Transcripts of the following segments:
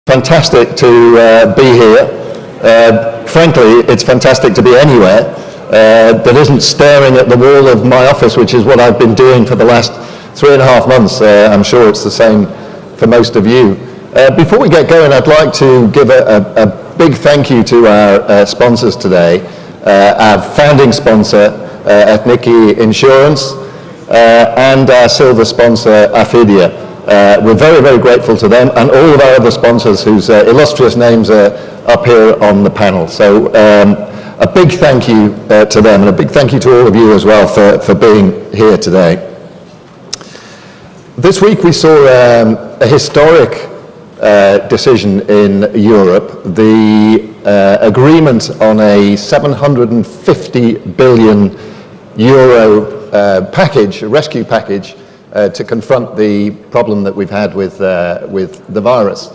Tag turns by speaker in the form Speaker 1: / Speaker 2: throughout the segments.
Speaker 1: Fantastic to be here. Frankly, it's fantastic to be anywhere that isn't staring at the wall of my office, which is what I've been doing for the last 3.5 months. I'm sure it's the same for most of you. Before we get going, I'd like to give a big thank you to our sponsors today, our founding sponsor, Ethniki Insurance, and our silver sponsor, Afidia. We're very, very grateful to them and all of our other sponsors whose illustrious names are up here on the panel. So a big thank you to them, and a big thank you to all of you as well for being here today. This week we saw a historic decision in Europe, the agreement on a 750 billion euro package, a rescue package, to confront the problem that we've had with the virus.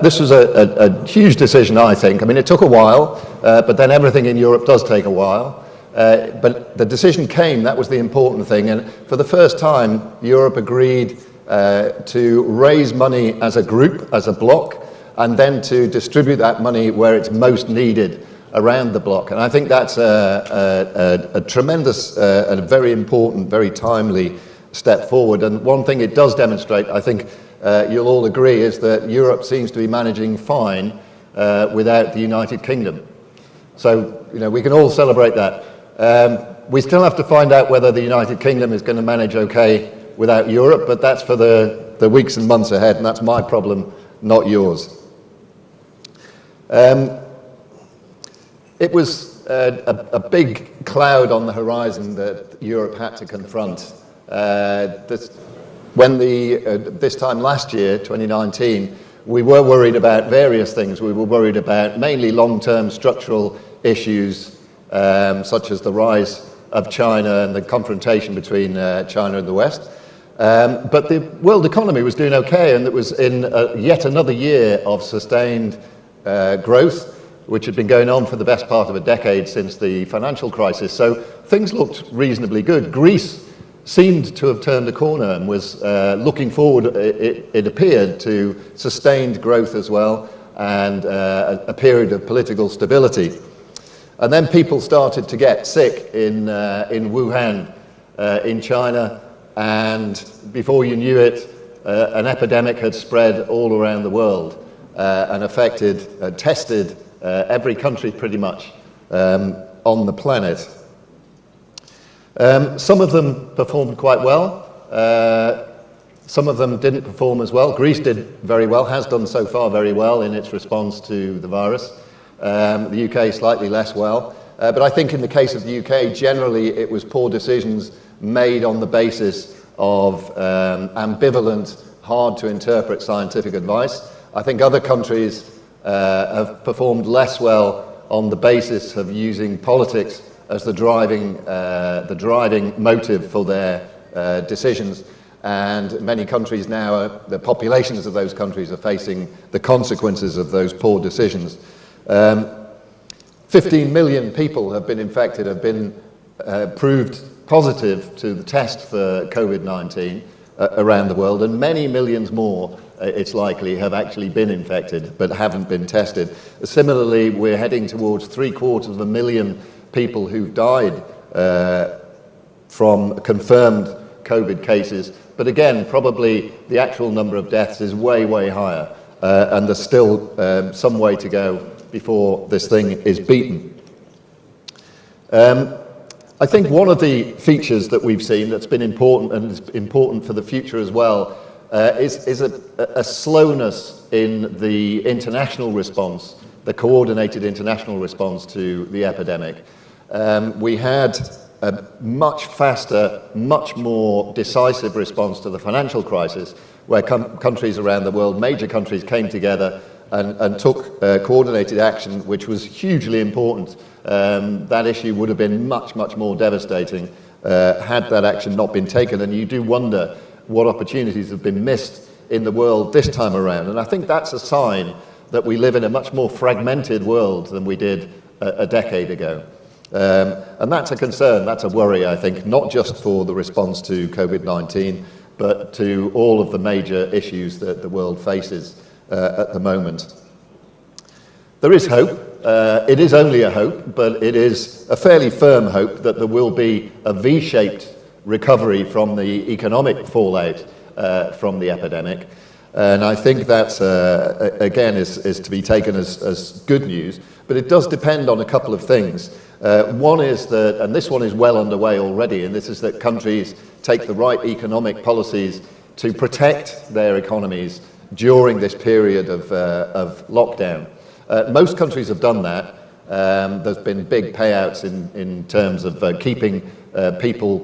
Speaker 1: This was a huge decision, I think. I mean, it took a while, but then everything in Europe does take a while. But the decision came, that was the important thing. And for the first time, Europe agreed to raise money as a group, as a bloc, and then to distribute that money where it's most needed around the bloc. And I think that's a tremendous and a very important, very timely step forward. And one thing it does demonstrate, I think you'll all agree, is that Europe seems to be managing fine without the United Kingdom. So, you know, we can all celebrate that. We still have to find out whether the United Kingdom is going to manage okay without Europe, but that's for the weeks and months ahead, and that's my problem, not yours. It was a big cloud on the horizon that Europe had to confront. This time last year, 2019, we were worried about various things. We were worried about mainly long-term structural issues, such as the rise of China and the confrontation between China and the West. But the world economy was doing okay, and it was in yet another year of sustained growth, which had been going on for the best part of a decade since the financial crisis. So things looked reasonably good. Greece seemed to have turned a corner and was looking forward, it appeared, to sustained growth as well, and a period of political stability. And then people started to get sick in Wuhan, in China, and before you knew it, an epidemic had spread all around the world and affected, tested every country pretty much on the planet. Some of them performed quite well. Some of them didn't perform as well. Greece did very well, has done so far very well in its response to the virus. The UK slightly less well. But I think in the case of the UK, generally it was poor decisions made on the basis of ambivalent, hard to interpret scientific advice. I think other countries have performed less well on the basis of using politics as the driving motive for their decisions. And many countries now, the populations of those countries are facing the consequences of those poor decisions. 15 million people have been infected, have been proved positive to the test for COVID-19 around the world, and many millions more, it's likely, have actually been infected but haven't been tested. Similarly, we're heading towards 750,000 people who've died from confirmed COVID cases. But again, probably the actual number of deaths is way, way higher. And there's still some way to go before this thing is beaten. I think one of the features that we've seen that's been important, and is important for the future as well, is a slowness in the international response, the coordinated international response to the epidemic. We had a much faster, much more decisive response to the financial crisis, where countries around the world, major countries, came together and took coordinated action, which was hugely important. That issue would have been much, much more devastating had that action not been taken. And you do wonder what opportunities have been missed in the world this time around. And I think that's a sign that we live in a much more fragmented world than we did a decade ago. And that's a concern, that's a worry, I think, not just for the response to COVID-19, but to all of the major issues that the world faces at the moment. There is hope. It is only a hope, but it is a fairly firm hope that there will be a V-shaped recovery from the economic fallout from the epidemic. And I think that, again, is to be taken as good news. But it does depend on a couple of things. One is that, and this one is well underway already, and this is that countries take the right economic policies to protect their economies during this period of lockdown. Most countries have done that. There's been big payouts in terms of keeping people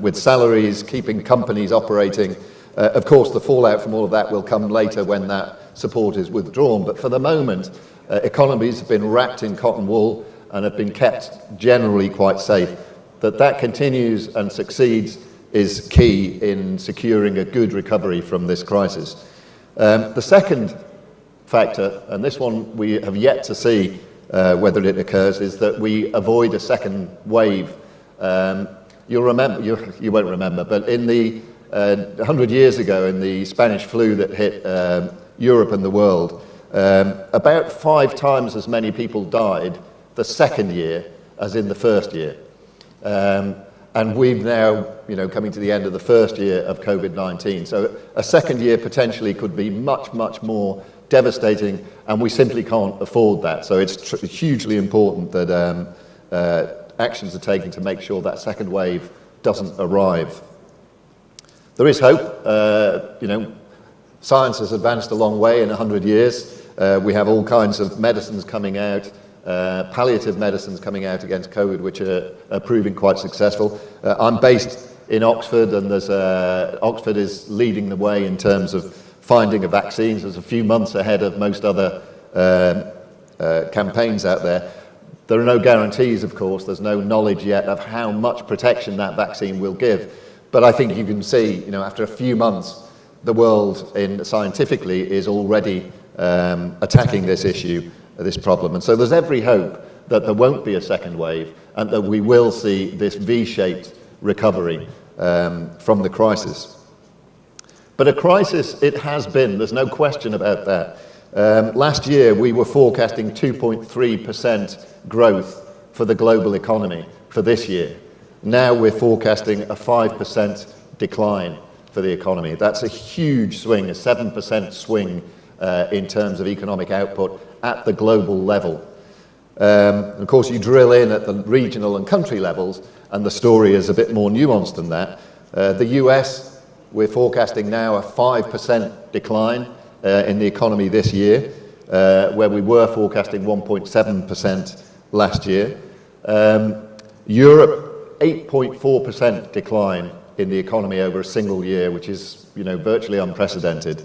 Speaker 1: with salaries, keeping companies operating. Of course, the fallout from all of that will come later when that support is withdrawn. But for the moment, economies have been wrapped in cotton wool and have been kept generally quite safe. That continues and succeeds is key in securing a good recovery from this crisis. The second factor, and this one we have yet to see whether it occurs, is that we avoid a second wave. You'll remember, you won't remember, but in the 100 years ago, in the Spanish flu that hit Europe and the world, about 5 times as many people died the second year as in the first year. And we've now, coming to the end of the first year of COVID-19. So a second year potentially could be much, much more devastating, and we simply can't afford that. So it's hugely important that actions are taken to make sure that second wave doesn't arrive. There is hope. Science has advanced a long way in 100 years. We have all kinds of medicines coming out, palliative medicines coming out against COVID, which are proving quite successful. I'm based in Oxford, and Oxford is leading the way in terms of finding of vaccines. There's a few months ahead of most other campaigns out there. There are no guarantees, of course. There's no knowledge yet of how much protection that vaccine will give. But I think you can see, after a few months, the world scientifically is already attacking this issue, this problem. And so there's every hope that there won't be a second wave and that we will see this V-shaped recovery from the crisis. But a crisis it has been, there's no question about that. Last year we were forecasting 2.3% growth for the global economy for this year. Now we're forecasting a 5% decline for the economy. That's a huge swing, a 7% swing in terms of economic output at the global level. Of course, you drill in at the regional and country levels, and the story is a bit more nuanced than that. The US, we're forecasting now a 5% decline in the economy this year, where we were forecasting 1.7% last year. Europe, 8.4% decline in the economy over a single year, which is, virtually unprecedented.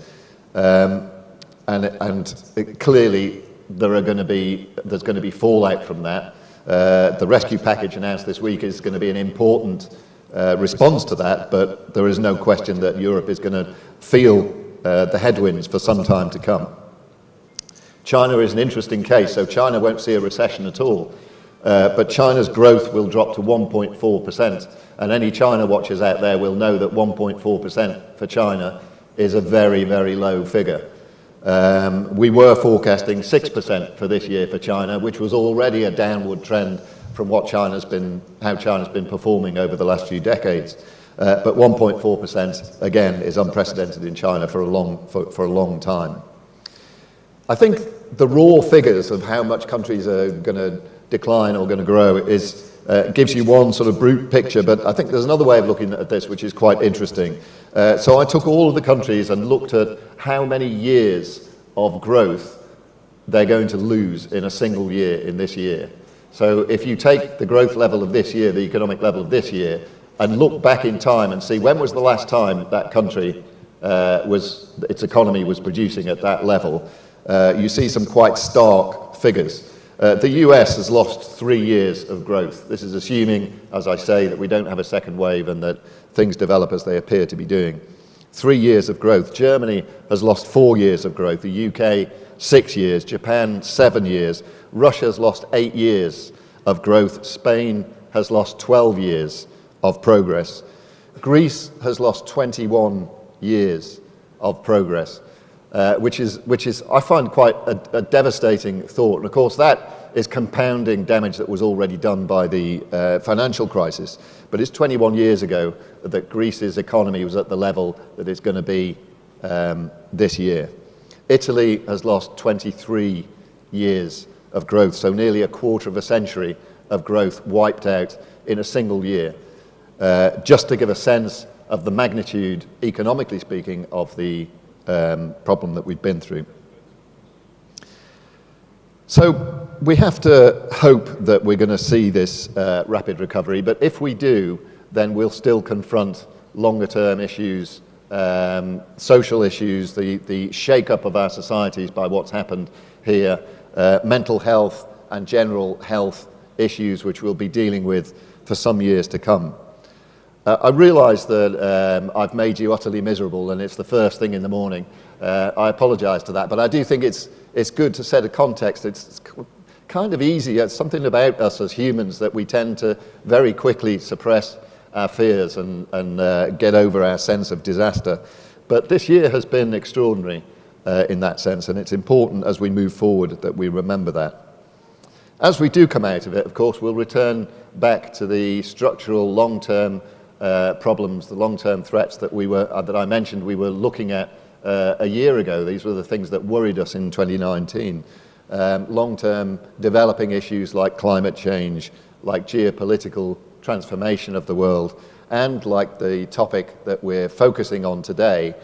Speaker 1: Clearly, there's going to be fallout from that. The rescue package announced this week is going to be an important response to that, but there is no question that Europe is going to feel the headwinds for some time to come. China is an interesting case. So China won't see a recession at all. But China's growth will drop to 1.4%, and any China watchers out there will know that 1.4% for China is a very, very low figure. We were forecasting 6% for this year for China, which was already a downward trend from how China's been performing over the last few decades. But 1.4%, again, is unprecedented in China for a long time. I think the raw figures of how much countries are going to decline or going to grow gives you one sort of brute picture, but I think there's another way of looking at this which is quite interesting. So I took all of the countries and looked at how many years of growth they're going to lose in a single year in this year. So if you take the growth level of this year, the economic level of this year, and look back in time and see when was the last time that country its economy was producing at that level, you see some quite stark figures. The US has lost 3 years of growth. This is assuming, as I say, that we don't have a second wave and that things develop as they appear to be doing. 3 years of growth. Germany has lost 4 years of growth. The UK, 6 years. Japan, 7 years. Russia's lost 8 years of growth. Spain has lost 12 years of progress. Greece has lost 21 years of progress. which is I find quite a devastating thought. And of course, that is compounding damage that was already done by the financial crisis. But it's 21 years ago that Greece's economy was at the level that it's going to be this year. Italy has lost 23 years of growth, so nearly a quarter of a century of growth wiped out in a single year. Just to give a sense of the magnitude, economically speaking, of the problem that we've been through. So we have to hope that we're going to see this rapid recovery, but if we do, then we'll still confront longer-term issues, social issues, the shake-up of our societies by what's happened here, mental health and general health issues which we'll be dealing with for some years to come. I realise that I've made you utterly miserable and it's the first thing in the morning. I apologise to that, but I do think it's good to set a context. It's kind of easy. It's something about us as humans that we tend to very quickly suppress our fears and get over our sense of disaster. But this year has been extraordinary in that sense, and it's important as we move forward that we remember that. As we do come out of it, of course, we'll return back to the structural long-term problems, the long-term threats that I mentioned we were looking at a year ago. These were the things that worried us in 2019. Long-term developing issues like climate change, like geopolitical transformation of the world, and like the topic that we're focusing on today,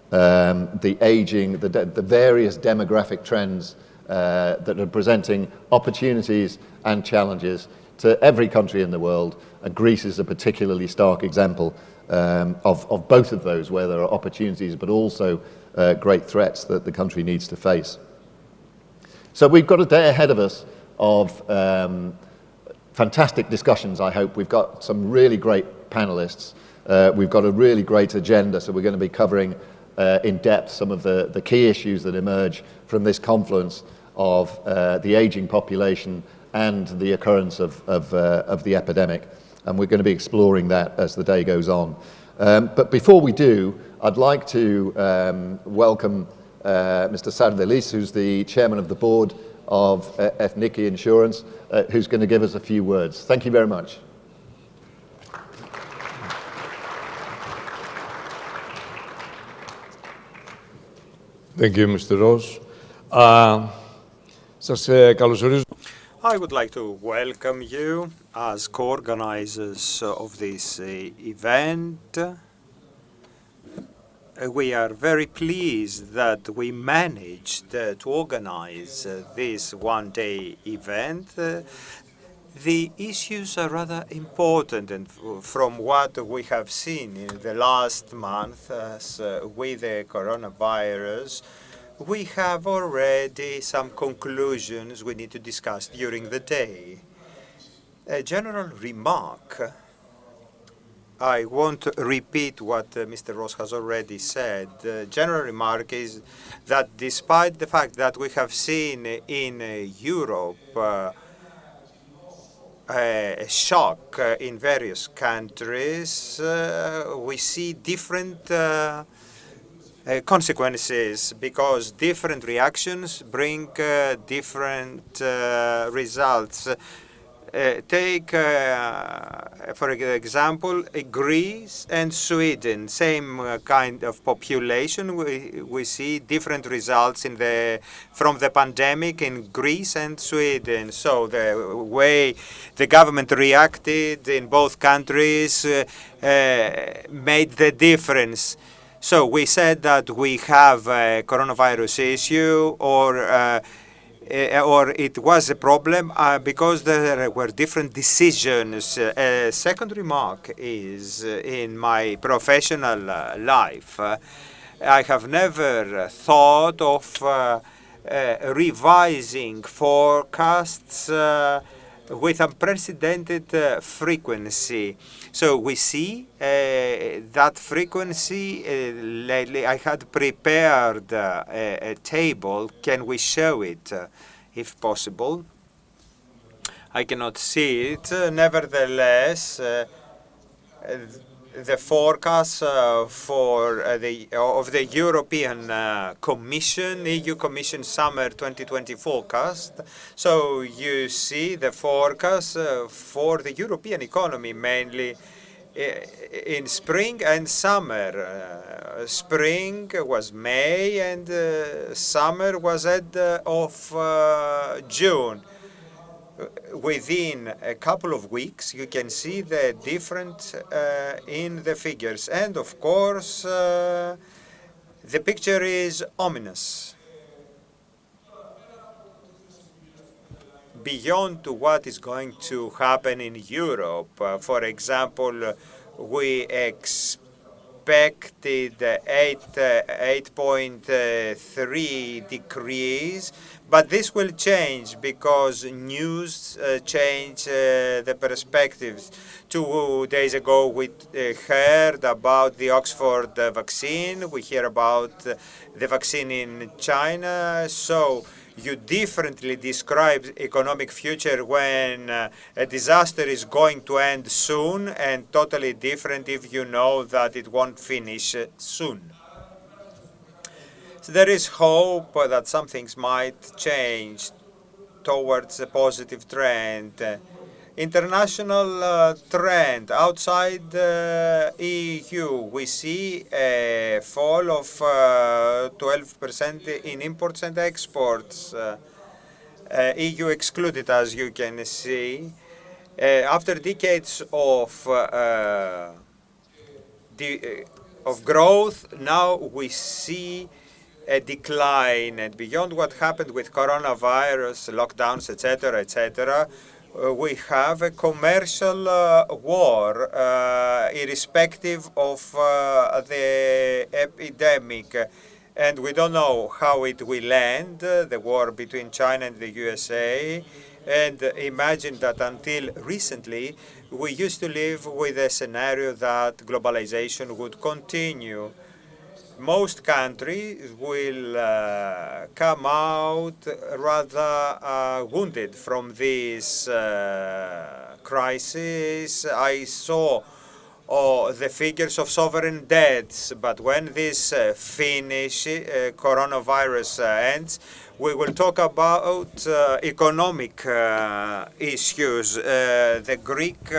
Speaker 1: the aging, the various demographic trends that are presenting opportunities and challenges to every country in the world. And Greece is a particularly stark example of both of those, where there are opportunities but also great threats that the country needs to face. So we've got a day ahead of us of fantastic discussions, I hope. We've got some really great panelists. We've got a really great agenda, so we're going to be covering in depth some of the key issues that emerge from this confluence of the aging population and the occurrence of the epidemic. And we're going to be exploring that as the day goes on. But before we do, I'd like to welcome Mr. Sardelis, who's the chairman of the board of Ethniki Insurance, who's going to give us a few words. Thank you very much.
Speaker 2: Thank you, Mr. Ross. I would like to welcome you as co-organizers of this event. We are very pleased that we managed to organize this one-day event. The issues are rather important, and from what we have seen in the last month with the coronavirus, we have already some conclusions we need to discuss during the day. A general remark. I won't repeat what Mr. Ross has already said. The general remark is that despite the fact that we have seen in Europe a shock in various countries, we see different consequences, because different reactions bring different results. Take, for example, Greece and Sweden, same kind of population. We see different results from the pandemic in Greece and Sweden. So the way the government reacted in both countries made the difference. So we said that we have a coronavirus issue, or it was a problem because there were different decisions. A second remark is, in my professional life, I have never thought of revising forecasts with unprecedented frequency. So we see that frequency lately. I had prepared a table. Can we show it, if possible? I cannot see it. Nevertheless, the forecast of the European Commission, EU Commission Summer 2020 forecast. So you see the forecast for the European economy mainly in spring and summer. Spring was May and summer was at of June. Within a couple of weeks, you can see the difference in the figures. And of course, the picture is ominous. Beyond to what is going to happen in Europe, for example, we expected 8.3 decrease, but this will change because news change the perspectives. 2 days ago, we heard about the Oxford vaccine. We hear about the vaccine in China. So you differently describe economic future when a disaster is going to end soon, and totally different if you know that it won't finish soon. So there is hope that some things might change towards a positive trend. International trend outside EU, we see a fall of 12% in imports and exports. EU excluded, as you can see. After decades of growth, now we see a decline, and beyond what happened with coronavirus, lockdowns, etc., etc., we have a commercial war, irrespective of the epidemic. And we don't know how it will end, the war between China and the USA. And imagine that until recently, we used to live with a scenario that globalization would continue. Most countries will come out rather wounded from this crisis. I saw the figures of sovereign debts, but when this coronavirus ends, we will talk about economic issues. The Greek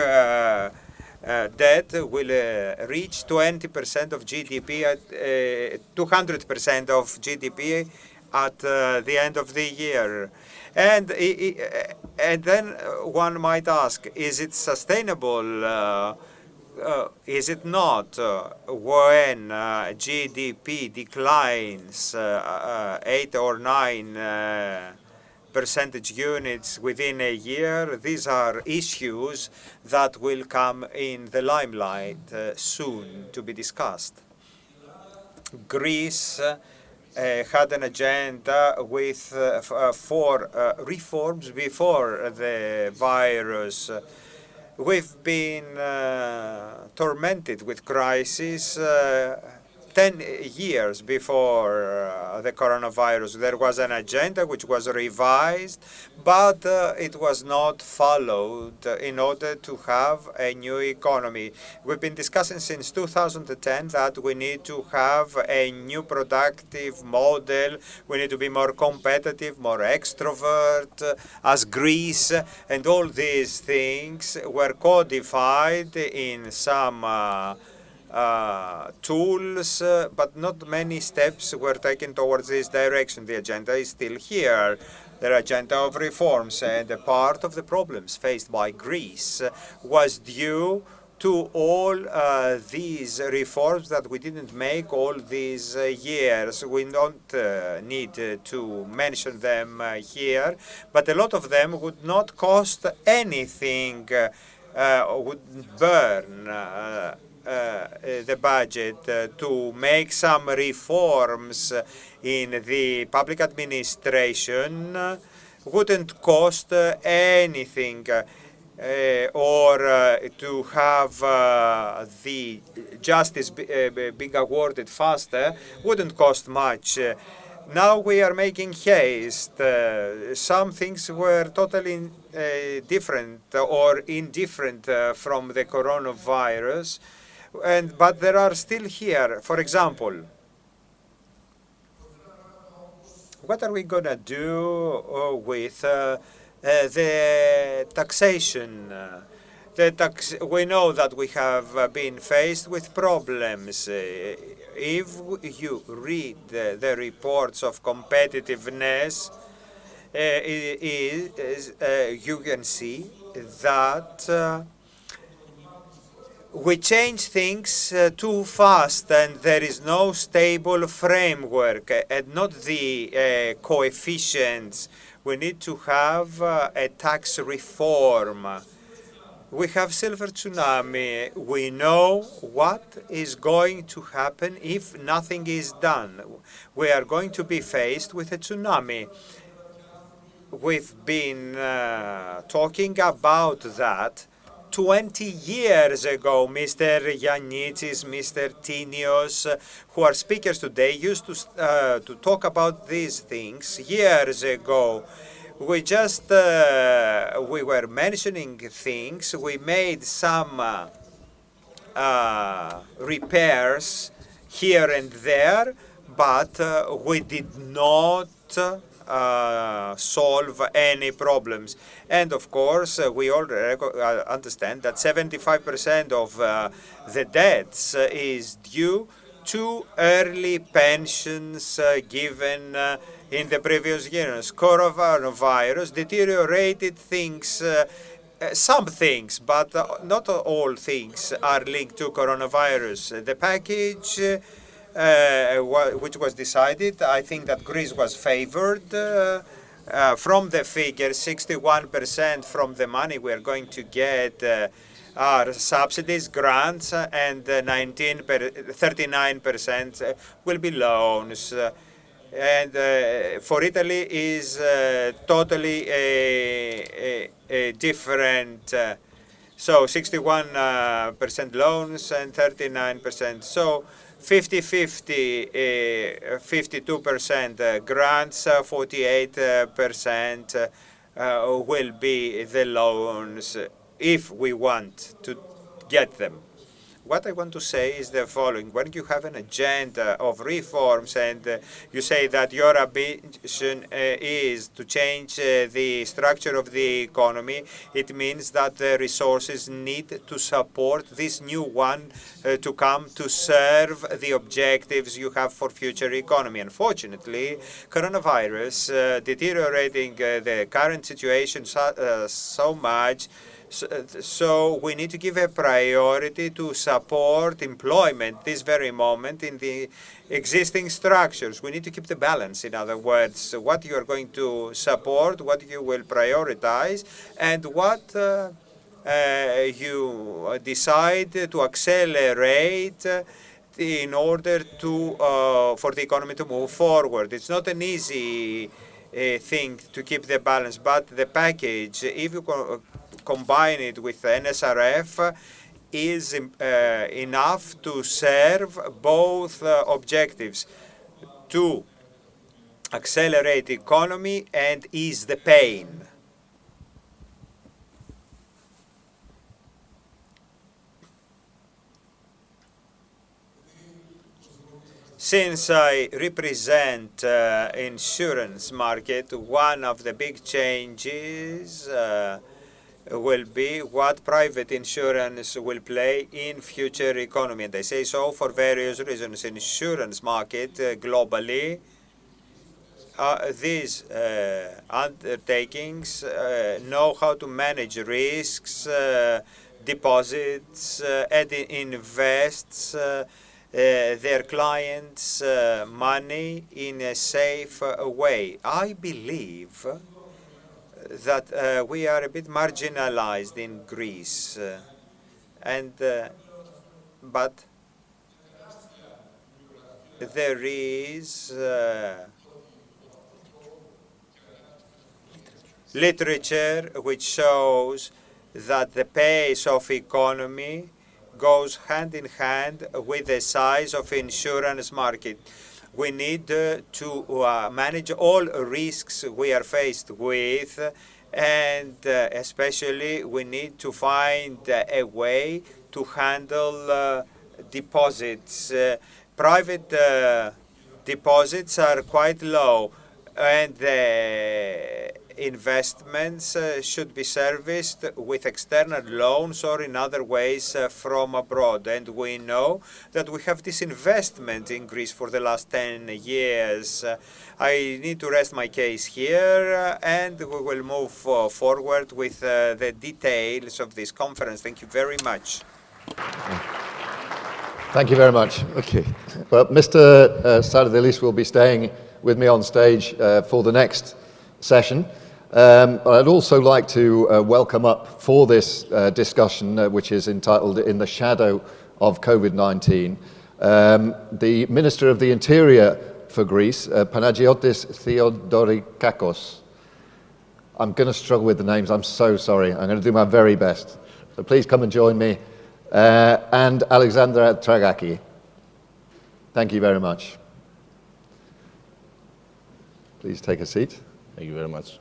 Speaker 2: debt will reach 20% of GDP at 200% of GDP at the end of the year. And then one might ask, is it sustainable? Is it not? When GDP declines 8 or 9 percentage units within a year, these are issues that will come in the limelight soon to be discussed. Greece had an agenda with 4 reforms before the virus. We've been tormented with crisis 10 years before the coronavirus. There was an agenda which was revised, but it was not followed in order to have a new economy. We've been discussing since 2010 that we need to have a new productive model. We need to be more competitive, more extrovert as Greece, and all these things were codified in some tools, but not many steps were taken towards this direction. The agenda is still here, the agenda of reforms, and a part of the problems faced by Greece was due to all these reforms that we didn't make all these years. We don't need to mention them here, but a lot of them would not cost anything, would burn the budget. To make some reforms in the public administration wouldn't cost anything, or to have the justice being awarded faster wouldn't cost much. Now we are making haste. Some things were totally different or indifferent from the coronavirus. But there are still here, for example, what are we going to do with the taxation? We know that we have been faced with problems. If you read the reports of competitiveness, you can see that we change things too fast, and there is no stable framework and not the coefficients. We need to have a tax reform. We have silver tsunami. We know what is going to happen if nothing is done. We are going to be faced with a tsunami. We've been talking about that 20 years ago. Mr. Yannitis, Mr. Tinios, who are speakers today, used to talk about these things years ago. We just we were mentioning things. We made some repairs here and there, but we did not solve any problems. And of course, we all understand that 75% of the debts is due to early pensions given in the previous years. Coronavirus deteriorated things, some things, but not all things are linked to coronavirus. The package which was decided, I think that Greece was favored from the figure. 61% from the money we are going to get are subsidies, grants, and 39% will be loans. And for Italy is totally a different. So 61% loans and 39%. So 50-50, 52% grants, 48% will be the loans if we want to get them. What I want to say is the following. When you have an agenda of reforms and you say that your ambition is to change the structure of the economy, it means that the resources need to support this new one to come to serve the objectives you have for future economy. Unfortunately, coronavirus deteriorating the current situation so much. So we need to give a priority to support employment this very moment in the existing structures. We need to keep the balance, in other words, what you are going to support, what you will prioritize, and what you decide to accelerate in order to for the economy to move forward. It's not an easy thing to keep the balance, but the package, if you combine it with NSRF, is enough to serve both objectives, to accelerate the economy and ease the pain. Since I represent insurance market, one of the big changes will be what private insurance will play in future economy. And I say so for various reasons. Insurance market globally, these undertakings know how to manage risks, deposits, and invests their clients' money in a safe way. I believe that we are a bit marginalized in Greece, but there is literature which shows that the pace of economy goes hand in hand with the size of insurance market. We need to manage all risks we are faced with, and especially we need to find a way to handle deposits. Private deposits are quite low, and the investments should be serviced with external loans or in other ways from abroad. And we know that we have disinvestment in Greece for the last 10 years. I need to rest my case here, and we will move forward with the details of this conference. Thank you very much.
Speaker 1: Thank you very much. Okay. Well, Mr. Sardellis will be staying with me on stage for the next session. I'd also like to welcome up for this discussion, which is entitled In the Shadow of COVID-19, the Minister of the Interior for Greece, Panagiotis Theodorikakos. I'm going to struggle with the names. I'm so sorry. I'm going to do my very best. So please come and join me. And Alexandra Tragaki. Thank you very much. Please take a seat.
Speaker 3: Thank you very much.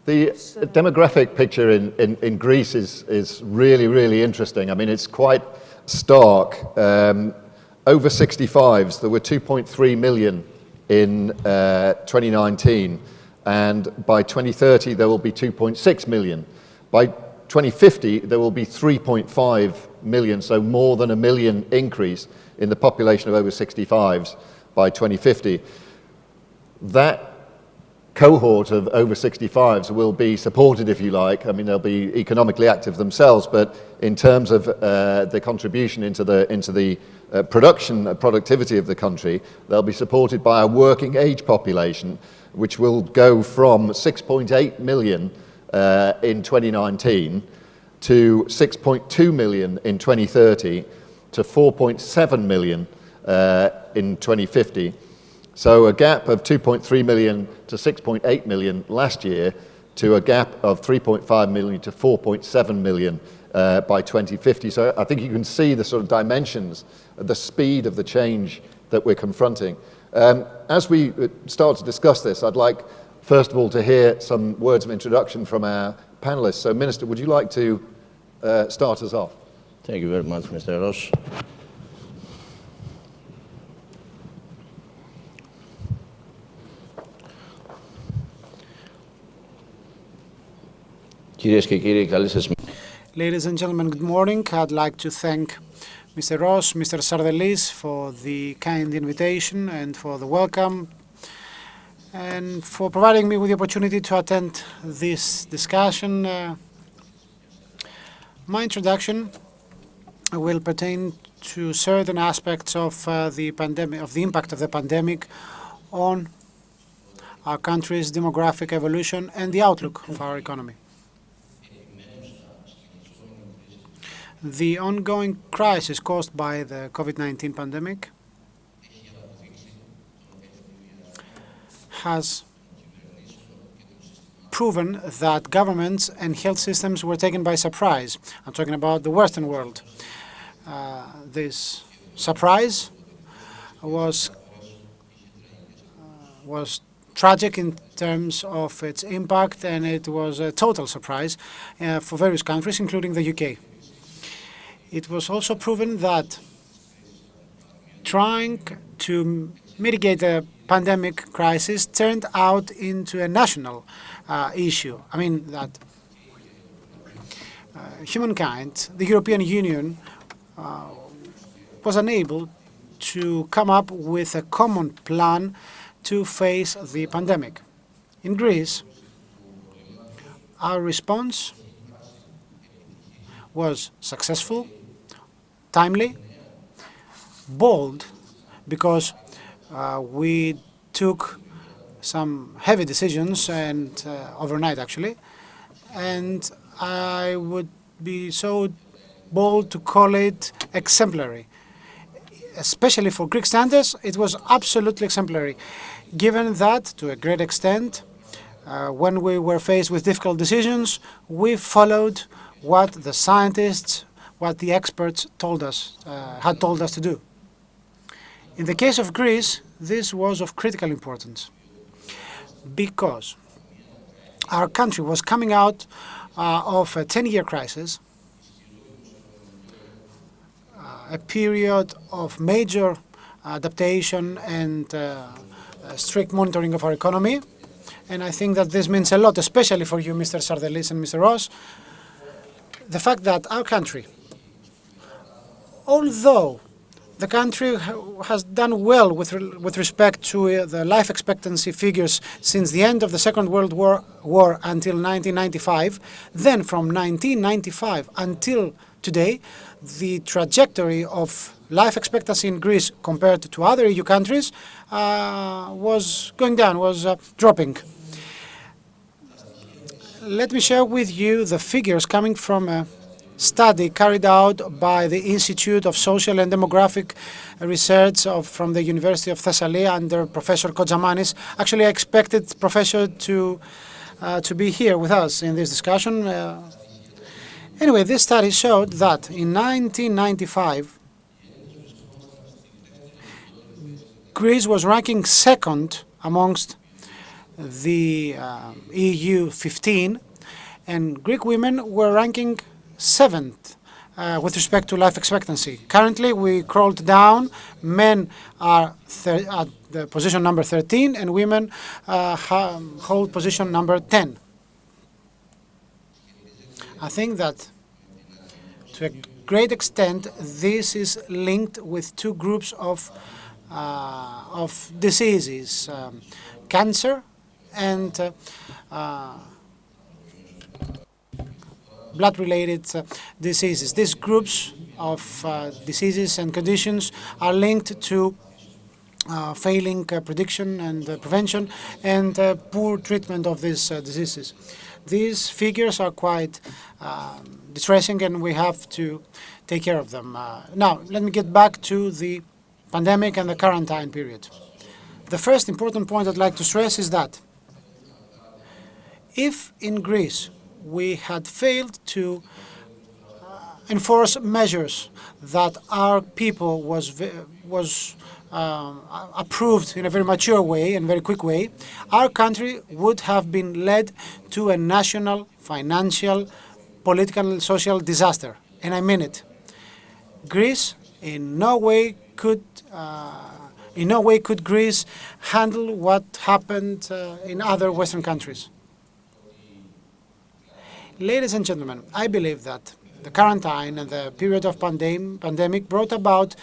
Speaker 1: The demographic picture in Greece is really, really interesting. I mean, it's quite stark. Over 65s, there were 2.3 million in 2019, and by 2030 there will be 2.6 million. By 2050 there will be 3.5 million, so more than a million increase in the population of over 65s by 2050. That cohort of over 65s will be supported, if you like. I mean, they'll be economically active themselves, but in terms of the contribution into the productivity of the country, they'll be supported by a working age population, which will go from 6.8 million in 2019 to 6.2 million in 2030 to 4.7 million in 2050. So a gap of 2.3 million to 6.8 million last year, to a gap of 3.5 million to 4.7 million by 2050. So I think you can see the sort of dimensions, the speed of the change that we're confronting. As we start to discuss this, I'd like, first of all, to hear some words of introduction from our panelists. So, Minister, would you like to start us off?
Speaker 3: Thank you very much, Mr. Ross.
Speaker 4: Ladies and gentlemen, good morning. I'd like to thank Mr. Ross, Mr. Sardellis for the kind invitation and for the welcome, and for providing me with the opportunity to attend this discussion. My introduction will pertain to certain aspects of the pandemic, of the impact of the pandemic on our country's demographic evolution and the outlook of our economy. The ongoing crisis caused by the COVID-19 pandemic has proven that governments and health systems were taken by surprise. I'm talking about the Western world. This surprise was tragic in terms of its impact, and it was a total surprise for various countries, including the UK. It was also proven that trying to mitigate the pandemic crisis turned out into a national issue. I mean that humankind, the European Union, was unable to come up with a common plan to face the pandemic. In Greece, our response was successful, timely, bold, because we took some heavy decisions, and overnight actually, and I would be so bold to call it exemplary. Especially for Greek standards, it was absolutely exemplary, given that, to a great extent, when we were faced with difficult decisions, we followed what the scientists, what the experts told us, had told us to do. In the case of Greece, this was of critical importance, because our country was coming out of a 10-year crisis, a period of major adaptation and strict monitoring of our economy. And I think that this means a lot, especially for you, Mr. Sardelis and Mr. Ross, the fact that our country, although the country has done well with respect to the life expectancy figures since the end of the Second World War until 1995, then from 1995 until today, the trajectory of life expectancy in Greece compared to other EU countries was going down, was dropping. Let me share with you the figures coming from a study carried out by the Institute of Social and Demographic Research from the University of Thessaly under Professor Kotzamanis. Actually, I expected Professor to be here with us in this discussion. Anyway, this study showed that in 1995, Greece was ranking second amongst the EU 15, and Greek women were ranking seventh with respect to life expectancy. Currently, we crawled down. Men are at the position number 13, and women hold position number 10. I think that to a great extent, this is linked with two groups of diseases, cancer and blood-related diseases. These groups of diseases and conditions are linked to failing prediction and prevention and poor treatment of these diseases. These figures are quite distressing, and we have to take care of them. Now, let me get back to the pandemic and the quarantine period. The first important point I'd like to stress is that if in Greece we had failed to enforce measures that our people was approved in a very mature way and very quick way, our country would have been led to a national, financial, political, and social disaster. And I mean it. Greece in no way could Greece handle what happened in other Western countries. Ladies and gentlemen, I believe that the quarantine and the period of pandemic brought about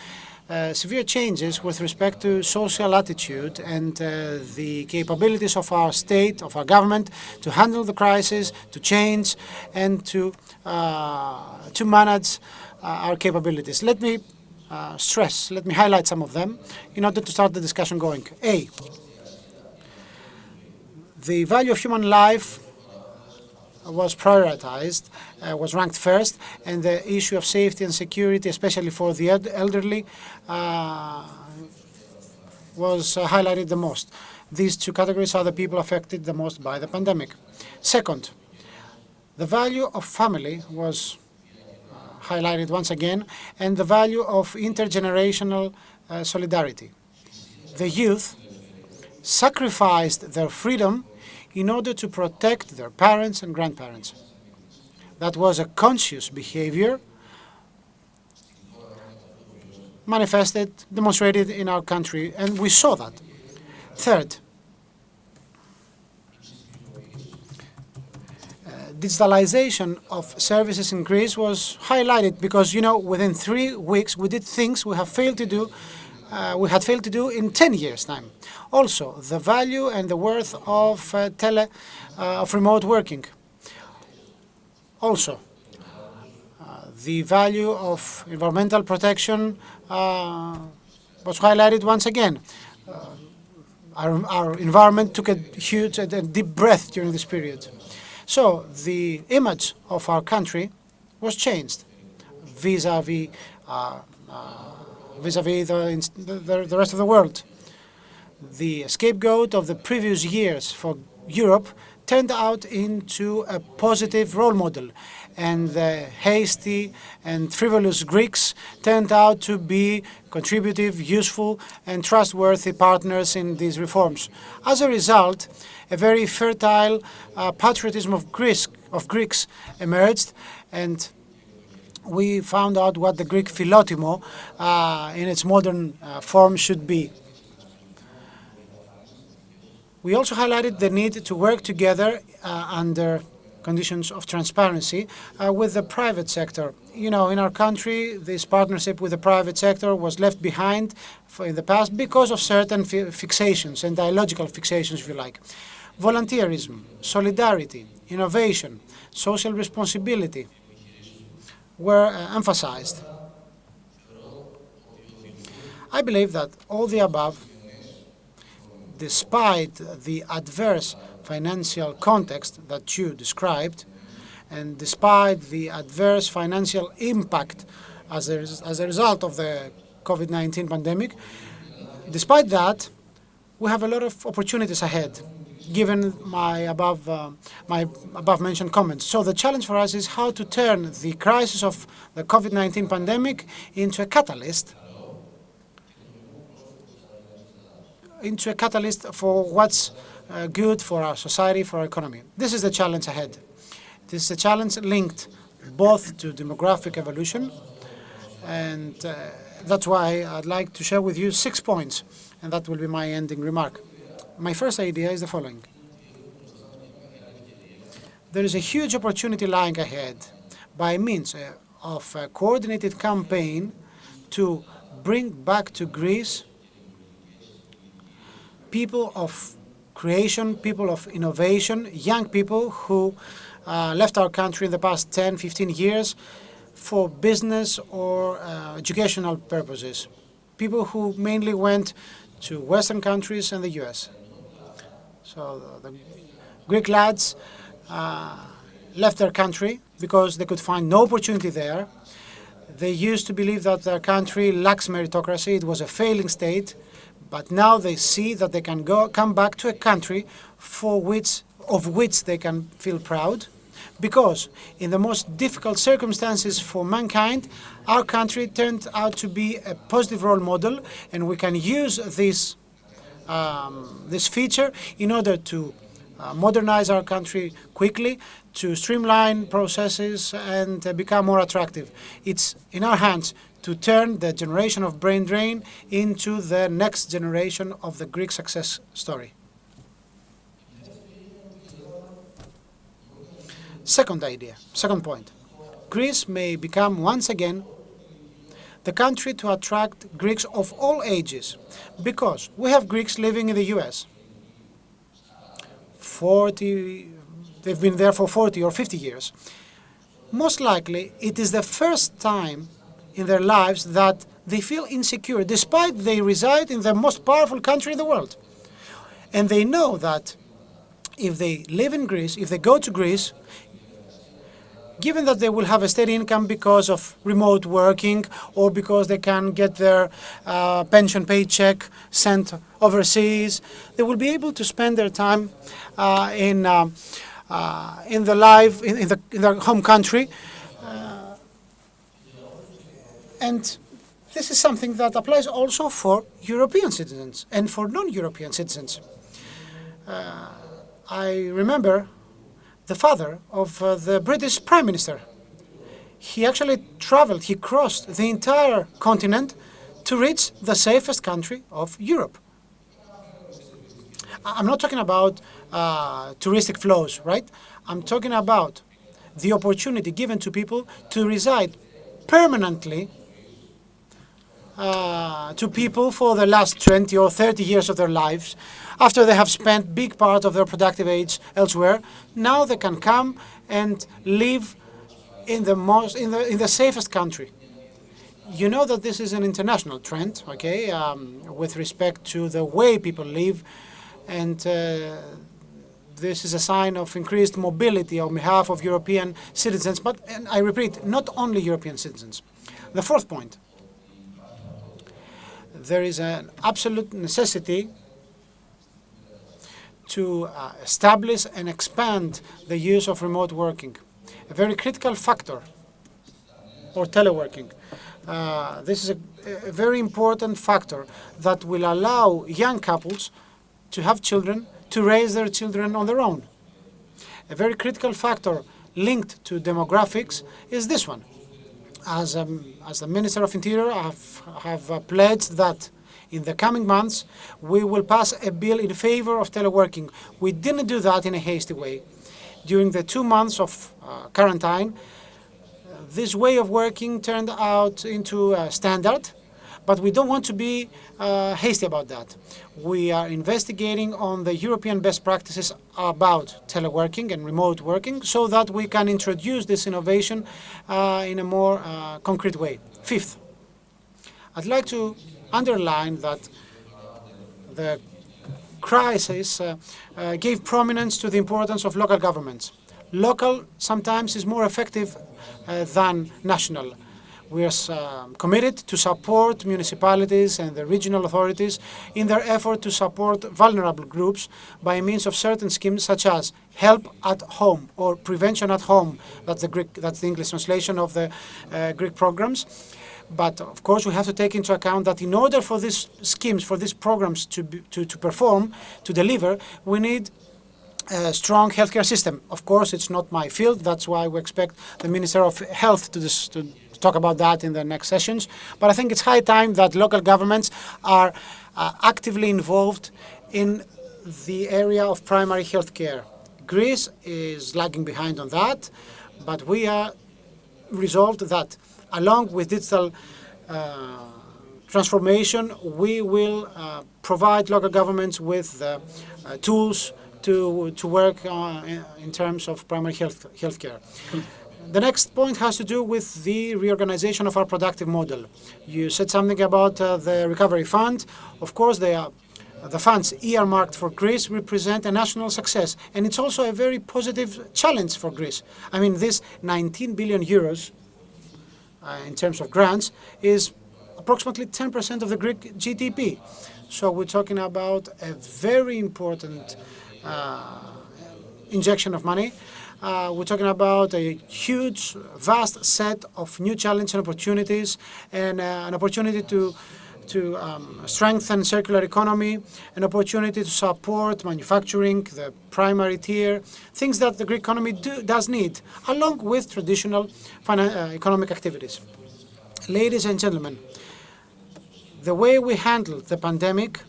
Speaker 4: severe changes with respect to social attitude and the capabilities of our state, of our government, to handle the crisis, to change, and to manage our capabilities. Let me highlight some of them in order to start the discussion going. A, the value of human life was prioritized, was ranked first, and the issue of safety and security, especially for the elderly, was highlighted the most. These two categories are the people affected the most by the pandemic. Second, the value of family was highlighted once again, and the value of intergenerational solidarity. The youth sacrificed their freedom in order to protect their parents and grandparents. That was a conscious behavior demonstrated in our country, and we saw that. Third, digitalization of services in Greece was highlighted because, within 3 weeks we did things we had failed to do in 10 years' time. Also, the value and the worth of remote working. Also, the value of environmental protection was highlighted once again. Our environment took a huge and deep breath during this period. So the image of our country was changed vis-à-vis the rest of the world. The scapegoat of the previous years for Europe turned out into a positive role model, and the hasty and frivolous Greeks turned out to be contributive, useful, and trustworthy partners in these reforms. As a result, a very fertile patriotism of Greeks emerged, and we found out what the Greek philotimo in its modern form should be. We also highlighted the need to work together under conditions of transparency with the private sector. You know, in our country, this partnership with the private sector was left behind in the past because of certain fixations and ideological fixations, if you like. Volunteerism, solidarity, innovation, social responsibility were emphasized. I believe that all the above, despite the adverse financial context that you described, and despite the adverse financial impact as a result of the COVID-19 pandemic, despite that, we have a lot of opportunities ahead, given my above-mentioned comments. So the challenge for us is how to turn the crisis of the COVID-19 pandemic into a catalyst for what's good for our society, for our economy. This is the challenge ahead. This is a challenge linked both to demographic evolution, and that's why I'd like to share with you 6 points, and that will be my ending remark. My first idea is the following. There is a huge opportunity lying ahead by means of a coordinated campaign to bring back to Greece people of creation, people of innovation, young people who left our country in the past 10, 15 years for business or educational purposes. People who mainly went to Western countries and the US. So the Greek lads left their country because they could find no opportunity there. They used to believe that their country lacks meritocracy, it was a failing state. But now they see that they can come back to a country of which they can feel proud, because in the most difficult circumstances for mankind, our country turned out to be a positive role model, and we can use this feature in order to modernize our country quickly, to streamline processes and become more attractive. It's in our hands to turn the generation of brain drain into the next generation of the Greek success story. Second point. Greece may become once again the country to attract Greeks of all ages, because we have Greeks living in the US. They've been there for 40 or 50 years. Most likely, it is the first time in their lives that they feel insecure, despite they reside in the most powerful country in the world. And they know that if they live in Greece, if they go to Greece, given that they will have a steady income because of remote working or because they can get their pension paycheck sent overseas, they will be able to spend their time in their home country. And this is something that applies also for European citizens and for non-European citizens. I remember the father of the British Prime Minister. He actually traveled, he crossed the entire continent to reach the safest country of Europe. I'm not talking about touristic flows, right? I'm talking about the opportunity given to people to reside permanently to people for the last 20 or 30 years of their lives, after they have spent big part of their productive age elsewhere. Now they can come and live in the safest country. You know that this is an international trend, okay, with respect to the way people live, and this is a sign of increased mobility on behalf of European citizens, but, and I repeat, not only European citizens. The fourth point. There is an absolute necessity to establish and expand the use of remote working, a very critical factor, or teleworking. This is a very important factor that will allow young couples to have children, to raise their children on their own. A very critical factor linked to demographics is this one. As the Minister of Interior, I have pledged that in the coming months we will pass a bill in favor of teleworking. We didn't do that in a hasty way. During the 2 months of quarantine, this way of working turned out into a standard, but we don't want to be hasty about that. We are investigating on the European best practices about teleworking and remote working so that we can introduce this innovation in a more concrete way. Fifth, I'd like to underline that the crisis gave prominence to the importance of local governments. Local sometimes is more effective than national. We are committed to support municipalities and the regional authorities in their effort to support vulnerable groups by means of certain schemes such as help at home or prevention at home. That's the English translation of the Greek programs. But of course, we have to take into account that in order for these schemes, for these programs to perform, to deliver, we need a strong healthcare system. Of course, it's not my field. That's why we expect the Minister of Health to talk about that in the next sessions. But I think it's high time that local governments are actively involved in the area of primary health care. Greece is lagging behind on that, but we are resolved that along with digital transformation, we will provide local governments with tools to work in terms of primary health care. The next point has to do with the reorganization of our productive model. You said something about the recovery fund. Of course, the funds earmarked for Greece represent a national success, and it's also a very positive challenge for Greece. I mean, this 19 billion euros in terms of grants is approximately 10% of the Greek GDP. So we're talking about a very important injection of money. We're talking about a huge, vast set of new challenges and opportunities, and an opportunity to strengthen circular economy, an opportunity to support manufacturing, the primary tier, things that the Greek economy does need, along with traditional economic activities. Ladies and gentlemen, the way we handled the pandemic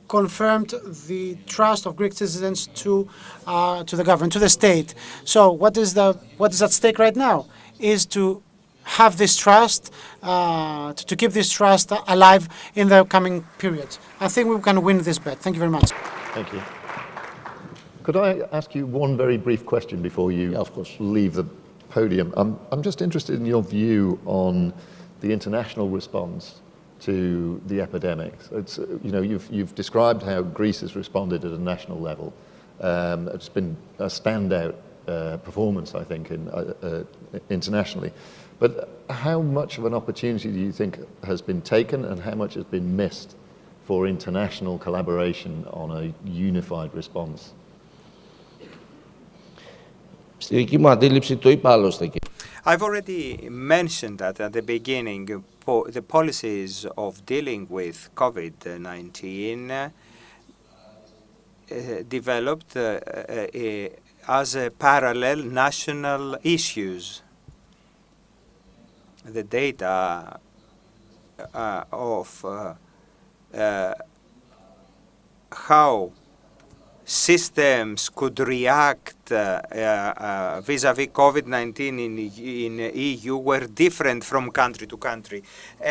Speaker 4: confirmed the trust of Greek citizens to the government, to the state. So what is at stake right now is to have this trust, to keep this trust alive in the coming period. I think we can win this bet. Thank you very much.
Speaker 1: Thank you. Could I ask you one very brief question before you
Speaker 3: of course.
Speaker 1: leave the podium? I'm just interested in your view on the international response to the epidemic. It's, you've described how Greece has responded at a national level. It's been a standout performance, I think, internationally. But how much of an opportunity do you think has been taken, and how much has been missed for international collaboration on a unified response?
Speaker 3: Στη δική μου αντίληψη το είπα άλλωστε.
Speaker 2: I've already mentioned that at the beginning. The policies of dealing with COVID-19 developed as a parallel national issues. The data of how systems could react vis-à-vis COVID-19 in EU were different from country to country.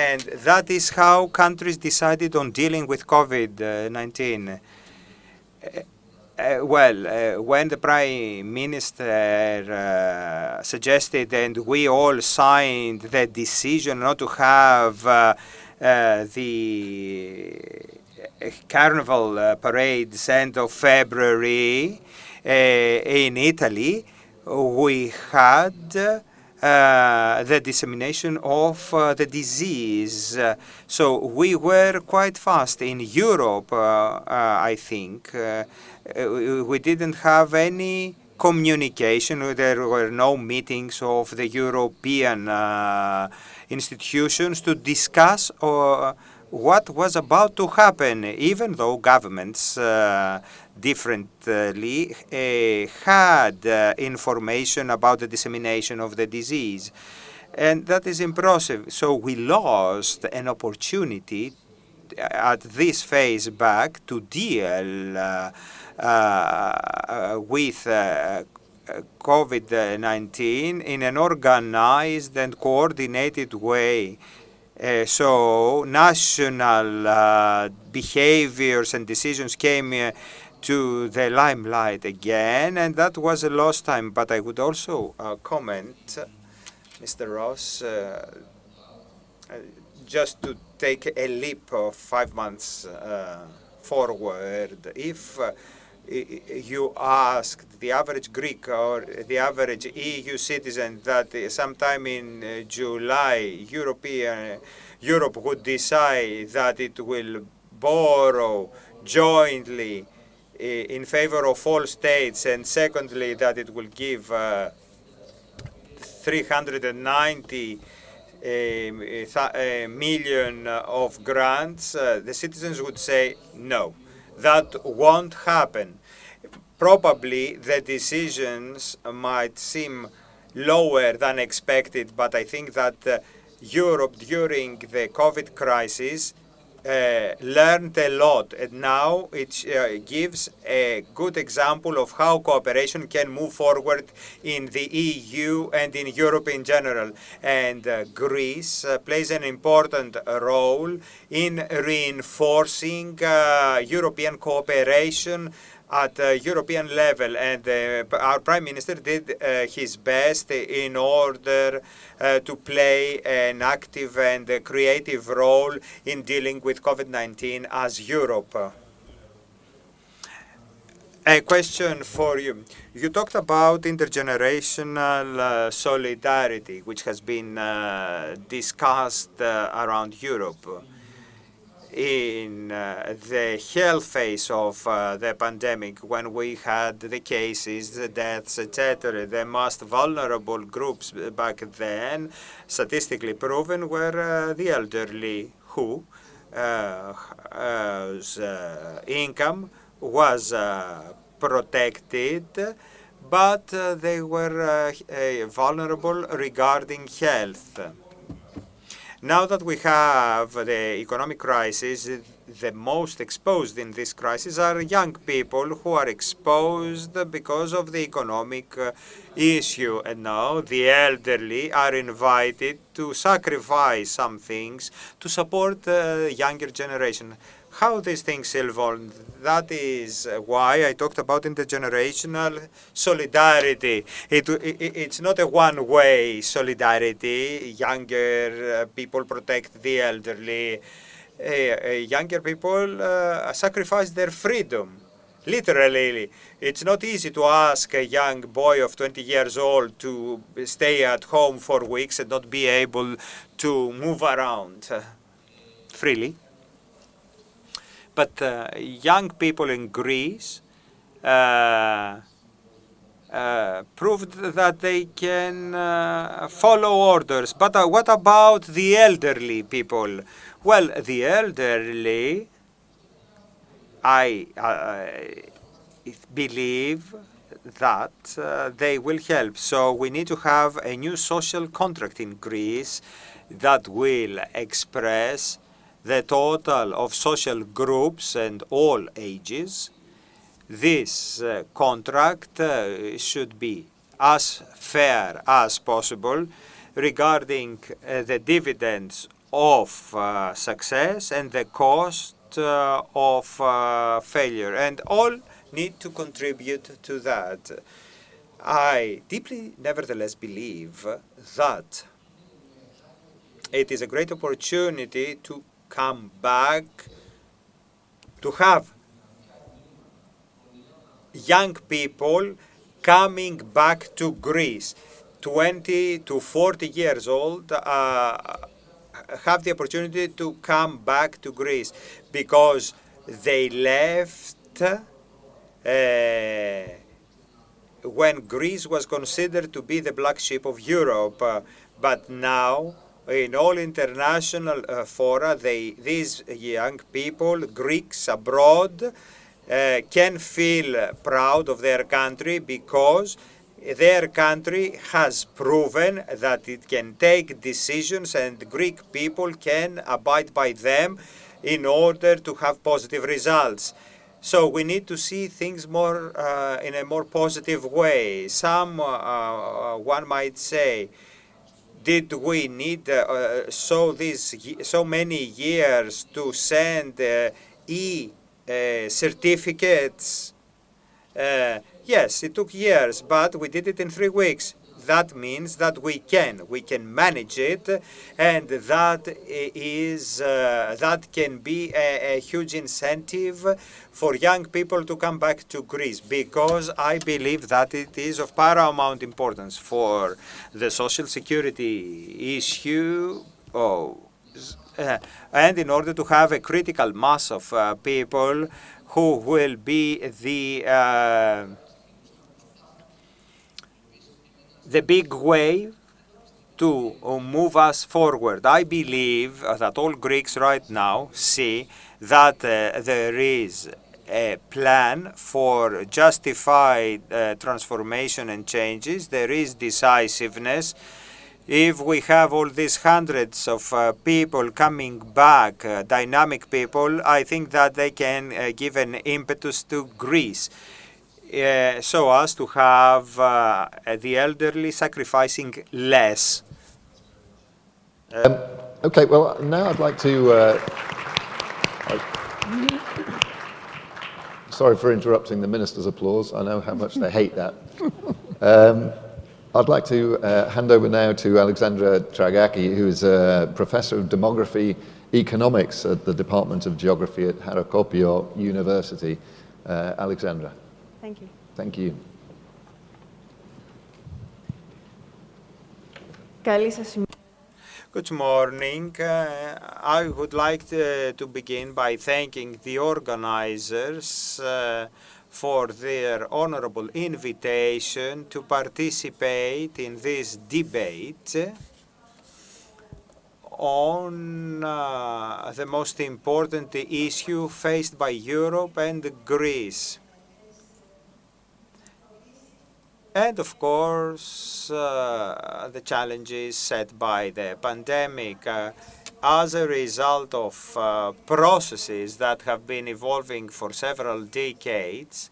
Speaker 2: And that is how countries decided on dealing with COVID-19. When the Prime Minister suggested, and we all signed the decision not to have the Carnival parades end of February in Italy, we had the dissemination of the disease. So we were quite fast in Europe, I think. We didn't have any communication. There were no meetings of the European institutions to discuss what was about to happen, even though governments differently had information about the dissemination of the disease. And that is impressive. So we lost an opportunity at this phase back to deal with COVID-19 in an organized and coordinated way. So national behaviors and decisions came to the limelight again, and that was a lost time. But I would also comment, Mr. Ross, just to take a leap of 5 months forward. If you asked the average Greek or the average EU citizen that sometime in July Europe would decide that it will borrow jointly in favor of all states, and secondly that it will give 390 million of grants, the citizens would say no, that won't happen. Probably the decisions might seem lower than expected, but I think that Europe during the COVID crisis learned a lot, and now it gives a good example of how cooperation can move forward in the EU and in Europe in general. And Greece plays an important role in reinforcing European cooperation at European level, and our Prime Minister did his best in order to play an active and creative role in dealing with COVID-19 as Europe. A question for you. You talked about intergenerational solidarity, which has been discussed around Europe. In the health phase of the pandemic, when we had the cases, the deaths, etc., the most vulnerable groups back then, statistically proven, were the elderly who income was protected, but they were vulnerable regarding health. Now that we have the economic crisis, the most exposed in this crisis are young people who are exposed because of the economic issue. And now the elderly are invited to sacrifice some things to support the younger generation. How these things evolve, that is why I talked about intergenerational solidarity. It's not a one-way solidarity. Younger people protect the elderly. Younger people sacrifice their freedom. Literally, it's not easy to ask a young boy of 20 years old to stay at home for weeks and not be able to move around freely. But young people in Greece proved that they can follow orders. But what about the elderly people? Well, the elderly, I believe that they will help. So we need to have a new social contract in Greece that will express the total of social groups and all ages. This contract should be as fair as possible regarding the dividends of success and the cost of failure, and all need to contribute to that. I deeply, nevertheless, believe that it is a great opportunity to come back, to have young people coming back to Greece. 20 to 40 years old have the opportunity to come back to Greece because they left when Greece was considered to be the black sheep of Europe. But now, in all international fora, these young people, Greeks abroad, can feel proud of their country because their country has proven that it can take decisions and Greek people can abide by them in order to have positive results. So we need to see things more in a more positive way. One might say, did we need so many years to send certificates? Yes, it took years, but we did it in 3 weeks. That means that we can manage it, and that can be a huge incentive for young people to come back to Greece, because I believe that it is of paramount importance for the social security issue. And in order to have a critical mass of people who will be the big wave to move us forward. I believe that all Greeks right now see that there is a plan for justified transformation and changes. There is decisiveness. If we have all these hundreds of people coming back, dynamic people, I think that they can give an impetus to Greece. So as to have the elderly sacrificing less.
Speaker 1: Okay, well, now I'd like to... sorry for interrupting the minister's applause. I know how much they hate that. I'd like to hand over now to Alexandra Tragaki, who is a professor of demography economics at the Department of Geography at Harokopio University. Alexandra.
Speaker 5: Thank you.
Speaker 1: Thank you.
Speaker 2: Good morning. I would like to begin by thanking the organizers for their honorable invitation to participate in this debate on the most important issue faced by Europe and Greece. And of course, the challenges set by the pandemic as a result of processes that have been evolving for several decades.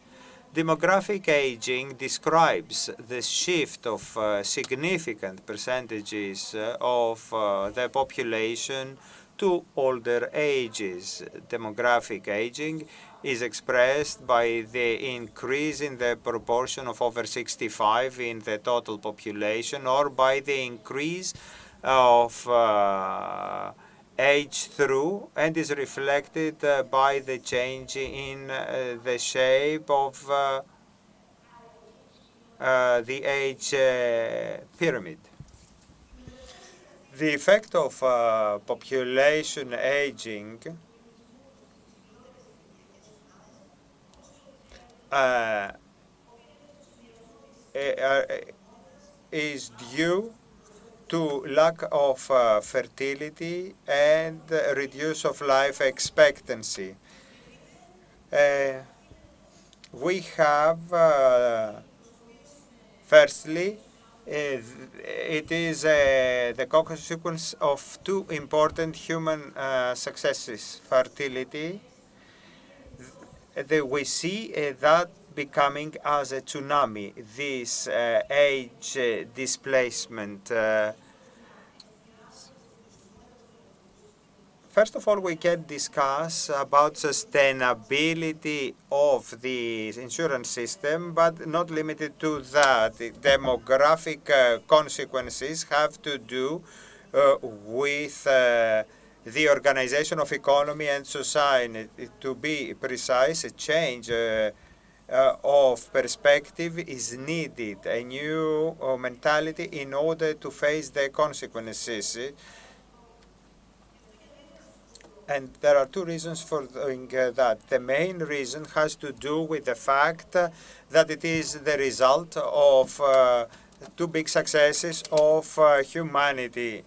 Speaker 2: Demographic aging describes the shift of significant percentages of the population to older ages. Demographic aging is expressed by the increase in the proportion of over 65 in the total population, or by the increase of age through, and is reflected by the change in the shape of the age pyramid. The effect of population aging is due to lack of fertility and reduce of life expectancy. We have, firstly, it is the consequence of two important human successes: fertility. We see that becoming as a tsunami, this age displacement. First of all, we can discuss about sustainability of the insurance system, but not limited to that. Demographic consequences have to do with the organization of economy and society. To be precise, a change of perspective is needed, a new mentality in order to face the consequences. And there are two reasons for doing that. The main reason has to do with the fact that it is the result of two big successes of humanity,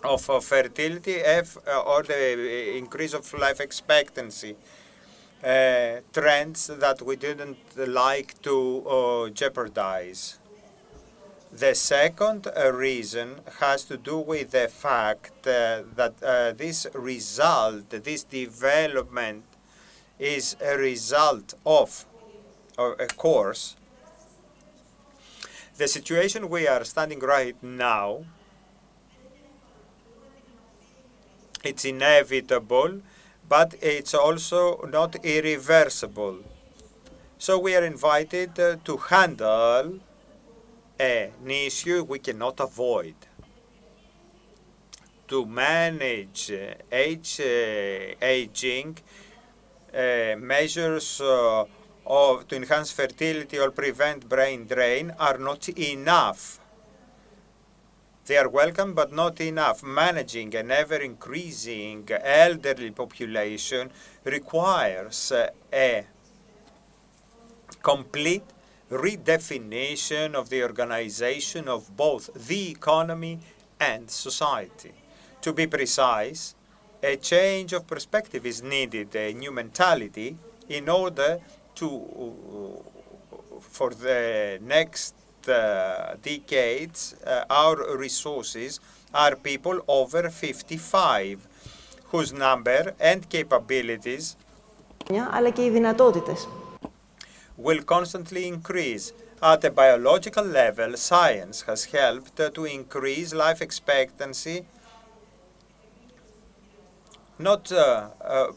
Speaker 2: of fertility or the increase of life expectancy. Trends that we didn't like to jeopardize. The second reason has to do with the fact that this result, this development, is a result of, or a course. The situation we are standing right now, it's inevitable, but it's also not irreversible. So we are invited to handle an issue we cannot avoid. To manage aging, measures to enhance fertility or prevent brain drain are not enough. They are welcome, but not enough. Managing an ever-increasing elderly population requires a complete redefinition of the organization of both the economy and society. To be precise, a change of perspective is needed, a new mentality, in order to, for the next decades, our resources are people over 55, whose number and capabilities
Speaker 5: αλλά και οι δυνατότητες.
Speaker 2: will constantly increase. At a biological level, science has helped to increase life expectancy, not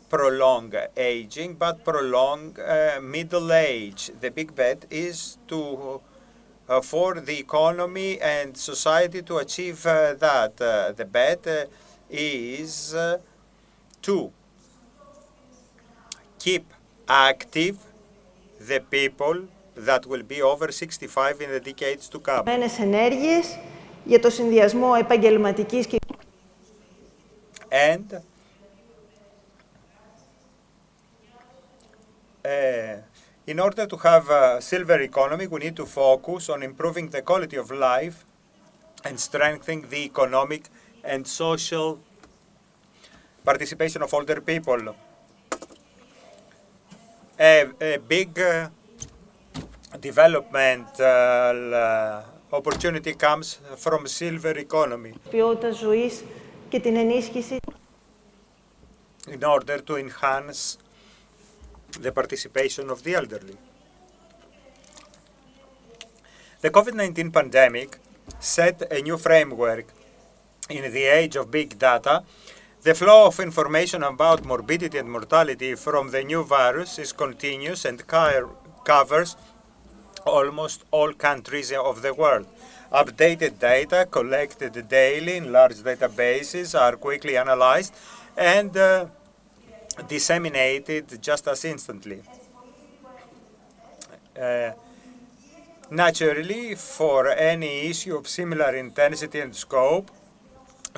Speaker 2: prolong aging, but prolong middle age. The big bet is to for the economy and society to achieve that. The bet is to keep active the people that will be over 65 in the decades to come.
Speaker 5: Ενέργειες για το συνδυασμό επαγγελματικής και
Speaker 2: And in order to have a silver economy, we need to focus on improving the quality of life and strengthening the economic and social participation of older people. A big developmental opportunity comes from silver economy
Speaker 5: ποιότητας ζωής και την ενίσχυση
Speaker 2: in order to enhance the participation of the elderly. The COVID-19 pandemic set a new framework. In the age of big data, the flow of information about morbidity and mortality from the new virus is continuous and covers almost all countries of the world. Updated data collected daily in large databases are quickly analyzed and disseminated just as instantly. Naturally, for any issue of similar intensity and scope,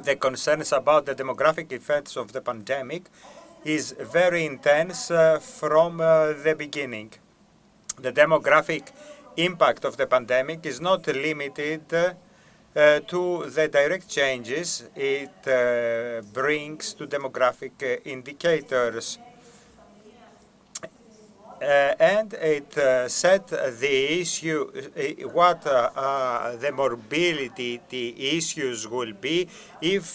Speaker 2: the concerns about the demographic effects of the pandemic is very intense from the beginning. The demographic impact of the pandemic is not limited to the direct changes it brings to demographic indicators. And it set the issue, what the morbidity issues will be if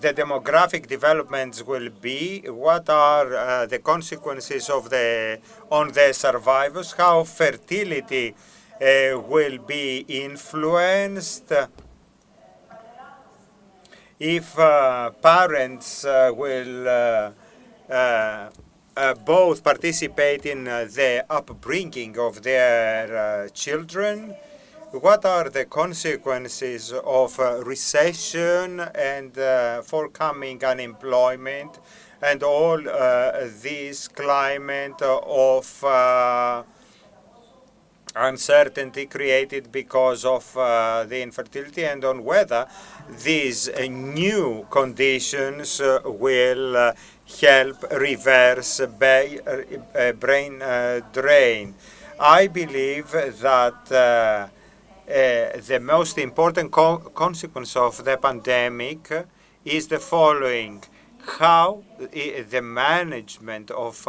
Speaker 2: the demographic developments will be, what are the consequences of on the survivors, how fertility will be influenced, if parents will both participate in the upbringing of their children, What are the consequences of recession and forthcoming unemployment and all this climate of uncertainty created because of the infertility, and on whether these new conditions will help reverse brain drain. I believe that the most important consequence of the pandemic is the following: how the management of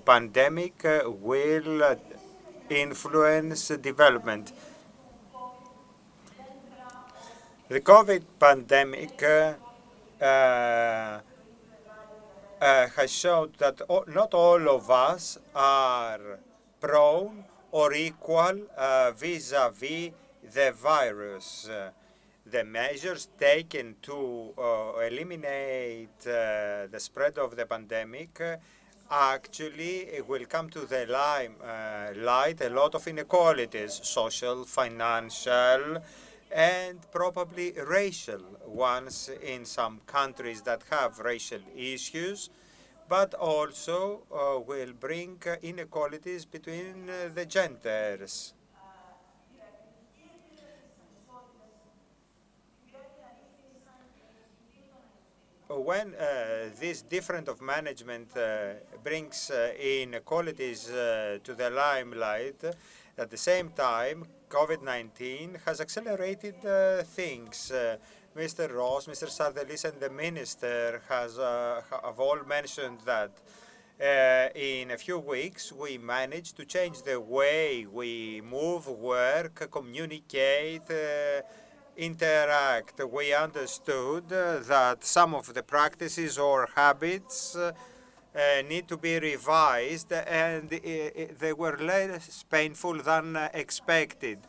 Speaker 2: pandemic will influence development. The COVID pandemic has shown that not all of us are prone or equal vis-à-vis the virus. The measures taken to eliminate the spread of the pandemic actually will come to the light a lot of inequalities, social, financial, and probably racial ones in some countries that have racial issues, but also will bring inequalities between the genders. When this different of management brings inequalities to the limelight, at the same time, COVID-19 has accelerated things. Mr. Ross, Mr. Sardelis, and the minister have all mentioned that in a few weeks we managed to change the way we move, work, communicate, interact. We understood that some of the practices or habits need to be revised, and they were less painful than expected.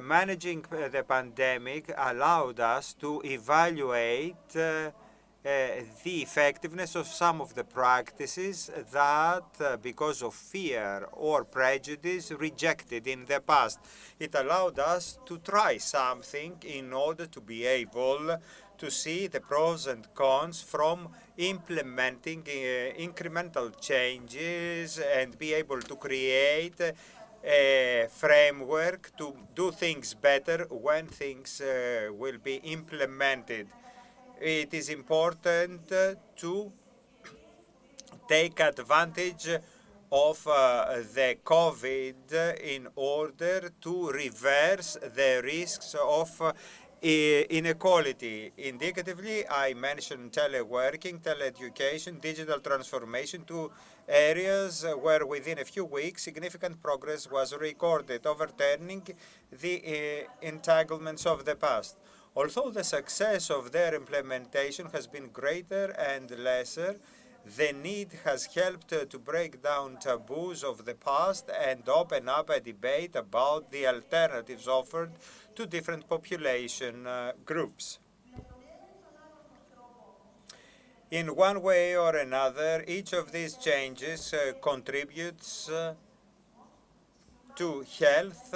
Speaker 2: Managing the pandemic allowed us to evaluate the effectiveness of some of the practices that, because of fear or prejudice, rejected in the past. It allowed us to try something in order to be able to see the pros and cons from implementing incremental changes and be able to create a framework to do things better when things will be implemented. It is important to take advantage of the COVID in order to reverse the risks of inequality. Indicatively, I mentioned teleworking, teleeducation, digital transformation, two areas where within a few weeks significant progress was recorded, overturning the entanglements of the past. Although the success of their implementation has been greater and lesser, the need has helped to break down taboos of the past and open up a debate about the alternatives offered to different population groups. In one way or another, each of these changes contributes to health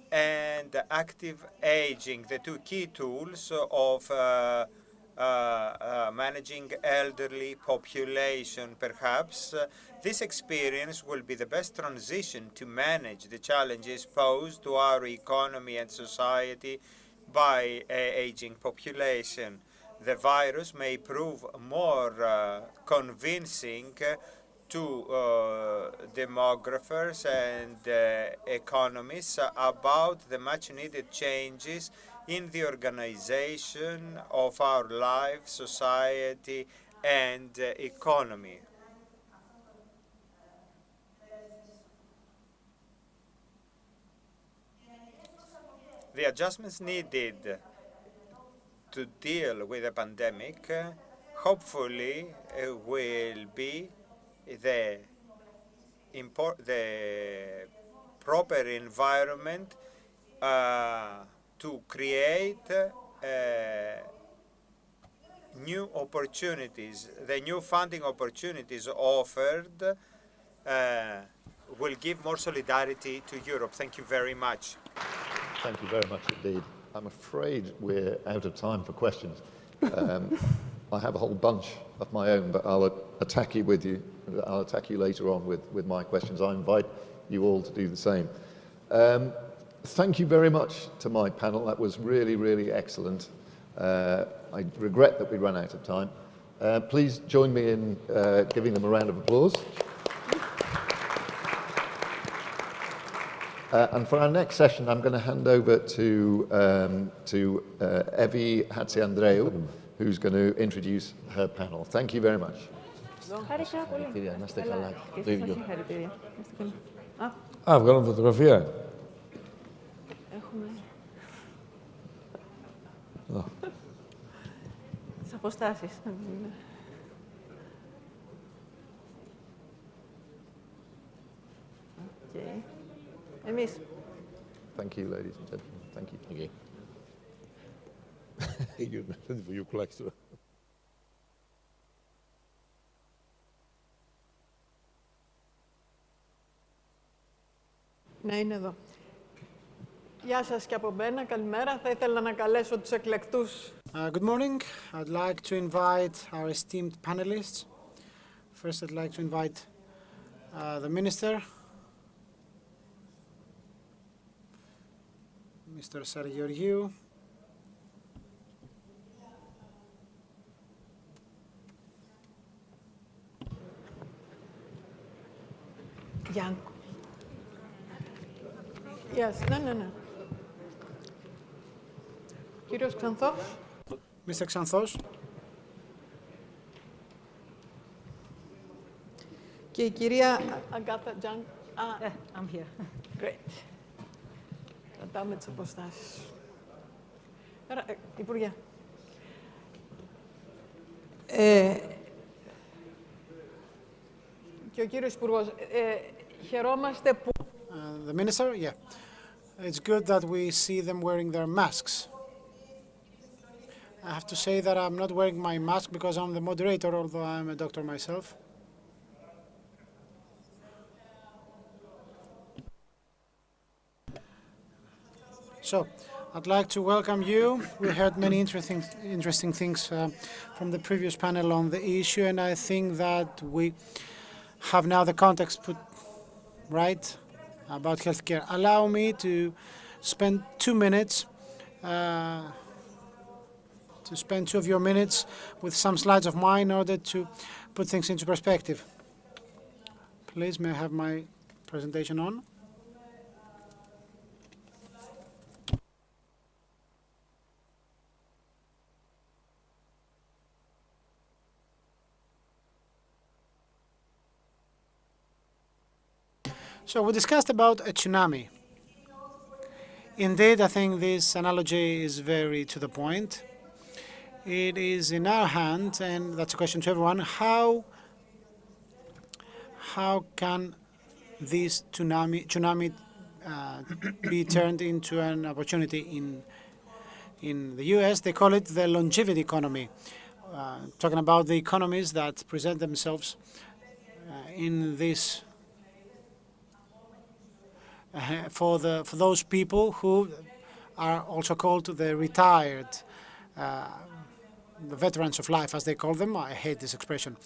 Speaker 2: and active aging, the two key tools of managing elderly population. Perhaps this experience will be the best transition to manage the challenges posed to our economy and society by aging population. The virus may prove more convincing to demographers and economists about the much needed changes in the organization of our life, society, and economy. The adjustments needed to deal with the pandemic hopefully will be the proper environment to create new opportunities. The new funding opportunities offered will give more solidarity to Europe. Thank you very much.
Speaker 1: Thank you very much indeed. I'm afraid we're out of time for questions. I have a whole bunch of my own, but I'll attack you with you. I'll attack you later on with my questions. I invite you all to do the same. Thank you very much to my panel. That was really, really excellent. I regret that we ran out of time. Please join me in giving them a round of applause. And for our next session, I'm going to hand over to Evi Hatziandreou, who's going to introduce her panel. Thank you very much.
Speaker 3: Συγχαρητήρια, να είστε καλά. Το ίδιο.
Speaker 6: Βγάλουμε φωτογραφία.
Speaker 5: Έχουμε. Τις αποστάσεις. Okay. Εμείς.
Speaker 1: Thank you, ladies and gentlemen. Thank you.
Speaker 3: Okay.
Speaker 6: You collect.
Speaker 7: Ναι, είναι εδώ. Γεια σας και από μένα, καλημέρα. Θα ήθελα να καλέσω τους εκλεκτούς.
Speaker 4: Good morning. I'd like to invite our esteemed panelists. First, I'd like to invite the Minister, Mr. Sargeorgiou.
Speaker 7: Γιάνκο. Yes, ναι. Κύριος Ξανθός.
Speaker 4: Mr. Xanthos.
Speaker 7: Και η κυρία Αγκάθα Τζάνκ.
Speaker 5: I'm here.
Speaker 7: Great. Κρατάμε τις αποστάσεις. Υπουργέ. Και ο κύριος Υπουργός. Χαιρόμαστε που...
Speaker 4: The Minister, yeah. It's good that we see them wearing their masks. I have to say that I'm not wearing my mask because I'm the moderator, although I'm a doctor myself. So, I'd like to welcome you. We heard many interesting things from the previous panel on the issue, and I think that we have now the context put right about healthcare. Allow me to spend 2 minutes, to spend 2 of your minutes with some slides of mine in order to put things into perspective. Please, may I have my presentation on? So we discussed about a tsunami. Indeed, I think this analogy is very to the point. It is in our hand, and that's a question to everyone, how can this tsunami be turned into an opportunity in the US? They call it the longevity economy, talking about the economies that present themselves in this for those people who are also called the retired, the veterans of life, as they call them. I hate this expression.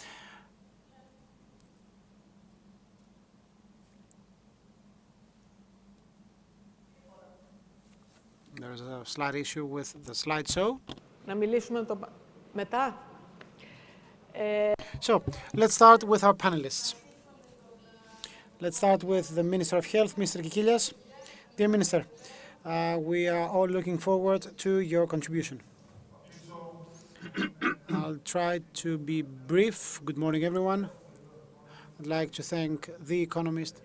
Speaker 4: There is a slight issue with the slideshow.
Speaker 7: Να μιλήσουμε μετά.
Speaker 4: So, let's start with our panelists. Let's start with the Minister of Health, Mr. Kikilias. Dear Minister, we are all looking forward to your contribution. I'll try to be brief. Good morning, everyone. I'd like to thank The Economist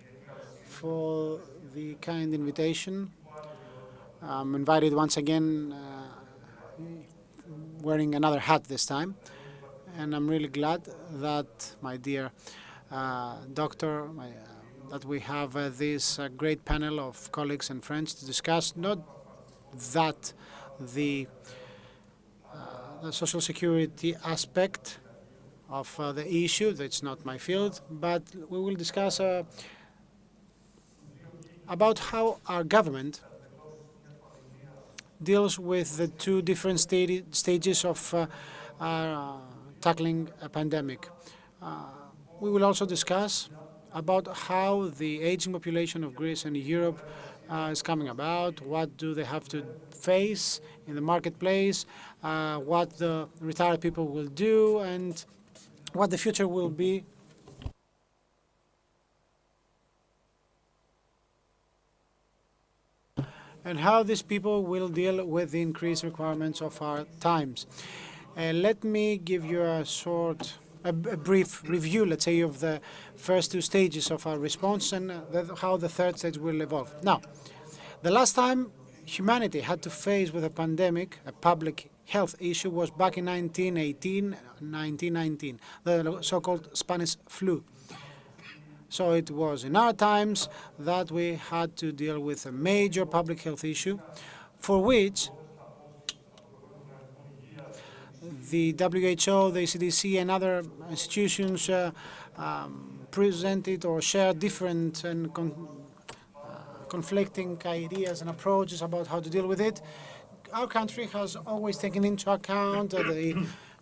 Speaker 4: for the kind invitation. I'm invited once again, wearing another hat this time, and I'm really glad that my dear doctor, that we have this great panel of colleagues and friends to discuss not that the social security aspect of the issue, that's not my field, but we will discuss about how our government deals with the two different stages of tackling a pandemic. We will also discuss about how the aging population of Greece and Europe is coming about, what do they have to face in the marketplace, what the retired people will do, and what the future will be. And how these people will deal with the increased requirements of our times. Let me give you a brief review, let's say, of the first two stages of our response and how the third stage will evolve. Now, the last time humanity had to face with a pandemic, a public health issue, was back in 1919, the so-called Spanish flu. So it was in our times that we had to deal with a major public health issue for which the WHO, the CDC, and other institutions presented or shared different and conflicting ideas and approaches about how to deal with it. Our country has always taken into account the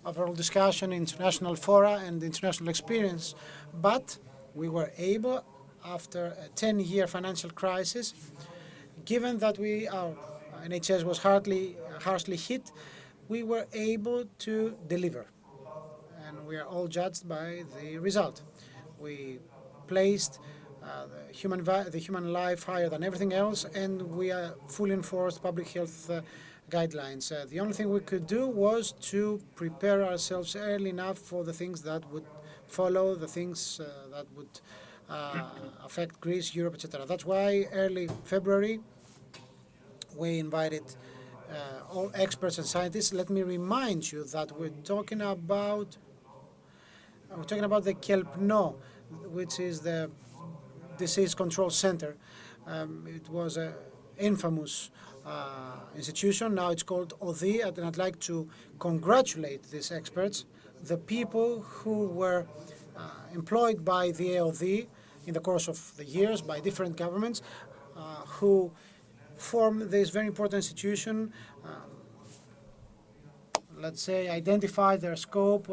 Speaker 4: overall discussion, international fora, and international experience, but we were able, after a 10-year financial crisis, given that our NHS was harshly hit, we were able to deliver. And we are all judged by the result. We placed the human life higher than everything else, and we fully enforced public health guidelines. The only thing we could do was to prepare ourselves early enough for the things that would follow, the things that would affect Greece, Europe, etc. That's why early February we invited all experts and scientists. Let me remind you that we're talking about the KELPNO, which is the Disease Control Center. It was an infamous institution. Now it's called ODI, and I'd like to congratulate these experts, the people who were employed by the AOD in the course of the years by different governments, who formed this very important institution, let's say, identified their scope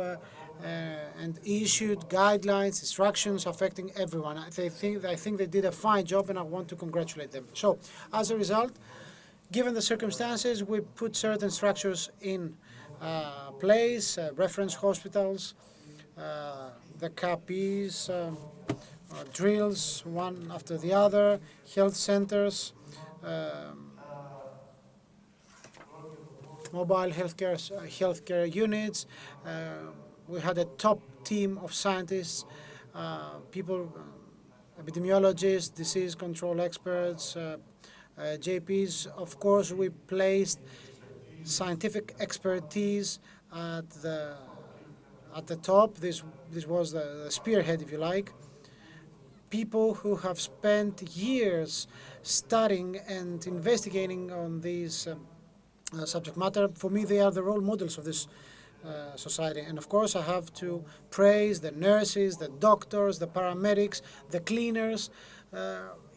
Speaker 4: and issued guidelines, instructions affecting everyone. I think they did a fine job, and I want to congratulate them. So, as a result, given the circumstances, we put certain structures in place, reference hospitals, the KPs, drills one after the other, health centers, mobile healthcare units. We had a top team of scientists, people, epidemiologists, disease control experts, JPs. Of course, we placed scientific expertise at the top. This was the spearhead, if you like. People who have spent years studying and investigating on these subject matter. For me, they are the role models of this society. And of course, I have to praise the nurses, the doctors, the paramedics, the cleaners,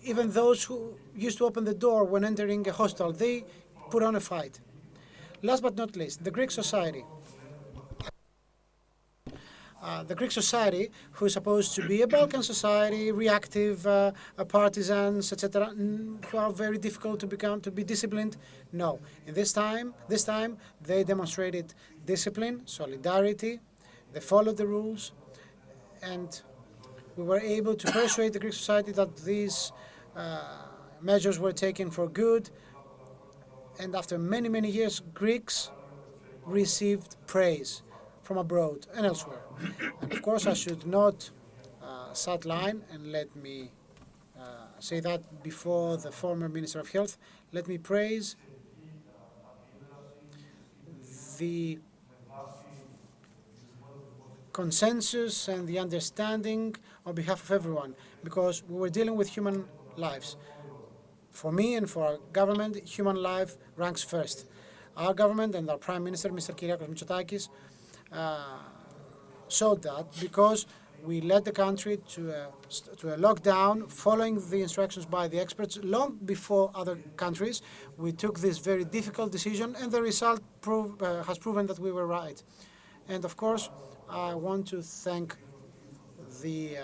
Speaker 4: even those who used to open the door when entering a hospital. They put on a fight. Last but not least, the Greek society. The Greek society, who is supposed to be a Balkan society, reactive, partisans, etc., who are very difficult to be disciplined. No, in this time, they demonstrated discipline, solidarity. They followed the rules, and we were able to persuade the Greek society that these measures were taken for good. And after many, many years, Greeks received praise from abroad and elsewhere. And of course, I should not sideline, and let me say that before the former Minister of Health. Let me praise the consensus and the understanding on behalf of everyone, because we were dealing with human lives. For me and for our government, human life ranks first. Our government and our Prime Minister, Mr. Kyriakos Mitsotakis, showed that, because We led the country to a lockdown, following the instructions by the experts long before other countries. We took this very difficult decision, and the result has proven that we were right. And of course, I want to thank the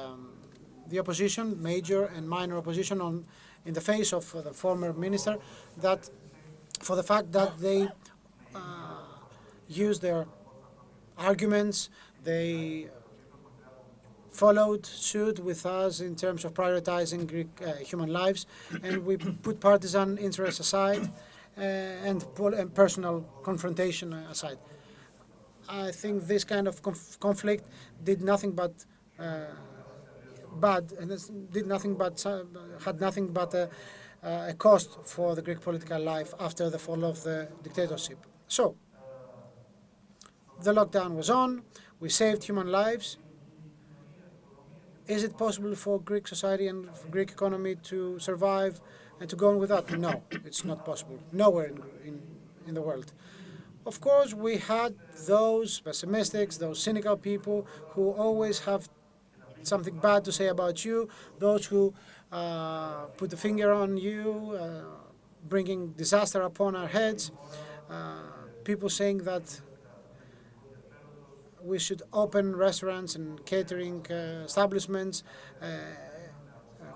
Speaker 4: opposition, major and minor opposition, in the face of the former minister, that for the fact that they used their arguments, they followed suit with us in terms of prioritizing Greek human lives, and we put partisan interests aside and personal confrontation aside. I think this kind of conflict did nothing but bad, and had nothing but a cost for the Greek political life after the fall of the dictatorship. So, the lockdown was on, we saved human lives. Is it possible for Greek society and for Greek economy to survive and to go on with that? No, it's not possible. Nowhere in the world. Of course, we had those pessimists, those cynical people who always have something bad to say about you, those who put the finger on you, bringing disaster upon our heads, people saying that we should open restaurants and catering establishments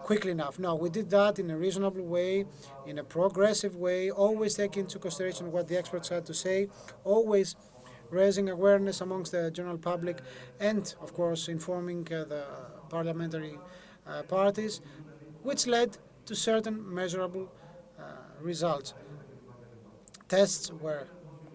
Speaker 4: quickly enough. No, we did that in a reasonable way, in a progressive way, always taking into consideration what the experts had to say, always raising awareness amongst the general public, and of course informing the parliamentary parties, which led to certain measurable results. Tests were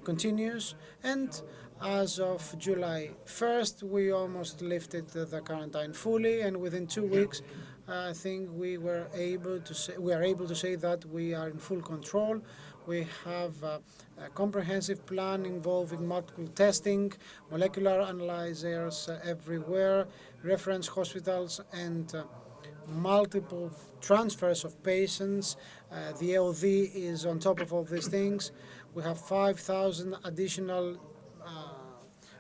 Speaker 4: continuous, and as of July 1st, we almost lifted the quarantine fully, and within 2 weeks, I think we are able to say that we are in full control. We have a comprehensive plan involving multiple testing, molecular analyzers everywhere, reference hospitals, and multiple transfers of patients. The AOD is on top of all these things. We have 5,000 additional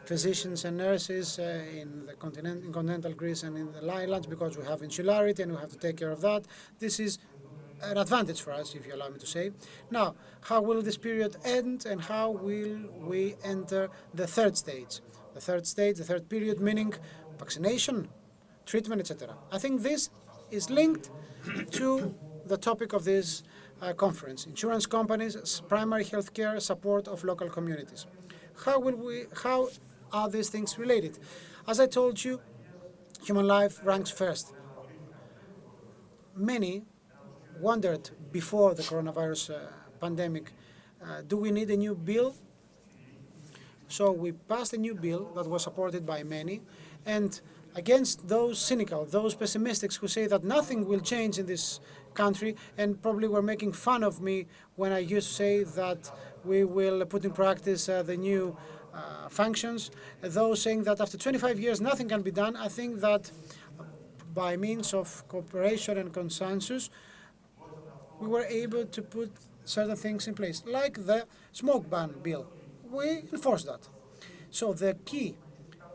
Speaker 4: physicians and nurses in continental Greece and in the islands, because we have insularity and we have to take care of that. This is an advantage for us, if you allow me to say. Now, how will this period end, and how will we enter the third stage? The third stage, the third period, meaning vaccination, treatment, etc. I think this is linked to the topic of this conference: insurance companies, primary health care, support of local communities. How are these things related? As I told you, human life ranks first. Many wondered before the coronavirus pandemic, do we need a new bill? So we passed a new bill that was supported by many, and against those cynical, those pessimists who say that nothing will change in this country, and probably were making fun of me when I used to say that we will put in practice the new functions, those saying that after 25 years nothing can be done. I think that by means of cooperation and consensus, we were able to put certain things in place, like the smoke ban bill. We enforced that. So the key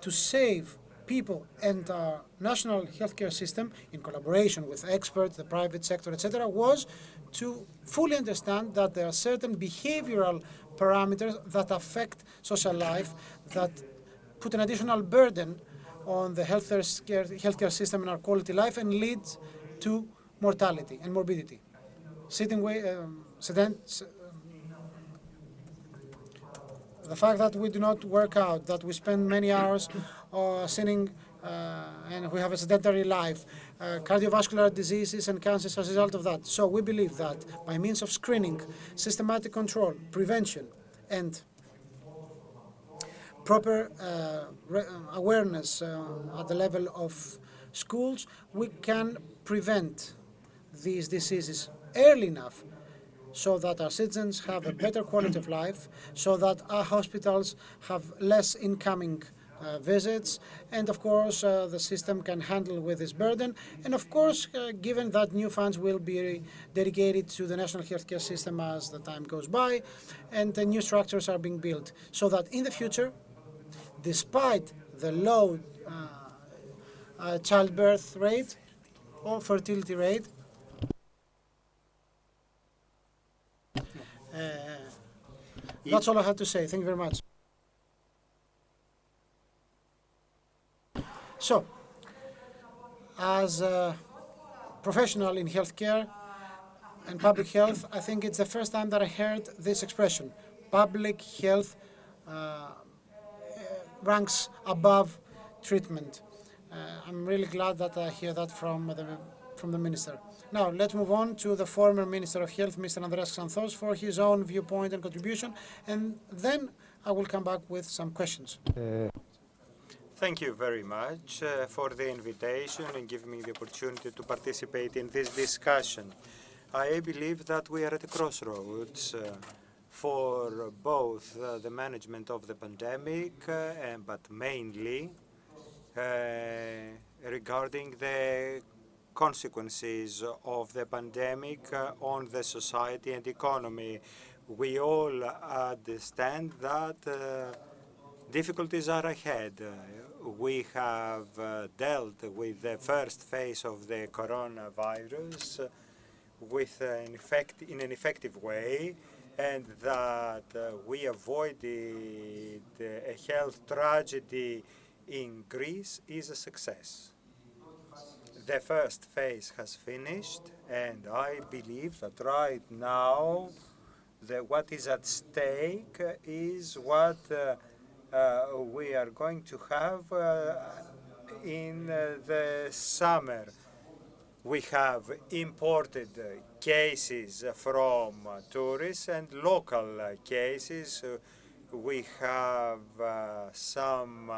Speaker 4: to save people and our national healthcare system, in collaboration with experts, the private sector, etc., was to fully understand that there are certain behavioral parameters that affect social life, that put an additional burden on the healthcare system and our quality life, and leads to mortality and morbidity. The fact that we do not work out, that we spend many hours sitting and we have a sedentary life, cardiovascular diseases and cancers as a result of that. So we believe that by means of screening, systematic control, prevention, and proper awareness at the level of schools, we can prevent these diseases early enough, so that our citizens have a better quality of life, so that our hospitals have less incoming visits, and of course the system can handle with this burden. And of course, given that new funds will be dedicated to the national healthcare system as the time goes by, and the new structures are being built, so that in the future, despite the low childbirth rate or fertility rate. That's all I had to say. Thank you very much. So, as a professional in healthcare and public health, I think it's the first time that I heard this expression. Public health ranks above treatment. I'm really glad that I hear that from the minister. Now, let's move on to the former Minister of Health, Mr. Andreas Xanthos, for his own viewpoint and contribution, and then I will come back with some questions.
Speaker 2: Thank you very much for the invitation and giving me the opportunity to participate in this discussion. I believe that we are at a crossroads for both the management of the pandemic, but mainly regarding the consequences of the pandemic on the society and economy. We all understand that difficulties are ahead. We have dealt with the first phase of the coronavirus with in an effective way, and that we avoided a health tragedy in Greece is a success. The first phase has finished, and I believe that right now what is at stake is what we are going to have in the summer. We have imported cases from tourists and local cases. We have some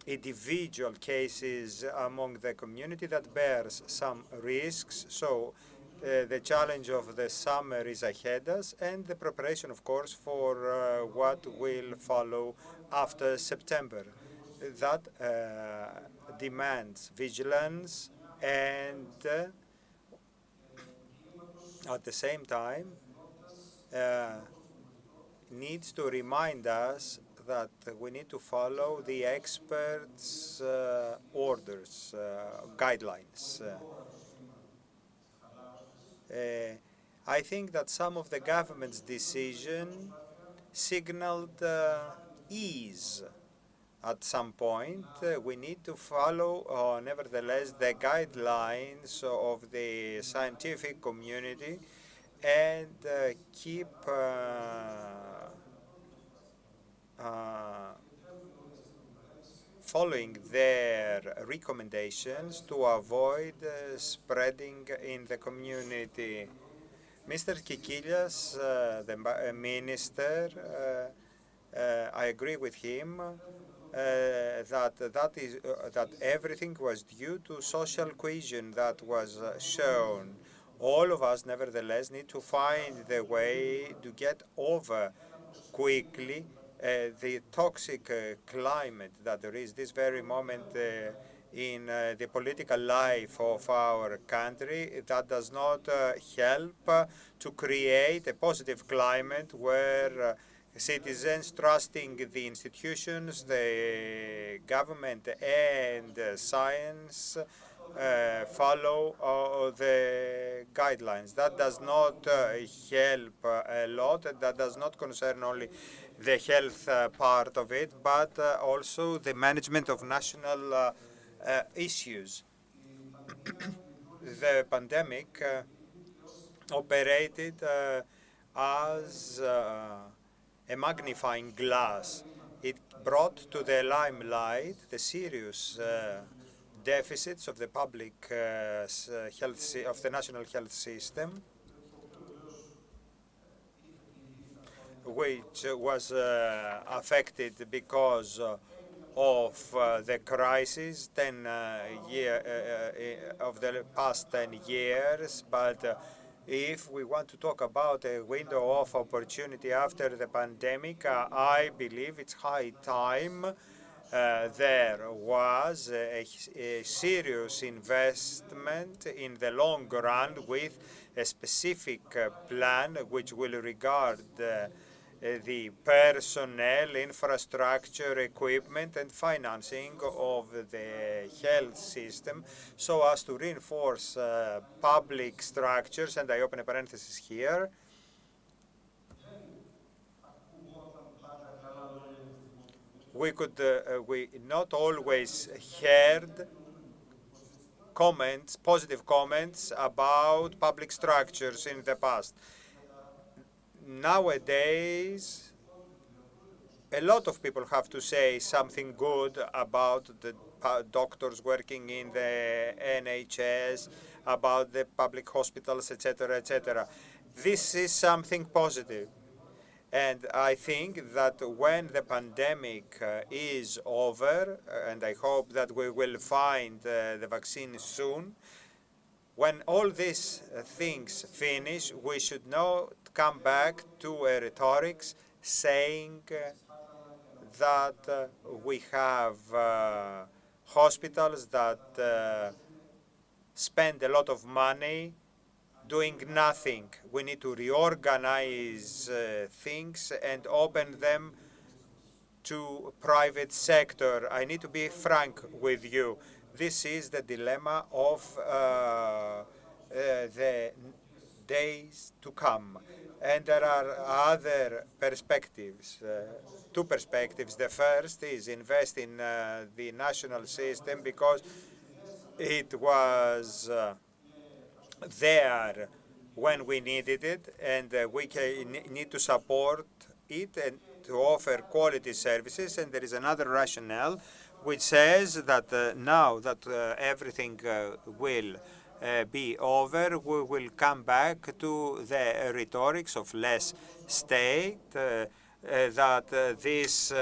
Speaker 2: individual cases among the community that bears some risks. So the challenge of the summer is ahead us, and the preparation, of course, for what will follow after September. That demands vigilance and at the same time needs to remind us that we need to follow the experts' orders, guidelines. I think that some of the government's decision signaled ease at some point. We need to follow, nevertheless, the guidelines of the scientific community and keep following their recommendations to avoid spreading in the community. Mr. Kikilias, the minister, I agree with him that everything was due to social cohesion that was shown. All of us, nevertheless, need to find the way to get over quickly the toxic climate that there is this very moment in the political life of our country that does not help to create a positive climate where citizens trusting the institutions, the government and science follow the guidelines. That does not help a lot. That does not concern only the health part of it, but also the management of national issues. The pandemic operated as a magnifying glass. It brought to the limelight the serious deficits of the public health of the national health system, which was affected because of the crisis of the past 10 years. But if we want to talk about a window of opportunity after the pandemic, I believe it's high time there was a serious investment in the long run with a specific plan which will regard the personnel, infrastructure, equipment, and financing of the health system so as to reinforce public structures. And I open a parenthesis here. We not always heard comments, positive comments about public structures in the past. Nowadays, a lot of people have to say something good about the doctors working in the NHS, about the public hospitals, etc., etc. This is something positive. And I think that when the pandemic is over, and I hope that we will find the vaccine soon, when all these things finish, we should not come back to a rhetoric saying that we have hospitals that spend a lot of money doing nothing. We need to reorganize things and open them to private sector. I need to be frank with you. This is the dilemma of the days to come. And there are other perspectives, two perspectives. The first is invest in the national system because it was there when we needed it, and we need to support it and to offer quality services. And there is another rationale which says that now that everything will be over, we will come back to the rhetorics of less state, that this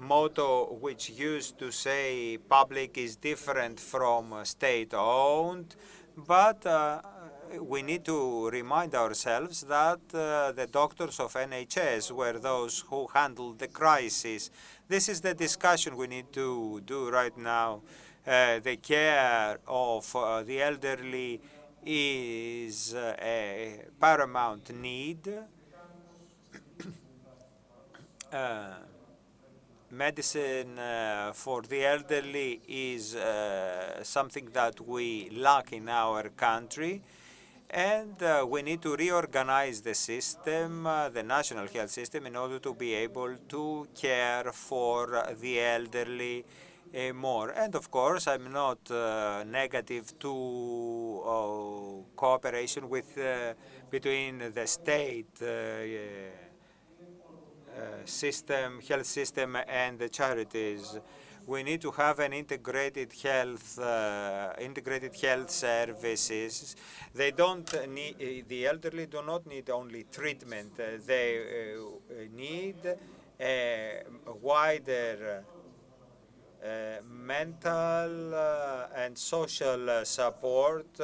Speaker 2: motto which used to say public is different from state-owned, but we need to remind ourselves that the doctors of NHS were those who handled the crisis. This is the discussion we need to do right now. The care of the elderly is a paramount need. Medicine for the elderly is something that we lack in our country, and we need to reorganize the system, the national health system, in order to be able to care for the elderly more. And of course, I'm not negative to cooperation with between the state system, health system, and the charities. We need to have an integrated health services. They don't need, the elderly do not need only treatment. They need a wider mental and social support.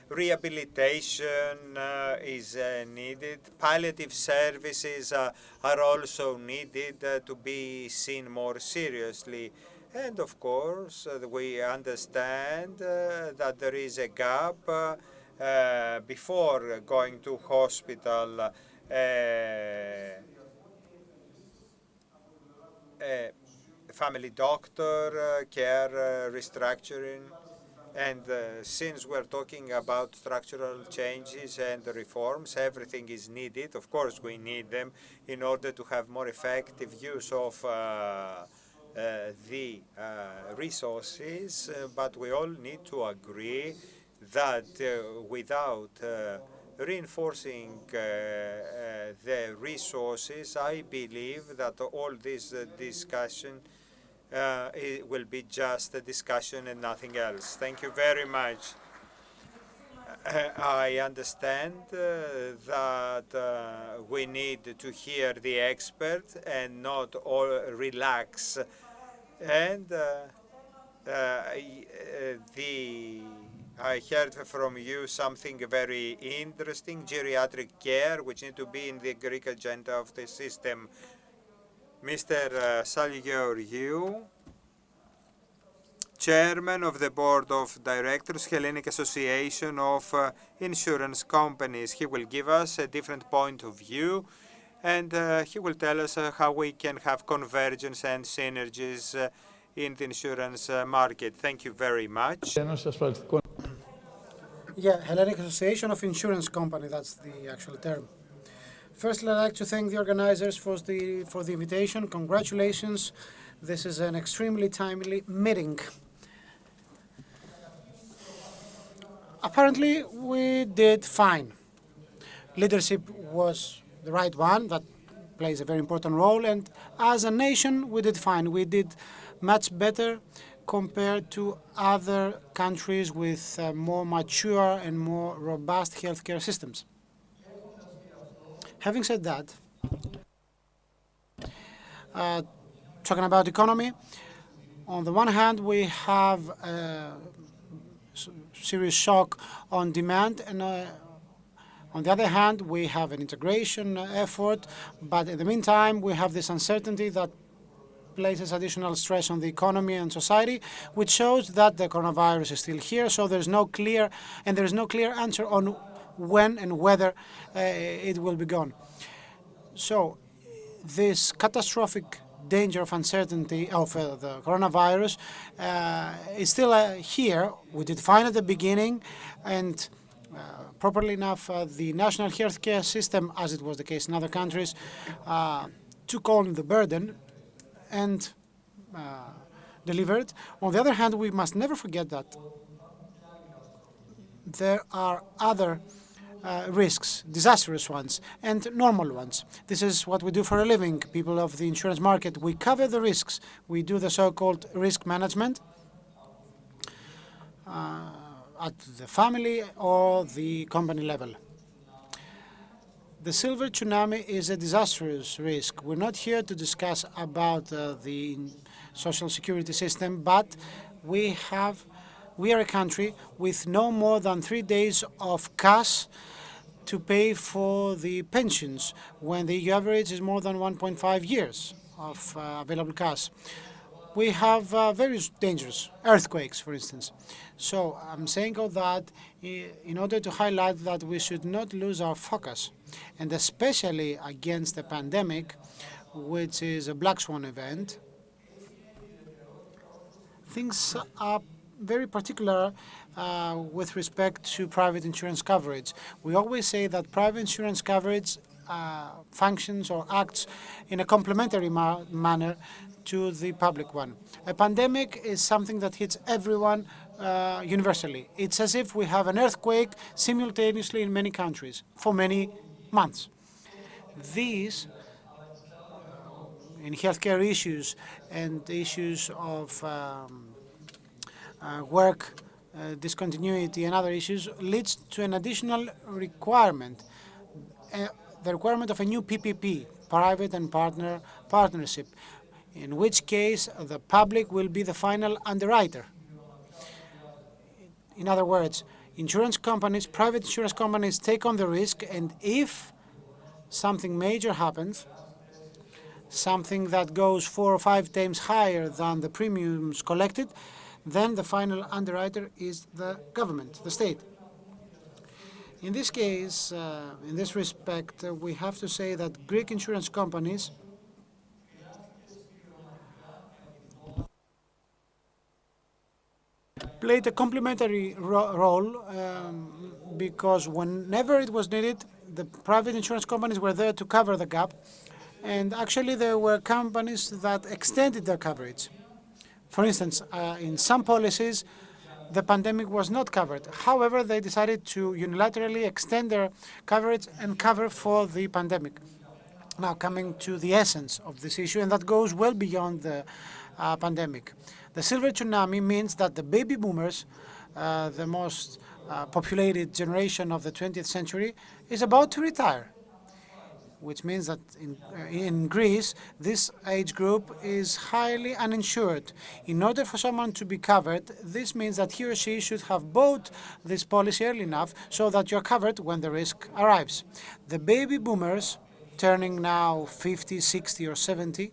Speaker 2: Rehabilitation is needed. Palliative services are also needed to be seen more seriously. And of course, we understand that there is a gap before going to hospital. Family doctor care restructuring. And since we're talking about structural changes and reforms, everything is needed. Of course, we need them in order to have more effective use of the resources. But we all need to agree that without reinforcing the resources, I believe that all this discussion it will be just a discussion and nothing else. Thank you very much. I understand that we need to hear the expert and not all relax. And I heard from you something very interesting, geriatric care, which need to be in the Greek agenda of the system. Mr. Saligeorgiou, Chairman of the Board of Directors, Hellenic Association of Insurance Companies. He will give us a different point of view, and he will tell us how we can have convergence and synergies in the insurance market. Thank you very much.
Speaker 4: Yeah, Hellenic Association of Insurance Company, that's the actual term. Firstly, I'd like to thank the organizers for the invitation. Congratulations. This is an extremely timely meeting. Apparently, we did fine. Leadership was the right one. That plays a very important role. And as a nation, we did fine. We did much better compared to other countries with more mature and more robust healthcare systems. Having said that, talking about economy, on the one hand, we have a serious shock on demand, and on the other hand, we have an integration effort, but in the meantime, we have this uncertainty that places additional stress on the economy and society, which shows that the coronavirus is still here, so there's no clear answer on when and whether it will be gone. So this catastrophic danger of uncertainty of the coronavirus is still here. We did fine at the beginning, and properly enough, the national healthcare system, as it was the case in other countries, took on the burden and delivered. On the other hand, we must never forget that there are other risks, disastrous ones and normal ones. This is what we do for a living, people of the insurance market. We cover the risks. We do the so-called risk management at the family or the company level. The silver tsunami is a disastrous risk. We're not here to discuss about the social security system, but we are a country with no more than 3 days of cash to pay for the pensions, when the EU average is more than 1.5 years of available cash. We have various dangers, earthquakes, for instance. So I'm saying all that in order to highlight that we should not lose our focus, and especially against the pandemic, which is a black swan event. Things are very particular with respect to private insurance coverage. We always say that private insurance coverage functions or acts in a complementary manner to the public one. A pandemic is something that hits everyone universally. It's as if we have an earthquake simultaneously in many countries for many months. These, in healthcare issues and issues of work discontinuity and other issues, leads to an additional requirement, the requirement of a new PPP, private and partnership, in which case the public will be the final underwriter. In other words, insurance companies, private insurance companies take on the risk, and if something major happens, something that goes 4 or 5 times higher than the premiums collected, then the final underwriter is the government, the state. In this case, in this respect, we have to say that Greek insurance companies played a complementary role because whenever it was needed, the private insurance companies were there to cover the gap, and actually there were companies that extended their coverage. For instance, in some policies, the pandemic was not covered. However, they decided to unilaterally extend their coverage and cover for the pandemic. Now, coming to the essence of this issue, and that goes well beyond the pandemic. The silver tsunami means that the baby boomers, the most populated generation of the 20th century, is about to retire, which means that in Greece, this age group is highly uninsured. In order for someone to be covered, this means that he or she should have bought this policy early enough so that you're covered when the risk arrives. The baby boomers, turning now 50, 60 or 70,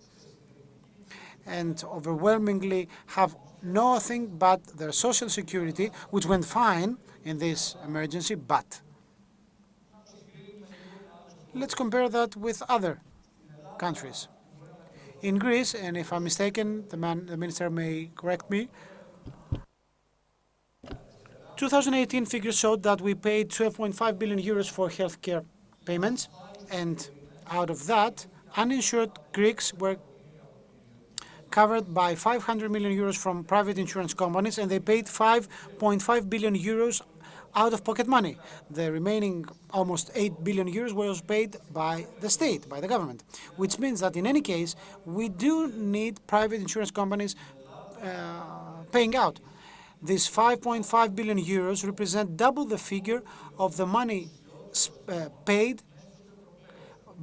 Speaker 4: and overwhelmingly have nothing but their social security, which went fine in this emergency, but let's compare that with other countries. In Greece, and if I'm mistaken, the minister may correct me, 2018 figures showed that we paid 12.5 billion euros for healthcare payments, and out of that, uninsured Greeks were covered by 500 million euros from private insurance companies, and they paid 5.5 billion euros out of pocket money. The remaining almost 8 billion euros was paid by the state, by the government, which means that in any case, we do need private insurance companies paying out. These 5.5 billion euros represent double the figure of the money paid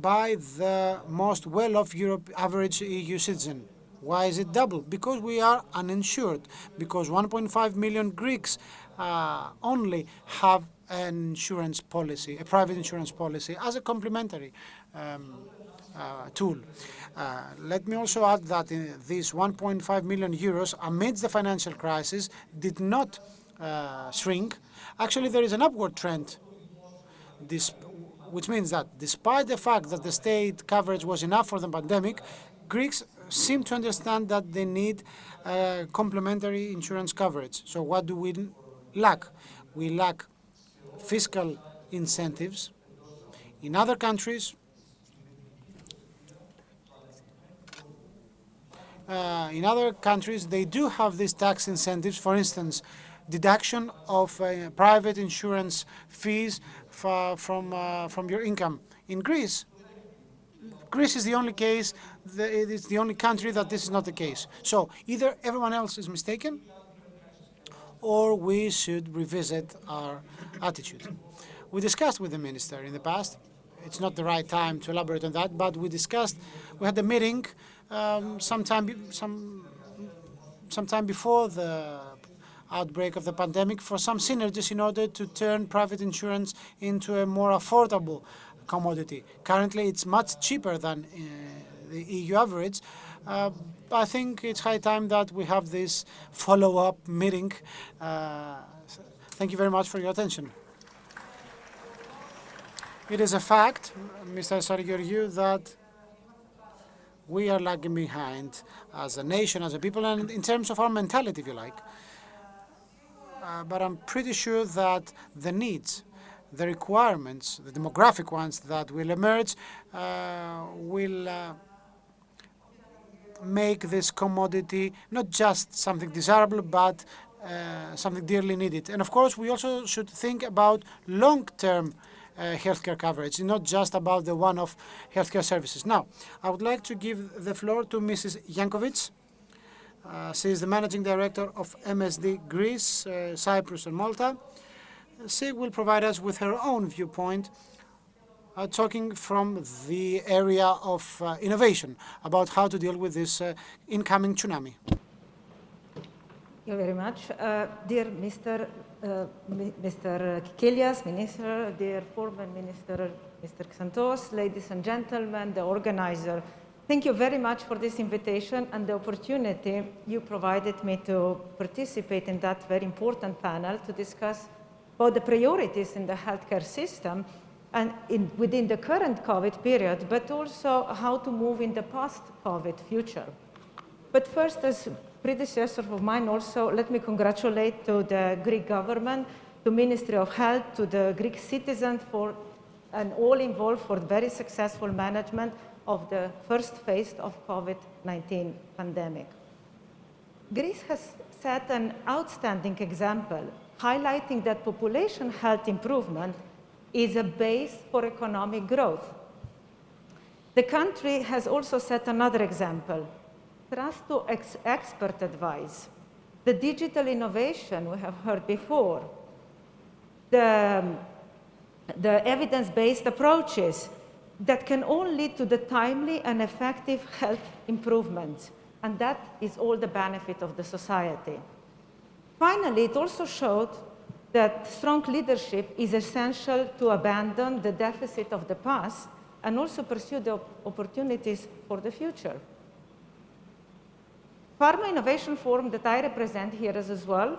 Speaker 4: by the most well-off Europe average EU citizen. Why is it double? Because we are uninsured, because 1.5 million Greeks only have an insurance policy, a private insurance policy, as a complementary tool. Let me also add that these 1.5 million euros, amidst the financial crisis, did not shrink. Actually, there is an upward trend, which means that despite the fact that the state coverage was enough for the pandemic, Greeks seem to understand that they need complementary insurance coverage. So what do we lack? We lack fiscal incentives. In other countries, they do have these tax incentives. For instance, deduction of private insurance fees from your income. In Greece is the only case, it is the only country that this is not the case. So either everyone else is mistaken, or we should revisit our attitude. We discussed with the minister in the past. It's not the right time to elaborate on that, but we had a meeting sometime before the outbreak of the pandemic for some synergies in order to turn private insurance into a more affordable commodity. Currently, it's much cheaper than the EU average. I think it's high time that we have this follow-up meeting. Thank you very much for your attention. It is a fact, Mr. Sargeorgiou, that we are lagging behind as a nation, as a people, and in terms of our mentality, if you like. But I'm pretty sure that the needs, the requirements, the demographic ones that will emerge will make this commodity not just something desirable, but something dearly needed. And of course, we also should think about long-term healthcare coverage, not just about the one-off healthcare services. Now, I would like to give the floor to Mrs. Yankovic. She is the Managing Director of MSD Greece, Cyprus and Malta. She will provide us with her own viewpoint, talking from the area of innovation about how to deal with this incoming tsunami.
Speaker 8: Thank you very much. Dear Mr. Kikelias, Minister, dear former Minister, Mr. Xantos, ladies and gentlemen, the organizer, thank you very much for this invitation and the opportunity you provided me to participate in that very important panel to discuss about the priorities in the healthcare system and within the current COVID period, but also how to move in the post-COVID future. But first, as predecessor of mine also, let me congratulate to the Greek government, to Ministry of Health, to the Greek citizens and all involved for very successful management of the first phase of COVID-19 pandemic. Greece has set an outstanding example, highlighting that population health improvement is a base for economic growth. The country has also set another example, trust to expert advice, the digital innovation we have heard before, the evidence-based approaches that can all lead to the timely and effective health improvements, and that is all the benefit of the society. Finally, it also showed that strong leadership is essential to abandon the deficit of the past and also pursue the opportunities for the future. Pharma Innovation Forum that I represent here as well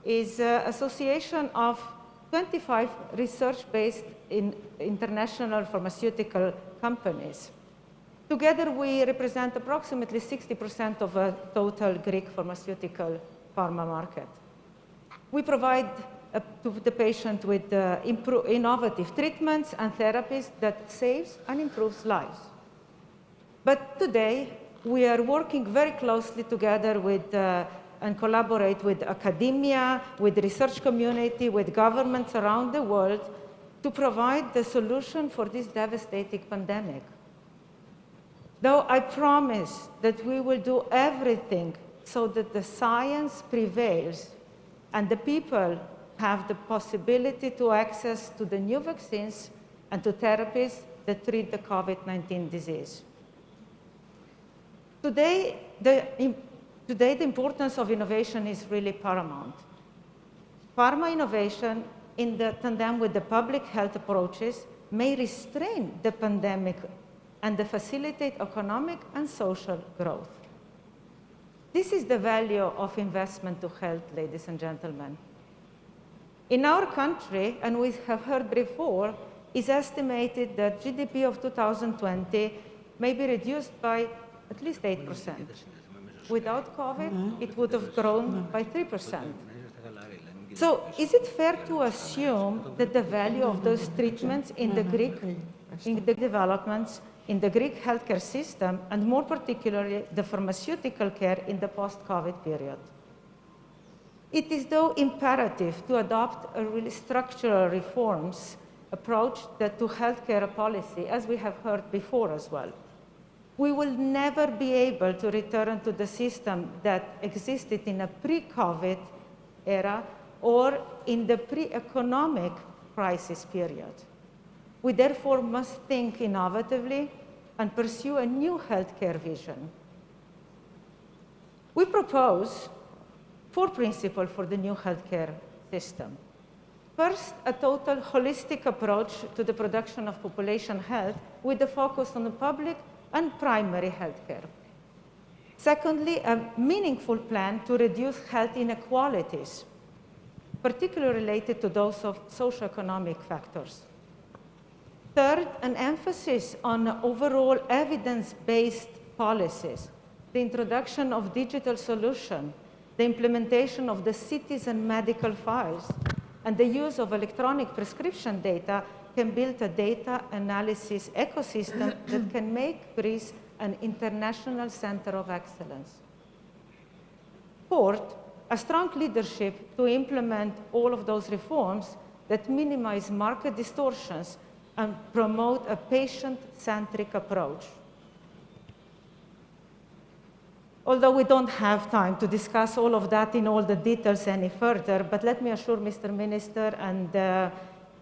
Speaker 8: is an association of 25 research-based international pharmaceutical companies. Together, we represent approximately 60% of the total Greek pharmaceutical pharma market. We provide to the patient with innovative treatments and therapies that saves and improves lives. But today, we are working very closely together with and collaborate with academia, with the research community, with governments around the world to provide the solution for this devastating pandemic. Though I promise that we will do everything so that the science prevails and the people have the possibility to access to the new vaccines and to therapies that treat the COVID-19 disease. Today, the importance of innovation is really paramount. Pharma innovation in the tandem with the public health approaches may restrain the pandemic and facilitate economic and social growth. This is the value of investment to health, ladies and gentlemen. In our country, and we have heard before, it's estimated that GDP of 2020 may be reduced by at least 8%. Without COVID, it would have grown by 3%. So is it fair to assume that the value of those treatments in the developments in the Greek healthcare system, and more particularly the pharmaceutical care in the post-COVID period? It is, though, imperative to adopt a really structural reforms approach to healthcare policy, as we have heard before as well. We will never be able to return to the system that existed in a pre-COVID era or in the pre-economic crisis period. We therefore must think innovatively and pursue a new healthcare vision. We propose 4 principles for the new healthcare system. First, a total holistic approach to the production of population health with a focus on the public and primary healthcare. Secondly, a meaningful plan to reduce health inequalities, particularly related to those of socioeconomic factors. Third, an emphasis on overall evidence-based policies, the introduction of digital solutions, the implementation of the citizen medical files, and the use of electronic prescription data can build a data analysis ecosystem that can make Greece an international center of excellence. Fourth, a strong leadership to implement all of those reforms that minimize market distortions and promote a patient-centric approach. Although we don't have time to discuss all of that in all the details any further, but let me assure Mr. Minister and the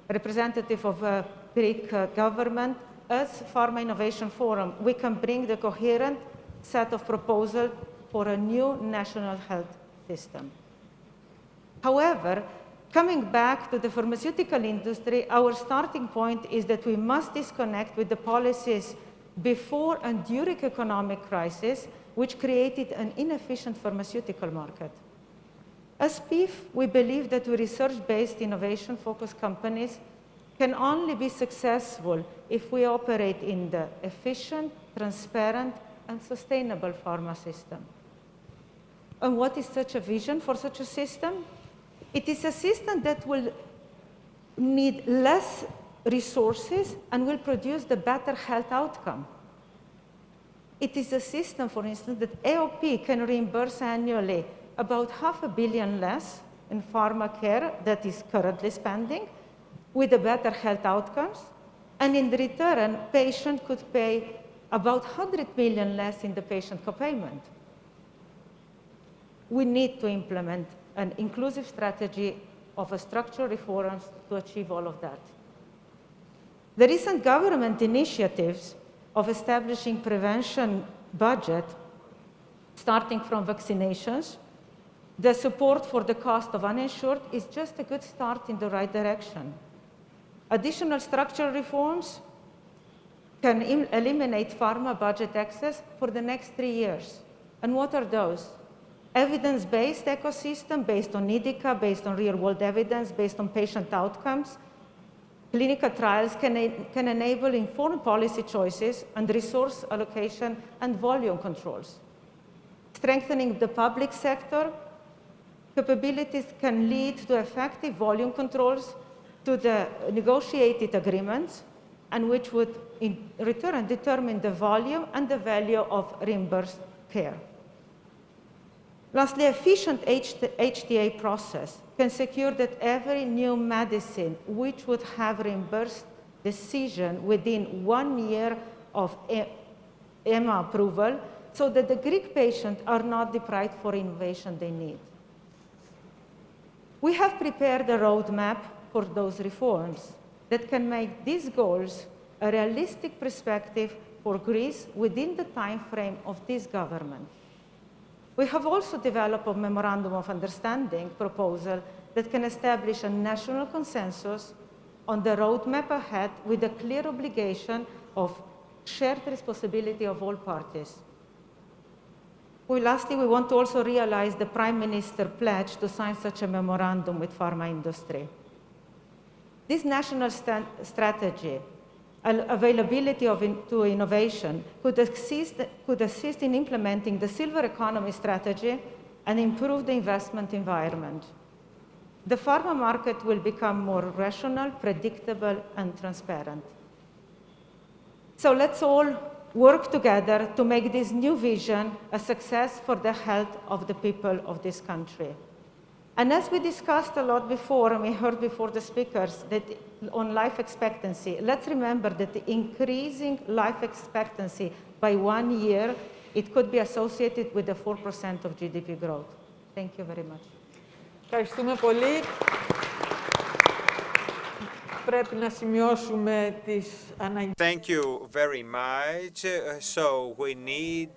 Speaker 8: representative of Greek government, as Pharma Innovation Forum, we can bring the coherent set of proposals for a new national health system. However, coming back to the pharmaceutical industry, our starting point is that we must disconnect with the policies before and during economic crisis, which created an inefficient pharmaceutical market. As PIF, we believe that research-based innovation-focused companies can only be successful if we operate in the efficient, transparent, and sustainable pharma system. And what is such a vision for such a system? It is a system that will need less resources and will produce the better health outcome. It is a system, for instance, that AOP can reimburse annually about $500 million less in pharma care that is currently spending with the better health outcomes. And in return, patient could pay about $100 million less in the patient copayment. We need to implement an inclusive strategy of structural reforms to achieve all of that. The recent government initiatives of establishing prevention budget, starting from vaccinations, the support for the cost of uninsured is just a good start in the right direction. Additional structural reforms can eliminate pharma budget excess for the next 3 years. And what are those? evidence-based ecosystem based on IDICA, based on real-world evidence, based on patient outcomes. Clinical trials can enable informed policy choices and resource allocation and volume controls. Strengthening the public sector capabilities can lead to effective volume controls to the negotiated agreements, and which would in return determine the volume and the value of reimbursed care. Lastly, efficient HTA process can secure that every new medicine which would have reimbursed decision within 1 year of EMA approval, so that the Greek patients are not deprived for innovation they need. We have prepared a roadmap for those reforms that can make these goals a realistic perspective for Greece within the time frame of this government. We have also developed a memorandum of understanding proposal that can establish a national consensus on the roadmap ahead with a clear obligation of shared responsibility of all parties. Lastly, we want to also realize the Prime Minister pledge to sign such a memorandum with pharma industry. This national strategy, availability to innovation, could assist in implementing the silver economy strategy and improve the investment environment. The pharma market will become more rational, predictable, and transparent. So let's all work together to make this new vision a success for the health of the people of this country. And as we discussed a lot before, and we heard before the speakers, that on life expectancy, let's remember that the increasing life expectancy by 1 year, it could be associated with the 4% of GDP growth. Thank you very much.
Speaker 7: Ευχαριστούμε πολύ. Πρέπει να σημειώσουμε τις αναγκές.
Speaker 2: Thank you very much. So we need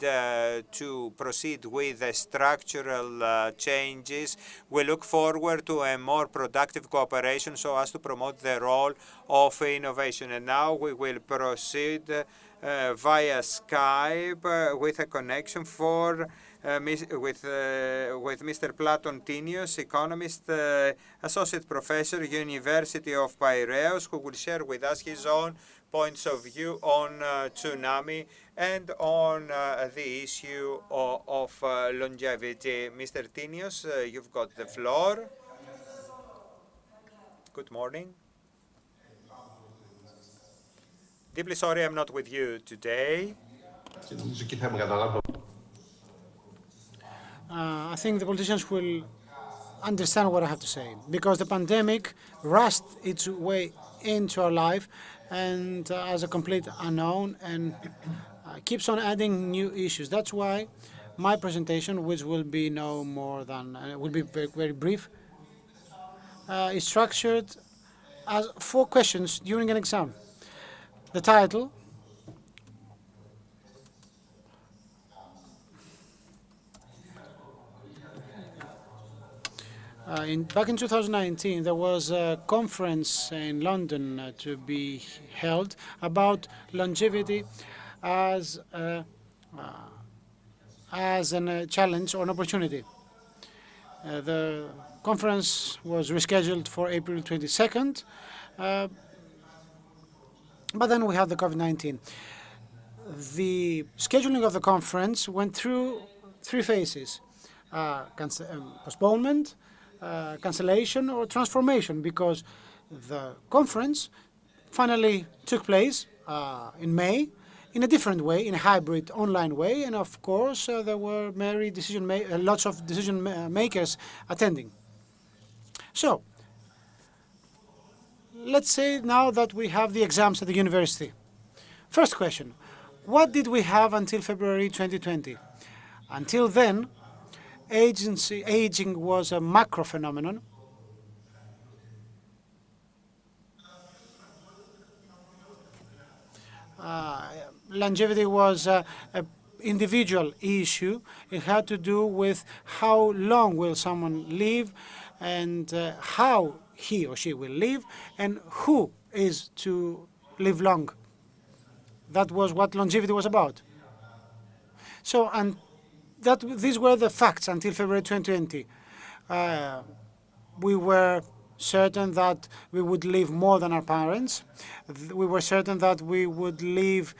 Speaker 2: to proceed with the structural changes. We look forward to a more productive cooperation so as to promote the role of innovation. And now we will proceed via Skype with a connection with Mr. Platon Tinios, Economist, Associate Professor, University of Piraeus, who will share with us his own points of view on tsunami and on the issue of longevity. Mr. Tinios, you've got the floor. Good morning. Deeply sorry I'm not with you today.
Speaker 4: I think the politicians will understand what I have to say, because the pandemic rushed its way into our life and as a complete unknown, and keeps on adding new issues. That's why my presentation, which will be no more than will be very, very brief, is structured as 4 questions during an exam. The title, back in 2019, there was a conference in London to be held about longevity as a challenge or an opportunity. The conference was rescheduled for April 22nd, but then we had the COVID-19. The scheduling of the conference went through 3 phases: postponement, cancellation, or transformation, because the conference finally took place in May in a different way, in a hybrid online way, and of course there were lots of decision makers attending. So let's say now that we have the exams at the university. First question, what did we have until February 2020? Until then, aging was a macro phenomenon. Longevity was an individual issue. It had to do with how long will someone live, and how he or she will live, and who is to live long. That was what longevity was about. So, and these were the facts until February 2020. We were certain that we would live more than our parents. We were certain that we would live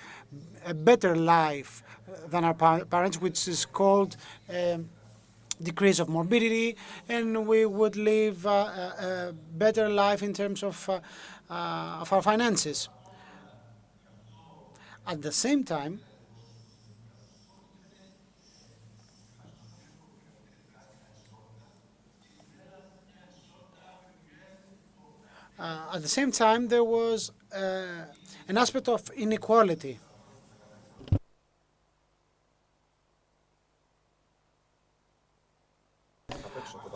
Speaker 4: a better life than our parents, which is called decrease of morbidity, and we would live a better life in terms of our finances. At the same time, there was an aspect of inequality.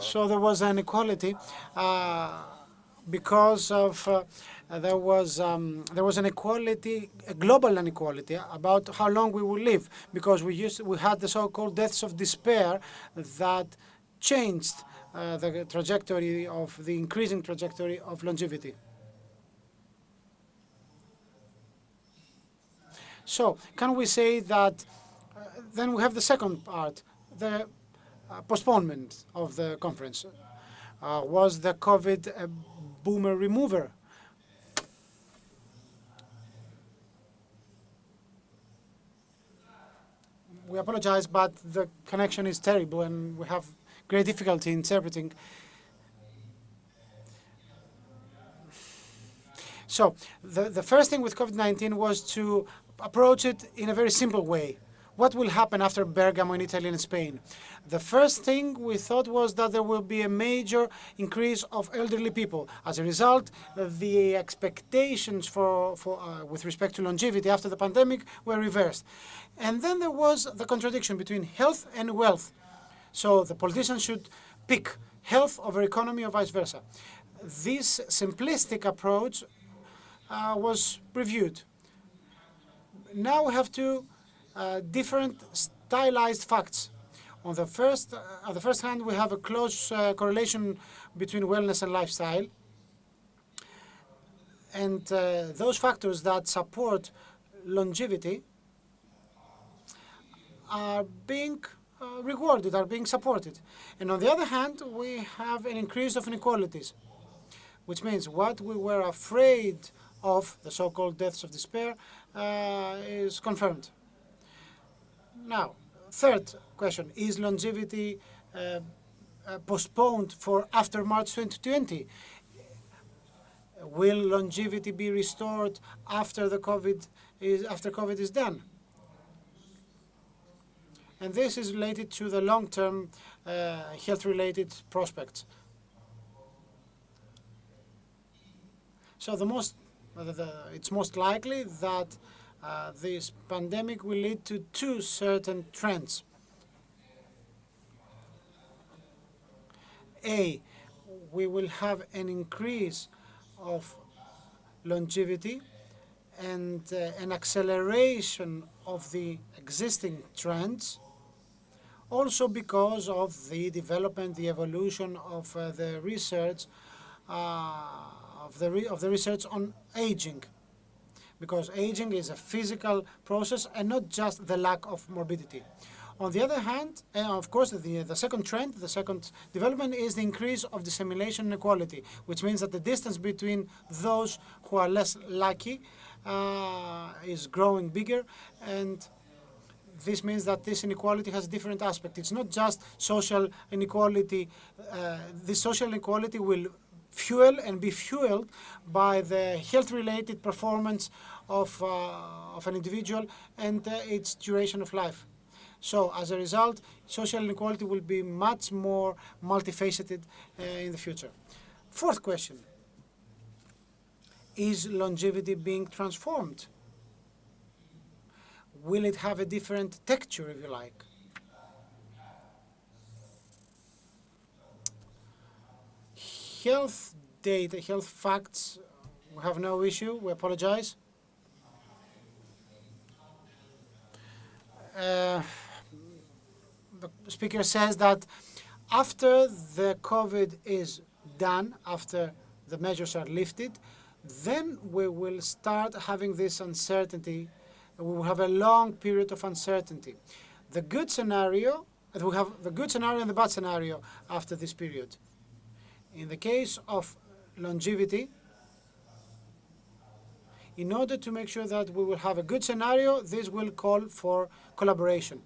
Speaker 4: So there was an inequality because of there was an inequality, a global inequality about how long we will live, because we had the so-called deaths of despair that changed the trajectory of the increasing trajectory of longevity. So can we say that then we have the second part, the postponement of the conference? Was the COVID a boomer remover? We apologize, but the connection is terrible and we have great difficulty interpreting. So the first thing with COVID-19 was to approach it in a very simple way. What will happen after Bergamo in Italy and Spain? The first thing we thought was that there will be a major increase of elderly people. As a result, the expectations with respect to longevity after the pandemic were reversed. And then there was the contradiction between health and wealth. So the politicians should pick health over economy or vice versa. This simplistic approach was reviewed. Now we have two different stylized facts. On the first hand, we have a close correlation between wellness and lifestyle, and those factors that support longevity are being rewarded, are being supported. And on the other hand, we have an increase of inequalities, which means what we were afraid of, the so-called deaths of despair, is confirmed. Now, third question, is longevity postponed for after March 2020? Will longevity be restored after COVID is done? And this is related to the long-term health-related prospects. So it's most likely that this pandemic will lead to two certain trends. A, we will have an increase of longevity and an acceleration of the existing trends, also because of the development, the evolution of the research of the research on aging. Because aging is a physical process and not just the lack of morbidity. On the other hand, of course, the second trend, the second development is the increase of dissemination inequality, which means that the distance between those who are less lucky is growing bigger, and this means that this inequality has different aspects. It's not just social inequality. This social inequality will fuel and be fueled by the health-related performance of an individual and its duration of life. So as a result, social inequality will be much more multifaceted in the future. Fourth question, is longevity being transformed? Will it have a different texture, if you like? Health data, health facts, we have no issue, we apologize. The speaker says that after the COVID is done, after the measures are lifted, then we will start having this uncertainty. We will have a long period of uncertainty. The good scenario we have the good scenario and the bad scenario after this period. In the case of longevity, in order to make sure that we will have a good scenario, this will call for collaboration.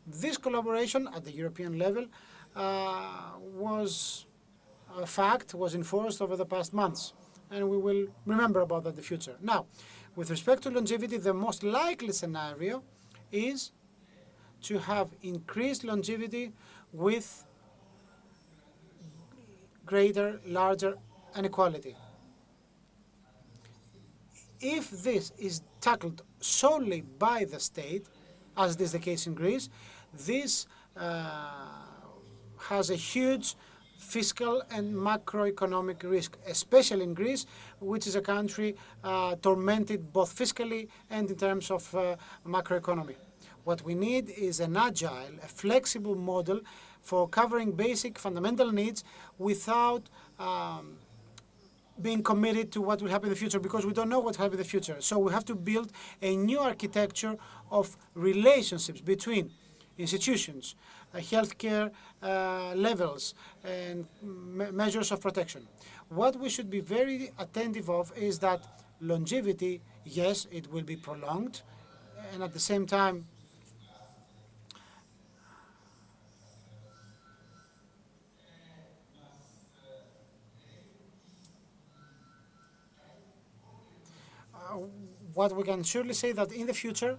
Speaker 4: This collaboration at the European level was a fact, was enforced over the past months, and we will remember about that in the future. Now, with respect to longevity, the most likely scenario is to have increased longevity with greater, larger inequality. If this is tackled solely by the state, as is the case in Greece, this has a huge fiscal and macroeconomic risk, especially in Greece, which is a country tormented both fiscally and in terms of macroeconomy. What we need is an agile, a flexible model for covering basic fundamental needs without being committed to what will happen in the future, because we don't know what will happen in the future. So we have to build a new architecture of relationships between institutions, healthcare levels, and measures of protection. What we should be very attentive of is that longevity, yes, it will be prolonged, and at the same time, what we can surely say that in the future,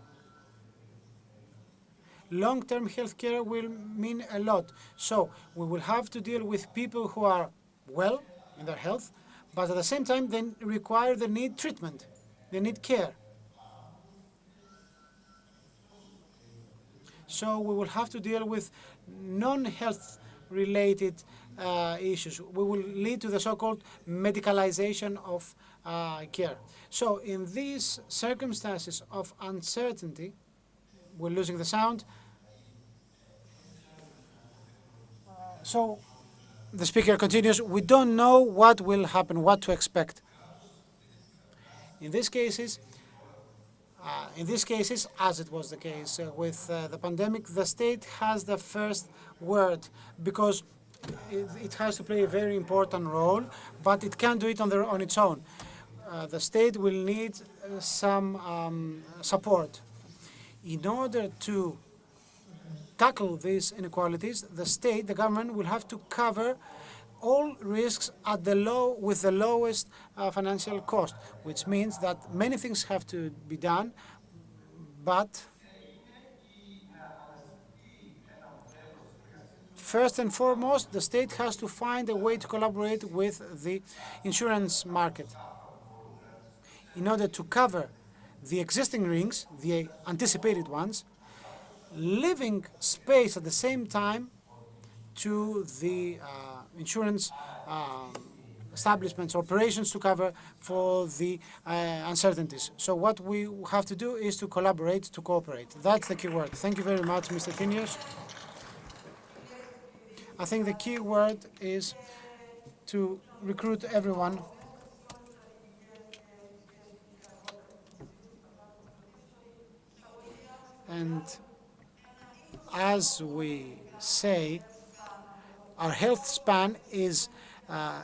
Speaker 4: long-term healthcare will mean a lot. So we will have to deal with people who are well in their health, but at the same time they need treatment, they need care. So we will have to deal with non-health related issues. We will lead to the so-called medicalization of care. So in these circumstances of uncertainty, we're losing the sound. So the speaker continues, we don't know what will happen, what to expect. In these cases, as it was the case with the pandemic, the state has the first word, because it has to play a very important role, but it can't do it on its own. The state will need some support. In order to tackle these inequalities, the government will have to cover all risks at with the lowest financial cost, which means that many things have to be done, but first and foremost, the state has to find a way to collaborate with the insurance market in order to cover the existing risks, the anticipated ones, leaving space at the same time to the insurance establishments, operations to cover for the uncertainties. So what we have to do is to collaborate, to cooperate. That's the key word. Thank you very much, Mr. Tinios. I think the key word is to recruit everyone. And as we say, our health span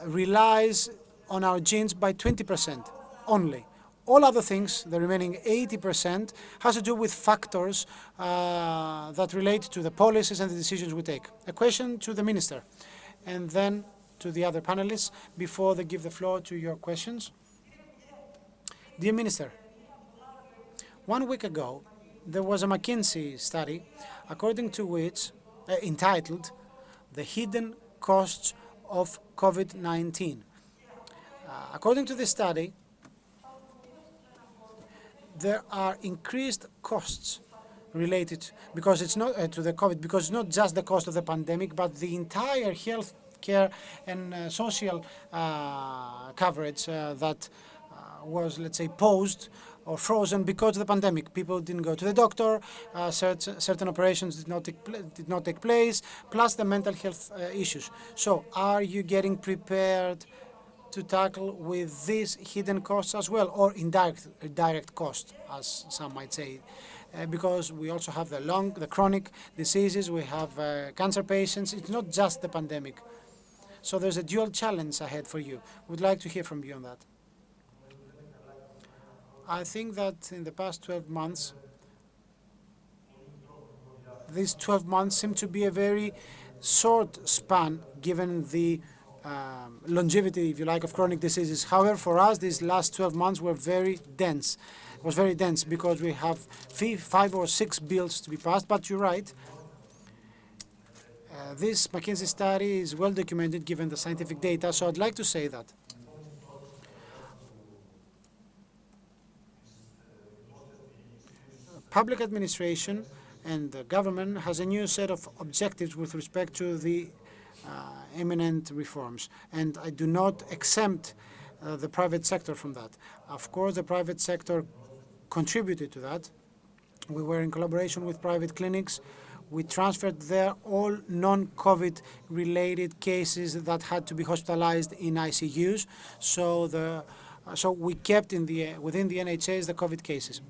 Speaker 4: relies on our genes by 20% only. All other things, the remaining 80%, has to do with factors that relate to the policies and the decisions we take. A question to the Minister, and then to the other panelists before they give the floor to your questions. Dear Minister, 1 week ago, there was a McKinsey study according to which, entitled, "The Hidden Costs of COVID-19." According to this study, there are increased costs related because it's not to the COVID, because it's not just the cost of the pandemic, but the entire health care and social coverage that was, let's say, paused or frozen because of the pandemic. People didn't go to the doctor, certain operations did not take place, plus the mental health issues. So are you getting prepared to tackle with these hidden costs as well, or direct cost, as some might say? because we also have the chronic diseases, we have cancer patients. It's not just the pandemic. So there's a dual challenge ahead for you. We'd like to hear from you on that. I think that in the past 12 months, these 12 months seem to be a very short span given the longevity, if you like, of chronic diseases. However, for us, these last 12 months were very dense. It was very dense because we have 5 or 6 bills to be passed, but you're right. This McKinsey study is well documented given the scientific data, so I'd like to say that public administration and the government has a new set of objectives with respect to the imminent reforms, and I do not exempt the private sector from that. Of course, the private sector contributed to that. We were in collaboration with private clinics. We transferred there all non-COVID related cases that had to be hospitalized in ICUs. So we kept within the NHS the COVID cases.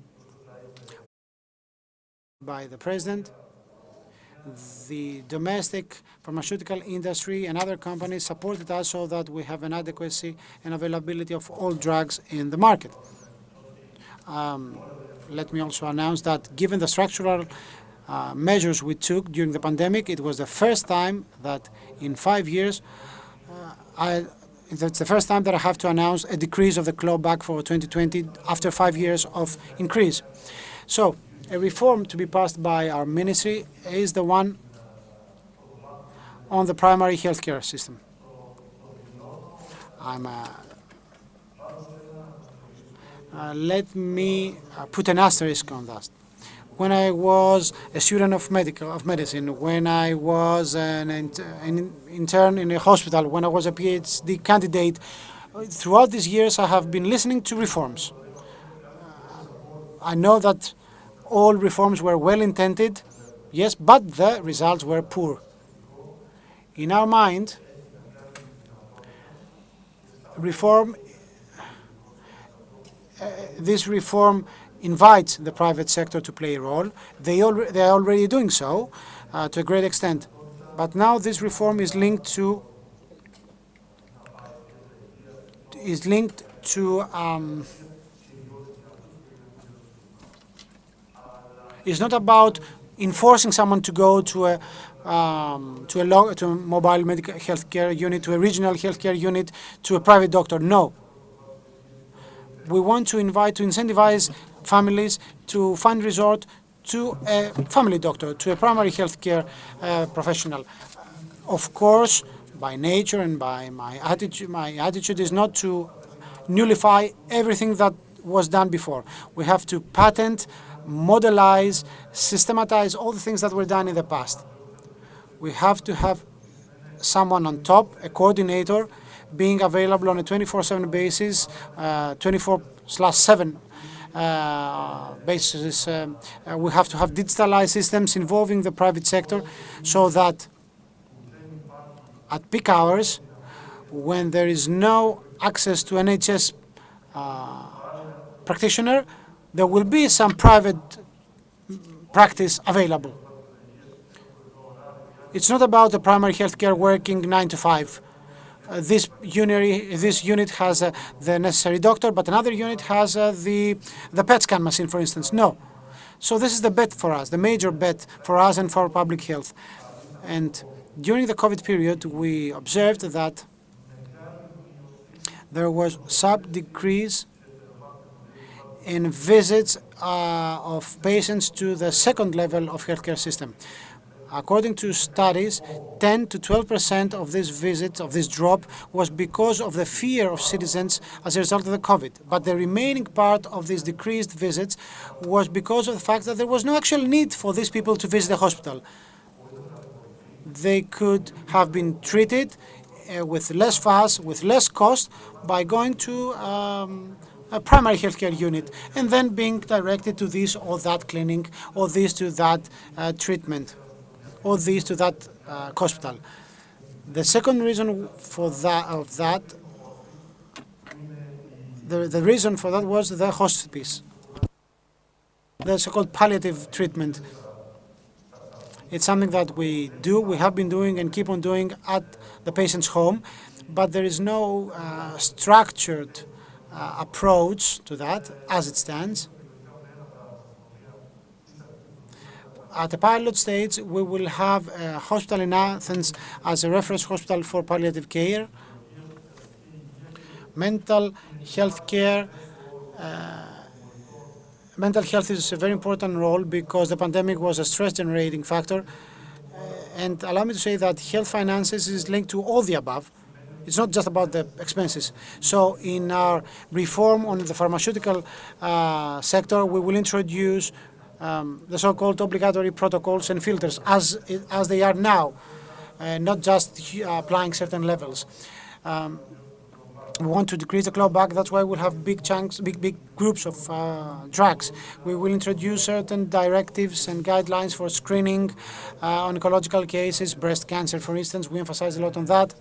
Speaker 4: By the President, the domestic pharmaceutical industry and other companies supported us so that we have an adequacy and availability of all drugs in the market. Let me also announce that given the structural measures we took during the pandemic, it was the first time that in 5 years, that's the first time that I have to announce a decrease of the clawback for 2020 after 5 years of increase. So a reform to be passed by our ministry is the one on the primary healthcare system. Let me put an asterisk on that. When I was a student of medicine, when I was an intern in a hospital, when I was a PhD candidate, throughout these years I have been listening to reforms. I know that all reforms were well intended, yes, but the results were poor. In our mind, this reform invites the private sector to play a role. They are already doing so to a great extent. But now this reform is linked to it's not about enforcing someone to go to a mobile medical healthcare unit, to a regional healthcare unit, to a private doctor. No. We want to incentivize families to find resort to a family doctor, to a primary healthcare professional. Of course, by nature and by my attitude is not to nullify everything that was done before. We have to patent, modelize, systematize all the things that were done in the past. We have to have someone on top, a coordinator, being available on a 24/7 basis, 24/7 basis. We have to have digitalized systems involving the private sector so that at peak hours, when there is no access to NHS practitioner, there will be some private practice available. It's not about the primary healthcare working 9 to 5. This unit has the necessary doctor, but another unit has the PET scan machine, for instance. No. So this is the bet for us, the major bet for us and for public health. And during the COVID period, we observed that there was decrease in visits of patients to the second level of healthcare system. According to studies, 10 to 12% of this visit, of this drop, was because of the fear of citizens as a result of the COVID. But the remaining part of these decreased visits was because of the fact that there was no actual need for these people to visit the hospital. They could have been treated with less fuss, with less cost, by going to a primary healthcare unit and then being directed to this or that clinic or this to that treatment, or this to that hospital. The second reason for that, the reason for that was the hospice. the so-called palliative treatment. It's something that we do, we have been doing and keep on doing at the patient's home, but there is no structured approach to that as it stands. At the pilot stage, we will have a hospital in Athens as a reference hospital for palliative care. Mental health care. Mental health is a very important role because the pandemic was a stress-generating factor. And allow me to say that health finances is linked to all the above. It's not just about the expenses. So in our reform on the pharmaceutical sector, we will introduce the so-called obligatory protocols and filters as they are now, not just applying certain levels. We want to decrease the clawback. That's why we'll have big chunks, big groups of drugs. We will introduce certain directives and guidelines for screening oncological cases, breast cancer, for instance. We emphasize a lot on that.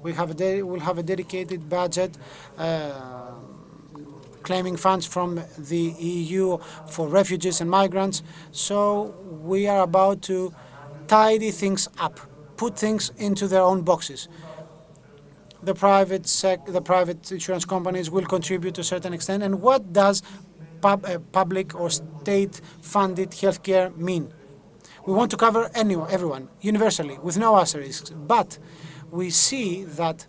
Speaker 4: We'll have a dedicated budget claiming funds from the EU for refugees and migrants. So we are about to tidy things up, put things into their own boxes. The private insurance companies will contribute to a certain extent. And what does public or state-funded healthcare mean? We want to cover everyone, universally, with no asterisks. But we see that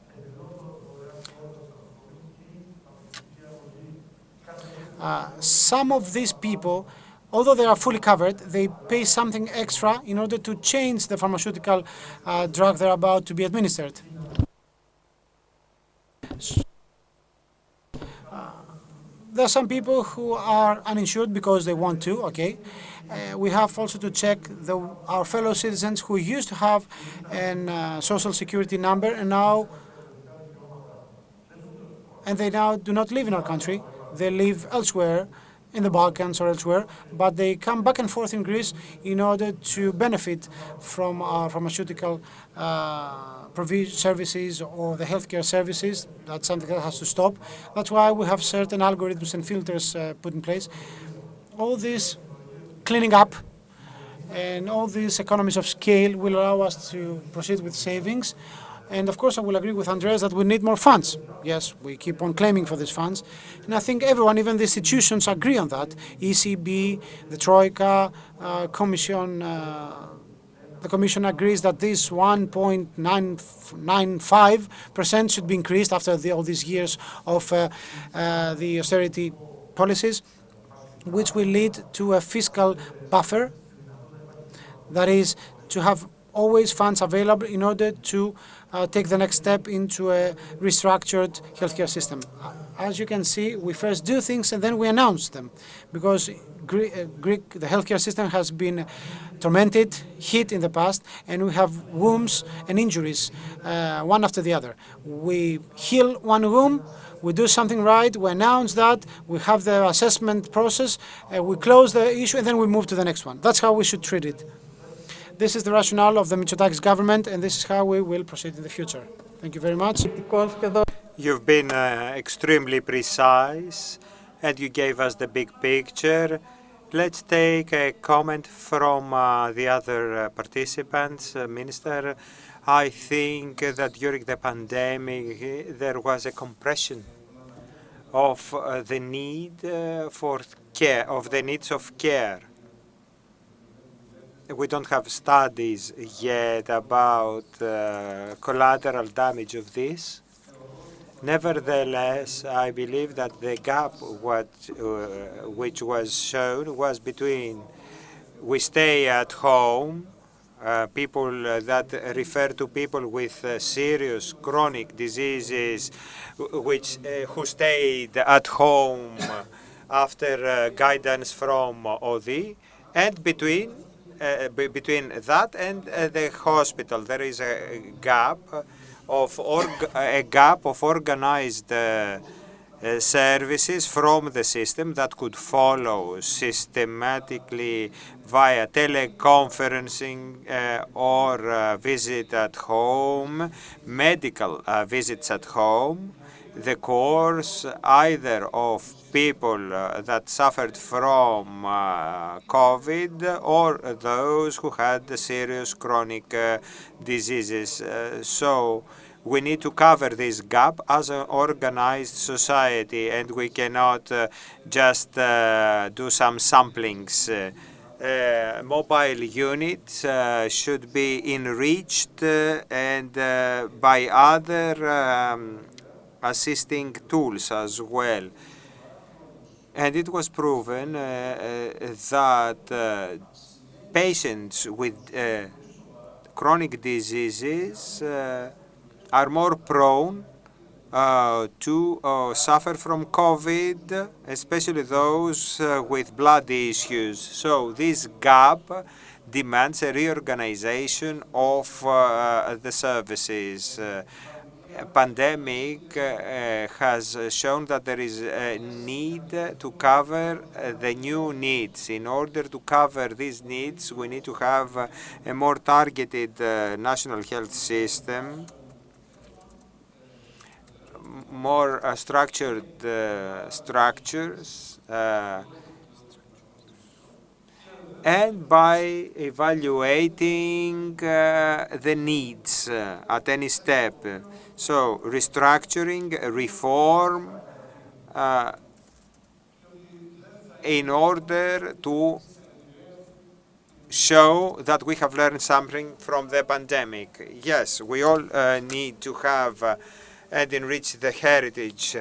Speaker 4: some of these people, although they are fully covered, they pay something extra in order to change the pharmaceutical drug they're about to be administered. There are some people who are uninsured because they want to, okay. We have also to check our fellow citizens who used to have a social security number and they now do not live in our country. They live elsewhere, in the Balkans or elsewhere, but they come back and forth in Greece in order to benefit from our pharmaceutical services or the healthcare services. That's something that has to stop. That's why we have certain algorithms and filters put in place. All this cleaning up and all these economies of scale will allow us to proceed with savings. And of course, I will agree with Andreas that we need more funds. Yes, we keep on claiming for these funds. And I think everyone, even the institutions, agree on that. ECB, the Troika, Commission, the Commission agrees that this 1.995% should be increased after all these years of the austerity policies, which will lead to a fiscal buffer, that is, to have always funds available in order to take the next step into a restructured healthcare system. As you can see, we first do things and then we announce them, because the healthcare system has been tormented, hit in the past, and we have wounds and injuries, one after the other. We heal one wound, we do something right, we announce that, we have the assessment process, we close the issue, and then we move to the next one. That's how we should treat it. This is the rationale of the Mitsotakis government, and this is how we will proceed in the future. Thank you very much.
Speaker 2: You've been extremely precise, and you gave us the big picture. Let's take a comment from the other participants. Minister, I think that during the pandemic there was a compression of the need for care, of the needs of care. We don't have studies yet about collateral damage of this. Nevertheless, I believe that the gap which was shown was between we stay at home, people that refer to people with serious chronic diseases who stayed at home after guidance from OD, and between that and the hospital, there is a gap of organized services from the system that could follow systematically via teleconferencing or visit at home, medical visits at home, the course either of people that suffered from COVID or those who had serious chronic diseases. So we need to cover this gap as an organized society, and we cannot just do some samplings. Mobile units should be enriched and by other assisting tools as well. And it was proven that patients with chronic diseases are more prone to suffer from COVID, especially those with blood issues. So this gap demands a reorganization of the services. Pandemic has shown that there is a need to cover the new needs. In order to cover these needs, we need to have a more targeted national health system, more structured structures, and by evaluating the needs at any step. So restructuring, reform, in order to show that we have learned something from the pandemic. Yes, we all need to have and enrich the heritage.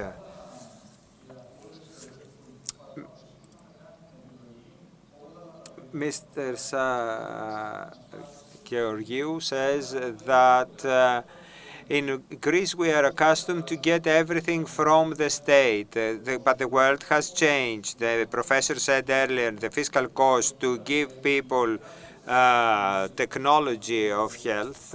Speaker 2: Mr. Georgiou says that in Greece we are accustomed to get everything from the state, but the world has changed. The professor said earlier the fiscal cost to give people technology of health,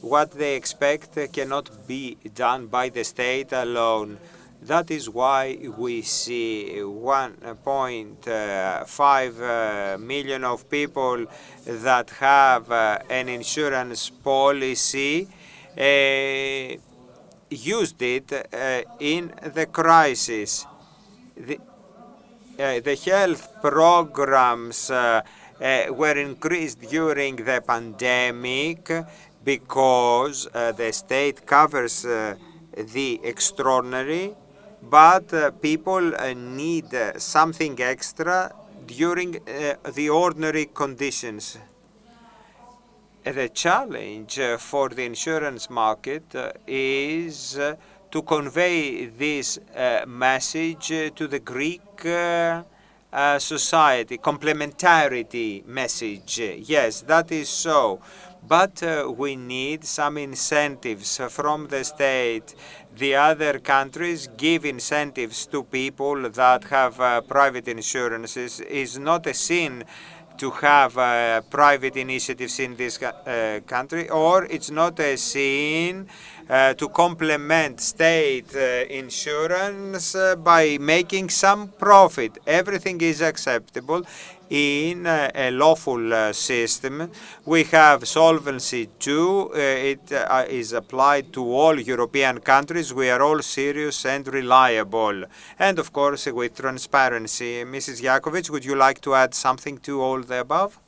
Speaker 2: what they expect cannot be done by the state alone. That is why we see 1.5 million of people that have an insurance policy used it in the crisis. The health programs were increased during the pandemic because the state covers the extraordinary, but people need something extra during the ordinary conditions. The challenge for the insurance market is to convey this message to the Greek society, complementarity message. Yes, that is so. But we need some incentives from the state. The other countries give incentives to people that have private insurances. It's not a sin to have private initiatives in this country, or it's not a sin to complement state insurance by making some profit. Everything is acceptable in a lawful system. We have Solvency II. It is applied to all European countries. We are all serious and reliable. And of course, with transparency. Mrs. Yakovic, would you like to add something to all the above?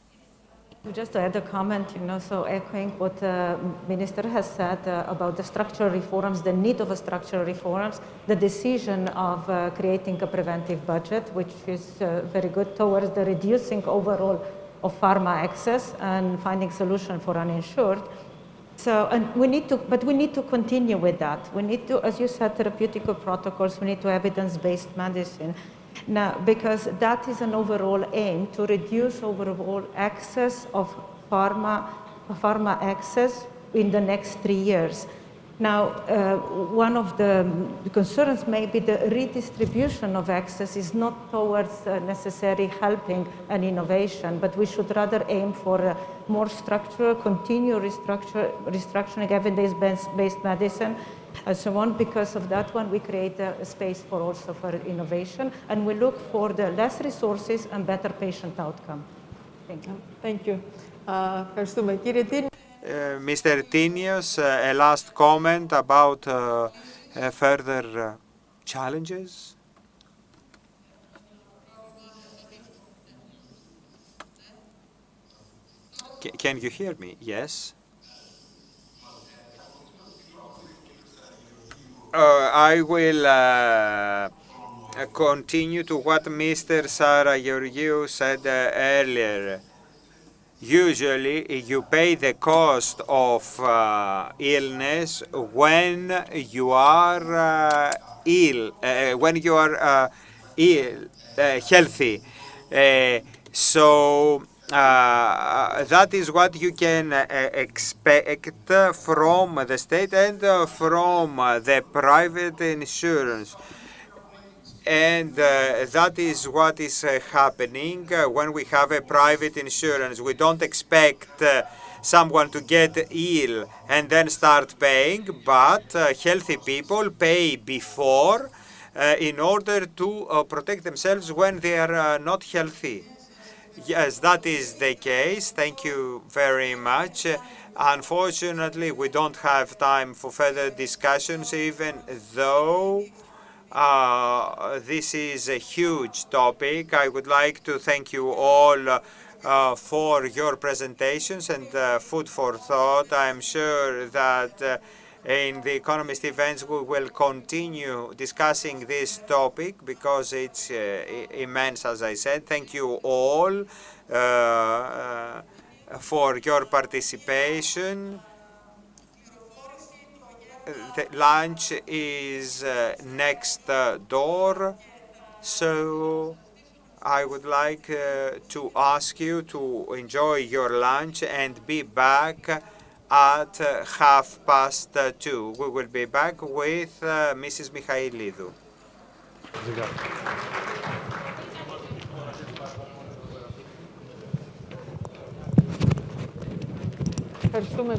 Speaker 8: Just to add a comment, so echoing what the Minister has said about the structural reforms, the need of a structural reforms, the decision of creating a preventive budget, which is very good towards the reducing overall of pharma access and finding solution for uninsured. So, and we need to continue with that. We need to, as you said, therapeutic protocols, we need to evidence-based medicine. Now, because that is an overall aim to reduce overall access of pharma access in the next 3 years. Now, one of the concerns may be the redistribution of access is not towards necessarily helping an innovation, but we should rather aim for more structural, continuous restructuring, evidence-based medicine, and so on. Because of that one, we create a space for also for innovation, and we look for the less resources and better patient outcome. Thank you.
Speaker 7: Thank you. Ευχαριστούμε. Κύριε Τίνη.
Speaker 2: Mr. Tinios, a last comment about further challenges? Can you hear me? Yes. I will continue to what Mr. Sarageorgiou said earlier. Usually, you pay the cost of illness when you are ill, when you are ill, healthy. So that is what you can expect from the state and from the private insurance. And that is what is happening when we have a private insurance. We don't expect someone to get ill and then start paying, but healthy people pay before in order to protect themselves when they are not healthy. Yes, that is the case. Thank you very much. Unfortunately, we don't have time for further discussions, even though this is a huge topic. I would like to thank you all for your presentations and food for thought. I'm sure that in the Economist events we will continue discussing this topic because it's immense, as I said. Thank you all for your participation. The lunch is next door, so I would like to ask you to enjoy your lunch and be back at 2:30. We will be back with Mrs. Michailidou.
Speaker 7: Ευχαριστούμε.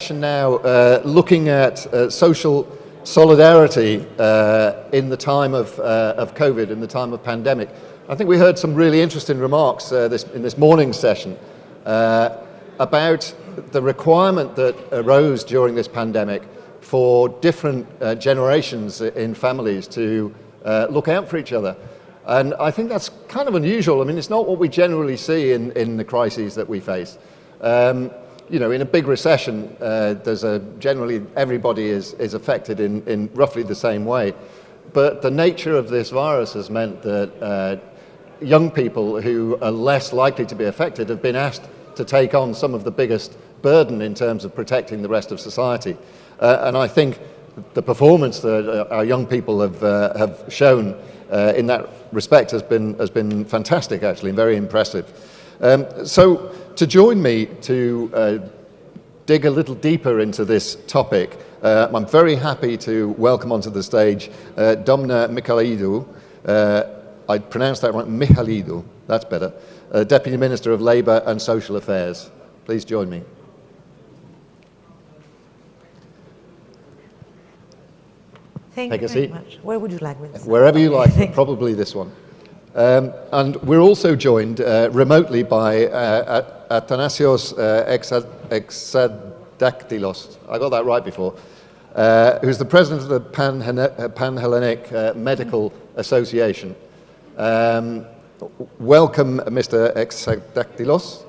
Speaker 1: session now looking at social solidarity in the time of COVID, in the time of pandemic. I think we heard some really interesting remarks in this morning's session about the requirement that arose during this pandemic for different generations in families to look out for each other. And I think that's kind of unusual. I mean, it's not what we generally see in the crises that we face. You know, in a big recession, generally everybody is affected in roughly the same way. But the nature of this virus has meant that young people who are less likely to be affected have been asked to take on some of the biggest burden in terms of protecting the rest of society. And I think the performance that our young people have shown in that respect has been fantastic, actually, and very impressive. So to join me to dig a little deeper into this topic, I'm very happy to welcome onto the stage Domna Michailidou. I pronounced that right, Michailidou, that's better. Deputy Minister of Labour and Social Affairs. Please join me.
Speaker 9: Thank you very much. Where would you like me to start?
Speaker 1: Wherever you like, but probably this one. And we're also joined remotely by Athanasios Exadaktilos, I got that right before, who's the president of the Pan-Hellenic Medical Association. Welcome, Mr. Exadaktilos.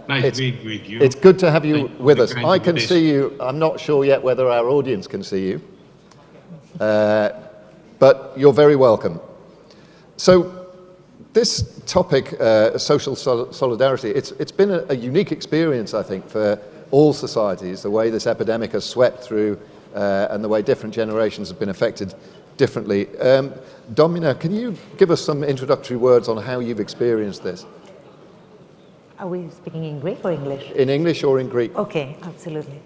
Speaker 10: Nice being with you.
Speaker 1: It's good to have you with us. I can see you. I'm not sure yet whether our audience can see you. But you're very welcome. So this topic, social solidarity, it's been a unique experience, I think, for all societies, the way this epidemic has swept through and the way different generations have been affected differently. Domina, can you give us some introductory words on how you've experienced this?
Speaker 9: Are we speaking in Greek or English?
Speaker 1: In English or in Greek?
Speaker 9: Okay, absolutely.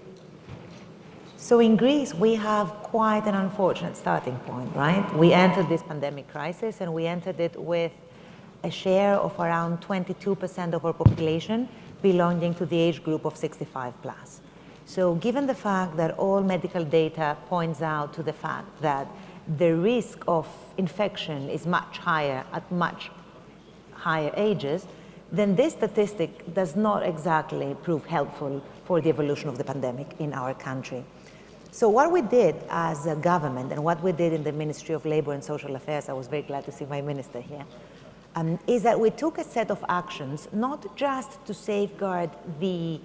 Speaker 9: So in Greece, we have quite an unfortunate starting point, right? We entered this pandemic crisis and we entered it with a share of around 22% of our population belonging to the age group of 65 plus. So given the fact that all medical data points out to the fact that the risk of infection is much higher at much higher ages, then this statistic does not exactly prove helpful for the evolution of the pandemic in our country. So what we did as a government and what we did in the Ministry of Labour and Social Affairs, I was very glad to see my minister here, is that we took a set of actions not just to safeguard the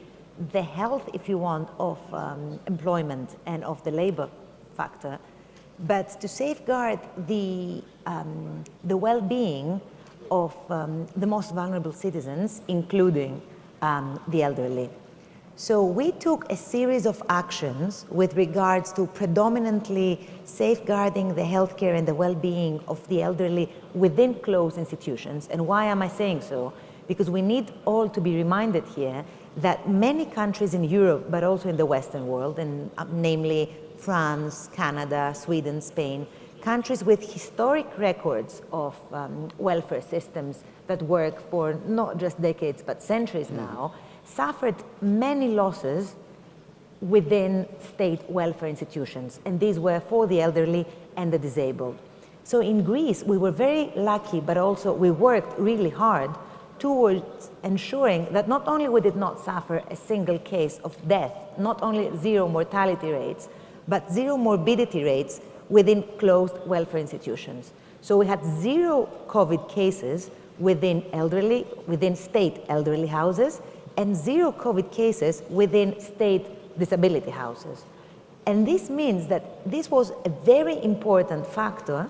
Speaker 9: health, if you want, of employment and of the labour factor, but to safeguard the well-being of the most vulnerable citizens, including the elderly. So we took a series of actions with regards to predominantly safeguarding the healthcare and the well-being of the elderly within closed institutions. And why am I saying so? Because we need all to be reminded here that many countries in Europe, but also in the Western world, and namely France, Canada, Sweden, Spain, countries with historic records of welfare systems that work for not just decades, but centuries now, suffered many losses within state welfare institutions, and these were for the elderly and the disabled. So in Greece, we were very lucky, but also we worked really hard towards ensuring that not only we did not suffer a single case of death, not only zero mortality rates, but zero morbidity rates within closed welfare institutions. So we had zero COVID cases within state elderly houses, and zero COVID cases within state disability houses. And this means that this was a very important factor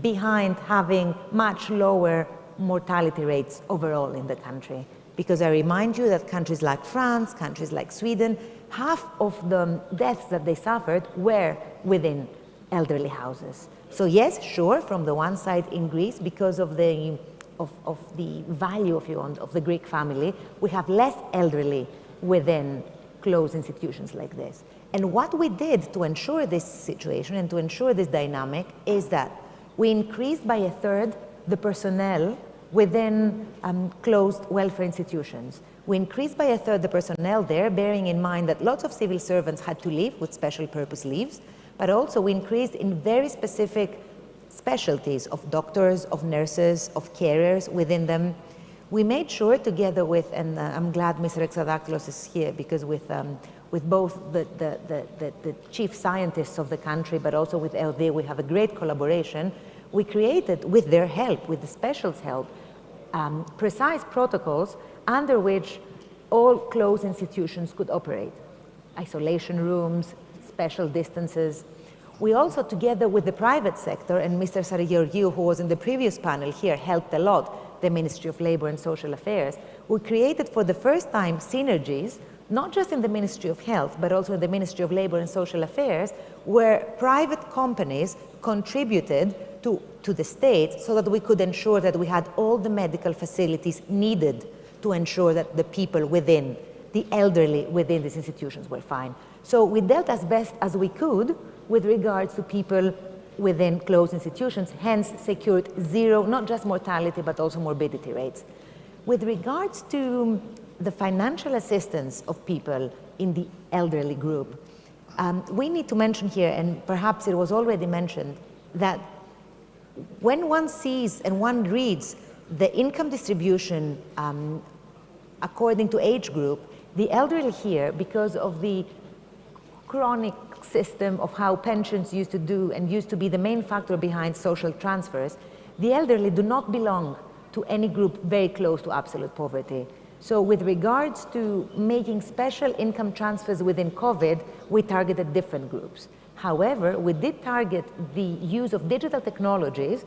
Speaker 9: behind having much lower mortality rates overall in the country. Because I remind you that countries like France, countries like Sweden, half of the deaths that they suffered were within elderly houses. So yes, sure, from the one side in Greece, because of the value, if you want, of the Greek family, we have less elderly within closed institutions like this. And what we did to ensure this situation and to ensure this dynamic is that we increased by a third the personnel within closed welfare institutions. We increased by a third the personnel there, bearing in mind that lots of civil servants had to leave with special purpose leaves, but also we increased in very specific specialties of doctors, of nurses, of carers within them. We made sure together with, and I'm glad Mr. Exadaklos is here, because with both the chief scientists of the country, but also with LD, we have a great collaboration. We created, with their help, with the specials' help, precise protocols under which all closed institutions could operate. Isolation rooms, special distances. We also, together with the private sector, and Mr. Sarigeorgiou, who was in the previous panel here, helped a lot, the Ministry of Labor and Social Affairs, we created for the first time synergies, not just in the Ministry of Health, but also in the Ministry of Labor and Social Affairs, where private companies contributed to the state so that we could ensure that we had all the medical facilities needed to ensure that the people within, the elderly within these institutions were fine. So we dealt as best as we could with regards to people within closed institutions, hence secured zero, not just mortality, but also morbidity rates. With regards to the financial assistance of people in the elderly group, we need to mention here, and perhaps it was already mentioned, that when one sees and one reads the income distribution according to age group, the elderly here, because of the chronic system of how pensions used to do and used to be the main factor behind social transfers, the elderly do not belong to any group very close to absolute poverty. So with regards to making special income transfers within COVID, we targeted different groups. However, we did target the use of digital technologies,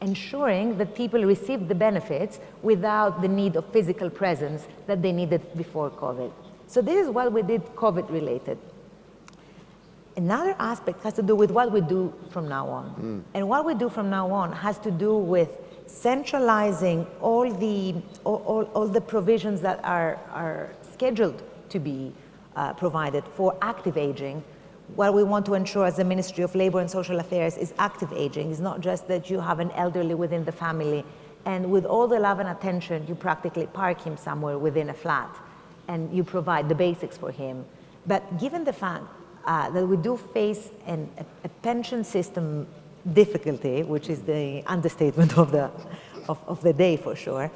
Speaker 9: ensuring that people received the benefits without the need of physical presence that they needed before COVID. So this is what we did COVID related. Another aspect has to do with what we do from now on. And what we do from now on has to do with centralizing all the provisions that are scheduled to be provided for active aging. What we want to ensure as the Ministry of Labor and Social Affairs is active aging. It's not just that you have an elderly within the family and with all the love and attention, you practically park him somewhere within a flat and you provide the basics for him. But given the fact that we do face a pension system difficulty, which is the understatement of the day for sure,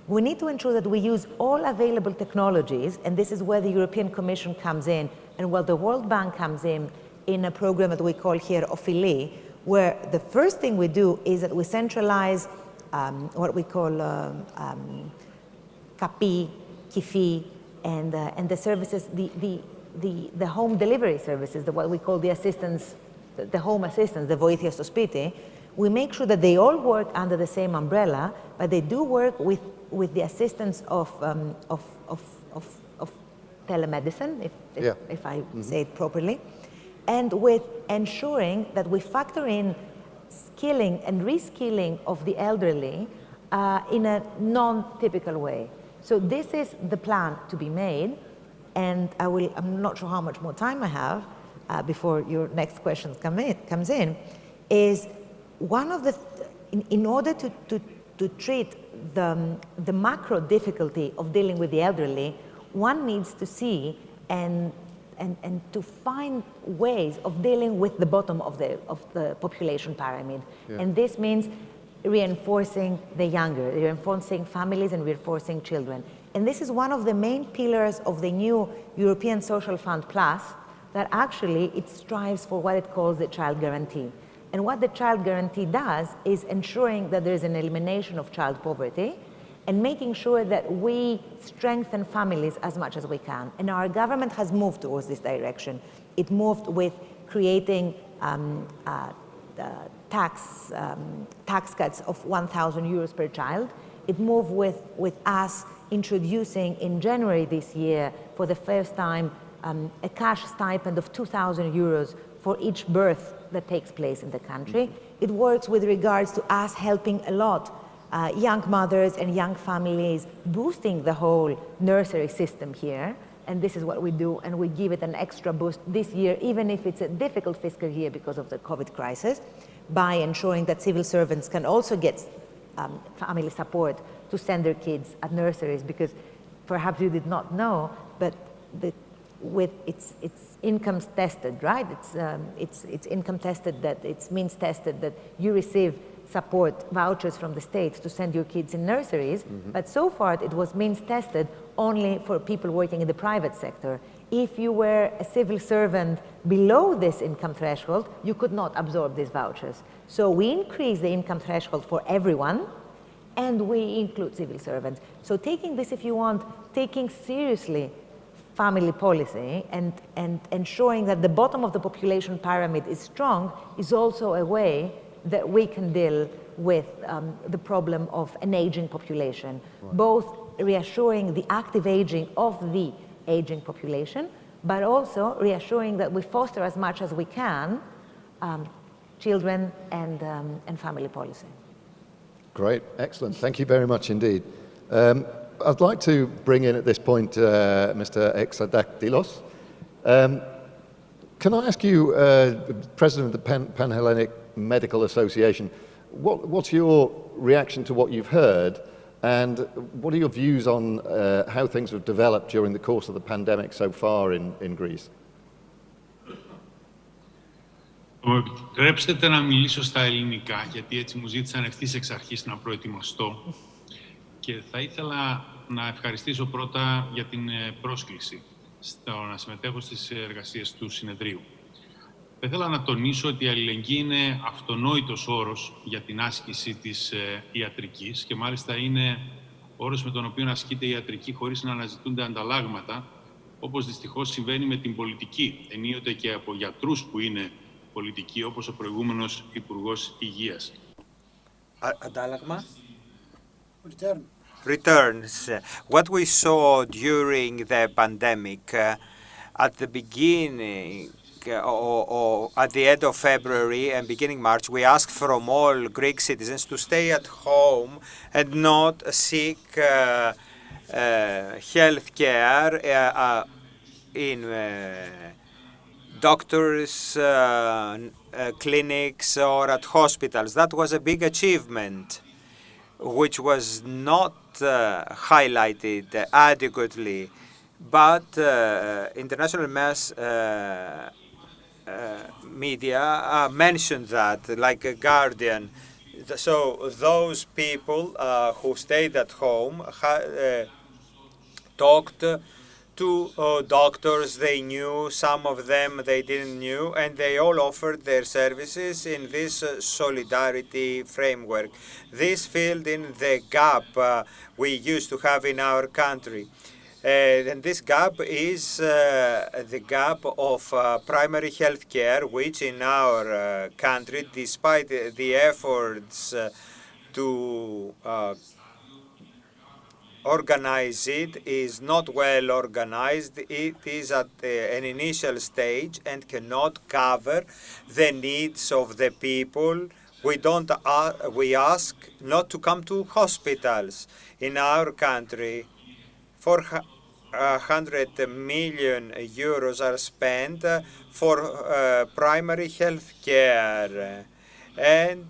Speaker 9: we need to ensure that we use all available technologies, and this is where the European Commission comes in, and where the World Bank comes in a program that we call here Ophilie, where the first thing we do is that we centralize what we call CAPI, KIFI, and the services, the home delivery services, what we call the assistance, the home assistance, the voήθεια στο σπίτι. We make sure that they all work under the same umbrella, but they do work with the assistance of telemedicine, if I say it properly, and with ensuring that we factor in skilling and reskilling of the elderly in a non-typical way. So this is the plan to be made, and I'm not sure how much more time I have before your next question comes in, is one of the, in order to treat the macro difficulty of dealing with the elderly, one needs to see and to find ways of dealing with the bottom of the population pyramid. And this means reinforcing the younger, reinforcing families and reinforcing children. And this is one of the main pillars of the new European Social Fund Plus, that actually it strives for what it calls the child guarantee. And what the child guarantee does is ensuring that there is an elimination of child poverty and making sure that we strengthen families as much as we can. And our government has moved towards this direction. It moved with creating tax cuts of 1,000 euros per child. It moved with us introducing in January this year, for the first time, a cash stipend of 2,000 euros for each birth that takes place in the country. It works with regards to us helping a lot young mothers and young families, boosting the whole nursery system here. And this is what we do, and we give it an extra boost this year, even if it's a difficult fiscal year because of the COVID crisis, by ensuring that civil servants can also get family support to send their kids at nurseries, because perhaps you did not know, but with it's incomes tested, right? It's income tested, that it's means tested, that you receive support vouchers from the states to send your kids in nurseries, but so far it was means tested only for people working in the private sector. If you were a civil servant below this income threshold, you could not absorb these vouchers. So we increased the income threshold for everyone, and we include civil servants. So taking this, if you want, taking seriously family policy and ensuring that the bottom of the population pyramid is strong is also a way that we can deal with the problem of an aging population, both reassuring the active aging of the aging population, but also reassuring that we foster as much as we can children and family policy.
Speaker 1: Great, excellent. Thank you very much indeed. I'd like to bring in at this point Mr. Exadaktilos. Can I ask you, President of the Pan-Hellenic Medical Association, what's your reaction to what you've heard, and what are your views on how things have developed during the course of the pandemic so far in Greece?
Speaker 10: Επιτρέψτε να μιλήσω στα ελληνικά, γιατί έτσι μου ζήτησαν ευθύς εξ αρχής να προετοιμαστώ. Και θα ήθελα να ευχαριστήσω πρώτα για την πρόσκληση στο να συμμετέχω στις εργασίες του συνεδρίου. Θα ήθελα να τονίσω ότι η αλληλεγγύη είναι αυτονόητος όρος για την άσκηση της ιατρικής και μάλιστα είναι όρος με τον οποίο ασκείται η ιατρική χωρίς να αναζητούνται ανταλλάγματα, όπως δυστυχώς συμβαίνει με την πολιτική, ενίοτε και από γιατρούς που είναι πολιτικοί, όπως ο προηγούμενος Υπουργός Υγείας.
Speaker 2: Αντάλλαγμα? Returns. What we saw during the pandemic at the beginning or at the end of February and beginning March, we asked from all Greek citizens to stay at home and not seek health care in doctors, clinics or at hospitals. That was a big achievement, which was not highlighted adequately, but international mass media mentioned that, like a Guardian. So those people who stayed at home talked to doctors they knew, some of them they didn't knew, and they all offered their services in this solidarity framework. This filled in the gap we used to have in our country. And this gap is the gap of primary health care, which in our country, despite the efforts to organize it, is not well organized. It is at an initial stage and cannot cover the needs of the people. We ask not to come to hospitals. In our country, 400 million euros are spent for primary health care, and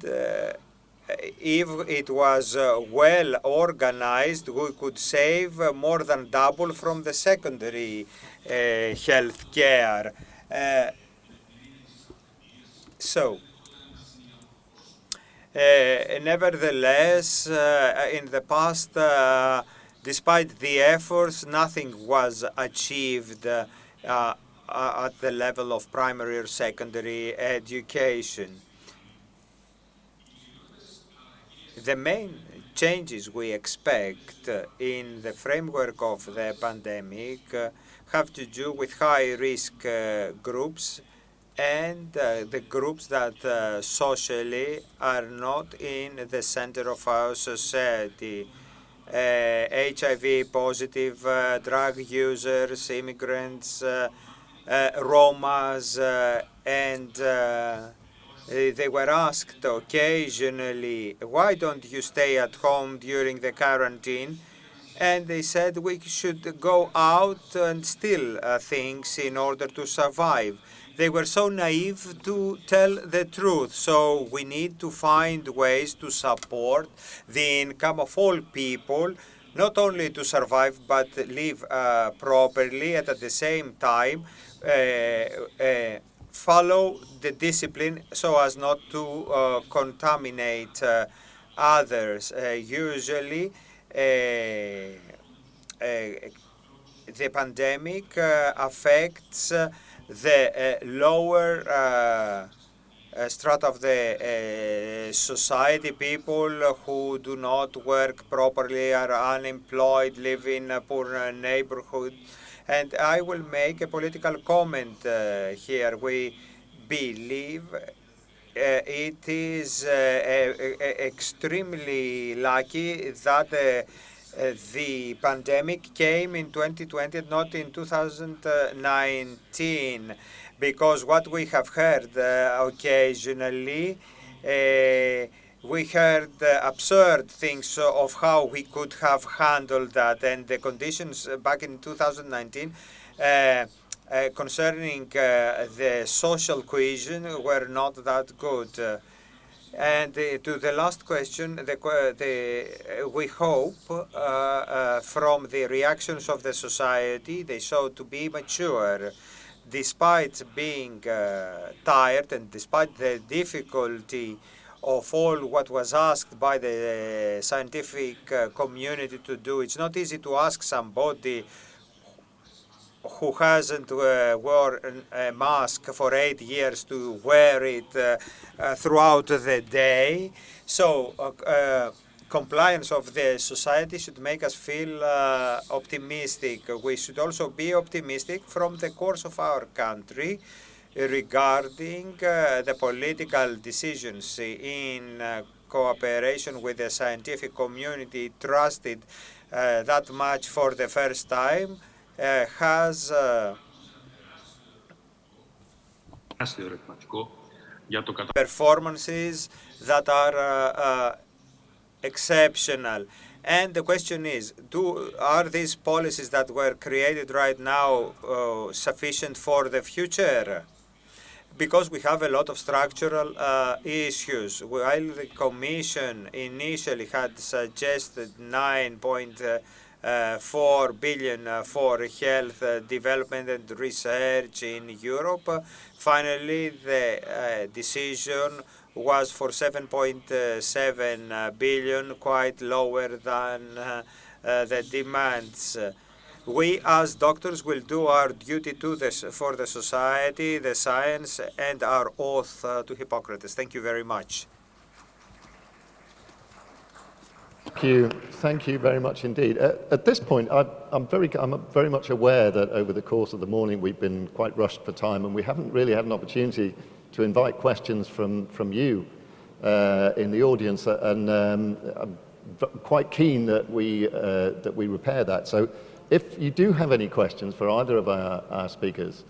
Speaker 2: if it was well organized, we could save more than double from the secondary health care. Nevertheless, in the past, despite the efforts, nothing was achieved at the level of primary or secondary education. The main changes we expect in the framework of the pandemic have to do with high-risk groups and the groups that socially are not in the center of our society. HIV positive, drug users, immigrants, Romas, and they were asked occasionally, why don't you stay at home during the quarantine? and they said we should go out and steal things in order to survive. They were so naive to tell the truth. So we need to find ways to support the income of all people, not only to survive but live properly, and at the same time follow the discipline so as not to contaminate others. Usually, the pandemic affects the lower strata of the society, people who do not work properly, are unemployed, live in a poor neighborhood. And I will make a political comment here. We believe it is extremely lucky that the pandemic came in 2020 and not in 2019, because what we have heard occasionally, we heard absurd things of how we could have handled that, and the conditions back in 2019 concerning the social cohesion were not that good. And to the last question, we hope from the reactions of the society, they show to be mature. Despite being tired and despite the difficulty of all what was asked by the scientific community to do, it's not easy to ask somebody who hasn't worn a mask for 8 years to wear it throughout the day. So compliance of the society should make us feel optimistic. We should also be optimistic from the course of our country regarding the political decisions in cooperation with the scientific community trusted that much for the first time has performances that are exceptional. And the question is, are these policies that were created right now sufficient for the future? Because we have a lot of structural issues. While the Commission initially had suggested 9.4 billion for health development and research in Europe, finally the decision was for 7.7 billion, quite lower than the demands. We as doctors will do our duty for the society, the science, and our oath to Hippocrates. Thank you very much.
Speaker 1: Thank you very much indeed. At this point, I'm very much aware that over the course of the morning we've been quite rushed for time, and we haven't really had an opportunity to invite questions from you in the audience, and I'm quite keen that we repair that. So if you do have any questions for either of our speakers,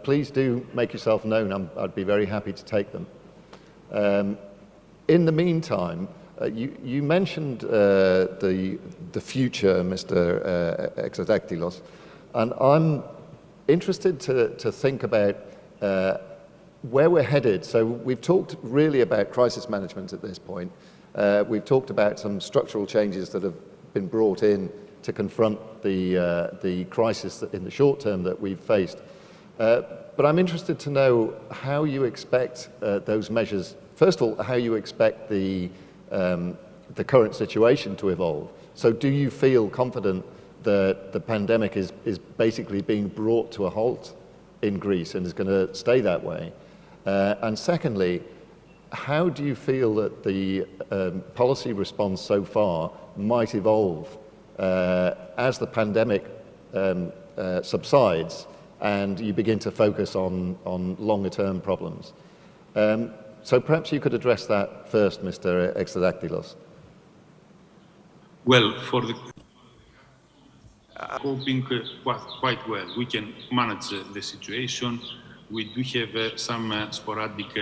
Speaker 1: please do make yourself known. I'd be very happy to take them. In the meantime, you mentioned the future, Mr. Exadaktilos, and I'm interested to think about where we're headed. So we've talked really about crisis management at this point. We've talked about some structural changes that have been brought in to confront the crisis in the short term that we've faced. But I'm interested to know how you expect those measures, first of all, how you expect the current situation to evolve. So do you feel confident that the pandemic is basically being brought to a halt in Greece and is going to stay that way? And secondly, how do you feel that the policy response so far might evolve as the pandemic subsides and you begin to focus on longer term problems? So perhaps you could address that first, Mr. Exadaktilos.
Speaker 10: Well, for the coping quite well. We can manage the situation. We do have some sporadic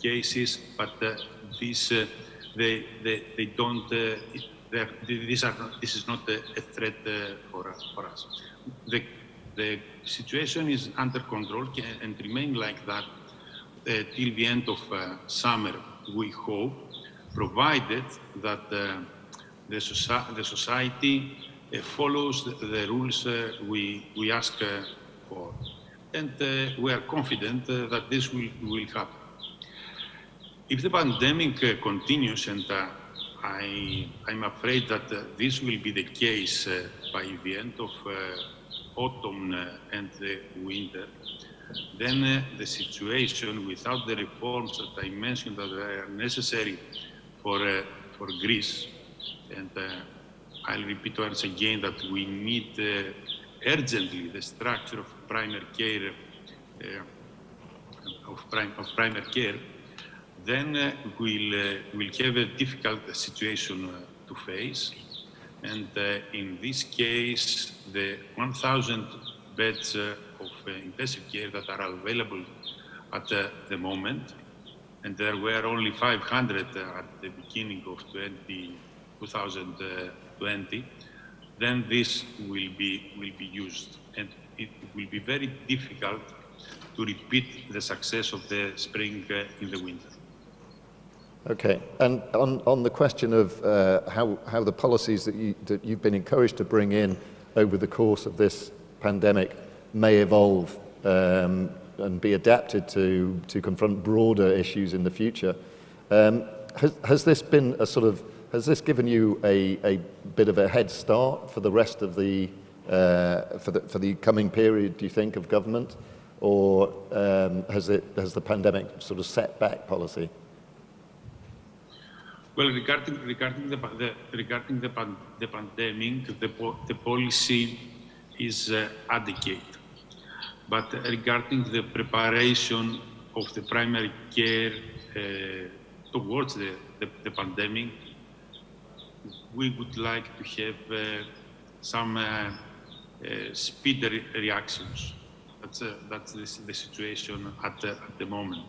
Speaker 10: cases, but these they don't this is not a threat for us. The situation is under control and remain like that till the end of summer, we hope, provided that the society follows the rules we ask for. And we are confident that this will happen. If the pandemic continues, and I'm afraid that this will be the case by the end of autumn and the winter, then the situation, without the reforms that I mentioned that are necessary for Greece, and I'll repeat once again that we need urgently the structure of primary care, then we'll have a difficult situation to face. And in this case, the 1,000 beds of intensive care that are available at the moment, and there were only 500 at the beginning of 2020, then this will be used. And it will be very difficult to repeat the success of the spring in the winter.
Speaker 1: Okay, and on the question of how the policies that you've been encouraged to bring in over the course of this pandemic may evolve and be adapted to confront broader issues in the future, has this been has this given you a bit of a head start for the rest of the for the coming period, do you think, of government, or has the pandemic sort of set back policy?
Speaker 10: Well, regarding the pandemic, the policy is adequate. But regarding the preparation of the primary care towards the pandemic, we would like to have some speedy reactions. That's the situation at the moment.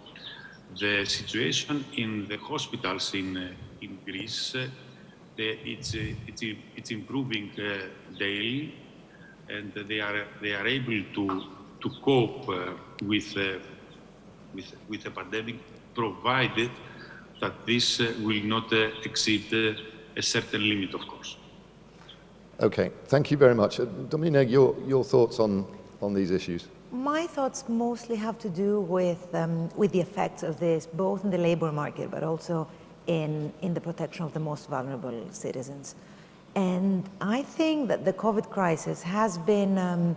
Speaker 10: The situation in the hospitals in Greece, it's improving daily, and they are able to cope with the pandemic, provided that this will not exceed a certain limit, of course.
Speaker 1: Okay, thank you very much. Domina, your thoughts on these issues?
Speaker 9: My thoughts mostly have to do with the effects of this, both in the labor market, but also in the protection of the most vulnerable citizens. And I think that the COVID crisis has been,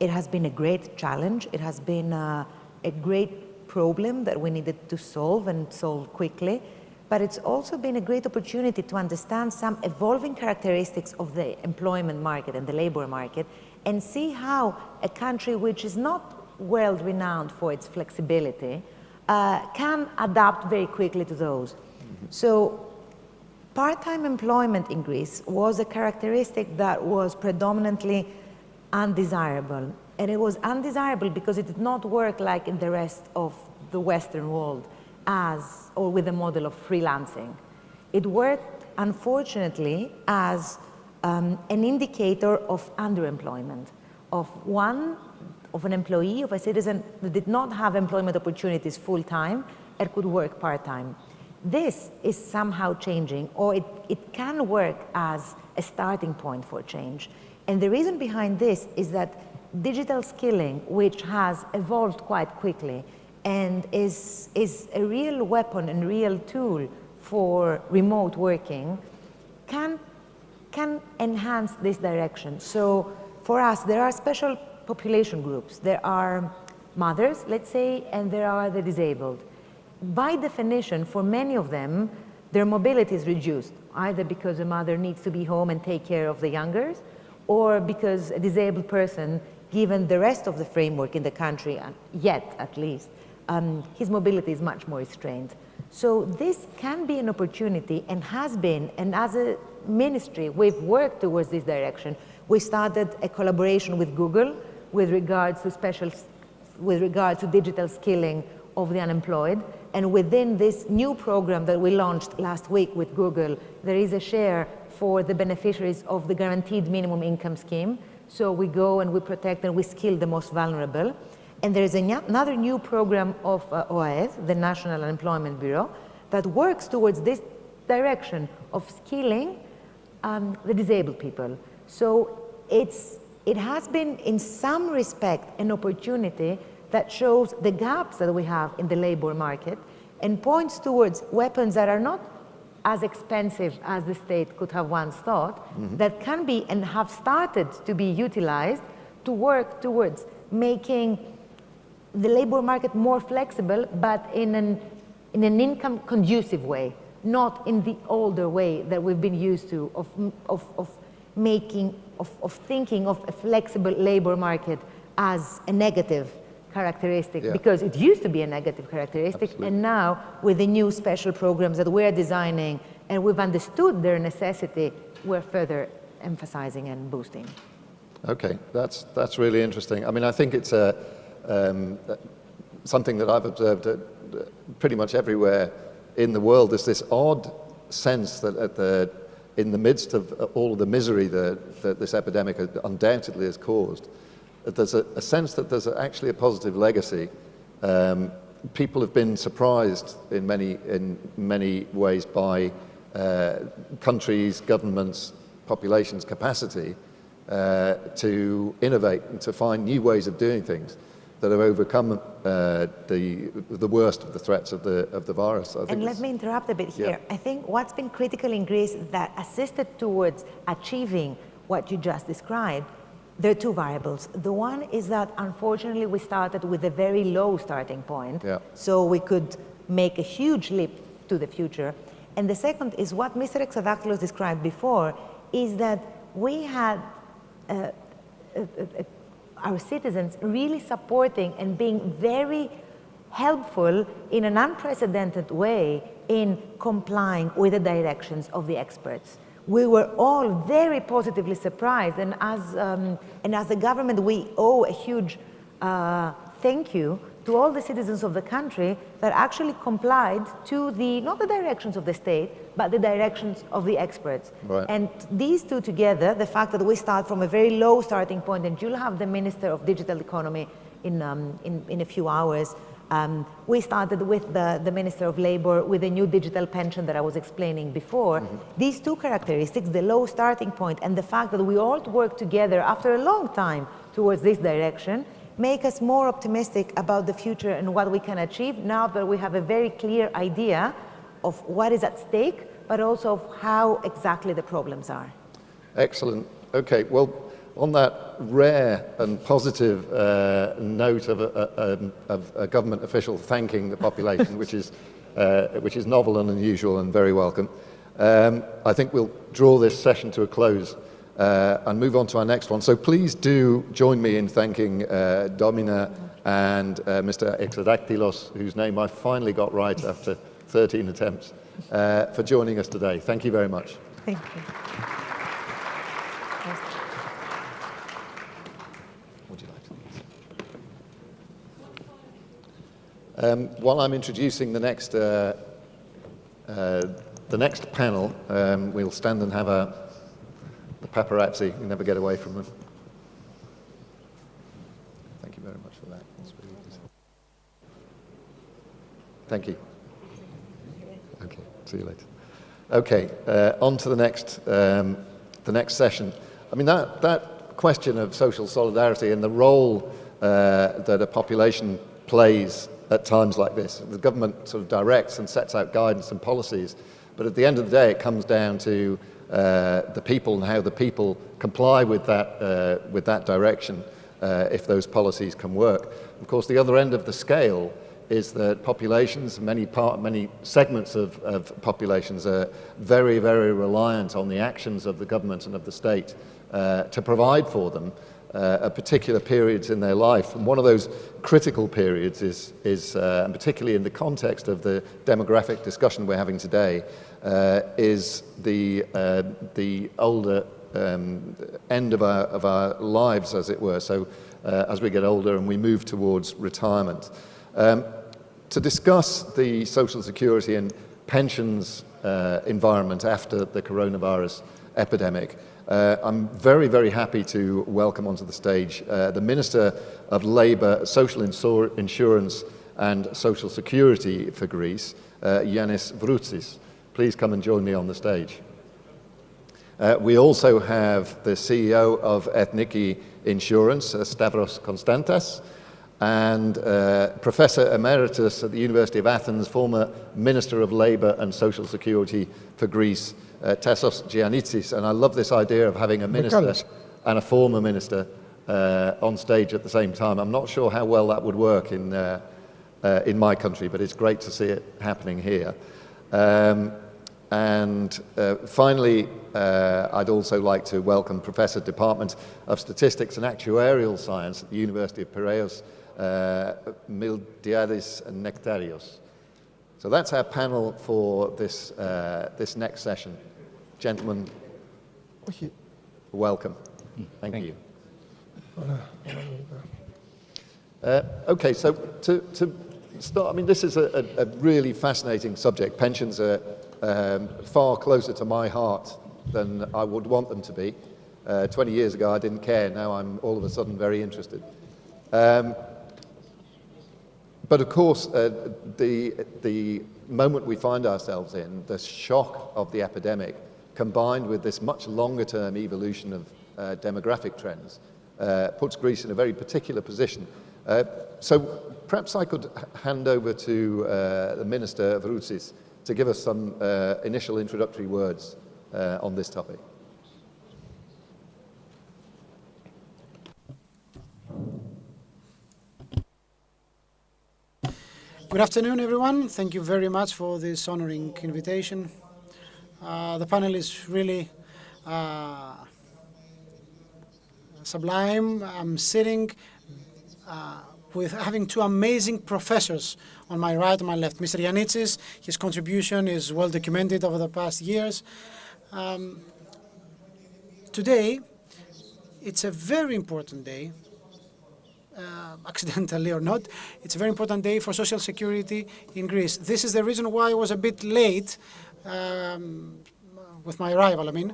Speaker 9: it has been a great challenge. It has been a great problem that we needed to solve, and solve quickly. But it's also been a great opportunity to understand some evolving characteristics of the employment market and the labor market, and see how a country which is not well renowned for its flexibility can adapt very quickly to those. Mm-hmm. So part-time employment in Greece was a characteristic that was predominantly undesirable. And it was undesirable because it did not work like in the rest of the Western world or with the model of freelancing. It worked, unfortunately, as an indicator of underemployment, of an employee, of a citizen that did not have employment opportunities full-time and could work part-time. This is somehow changing, or it can work as a starting point for change. And the reason behind this is that digital skilling, which has evolved quite quickly and is a real weapon and real tool for remote working, can enhance this direction. So for us, there are special population groups. There are mothers, let's say, and there are the disabled. By definition, for many of them, their mobility is reduced, either because a mother needs to be home and take care of the youngers, or because a disabled person, given the rest of the framework in the country, yet at least, his mobility is much more restrained. So this can be an opportunity, and has been, and as a ministry, we've worked towards this direction. We started a collaboration with Google with regards to digital skilling of the unemployed. And within this new program that we launched last week with Google, there is a share for the beneficiaries of the guaranteed minimum income scheme. So we go and we protect and we skill the most vulnerable. And there is another new program of OAED, the National Unemployment Bureau, that works towards this direction of skilling the disabled people. So it has been, in some respect, an opportunity that shows the gaps that we have in the labor market and points towards weapons that are not as expensive as the state could have once thought, that can be and have started to be utilized to work towards making the labor market more flexible, but in an income conducive way, not in the older way that we've been used to of thinking of a flexible labor market as a negative characteristic, because it used to be a negative characteristic. Absolutely. And now with the new special programs that we're designing and we've understood their necessity, we're further emphasizing and boosting.
Speaker 1: Okay, that's really interesting. I mean, I think it's something that I've observed pretty much everywhere in the world. There's this odd sense that in the midst of all of the misery that this epidemic undoubtedly has caused, there's a sense that there's actually a positive legacy. People have been surprised in many ways by countries, governments, populations' capacity to innovate and to find new ways of doing things that have overcome the worst of the threats of the virus.
Speaker 9: And let me interrupt a bit here. I think what's been critical in Greece that assisted towards achieving what you just described, there are two variables. The one is that unfortunately we started with a very low starting point, so we could make a huge leap to the future. And the second is what Mr. Exadaktilos described before, is that we had our citizens really supporting and being very helpful in an unprecedented way in complying with the directions of the experts. We were all very positively surprised, and as a government, we owe a huge thank you to all the citizens of the country that actually complied to not the directions of the state, but the directions of the experts. Right. And these two together, the fact that we start from a very low starting point, and you'll have the Minister of Digital Economy in a few hours. We started with the Minister of Labor with a new digital pension that I was explaining before. These two characteristics, the low starting point and the fact that we all work together after a long time towards this direction, make us more optimistic about the future and what we can achieve now that we have a very clear idea of what is at stake, but also of how exactly the problems are.
Speaker 1: Excellent. Okay, well, on that rare and positive note of a government official thanking the population, which is novel and unusual and very welcome, I think we'll draw this session to a close and move on to our next one. So please do join me in thanking Domina and Mr. Exadaktilos, whose name I finally got right after 13 attempts, for joining us today. Thank you very much.
Speaker 9: Thank you.
Speaker 1: Would you like to? While I'm introducing the next panel, we'll stand and have the paparazzi. You never get away from them. Thank you very much for that. Thank you. Okay, see you later. Okay, on to the next session. I mean, that question of social solidarity and the role that a population plays at times like this. The government sort of directs and sets out guidance and policies, but at the end of the day, it comes down to the people and how the people comply with that direction if those policies can work. Of course, the other end of the scale is that populations, many segments of populations are very, very reliant on the actions of the government and of the state to provide for them at particular periods in their life. And one of those critical periods is and particularly in the context of the demographic discussion we're having today, is the older end of our lives, as it were. So as we get older and we move towards retirement. To discuss the social security and pensions environment after the coronavirus epidemic. I'm very, very happy to welcome onto the stage the Minister of Labour, Social Insurance and Social Security for Greece, Yanis Vroutsis. Please come and join me on the stage. We also have the CEO of Ethniki Insurance, Stavros Konstantas, and Professor Emeritus at the University of Athens, former Minister of Labour and Social Security for Greece, Tassos Giannitsis. And I love this idea of having a minister and a former minister on stage at the same time. I'm not sure how well that would work in my country, but it's great to see it happening here. Finally, I'd also like to welcome Professor Department of Statistics and Actuarial Science at the University of Piraeus, Miltiadis Nektarios. So that's our panel for this, this next session. Gentlemen, welcome. Thank you. Okay, so to start, I mean, this is a really fascinating subject. Pensions are far closer to my heart than I would want them to be. 20 years ago, I didn't care. Now I'm all of a sudden very interested. But of course, the moment we find ourselves in, the shock of the epidemic, combined with this much longer-term evolution of demographic trends, puts Greece in a very particular position. So perhaps I could hand over to the Minister Vroutsis to give us some initial introductory words on this topic.
Speaker 4: Good afternoon, everyone. Thank you very much for this honoring invitation. The panel is really sublime. I'm sitting with having two amazing professors on my right and my left. Mr. Giannitsis, his contribution is well documented over the past years. Today, it's a very important day, accidentally or not. It's a very important day for social security in Greece. This is the reason why I was a bit late with my arrival, I mean.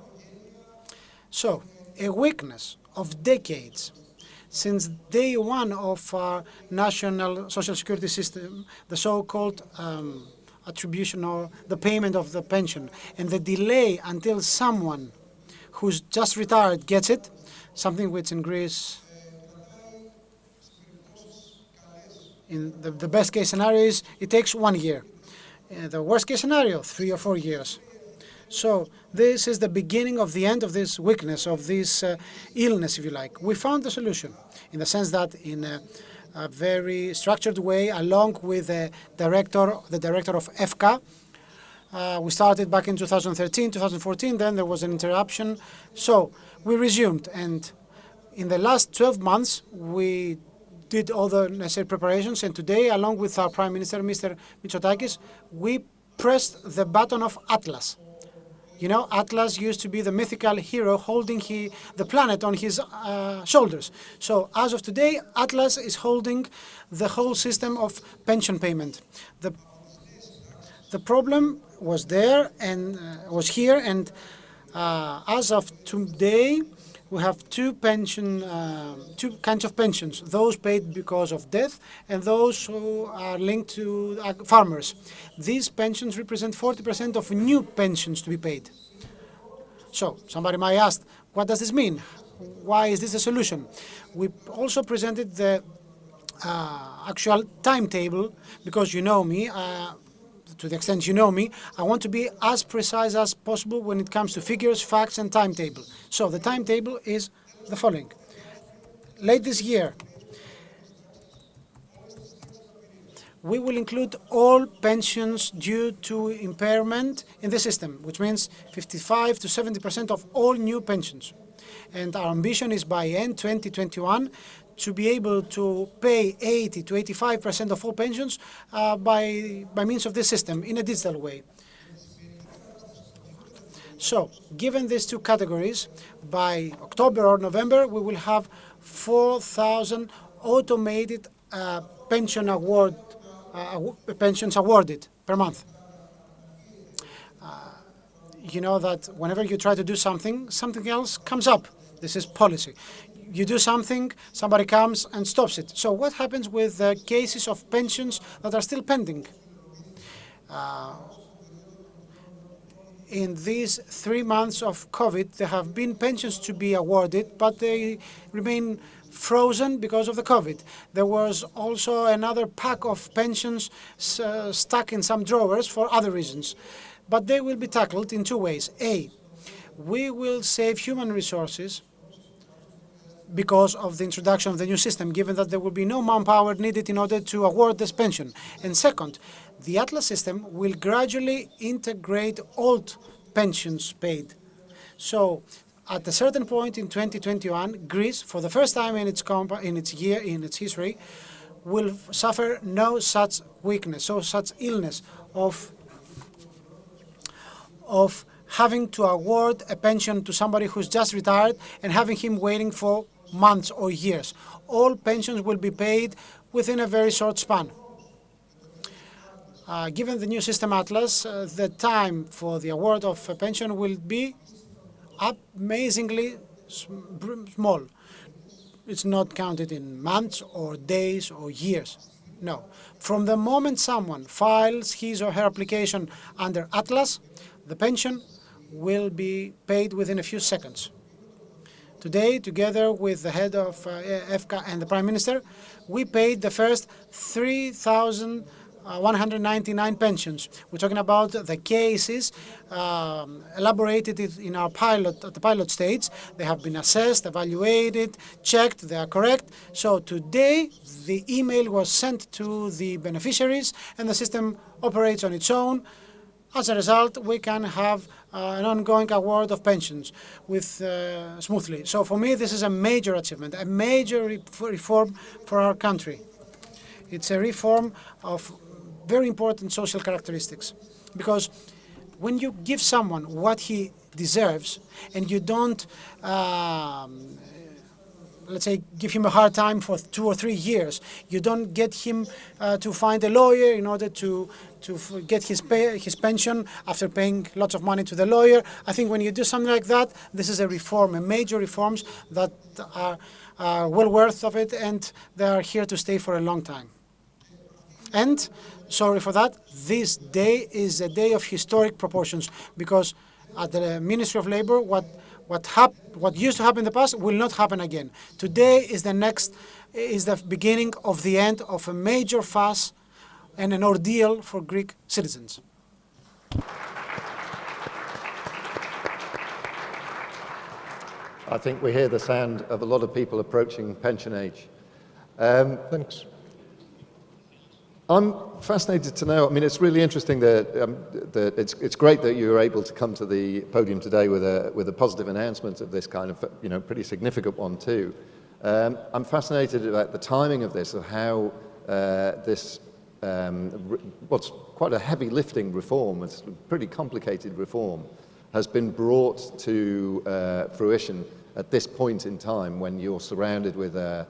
Speaker 4: So, a weakness of decades since day one of our national social security system, the so-called attribution or the payment of the pension, and the delay until someone who's just retired gets it, something which in Greece, in the best case scenario is it takes 1 year. The worst case scenario, 3 or 4 years. So this is the beginning of the end of this weakness, of this illness, if you like. We found the solution in the sense that in a very structured way, along with the director of EFKA, we started back in 2013, 2014, then there was an interruption. So we resumed, and in the last 12 months, we did all the necessary preparations, and today, along with our Prime Minister, Mr. Mitsotakis, we pressed the button of Atlas. You know, Atlas used to be the mythical hero holding the planet on his shoulders. So as of today, Atlas is holding the whole system of pension payment. The problem was there and was here, and as of today, we have two kinds of pensions: those paid because of death and those who are linked to farmers. These pensions represent 40% of new pensions to be paid. So somebody might ask, what does this mean? Why is this a solution? We also presented the actual timetable, because you know me, to the extent you know me, I want to be as precise as possible when it comes to figures, facts, and timetable. So the timetable is the following. Late this year, we will include all pensions due to impairment in the system, which means 55 to 70% of all new pensions. And our ambition is by end 2021 to be able to pay 80 to 85% of all pensions by means of this system in a digital way. So, given these two categories, by October or November, we will have 4,000 automated pensions awarded per month. you know that whenever you try to do something, something else comes up. This is policy. You do something, somebody comes and stops it. So what happens with the cases of pensions that are still pending? In these 3 months of COVID, there have been pensions to be awarded, but they remain frozen because of the COVID. There was also another pack of pensions stuck in some drawers for other reasons. But they will be tackled in two ways. A, we will save human resources because of the introduction of the new system, given that there will be no manpower needed in order to award this pension. And second, the Atlas system will gradually integrate old pensions paid. So at a certain point in 2021, Greece, for the first time in its history, will suffer no such weakness, so such illness of having to award a pension to somebody who's just retired and having him waiting for months or years. All pensions will be paid within a very short span. Given the new system Atlas, the time for the award of a pension will be amazingly small. It's not counted in months or days or years. No. From the moment someone files his or her application under Atlas, the pension will be paid within a few seconds. Today, together with the head of EFCA and the Prime Minister, we paid the first 3,199 pensions. We're talking about the cases elaborated in our pilot, at the pilot stage. They have been assessed, evaluated, checked, they are correct. So today, the email was sent to the beneficiaries and the system operates on its own. As a result, we can have an ongoing award of pensions smoothly. So for me, this is a major achievement, a major reform for our country. It's a reform of very important social characteristics. Because when you give someone what he deserves and you don't, let's say, give him a hard time for 2 or 3 years, you don't get him to find a lawyer in order to get his pension after paying lots of money to the lawyer. I think when you do something like that, this is a reform, a major reforms that are well worth of it, and they are here to stay for a long time. And, sorry for that, this day is a day of historic proportions, because at the Ministry of Labour, what used to happen in the past will not happen again. Today is the beginning of the end of a major fuss and an ordeal for Greek citizens.
Speaker 1: I think we hear the sound of a lot of people approaching pension age. Thanks. I'm fascinated to know, I mean, it's really interesting that, it's great that you're able to come to the podium today with a positive announcement of this kind of, pretty significant one too. I'm fascinated about the timing of this, of how this, what's quite a heavy lifting reform, it's a pretty complicated reform, has been brought to fruition at this point in time when you're surrounded with a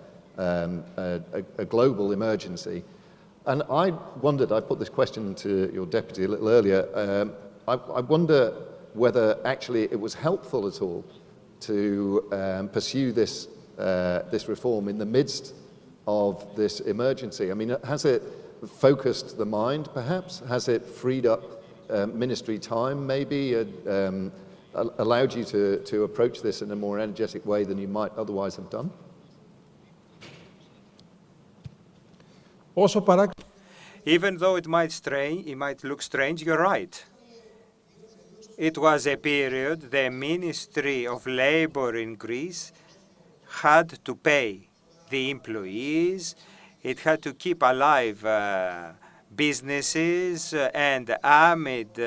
Speaker 1: global emergency. And I wondered, I put this question to your deputy a little earlier, I wonder whether actually it was helpful at all to pursue this reform in the midst of this emergency. I mean, has it focused the mind, perhaps? Has it freed up ministry time, maybe? Allowed you to approach this in a more energetic way than you might otherwise have done?
Speaker 2: Even though it might look strange, you're right. It was a period the Ministry of Labour in Greece had to pay the employees. It had to keep alive businesses, and amid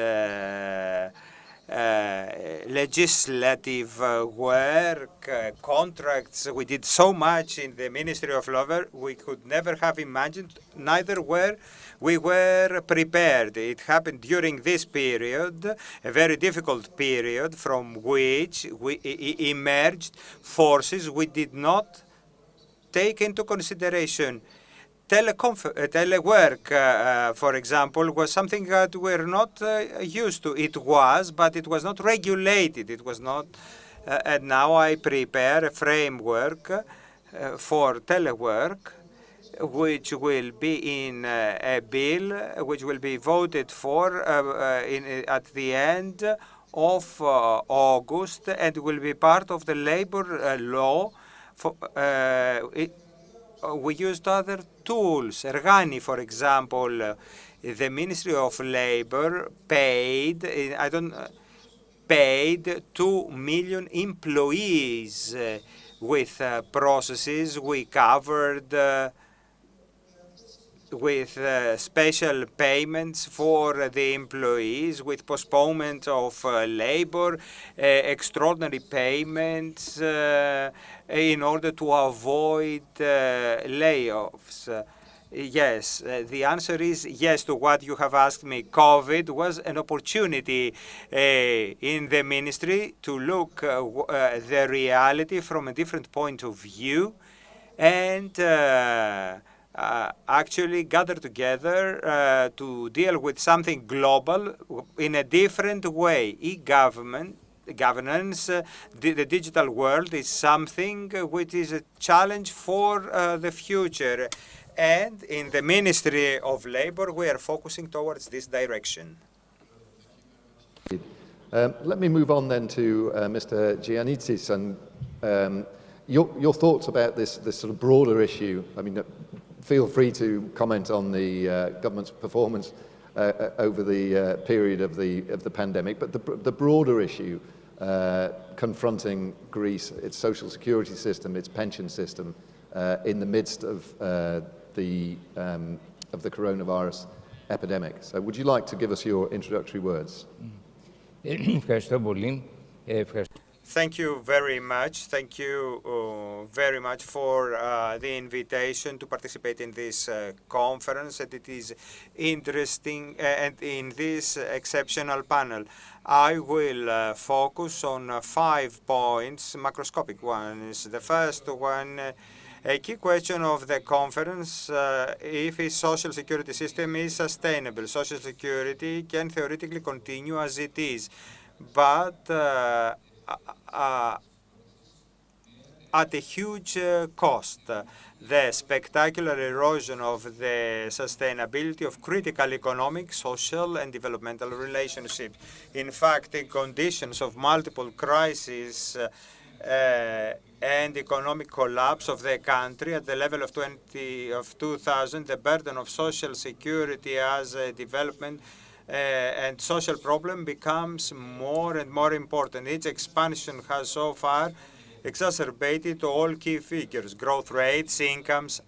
Speaker 2: legislative work, contracts. We did so much in the Ministry of Labour we could never have imagined, neither were we were prepared. It happened during this period, a very difficult period from which emerged forces we did not take into consideration. telework, for example, was something that we're not used to. It was, but it was not regulated. It was not, and now I prepare a framework for telework, which will be in a bill, which will be voted for at the end of August, and will be part of the labor law. We used other tools. Ergani, for example, the Ministry of Labor paid, paid 2 million employees with processes we covered with special payments for the employees, with postponement of labor, extraordinary payments in order to avoid layoffs. Yes, the answer is yes to what you have asked me. COVID was an opportunity in the ministry to look the reality from a different point of view and actually gather together to deal with something global in a different way. Governance, the digital world is something which is a challenge for the future. And in the Ministry of Labor, we are focusing towards this direction.
Speaker 1: Let me move on then to Mr. Giannitsis and your thoughts about this sort of broader issue. I mean, feel free to comment on the government's performance over the period of the pandemic, but the broader issue confronting Greece, its social security system, its pension system, in the midst of the coronavirus epidemic. So would you like to give us your introductory words?
Speaker 2: Thank you very much. Thank you very much for the invitation to participate in this conference. And it is interesting, and in this exceptional panel, I will focus on 5 points, macroscopic ones. The first one, a key question of the conference, if a social security system is sustainable. Social security can theoretically continue as it is, but at a huge cost. The spectacular erosion of the sustainability of critical economic, social, and developmental relationships. In fact, in conditions of multiple crises and economic collapse of the country at the level of 2000, the burden of social security as a development and social problem becomes more and more important. Its expansion has so far exacerbated all key figures: growth rates, incomes,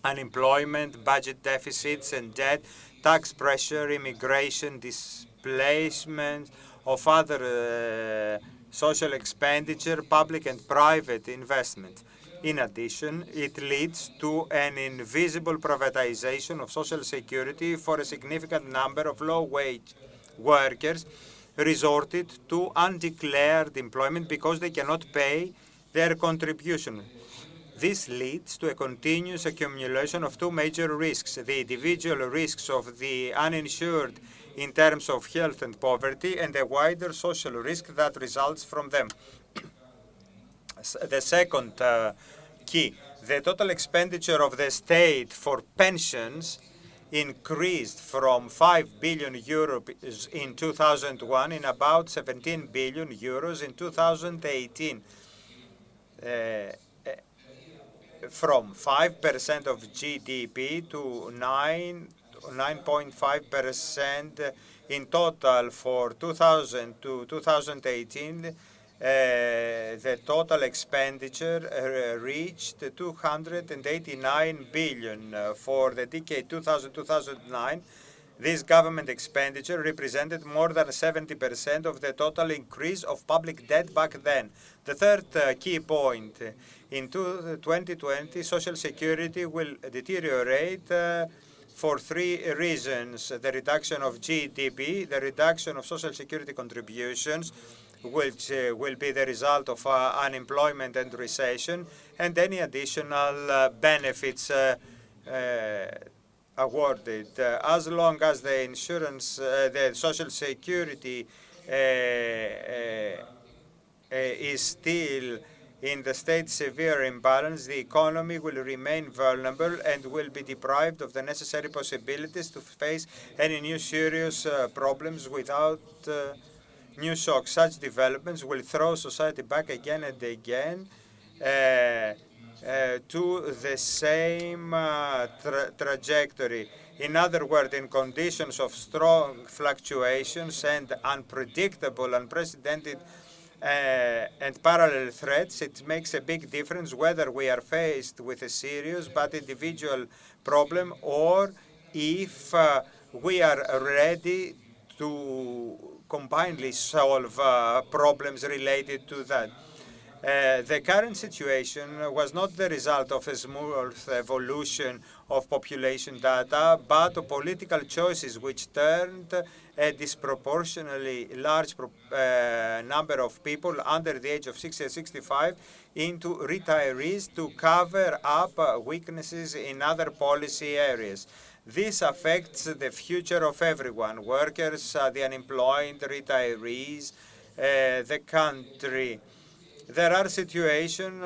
Speaker 2: unemployment, budget deficits and debt, tax pressure, immigration, displacement of other social expenditure, public and private investment. In addition, it leads to an invisible privatization of social security for a significant number of low-wage workers resorted to undeclared employment because they cannot pay their contribution. This leads to a continuous accumulation of two major risks: the individual risks of the uninsured in terms of health and poverty, and the wider social risk that results from them. The second key, the total expenditure of the state for pensions increased from 5 billion euros in 2001 in about 17 billion euros in 2018. From 5% of GDP to 9.5% in total for 2000 to 2018. The total expenditure reached 289 billion for the decade 2000-2009. This government expenditure represented more than 70% of the total increase of public debt back then. The third key point, in 2020, Social Security will deteriorate for 3 reasons: the reduction of GDP, the reduction of Social Security contributions, which will be the result of unemployment and recession, and any additional benefits awarded. As long as the insurance, the social security is still in the state severe imbalance, the economy will remain vulnerable and will be deprived of the necessary possibilities to face any new serious problems without new shocks. Such developments will throw society back again and again to the same trajectory. In other words, in conditions of strong fluctuations and unpredictable, unprecedented and parallel threats, it makes a big difference whether we are faced with a serious but individual problem or if we are ready to combinedly solve problems related to that. The current situation was not the result of a smooth evolution of population data, but of political choices which turned a disproportionately large number of people under the age of 60 and 65 into retirees to cover up weaknesses in other policy areas. This affects the future of everyone, workers, the unemployed, retirees, the country. There are situations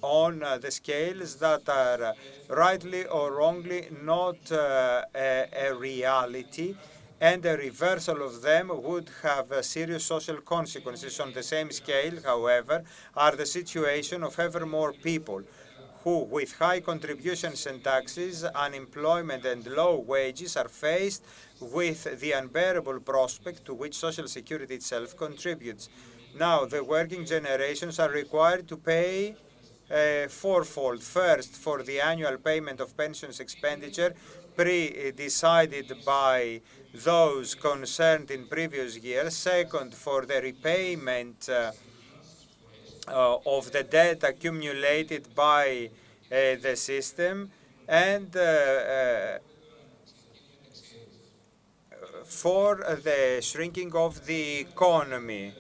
Speaker 2: on the scales that are rightly or wrongly not a reality, and a reversal of them would have serious social consequences. On the same scale, however, are the situation of ever more people who, with high contributions and taxes, unemployment and low wages, are faced with the unbearable prospect to which Social Security itself contributes. Now, the working generations are required to pay fourfold. First, for the annual payment of pensions expenditure pre-decided by those concerned in previous years. Second, for the repayment of the debt accumulated by the system, and for the shrinking of the economy.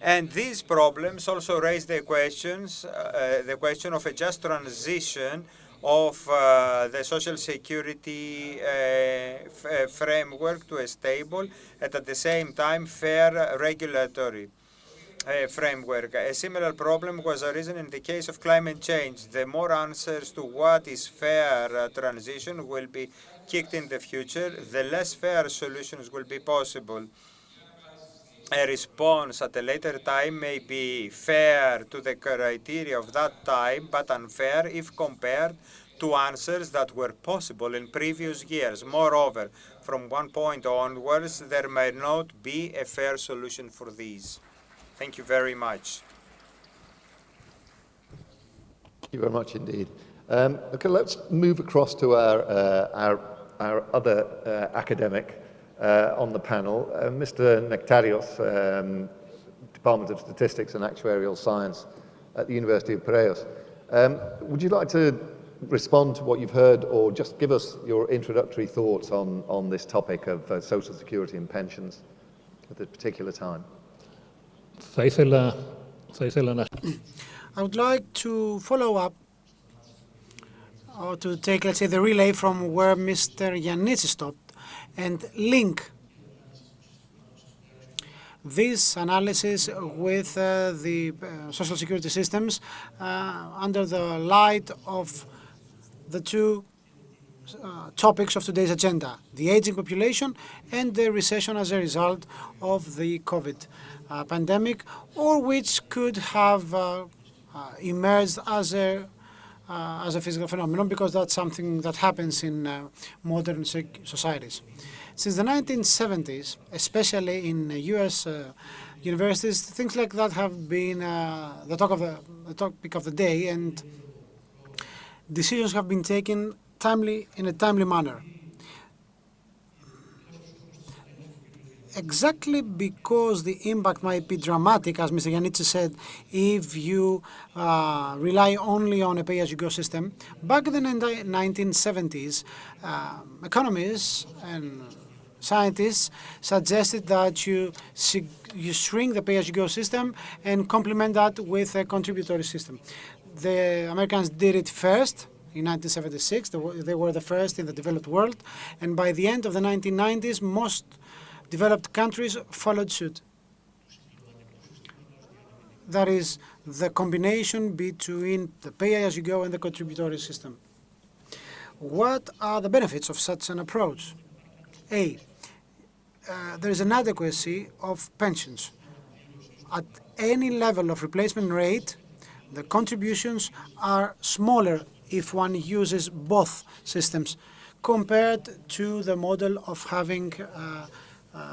Speaker 2: And these problems also raise the question of a just transition of the Social Security framework to a stable and at the same time fair regulatory framework. A similar problem was arisen in the case of climate change. The more answers to what is fair transition will be kicked in the future, the less fair solutions will be possible. A response at a later time may be fair to the criteria of that time, but unfair if compared to answers that were possible in previous years. Moreover, from one point onwards, there may not be a fair solution for these. Thank you very much.
Speaker 1: Thank you very much indeed. Okay, let's move across to our other academic on the panel, Mr. Nectarios, Department of Statistics and Actuarial Science at the University of Piraeus. Would you like to respond to what you've heard, or just give us your introductory thoughts on this topic of Social Security and pensions at this particular time?
Speaker 6: I
Speaker 4: would like to follow up or to take, let's say, the relay from where Mr. Giannitsis stopped and link this analysis with the social security systems under the light of the two topics of today's agenda, the aging population and the recession as a result of the COVID pandemic, or which could have emerged as a physical phenomenon, because that's something that happens in modern societies. Since the 1970s, especially in US universities, things like that have been the topic of the day, and decisions have been taken in a timely manner. Exactly because the impact might be dramatic, as Mr. Giannitsis said, if you rely only on a pay-as-you-go system. Back in the 1970s, economists and scientists suggested that you shrink the pay-as-you-go system and complement that with a contributory system. The Americans did it first in 1976. They were the first in the developed world. And by the end of the 1990s, most developed countries followed suit. That is the combination between the pay-as-you-go and the contributory system. What are the benefits of such an approach? A, there is an adequacy of pensions. At any level of replacement rate, the contributions are smaller if one uses both systems compared to the model of having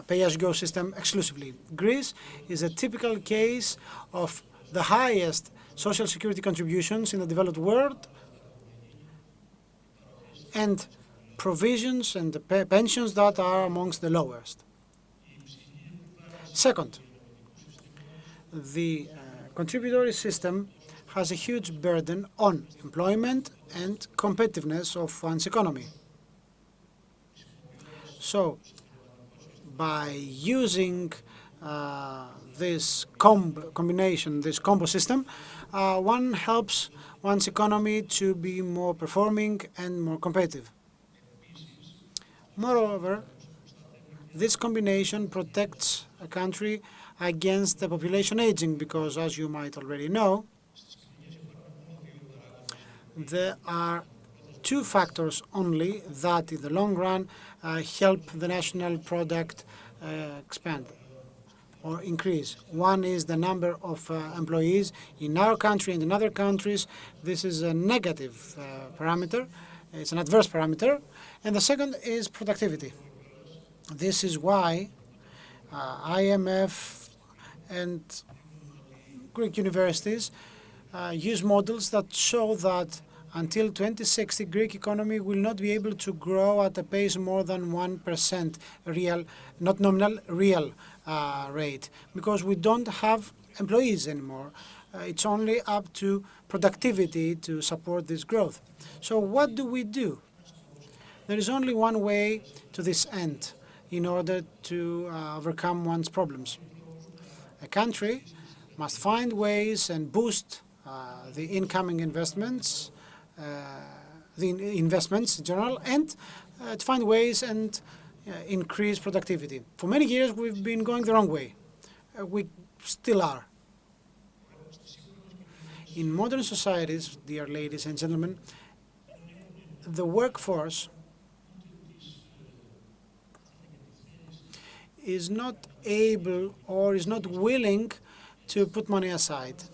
Speaker 4: pay-as-you-go system exclusively. Greece is a typical case of the highest social security contributions in the developed world and provisions and the pensions that are amongst the lowest. Second, the contributory system has a huge burden on employment and competitiveness of one's economy. So, by using this combination, this combo system, one helps one's economy to be more performing and more competitive. Moreover, this combination protects a country against the population aging because, as you might already know, there are two factors only that in the long run help the national product expand or increase. One is the number of employees in our country and in other countries. This is a negative parameter. It's an adverse parameter. And the second is productivity. This is why IMF and Greek universities use models that show that until 2060, Greek economy will not be able to grow at a pace more than 1% real, not nominal, real rate, because we don't have employees anymore. It's only up to productivity to support this growth. So what do? There is only one way to this end in order to overcome one's problems. A country must find ways and boost the incoming investments, the investments in general, and to find ways and increase productivity. For many years we've been going the wrong way. We still are. In modern societies, dear ladies and gentlemen, the workforce is not able or is not willing to put money aside.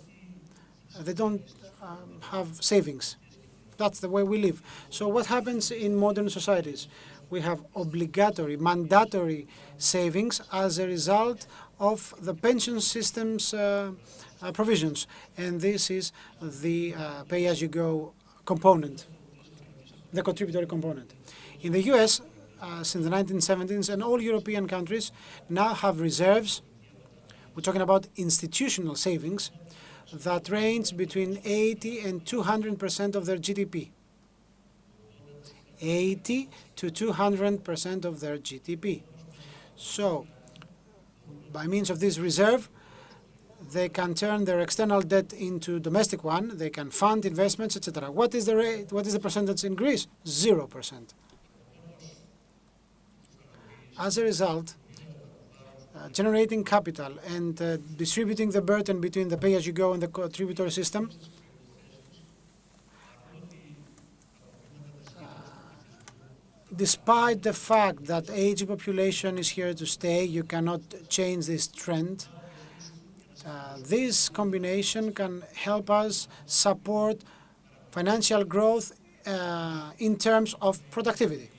Speaker 4: They don't have savings. That's the way we live. So what happens in modern societies? We have obligatory, mandatory savings as a result of the pension system's provisions. And this is the pay-as-you-go component, the contributory component. In the US, since the 1970s, and all European countries now have reserves. We're talking about institutional savings that range between 80 and 200% of their GDP. 80 to 200% of their GDP. So, by means of this reserve, they can turn their external debt into domestic one. They can fund investments, etc. What is the rate? What is the percentage in Greece? 0%. As a result, generating capital and distributing the burden between the pay-as-you-go and the contributory system despite the fact that aging population is here to stay, you cannot change this trend. This combination can help us support financial growth in terms of productivity.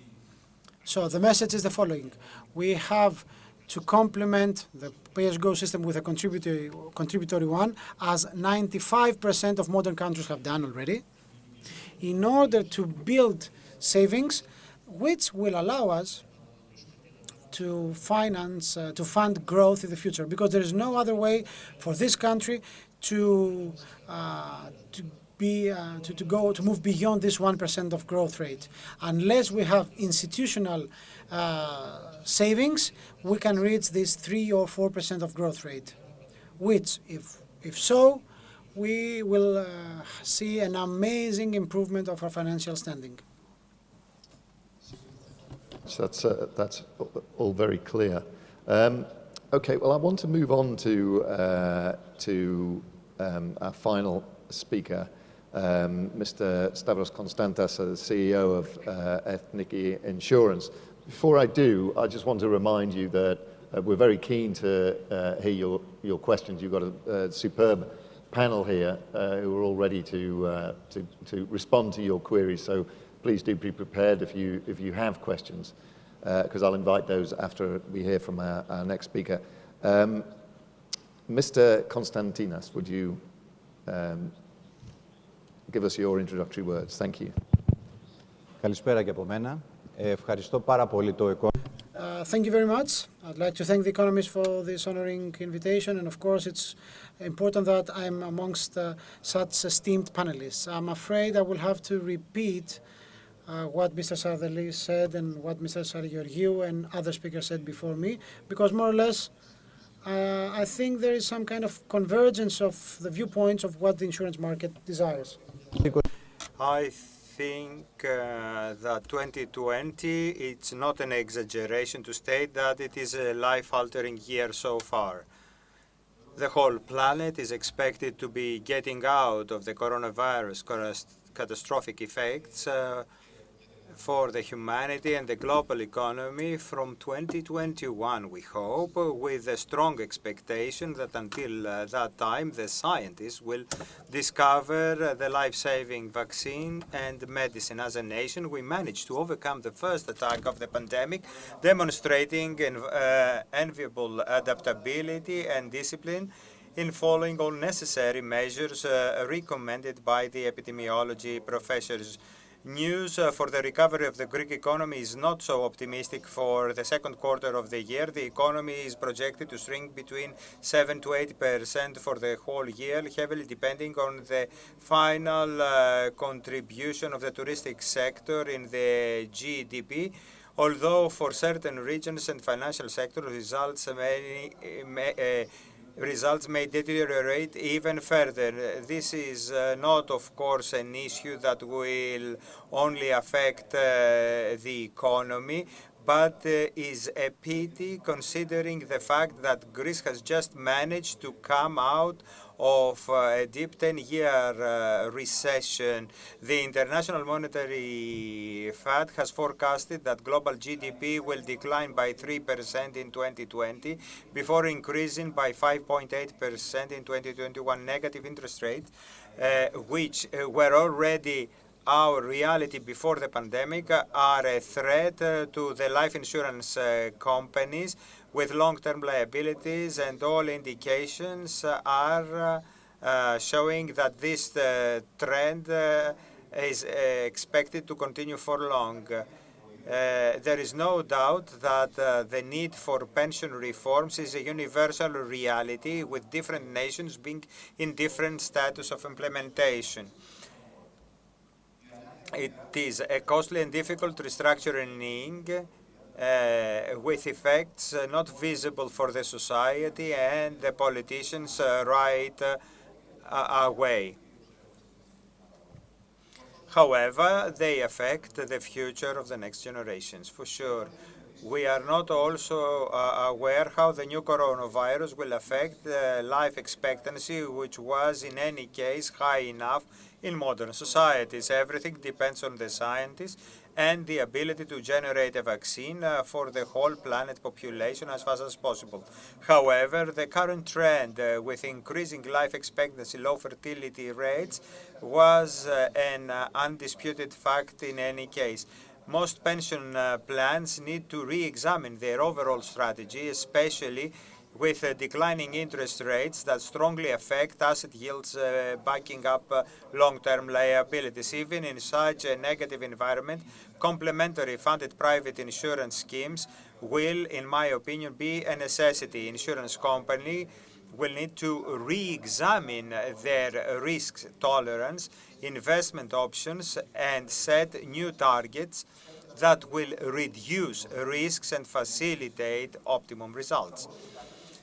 Speaker 4: So the message is the following. We have to complement the pay-as-you-go system with a contributory one, as 95% of modern countries have done already, in order to build savings which will allow us to finance, to fund growth in the future, because there is no other way for this country to move beyond this 1% of growth rate. Unless we have institutional savings, we can reach this 3 or 4% of growth rate, which, if so, we will see an amazing improvement of our financial standing.
Speaker 1: So that's all very clear. Okay, well, I want to move on to our final speaker, Mr. Stavros Konstantas, the CEO of Ethniki Insurance. Before I do, I just want to remind you that we're very keen to hear your questions. You've got a superb panel here who are all ready to respond to your queries. So please do be prepared if you have questions, because I'll invite those after we hear from our next speaker. Mr. Konstantinas, would you give us your introductory words? Thank you.
Speaker 11: Καλησπέρα και από μένα. Ευχαριστώ πάρα πολύ το Economist.
Speaker 4: Thank you very much. I'd like to thank the Economist for this honoring invitation, and of course it's important that I'm amongst such esteemed panelists. I'm afraid I will have to repeat what Mr. Sardelli said and what Mr. Sargeorgiou and other speakers said before me, because more or less I think there is some kind of convergence of the viewpoints of what the insurance market desires.
Speaker 2: I think that 2020, it's not an exaggeration to state that it is a life-altering year so far. The whole planet is expected to be getting out of the coronavirus catastrophic effects for the humanity and the global economy from 2021, we hope, with a strong expectation that until that time the scientists will discover the life-saving vaccine and medicine. As a nation, we managed to overcome the first attack of the pandemic, demonstrating enviable adaptability and discipline in following all necessary measures recommended by the epidemiology professors. News for the recovery of the Greek economy is not so optimistic for the second quarter of the year. The economy is projected to shrink between 7 to 8% for the whole year, heavily depending on the final contribution of the touristic sector in the GDP. Although for certain regions and financial sectors, results may deteriorate even further. This is not, of course, an issue that will only affect the economy, but is a pity considering the fact that Greece has just managed to come out of a deep 10-year recession. The International Monetary Fund has forecasted that global GDP will decline by 3% in 2020 before increasing by 5.8% in 2021. Negative interest rates, which were already our reality before the pandemic, are a threat to the life insurance companies with long-term liabilities, and all indications are showing that this trend is expected to continue for long. There is no doubt that the need for pension reforms is a universal reality, with different nations being in different status of implementation. It is a costly and difficult restructuring with effects not visible for the society and the politicians right away. However, they affect the future of the next generations, for sure. We are not also aware how the new coronavirus will affect life expectancy, which was in any case high enough in modern societies. Everything depends on the scientists and the ability to generate a vaccine for the whole planet population as fast as possible. However, the current trend with increasing life expectancy, low fertility rates, was an undisputed fact in any case. Most pension plans need to re-examine their overall strategy, especially with declining interest rates that strongly affect asset yields backing up long-term liabilities. Even in such a negative environment, complementary funded private insurance schemes will, in my opinion, be a necessity. Insurance company will need to re-examine their risk tolerance, investment options, and set new targets that will reduce risks and facilitate optimum results.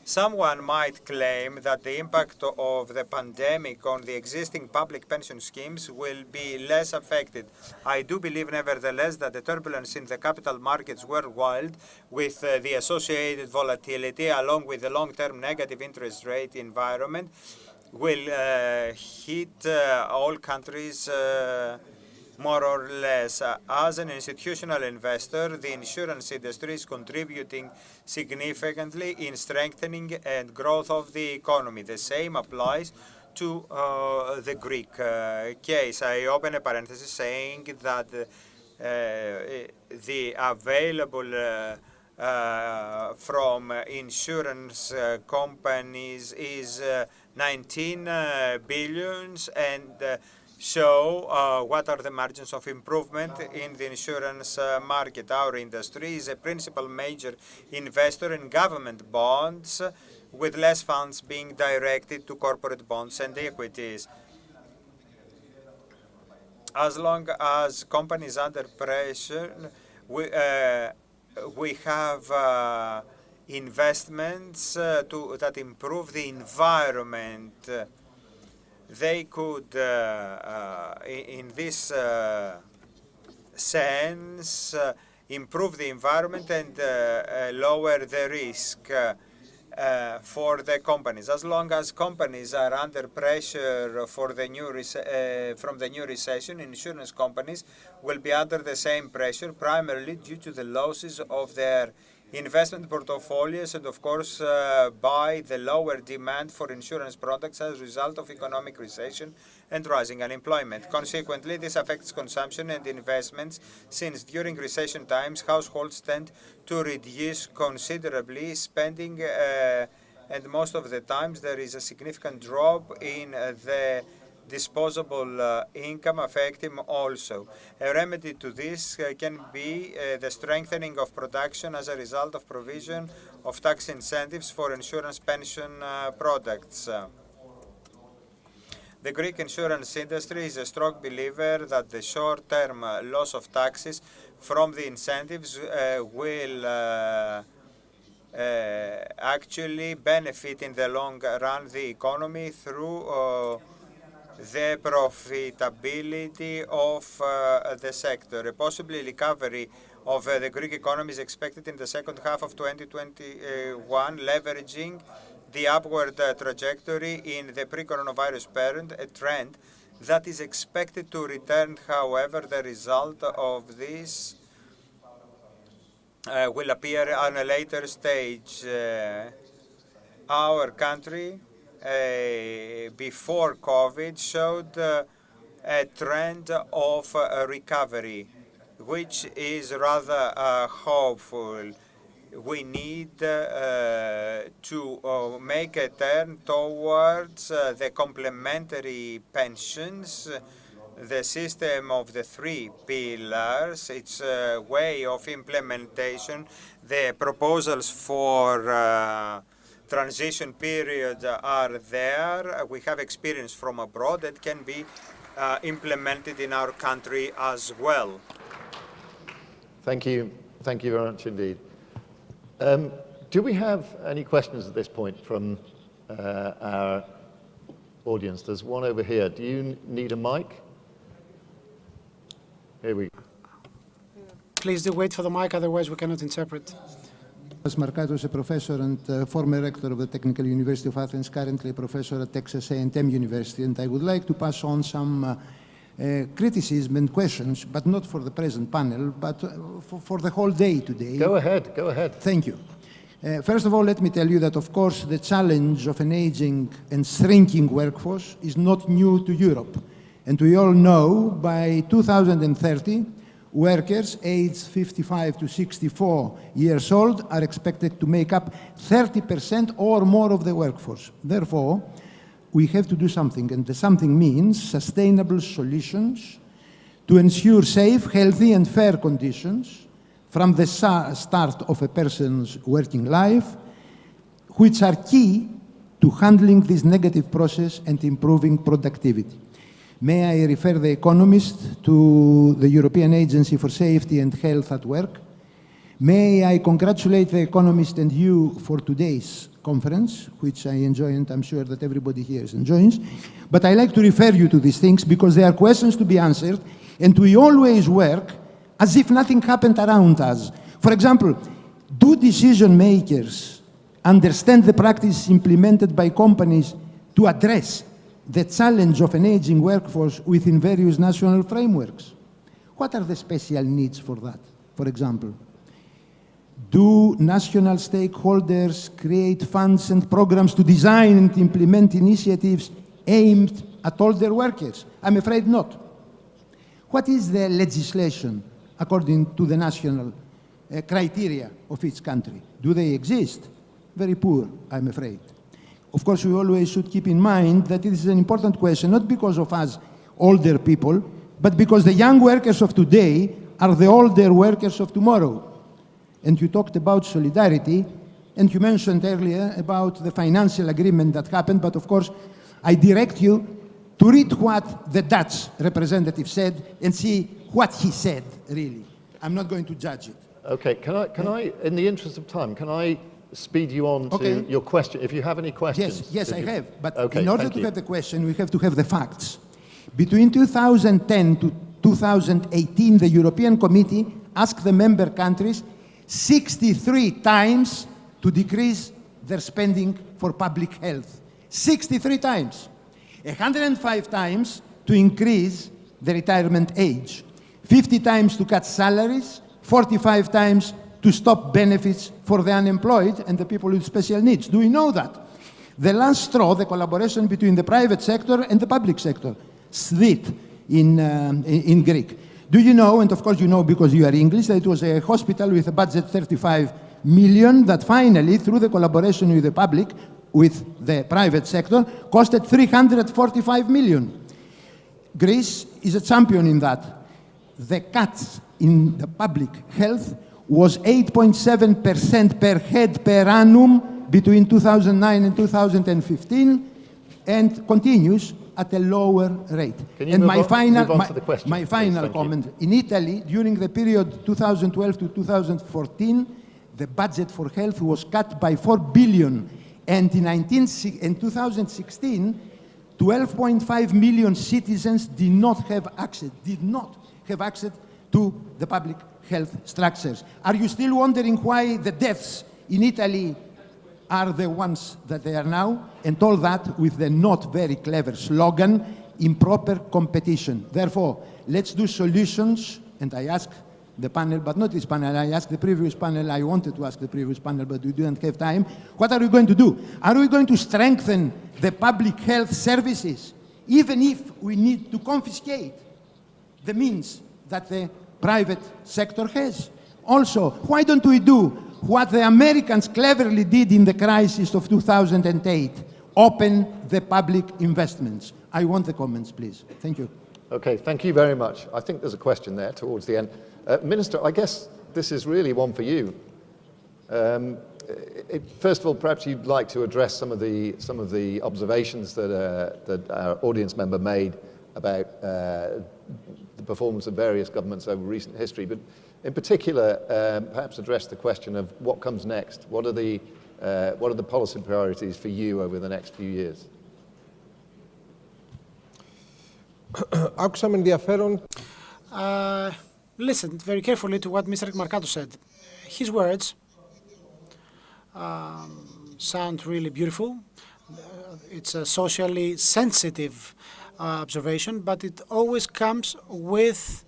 Speaker 2: Someone might claim that the impact of the pandemic on the existing public pension schemes will be less affected. I do believe, nevertheless, that the turbulence in the capital markets worldwide, with the associated volatility, along with the long-term negative interest rate environment, will hit all countries more or less. As an institutional investor, the insurance industry is contributing significantly in strengthening and growth of the economy. The same applies to the Greek case. I open a parenthesis saying that the available from insurance companies is 19 billions and show what are the margins of improvement in the insurance market. Our industry is a principal major investor in government bonds, with less funds being directed to corporate bonds and equities. As long as companies under pressure, we have investments that improve the environment. They could, in this sense, improve the environment and lower the risk for the companies. As long as companies are under pressure for the new from the new recession, insurance companies will be under the same pressure, primarily due to the losses of their investment portfolios and, of course, by the lower demand for insurance products as a result of economic recession and rising unemployment. Consequently, this affects consumption and investments, since during recession times, households tend to reduce considerably spending, and most of the times there is a significant drop in the disposable income affecting also. A remedy to this can be the strengthening of production as a result of provision of tax incentives for insurance pension products. The Greek insurance industry is a strong believer that the short-term loss of taxes from the incentives will actually benefit in the long run the economy through the profitability of the sector. A possible recovery of the Greek economy is expected in the second half of 2021, leveraging the upward trajectory in the pre-coronavirus period, a trend that is expected to return. However, the result of this will appear on a later stage. Our country before COVID showed a trend of recovery, which is rather hopeful. We need to make a turn towards the complementary pensions, the system of the 3 pillars, its way of implementation, the proposals for transition period are there. We have experience from abroad that can be implemented in our country as well.
Speaker 1: Thank you. Thank you very much indeed. Do we have any questions at this point from our audience? There's one over here. Do you need a mic? Here we go.
Speaker 4: Please do wait for the mic, otherwise we cannot interpret.
Speaker 12: Markatos, a professor and former rector of the Technical University of Athens, currently a professor at Texas A&M University, and I would like to pass on some criticism and questions, but not for the present panel, but for the whole day today.
Speaker 1: Go ahead, go ahead.
Speaker 12: Thank you. First of all, let me tell you that, of course, the challenge of an aging and shrinking workforce is not new to Europe. And we all know by 2030, workers aged 55 to 64 years old are expected to make up 30% or more of the workforce. Therefore, we have to do something, and the something means sustainable solutions to ensure safe, healthy, and fair conditions from the start of a person's working life, which are key to handling this negative process and improving productivity. May I refer the Economist to the European Agency for Safety and Health at Work? May I congratulate the Economist and you for today's conference, which I enjoy and I'm sure that everybody here enjoys. But I like to refer you to these things because they are questions to be answered, and we always work as if nothing happened around us. For example, do decision makers understand the practice implemented by companies to address the challenge of an aging workforce within various national frameworks? What are the special needs for that, for example? Do national stakeholders create funds and programs to design and implement initiatives aimed at older workers? I'm afraid not. What is the legislation according to the national criteria of each country? Do they exist? Very poor, I'm afraid. Of course, we always should keep in mind that it is an important question, not because of us older people, but because the young workers of today are the older workers of tomorrow. And you talked about solidarity, and you mentioned earlier about the financial agreement that happened, but of course, I direct you to read what the Dutch representative said and see what he said, really. I'm not going to judge it.
Speaker 1: Okay, can I, in the interest of time, can I speed you on to your question, if you have any questions?
Speaker 12: Yes, I have. But
Speaker 1: okay,
Speaker 12: in order to have the question, we have to have the facts. Between 2010 to 2018, the European Committee asked the member countries 63 times to decrease their spending for public health. 63 times. 105 times to increase the retirement age. 50 times to cut salaries. 45 times to stop benefits for the unemployed and the people with special needs. Do we know that? The last straw, the collaboration between the private sector and the public sector, SDIT in Greek. Do you know, and of course you know because you are English, that it was a hospital with a budget 35 million that finally, through the collaboration with the public, with the private sector, costed 345 million. Greece is a champion in that. The cuts in the public health was 8.7% per head per annum between 2009 and 2015, and continues at a lower rate.
Speaker 1: And my final
Speaker 12: comment, in Italy, during the period 2012 to 2014, the budget for health was cut by 4 billion. And in 2016, 12.5 million citizens did not have access to the public health structures. Are you still wondering why the deaths in Italy are the ones that they are now? And all that with the not very clever slogan, improper competition. Therefore, let's do solutions. And I ask the panel, but not this panel, I asked the previous panel, I wanted to ask the previous panel, but we didn't have time. What are we going to do? Are we going to strengthen the public health services, even if we need to confiscate the means that the private sector has? Also, why don't we do what the Americans cleverly did in the crisis of 2008? Open the public investments. I want the comments, please. Thank you.
Speaker 1: Okay, thank you very much. I think there's a question there towards the end. Minister, I guess this is really one for you. First of all, perhaps you'd like to address some of the observations that our audience member made about the performance of various governments over recent history, but in particular, perhaps address the question of what comes next. What are the policy priorities for you over the next few years?
Speaker 13: Άκουσα με ενδιαφέρον.
Speaker 4: Listened very carefully to what Mr. Marcato said. His words sound really beautiful. It's a socially sensitive observation, but it always comes with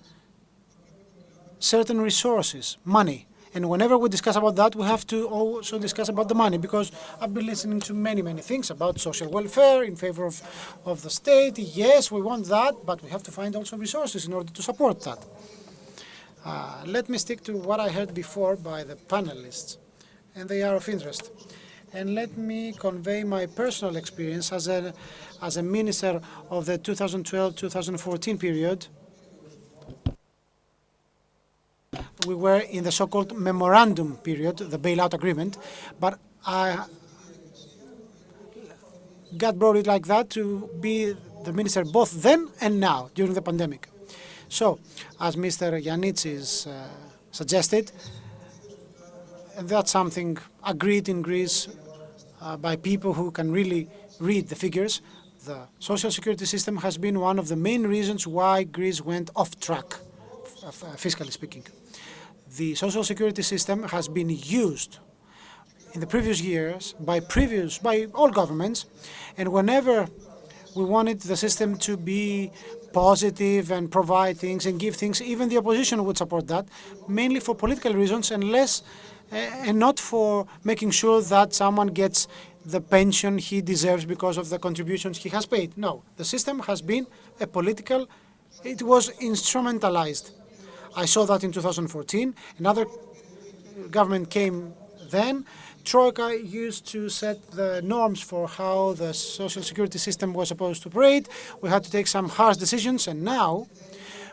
Speaker 4: certain resources, money. And whenever we discuss about that, we have to also discuss about the money, because I've been listening to many things about social welfare in favor of the state. Yes, we want that, but we have to find also resources in order to support that. Let me stick to what I heard before by the panelists, and they are of interest. And let me convey my personal experience as a minister of the 2012-2014 period. We were in the so-called memorandum period, the bailout agreement, but God brought it like that to be the minister both then and now, during the pandemic. So, as Mr. Giannitsis suggested, and that's something agreed in Greece by people who can really read the figures, the social security system has been one of the main reasons why Greece went off track, fiscally speaking. The social security system has been used in the previous years by all governments, and whenever we wanted the system to be positive and provide things and give things, even the opposition would support that, mainly for political reasons and not for making sure that someone gets the pension he deserves because of the contributions he has paid. No, the system has been it was instrumentalized. I saw that in 2014. Another government came then. Troika used to set the norms for how the social security system was supposed to operate. We had to take some harsh decisions, and now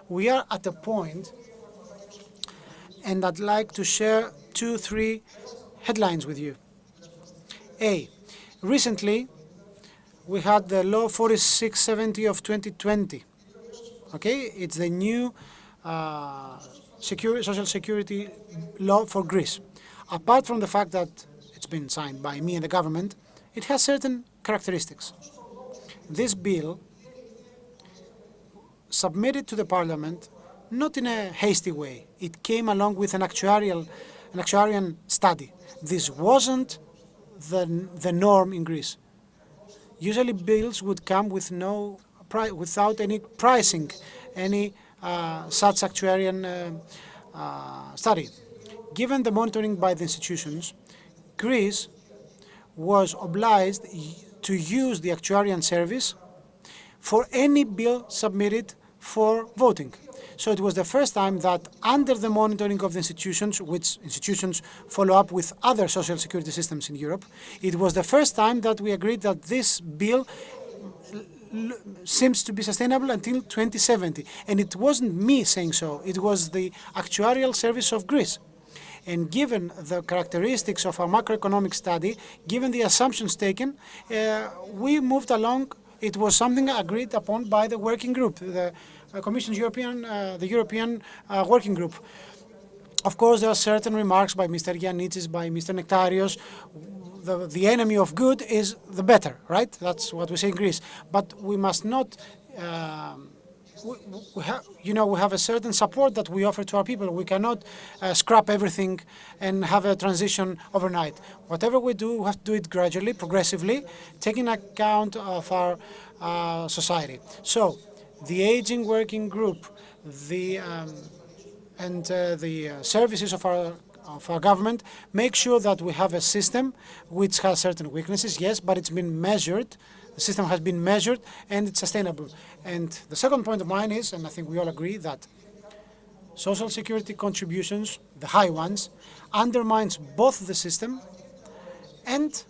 Speaker 4: we are at a point, and I'd like to share 2-3 headlines with you. A, recently we had the law 4670 of 2020. Okay, it's the new social security law for Greece. Apart from the fact that it's been signed by me and the government, it has certain characteristics. This bill submitted to the parliament not in a hasty way. It came along with an actuarial study. This wasn't the norm in Greece. Usually bills would come with without any pricing, any such actuarial study. Given the monitoring by the institutions, Greece was obliged to use the actuarial service for any bill submitted for voting. So it was the first time that under the monitoring of the institutions, which institutions follow up with other social security systems in Europe, it was the first time that we agreed that this bill seems to be sustainable until 2070. And it wasn't me saying so, it was the actuarial service of Greece. And given the characteristics of our macroeconomic study, given the assumptions taken, we moved along. It was something agreed upon by the working group, the Commission's European Working Group. Of course, there are certain remarks by Mr. Giannitsis, by Mr. Nektarios. The enemy of good is the better, right? That's what we say in Greece. But we must not. We have a certain support that we offer to our people. We cannot scrap everything and have a transition overnight. Whatever we do, we have to do it gradually, progressively, taking account of our society. So, the aging working group, the services of our government make sure that we have a system which has certain weaknesses, yes, but it's been measured. The system has been measured and it's sustainable. And the second point of mine is, and I think we all agree, that social security contributions, the high ones, undermines both the system and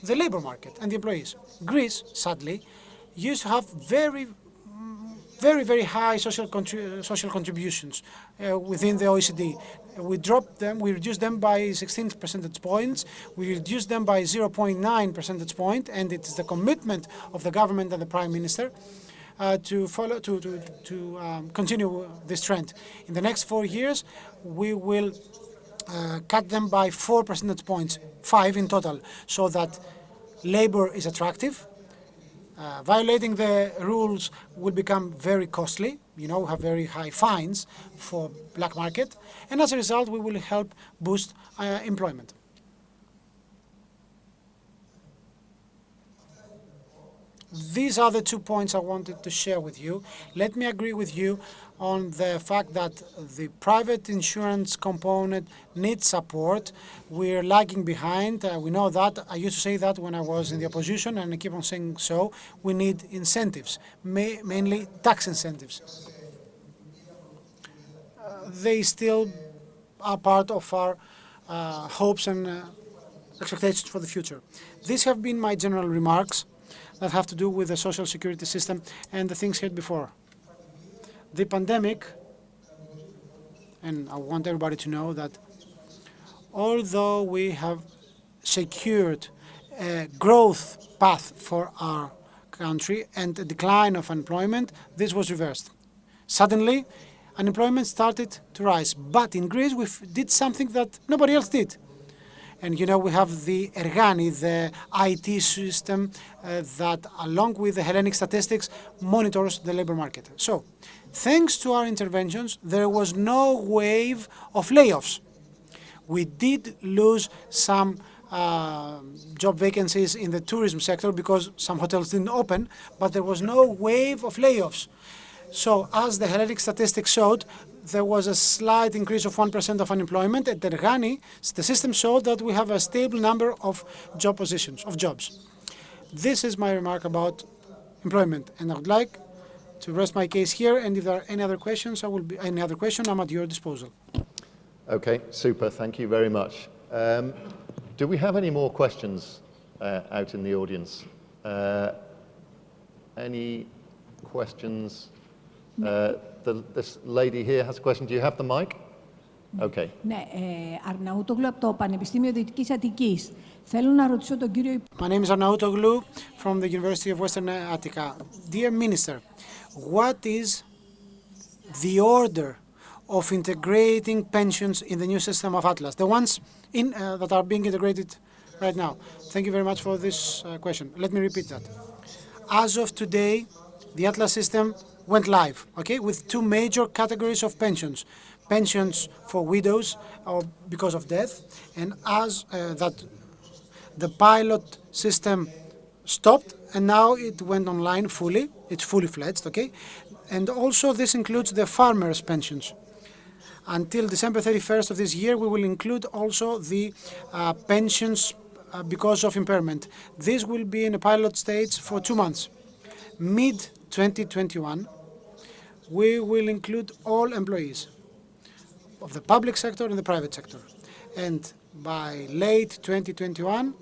Speaker 4: the labor market and the employees. Greece, sadly, used to have very high social contributions within the OECD. We dropped them, we reduced them by 16 percentage points, we reduced them by 0.9 percentage point, and it is the commitment of the government and the Prime Minister to continue this trend. In the next 4 years, we will cut them by 4 percentage points, 5 in total, so that labor is attractive. Violating the rules will become very costly. We have very high fines for black market, and as a result, we will help boost employment. These are the 2 points I wanted to share with you. Let me agree with you on the fact that the private insurance component needs support. We're lagging behind. We know that. I used to say that when I was in the opposition, and I keep on saying so. We need incentives, mainly tax incentives. They still are part of our hopes and expectations for the future. These have been my general remarks that have to do with the social security system and the things said before. The pandemic, and I want everybody to know that although we have secured a growth path for our country and a decline of unemployment, this was reversed. Suddenly, unemployment started to rise. But in Greece, we did something that nobody else did. And we have the Ergani, the IT system that, along with the Hellenic statistics, monitors the labor market. So, thanks to our interventions, there was no wave of layoffs. We did lose some job vacancies in the tourism sector because some hotels didn't open, but there was no wave of layoffs. So, as the Hellenic statistics showed, there was a slight increase of 1% of unemployment. At Ergani, the system showed that we have a stable number of job positions, of jobs. This is my remark about employment, and I would like to rest my case here. And if there are any other questions, I'm at your disposal.
Speaker 1: Okay, super. Thank you very much. Do we have any more questions out in the audience? Any questions? This lady here has a question. Do you have the mic? Okay.
Speaker 14: Ναι, Αρναούτογλου από το Πανεπιστήμιο Δυτικής Αττικής. Θέλω να ρωτήσω τον κύριο...
Speaker 4: My name is Arnautoglu from the University of Western Attica. Dear Minister, what is the order of integrating pensions in the new system of Atlas, the ones that are being integrated right now? Thank you very much for this question. Let me repeat that. As of today, the Atlas system went live, okay, with two major categories of pensions. Pensions for widows or because of death, and as that the pilot system stopped and now it went online fully, it's fully fledged, okay? And also this includes the farmers' pensions. Until December 31st of this year, we will include also the pensions because of impairment. This will be in a pilot stage for 2 months. Mid-2021, we will include all employees of the public sector and the private sector. And by late 2021,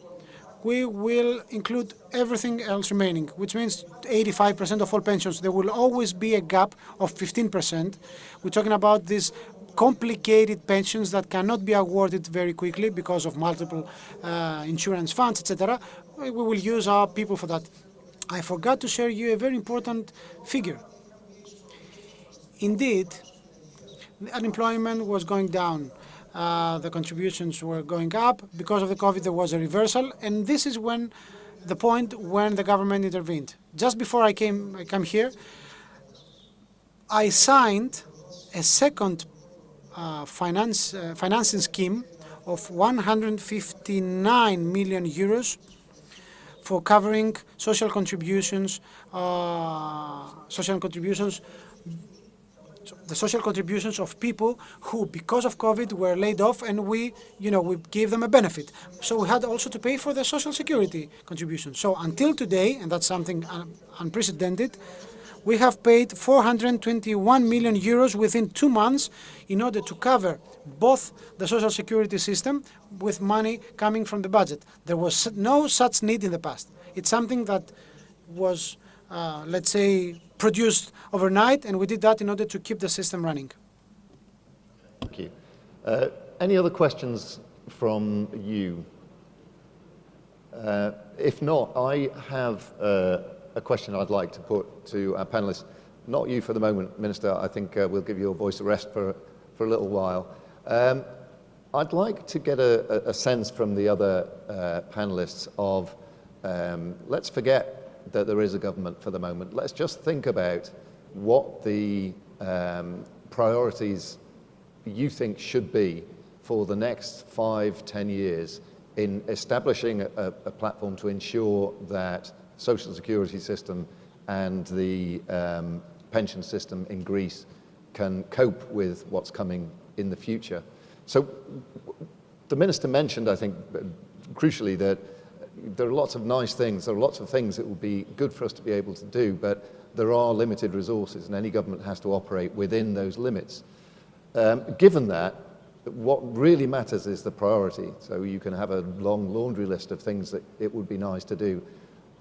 Speaker 4: we will include everything else remaining, which means 85% of all pensions. There will always be a gap of 15%. We're talking about these complicated pensions that cannot be awarded very quickly because of multiple insurance funds, etc. We will use our people for that. I forgot to share you a very important figure. Indeed, the unemployment was going down. The contributions were going up. Because of the COVID, there was a reversal, and this is when the point when the government intervened. Just before I come here, I signed a second financing scheme of 159 million euros for covering social contributions, the social contributions of people who, because of COVID, were laid off, and we gave them a benefit. So we had also to pay for the social security contribution. So until today, and that's something unprecedented, we have paid 421 million euros within 2 months in order to cover both the social security system with money coming from the budget. There was no such need in the past. It's something that was, let's say, produced overnight, and we did that in order to keep the system running.
Speaker 1: Thank you. Any other questions from you? If not, I have a question I'd like to put to our panelists. Not you for the moment, Minister. I think we'll give your voice a rest for a little while. I'd like to get a sense from the other panelists of, let's forget that there is a government for the moment. Let's just think about what the priorities you think should be for the next 5-10 years in establishing a platform to ensure that social security system and the pension system in Greece can cope with what's coming in the future. So the Minister mentioned, I think, crucially, that there are lots of nice things, there are lots of things that would be good for us to be able to do, but there are limited resources, and any government has to operate within those limits. Given that, what really matters is the priority. So you can have a long laundry list of things that it would be nice to do.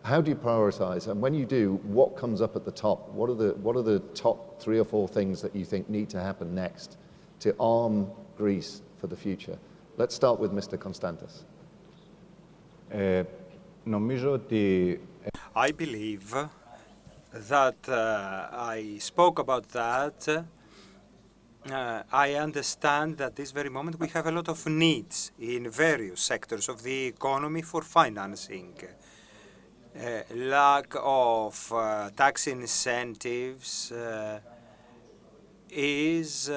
Speaker 1: How do you prioritize? And when you do, what comes up at the top? What are the top 3 or 4 things that you think need to happen next to arm Greece for the future? Let's start with Mr. Konstantas.
Speaker 2: I believe that I spoke about that I understand that this very moment we have a lot of needs in various sectors of the economy for financing. Lack of tax incentives is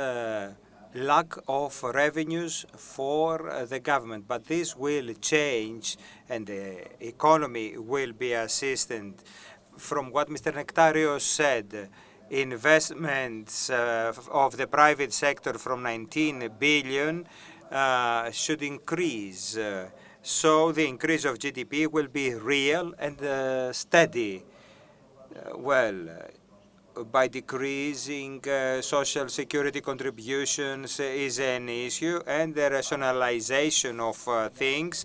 Speaker 2: lack of revenues for the government, but this will change and the economy will be assisted. From what Mr. Nectarios said, investments of the private sector from 19 billion should increase. So the increase of GDP will be real and steady. By decreasing social security contributions is an issue, and the rationalization of things,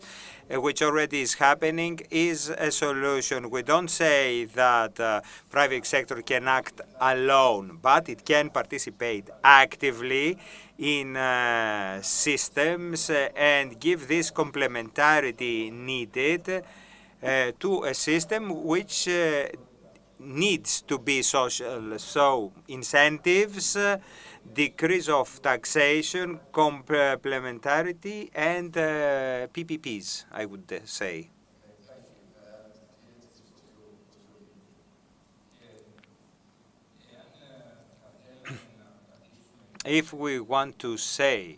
Speaker 2: which already is happening, is a solution. We don't say that private sector can act alone, but it can participate actively in systems and give this complementarity needed to a system which needs to be social. So incentives, decrease of taxation, complementarity, and PPPs, I would say. If we want to say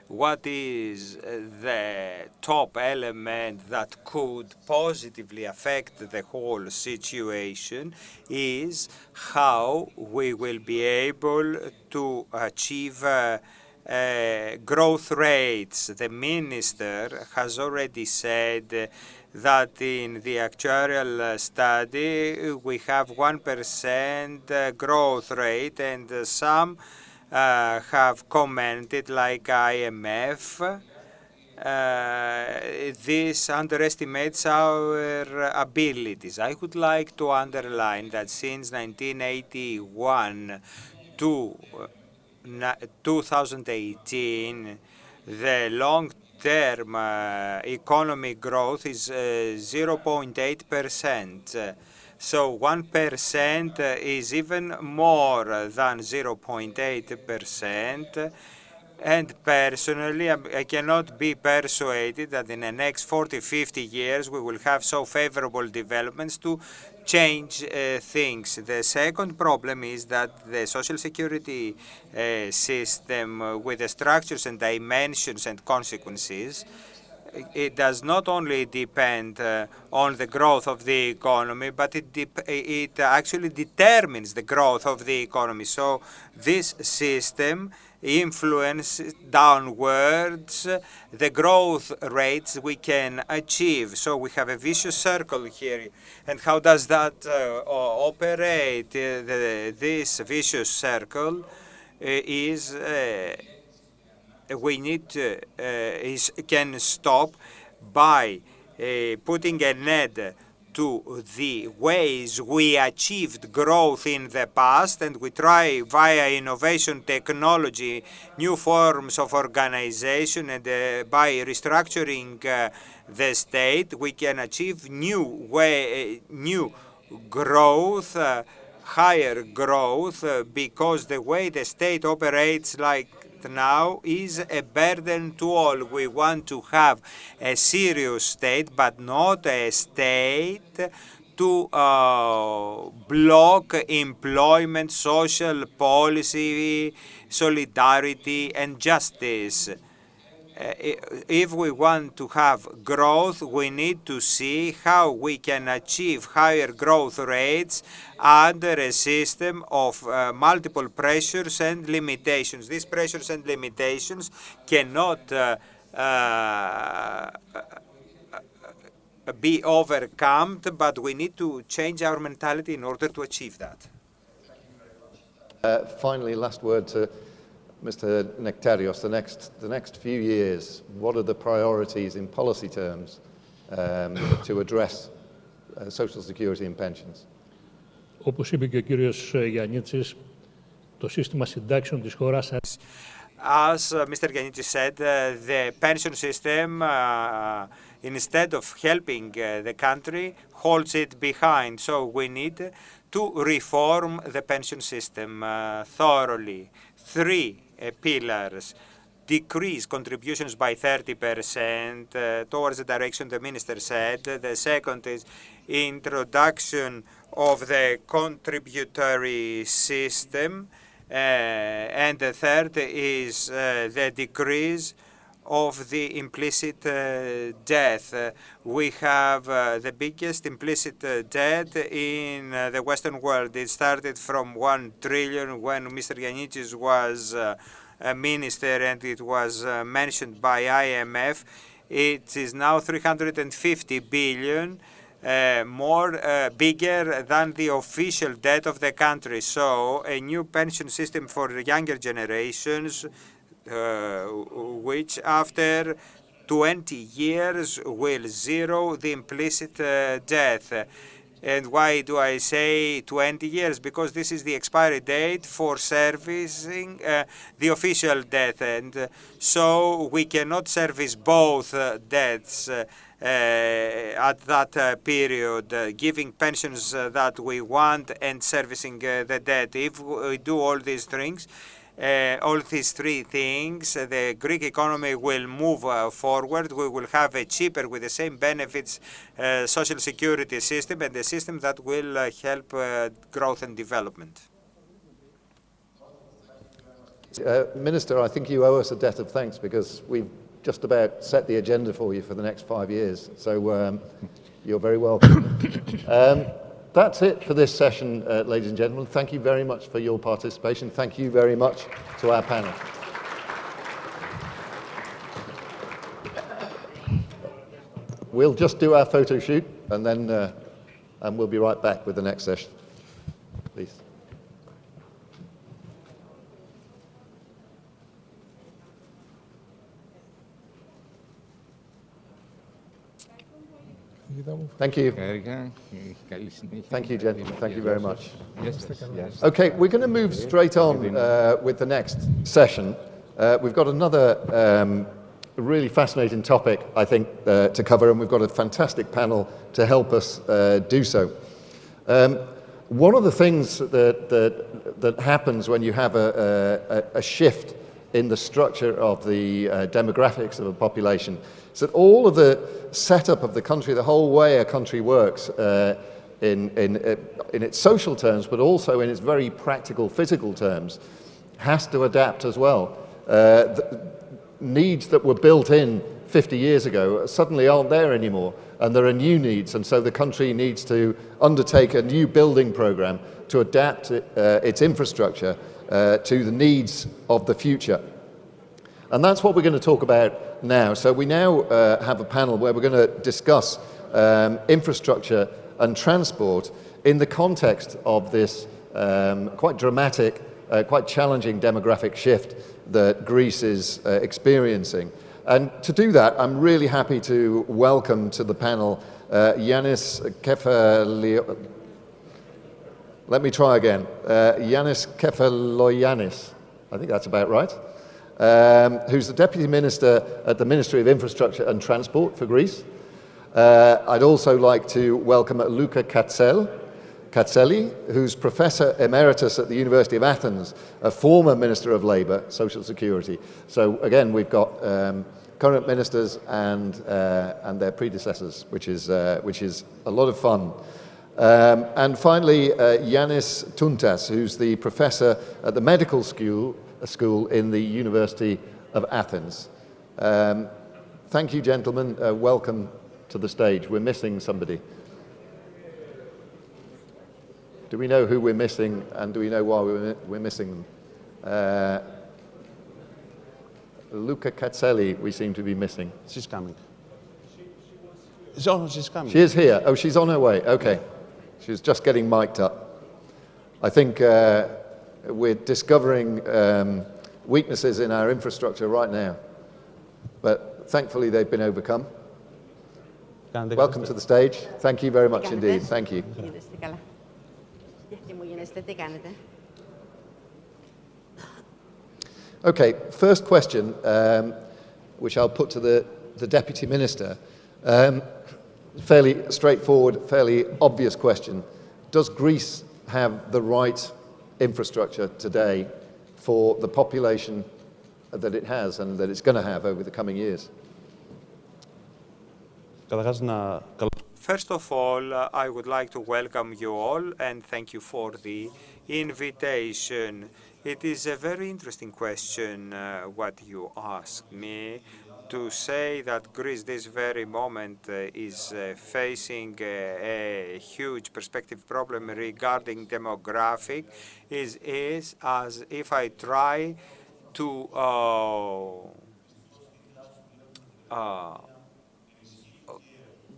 Speaker 2: what is the top element that could positively affect the whole situation, is how we will be able to achieve growth rates. The minister has already said that in the actuarial study we have 1% growth rate, and some have commented, like IMF, this underestimates our abilities. I would like to underline that since 1981 to 2018, the long-term economic growth is 0.8%. So 1% is even more than 0.8%. And personally, I cannot be persuaded that in the next 40, 50 years we will have so favorable developments to change things. The second problem is that the social security system, with the structures and dimensions and consequences, it does not only depend on the growth of the economy, but it actually determines the growth of the economy. So this system influences downwards the growth rates we can achieve. So we have a vicious circle here. And how does that operate? This vicious circle is we need to, can stop by putting an end to the ways we achieved growth in the past, and we try via innovation, technology, new forms of organization, and by restructuring the state, we can achieve new growth, higher growth, because the way the state operates like now is a burden to all. We want to have a serious state, but not a state to block employment, social policy, solidarity, and justice. If we want to have growth, we need to see how we can achieve higher growth rates under a system of multiple pressures and limitations. These pressures and limitations cannot be overcome, but we need to change our mentality in order to achieve that.
Speaker 1: Finally, last word to Mr. Nectarios. The next few years, what are the priorities in policy terms to address social security and pensions?
Speaker 6: Όπως είπε και ο κύριος Γιαννίτσης, το σύστημα συντάξεων της χώρας...
Speaker 2: As Mr. Giannitti said, the pension system, instead of helping the country, holds it behind. So we need to reform the pension system thoroughly. 3 pillars. Decrease contributions by 30% towards the direction the minister said. The second is introduction of the contributory system. And the third is the decrease of the implicit debt. We have the biggest implicit debt in the Western world. It started from 1 trillion when Mr. Yannitis was a minister, and it was mentioned by IMF. It is now 350 billion, bigger than the official debt of the country. So a new pension system for the younger generations, which after 20 years will zero the implicit debt. And why do I say 20 years? Because this is the expiry date for servicing the official debt. And so we cannot service both debts at that period, giving pensions that we want and servicing the debt. If we do all these things, all these three things, the Greek economy will move forward. We will have a cheaper, with the same benefits, social security system, and a system that will help growth and development.
Speaker 1: Minister, I think you owe us a debt of thanks, because we've just about set the agenda for you for the next 5 years. So you're very welcome. That's it for this session, ladies and gentlemen. Thank you very much for your participation. Thank you very much to our panel. We'll just do our photo shoot, and then and we'll be right back with the next session. Please. Thank you. Thank you, gentlemen. Thank you very much. Okay, we're going to move straight on with the next session. We've got another really fascinating topic, I think, to cover, and we've got a fantastic panel to help us do so. One of the things that happens when you have a shift in the structure of the demographics of a population is that all of the setup of the country, the whole way a country works in its social terms, but also in its very practical physical terms, has to adapt as well. Needs that were built in 50 years ago suddenly aren't there anymore, and there are new needs, and so the country needs to undertake a new building program to adapt its infrastructure to the needs of the future. And that's what we're going to talk about now. So we now have a panel where we're going to discuss infrastructure and transport in the context of this quite dramatic, quite challenging demographic shift that Greece is experiencing. And to do that, I'm really happy to welcome to the panel Yannis Kefalogiannis. Let me try again. Yannis Kefalogiannis, I think that's about right, who's the Deputy Minister at the Ministry of Infrastructure and Transport for Greece. I'd also like to welcome Luka Katseli, who's Professor Emeritus at the University of Athens, a former Minister of Labour, Social Security. So again, we've got current ministers and their predecessors, which is a lot of fun. And finally, Yannis Tuntas, who's the professor at the medical school in the University of Athens. Thank you, gentlemen. Welcome to the stage. We're missing somebody. Do we know who we're missing, and do we know why we're missing them? Luka Katseli, we seem to be missing.
Speaker 15: She's coming. She's coming.
Speaker 1: She is here. Oh, she's on her way. Okay. She's just getting mic'd up. I think we're discovering weaknesses in our infrastructure right now, but thankfully they've been overcome. Welcome to the stage. Thank you very much indeed. Thank you. Okay, first question, which I'll put to the Deputy Minister. Fairly straightforward, fairly obvious question. Does Greece have the right infrastructure today for the population that it has and that it's going to have over the coming years?
Speaker 2: First of all, I would like to welcome you all and thank you for the invitation. It is a very interesting question, what you asked me. To say that Greece this very moment is facing a huge perspective problem regarding demographic is as if I try to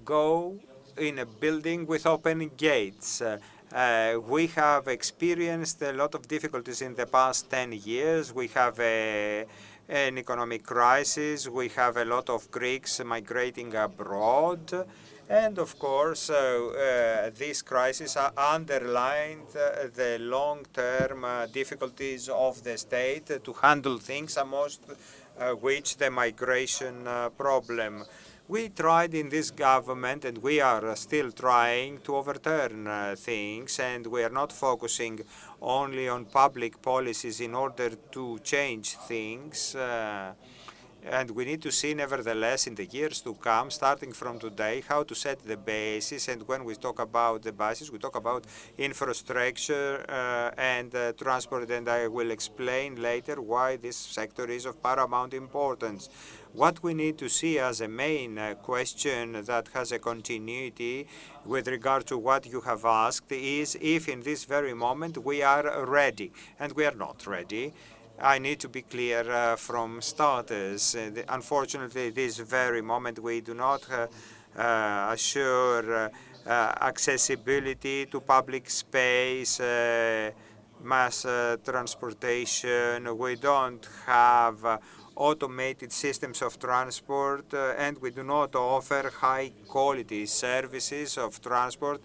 Speaker 2: go in a building with open gates. We have experienced a lot of difficulties in the past 10 years. We have an economic crisis. We have a lot of Greeks migrating abroad. And of course, this crisis underlined the long-term difficulties of the state to handle things, amongst which the migration problem. We tried in this government, and we are still trying to overturn things, and we are not focusing only on public policies in order to change things. And we need to see, nevertheless, in the years to come, starting from today, how to set the basis. And when we talk about the basis, we talk about infrastructure and transport. And I will explain later why this sector is of paramount importance. What we need to see as a main question that has a continuity with regard to what you have asked is if in this very moment we are ready. And we are not ready. I need to be clear from starters. Unfortunately, this very moment we do not assure accessibility to public space, mass transportation. We don't have automated systems of transport, and we do not offer high-quality services of transport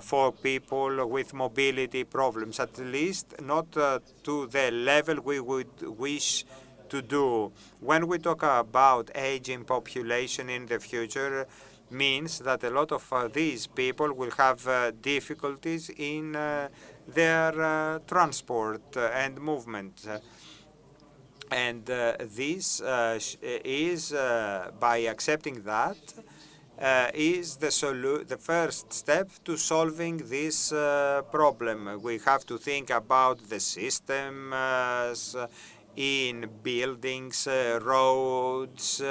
Speaker 2: for people with mobility problems, at least not to the level we would wish to do. When we talk about aging population in the future, means that a lot of these people will have difficulties in their transport and movement. And this is, by accepting that, is the first step to solving this problem. We have to think about the systems in buildings, roads,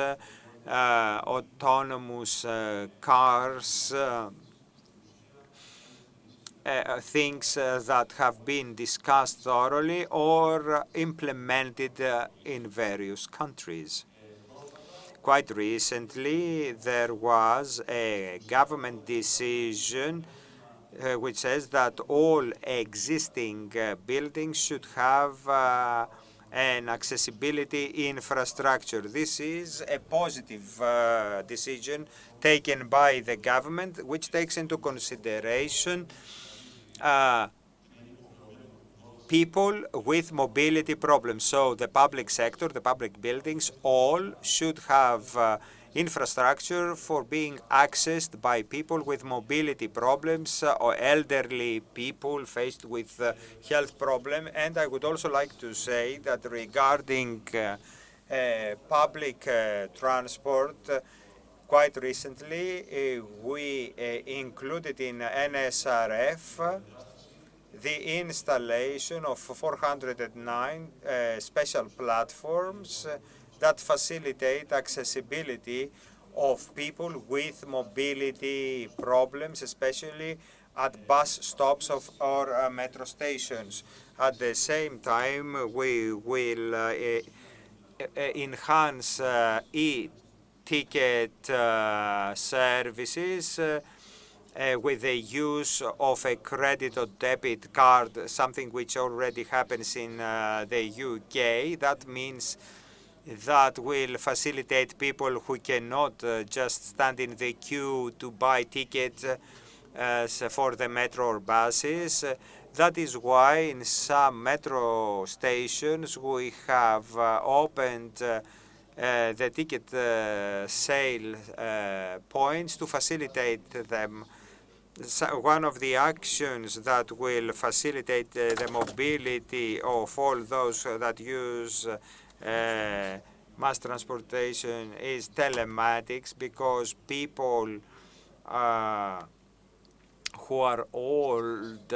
Speaker 2: autonomous cars, things that have been discussed thoroughly or implemented in various countries. Quite recently, there was a government decision which says that all existing buildings should have an accessibility infrastructure. This is a positive decision taken by the government, which takes into consideration people with mobility problems. So the public sector, the public buildings, all should have infrastructure for being accessed by people with mobility problems or elderly people faced with health problem. And I would also like to say that regarding public transport, quite recently we included in NSRF the installation of 409 special platforms that facilitate accessibility of people with mobility problems, especially at bus stops or metro stations. At the same time, we will enhance e-ticket services with the use of a credit or debit card, something which already happens in the UK. That means that will facilitate people who cannot just stand in the queue to buy tickets for the metro or buses. That is why in some metro stations we have opened the ticket sale points to facilitate them. one of the actions that will facilitate the mobility of all those that use mass transportation is telematics, because people who are old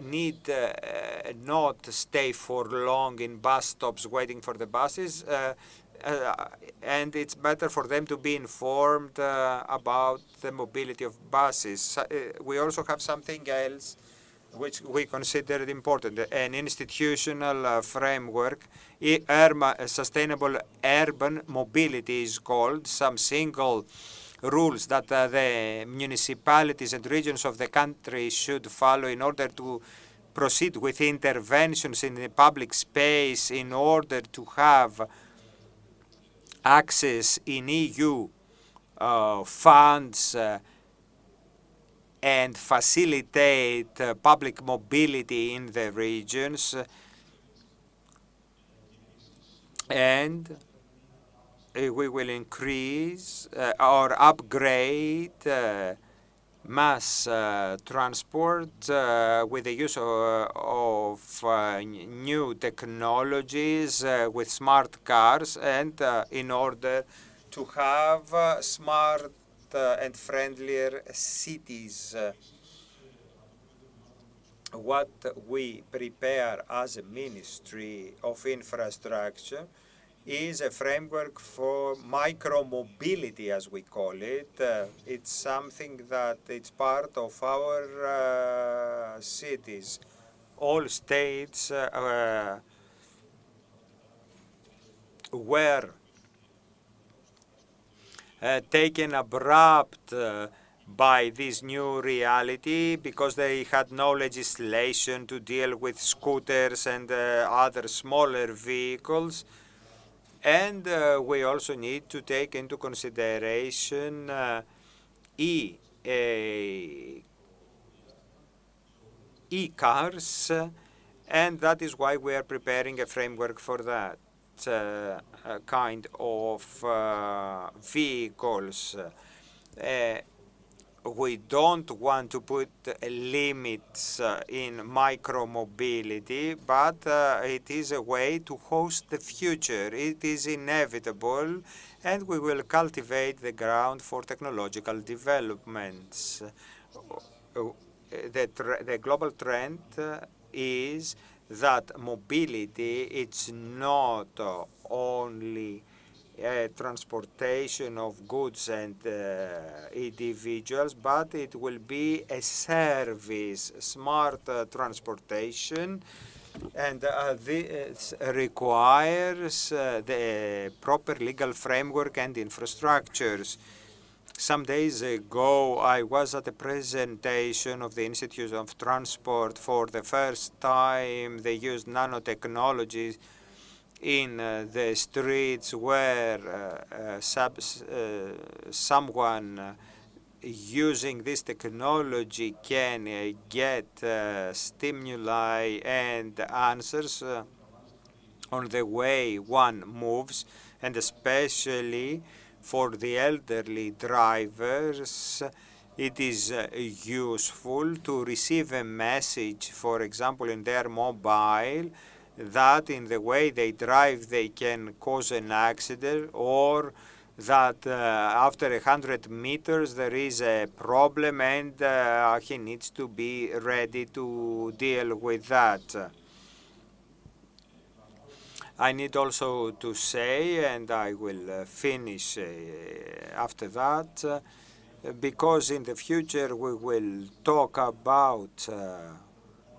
Speaker 2: need not stay for long in bus stops waiting for the buses, and it's better for them to be informed about the mobility of buses. We also have something else which we considered important, an institutional framework. Sustainable urban mobility is called, some single rules that the municipalities and regions of the country should follow in order to proceed with interventions in the public space in order to have access in EU funds and facilitate public mobility in the regions, and we will increase or upgrade mass transport with the use of new technologies with smart cars, and in order to have smart and friendlier cities. What we prepare as a Ministry of Infrastructure is a framework for micro-mobility, as we call it. It's something that it's part of our cities. All states were taken abrupt by this new reality because they had no legislation to deal with scooters and other smaller vehicles. And we also need to take into consideration e-cars, and that is why we are preparing a framework for that kind of vehicles. We don't want to put limits in micro-mobility, but it is a way to host the future. It is inevitable, and we will cultivate the ground for technological developments. The global trend is that mobility, it's not only transportation of goods and individuals, but it will be a service, smart transportation, and this requires the proper legal framework and infrastructures. Some days ago, I was at a presentation of the Institute of Transport. For the first time, they used nanotechnologies in the streets where someone using this technology can get stimuli and answers on the way one moves, and especially for the elderly drivers, it is useful to receive a message, for example, in their mobile, that in the way they drive they can cause an accident, or that after 100 meters there is a problem and he needs to be ready to deal with that. I need also to say, and I will finish after that, because in the future we will talk about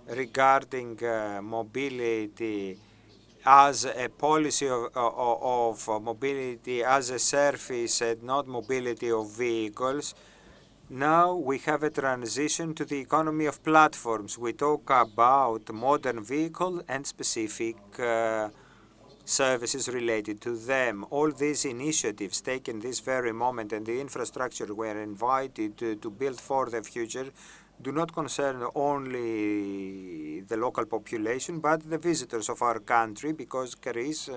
Speaker 2: regarding mobility as a policy of mobility as a service and not mobility of vehicles. Now we have a transition to the economy of platforms. We talk about modern vehicle and specific services related to them. All these initiatives taken this very moment and the infrastructure we're invited to build for the future do not concern only the local population, but the visitors of our country, because Greece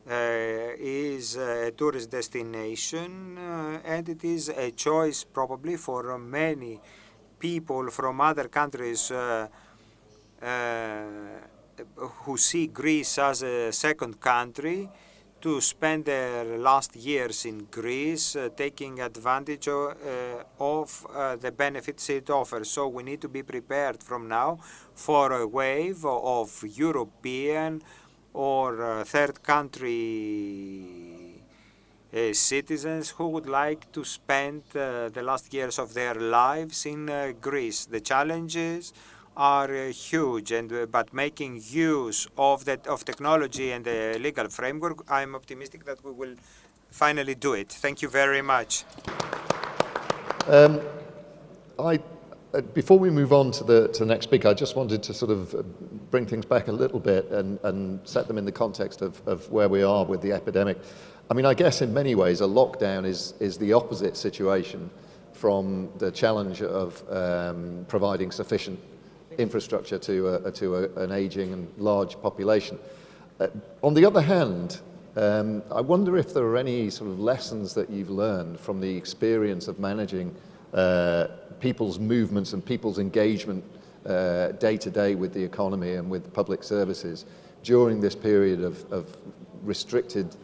Speaker 2: is a tourist destination, and it is a choice probably for many people from other countries who see Greece as a second country to spend their last years in Greece, taking advantage of the benefits it offers. So we need to be prepared from now for a wave of European or third country citizens who would like to spend the last years of their lives in Greece. The challenges are huge, and but making use of technology and the legal framework, I'm optimistic that we will finally do it. Thank you very much.
Speaker 1: Before we move on to the next speaker, I just wanted to sort of bring things back a little bit and set them in the context of where we are with the epidemic. I mean, I guess in many ways, a lockdown is the opposite situation from the challenge of providing sufficient infrastructure to an aging and large population. On the other hand, I wonder if there are any sort of lessons that you've learned from the experience of managing people's movements and people's engagement day to day with the economy and with public services during this period of restricted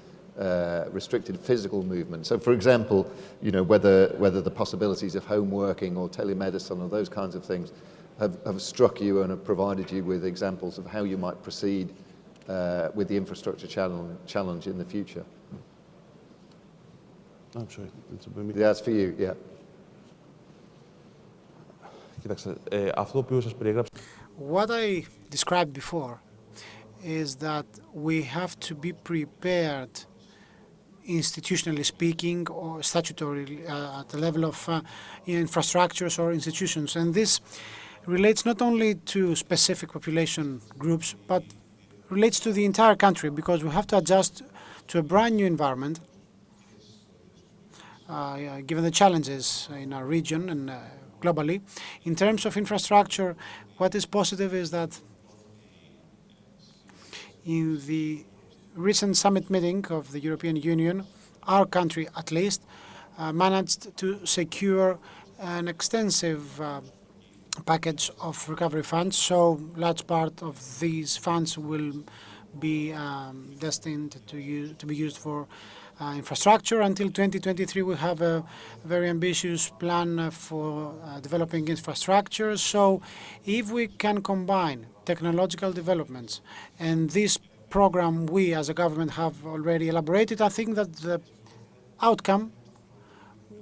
Speaker 1: physical movement. So, for example, you know, whether the possibilities of home working or telemedicine or those kinds of things have struck you and have provided you with examples of how you might proceed with the infrastructure challenge in the future.
Speaker 15: I'm sorry.
Speaker 1: That's for you, yeah.
Speaker 4: What I described before is that we have to be prepared, institutionally speaking or statutorily, at the level of infrastructures or institutions. And this relates not only to specific population groups, but relates to the entire country, because we have to adjust to a brand new environment, given the challenges in our region and globally. In terms of infrastructure, what is positive is that in the recent summit meeting of the European Union, our country at least managed to secure an extensive package of recovery funds. So large part of these funds will be destined to be used for infrastructure. Until 2023, we have a very ambitious plan for developing infrastructure. So if we can combine technological developments and this program we as a government have already elaborated, I think that the outcome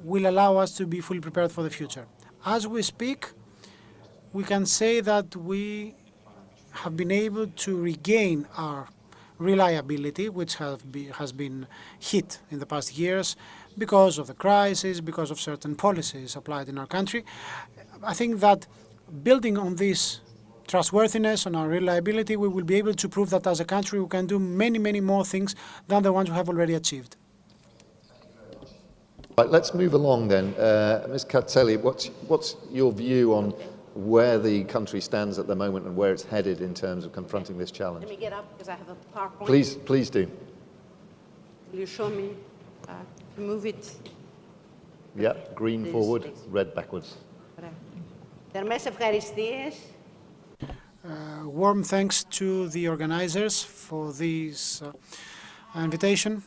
Speaker 4: will allow us to be fully prepared for the future. As we speak, we can say that we have been able to regain our reliability, which has been hit in the past years because of the crisis, because of certain policies applied in our country. I think that building on this trustworthiness, on our reliability, we will be able to prove that as a country we can do many, many more things than the ones we have already achieved.
Speaker 1: Right, let's move along then. Ms. Katselli, what's your view on where the country stands at the moment and where it's headed in terms of confronting this challenge?
Speaker 16: Let me get up because I have a PowerPoint.
Speaker 1: Please do.
Speaker 16: Will you show me to move it?
Speaker 1: Yeah, green forward, red backwards.
Speaker 16: Θερμές ευχαριστίες.
Speaker 4: Warm thanks to the organizers for this invitation.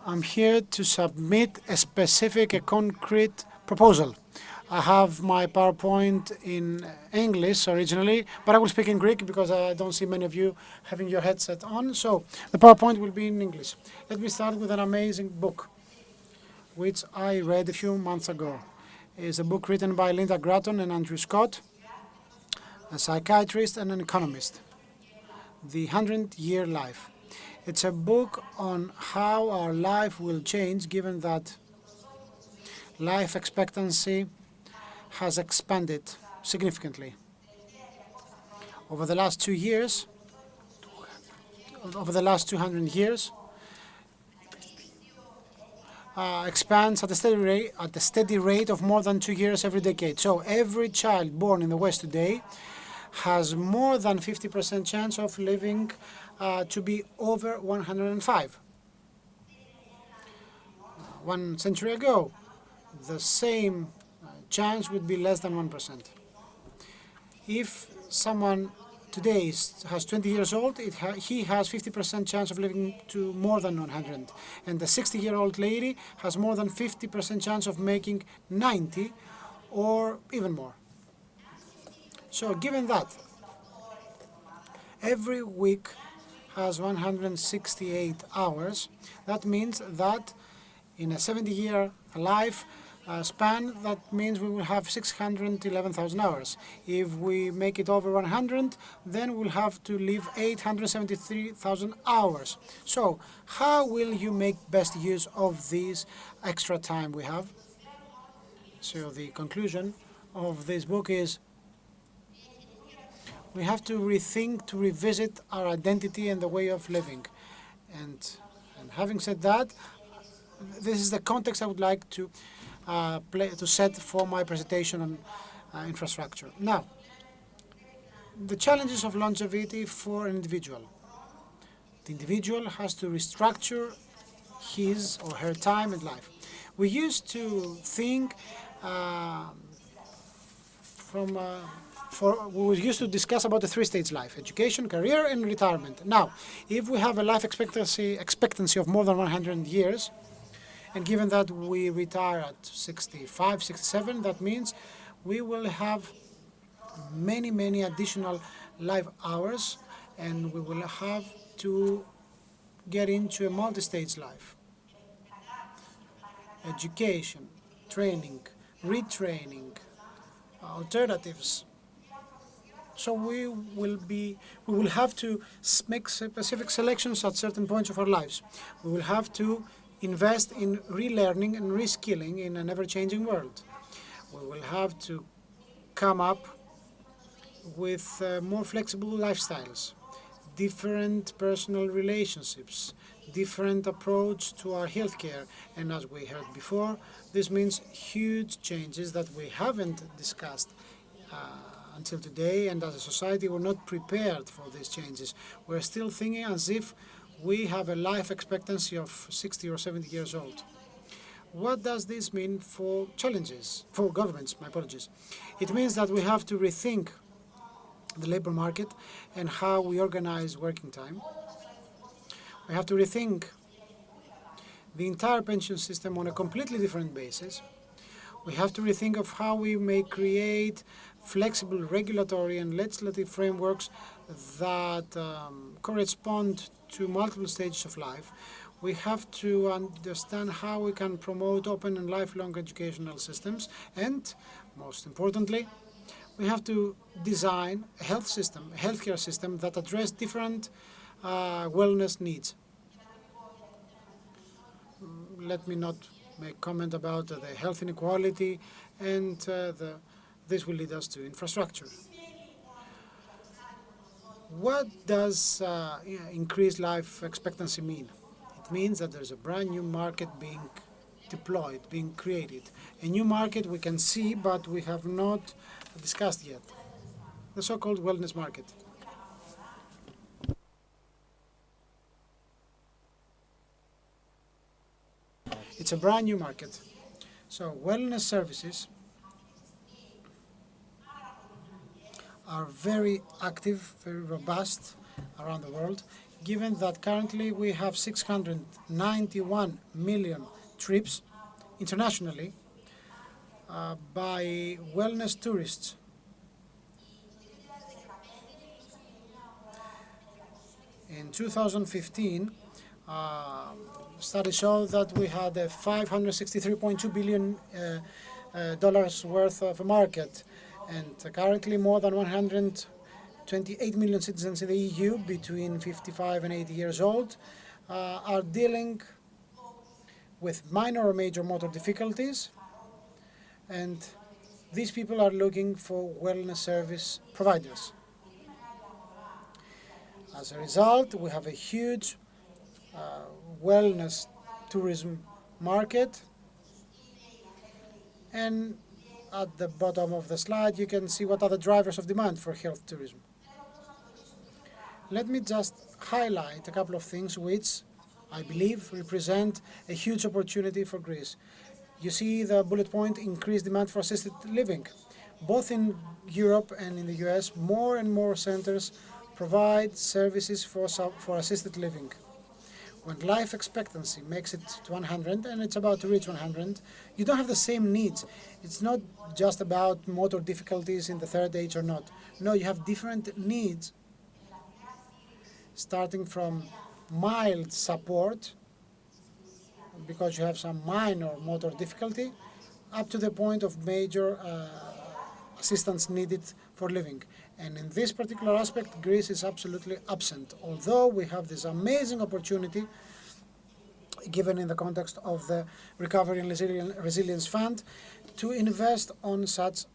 Speaker 4: I'm here to submit a specific, a concrete proposal. I have my PowerPoint in English originally, but I will speak in Greek because I don't see many of you having your headset on. So the PowerPoint will be in English. Let me start with an amazing book, which I read a few months ago. It's a book written by Linda Gratton and Andrew Scott, a psychiatrist and an economist, The 100-Year Life. It's a book on how our life will change given that life expectancy has expanded significantly. Over the last 200 years, expands at a steady rate of more than 2 years every decade. So every child born in the West today has more than 50% chance of living to be over 105. 1 century ago, the same chance would be less than 1%. If someone today has 20 years old, he has 50% chance of living to more than 100. And the 60-year-old lady has more than 50% chance of making 90 or even more. So given that every week has 168 hours, that means that in a 70-year life span, that means we will have 611,000 hours. If we make it over 100, then we'll have to live 873,000 hours. So how will you make best use of this extra time we have? So the conclusion of this book is we have to rethink, to revisit our identity and the way of living. And having said that, this is the context I would like to set for my presentation on infrastructure. Now, the challenges of longevity for an individual. The individual has to restructure his or her time and life. We used to think we used to discuss about the three-stage life: education, career, and retirement. Now, if we have a life expectancy of more than 100 years, and given that we retire at 65, 67, that means we will have many, many additional life hours, and we will have to get into a multi-stage life. Education, training, retraining, alternatives. So we will have to make specific selections at certain points of our lives. We will have to invest in relearning and reskilling in an ever-changing world. We will have to come up with more flexible lifestyles, different personal relationships, different approach to our healthcare. And as we heard before, this means huge changes that we haven't discussed until today, and as a society we're not prepared for these changes. We're still thinking as if we have a life expectancy of 60 or 70 years old. What does this mean for challenges, for governments? My apologies. It means that we have to rethink the labor market and how we organize working time. We have to rethink the entire pension system on a completely different basis. We have to rethink of how we may create flexible regulatory and legislative frameworks that correspond to multiple stages of life. We have to understand how we can promote open and lifelong educational systems, and most importantly, we have to design a healthcare system that addresses different wellness needs. Let me not make comment about the health inequality, and this will lead us to infrastructure. What does increased life expectancy mean? It means that there's a brand new market being deployed, being created. A new market we can see, but we have not discussed yet. The so-called wellness market. It's a brand new market. So wellness services are very active, very robust around the world, given that currently we have 691 million trips internationally by wellness tourists. In 2015, studies show that we had a $563.2 billion dollars worth of a market, and currently more than 128 million citizens in the EU between 55 and 80 years old are dealing with minor or major motor difficulties, and these people are looking for wellness service providers. As a result, we have a huge wellness tourism market, and at the bottom of the slide you can see what are the drivers of demand for health tourism. Let me just highlight a couple of things which I believe represent a huge opportunity for Greece. You see the bullet point, increased demand for assisted living. Both in Europe and in the US, more and more centers provide services for assisted living. When life expectancy makes it to 100, and it's about to reach 100, you don't have the same needs. It's not just about motor difficulties in the third age or not. No, you have different needs, starting from mild support, because you have some minor motor difficulty, up to the point of major assistance needed for living. And in this particular aspect, Greece is absolutely absent, although we have this amazing opportunity given in the context of the Recovery and Resilience Fund to invest on such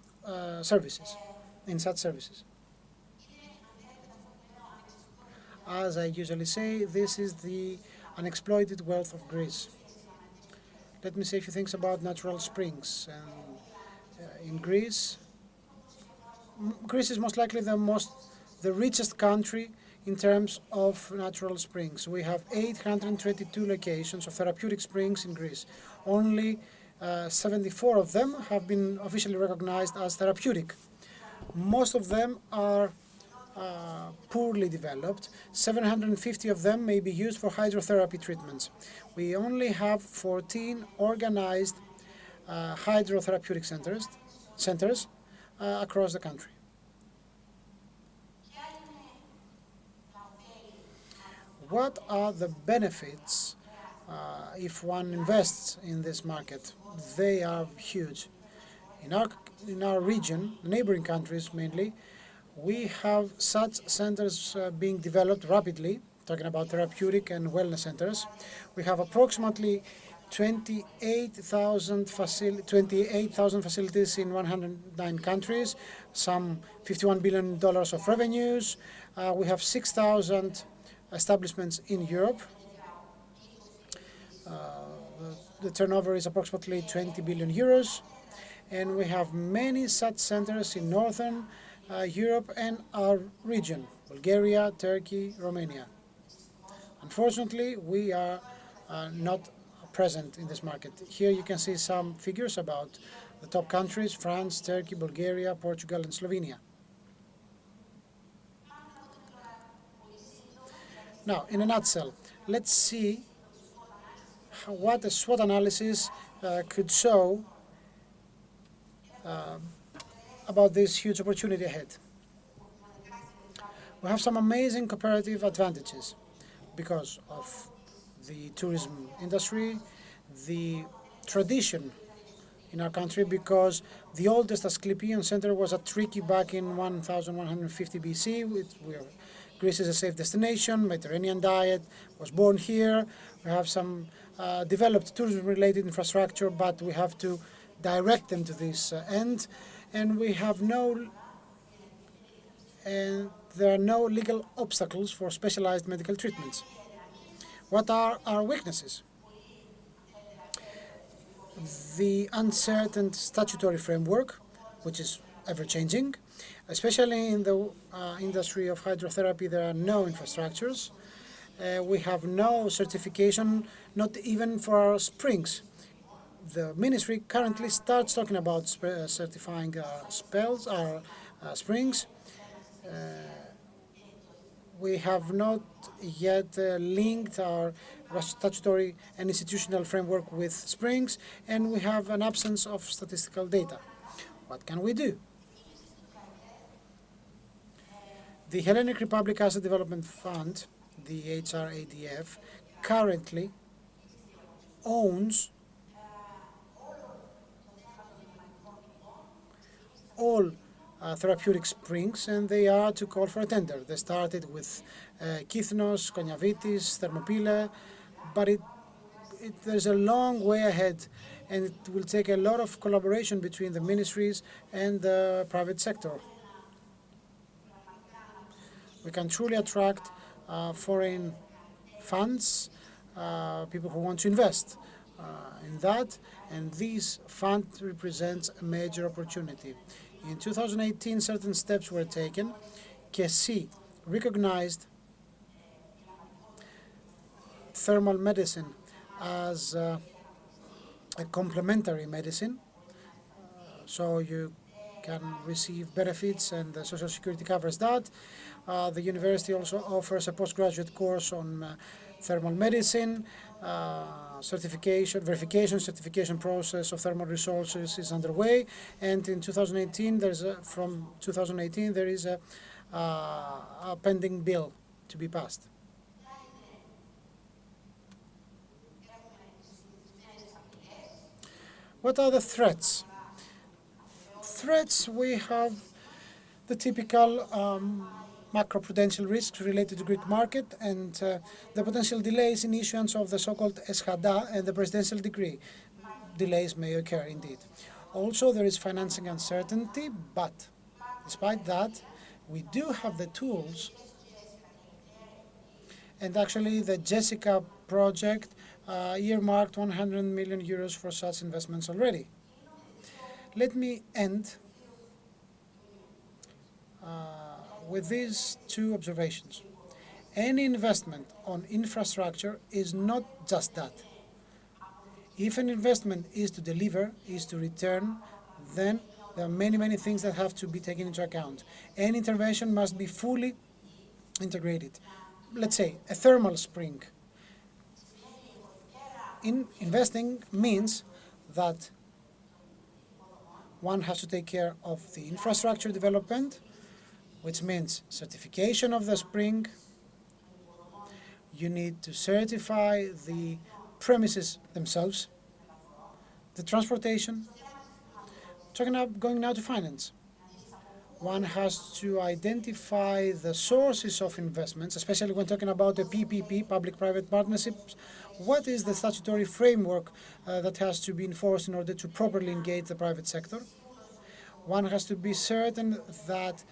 Speaker 4: services, in such services. As I usually say, this is the unexploited wealth of Greece. Let me say a few things about natural springs. In Greece, Greece is most likely the richest country in terms of natural springs. We have 822 locations of therapeutic springs in Greece. Only 74 of them have been officially recognized as therapeutic. Most of them are poorly developed. 750 of them may be used for hydrotherapy treatments. We only have 14 organized hydrotherapeutic centers across the country. What are the benefits if one invests in this market? They are huge. In our region, neighboring countries mainly, we have such centers being developed rapidly, talking about therapeutic and wellness centers. We have approximately 28,000 facilities in 109 countries, some $51 billion of revenues. We have 6,000 establishments in Europe. The turnover is approximately 20 billion euros. And we have many such centers in Northern Europe and our region, Bulgaria, Turkey, Romania. Unfortunately, we are not present in this market. Here you can see some figures about the top countries: France, Turkey, Bulgaria, Portugal, and Slovenia. Now, in a nutshell, let's see what a SWOT analysis could show about this huge opportunity ahead. We have some amazing comparative advantages because of the tourism industry, the tradition in our country, because the oldest Asclepian center was at Triki back in 1150 BC. Greece is a safe destination, Mediterranean diet was born here. We have some developed tourism-related infrastructure, but we have to direct them to this end, and there are no legal obstacles for specialized medical treatments. What are our weaknesses? The uncertain statutory framework, which is ever-changing. Especially in the industry of hydrotherapy, there are no infrastructures. We have no certification, not even for our springs. The ministry currently starts talking about certifying our springs. We have not yet linked our statutory and institutional framework with springs, and we have an absence of statistical data. What can we do? The Hellenic Republic Asset Development Fund, the HRADF, currently owns all therapeutic springs, and they are to call for a tender. They started with Kythnos, Konyavitis, Thermopyle, but there's a long way ahead, and it will take a lot of collaboration between the ministries and the private sector. We can truly attract foreign funds, people who want to invest in that, and this fund represents a major opportunity. In 2018, certain steps were taken. KESI recognized thermal medicine as a complementary medicine, so you can receive benefits and the Social Security covers that. The university also offers a postgraduate course on thermal medicine. Verification, certification process of thermal resources is underway, and in 2018 from 2018 there is a pending bill to be passed. What are the threats? Threats, we have the typical macroprudential risks related to Greek market and the potential delays in issuance of the so-called Eschada and the presidential decree. Delays may occur indeed. Also, there is financing uncertainty, but despite that, we do have the tools, and actually the Jessica project earmarked 100 million euros for such investments already. Let me end with these two observations. Any investment on infrastructure is not just that. If an investment is to deliver, is to return, then there are many, many things that have to be taken into account. Any intervention must be fully integrated. Let's say a thermal spring. Investing means that one has to take care of the infrastructure development, which means certification of the spring. You need to certify the premises themselves, the transportation. Going now to finance. One has to identify the sources of investments, especially when talking about the PPP, public-private partnerships. What is the statutory framework that has to be enforced in order to properly engage the private sector? One has to be certain that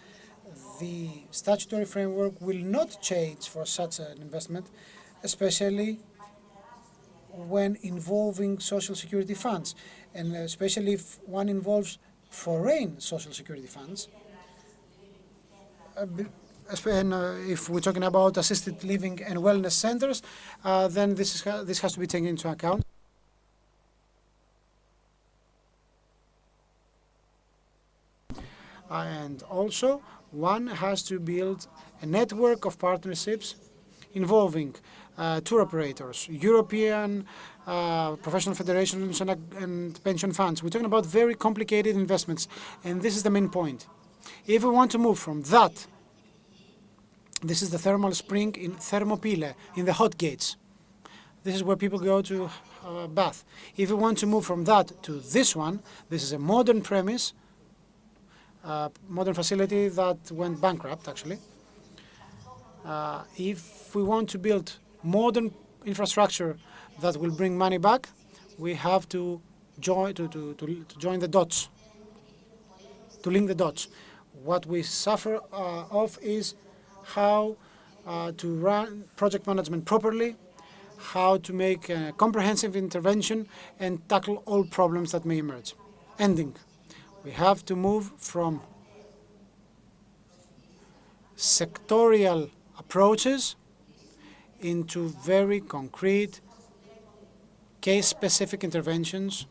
Speaker 4: the statutory framework will not change for such an investment, especially when involving social security funds, and especially if one involves foreign social security funds. And if we're talking about assisted living and wellness centers, then this has to be taken into account. And also, one has to build a network of partnerships involving tour operators, European professional federations and pension funds. We're talking about very complicated investments, and this is the main point. If we want to move from that, this is the thermal spring in Thermopyle, in the hot gates. This is where people go to bath. If we want to move from that to this one, this is a modern premise, modern facility that went bankrupt, actually. If we want to build modern infrastructure that will bring money back, we have to join the dots, to link the dots. What we suffer of is how to run project management properly, how to make a comprehensive intervention and tackle all problems that may emerge. Ending. We have to move from sectorial approaches into very concrete, case-specific interventions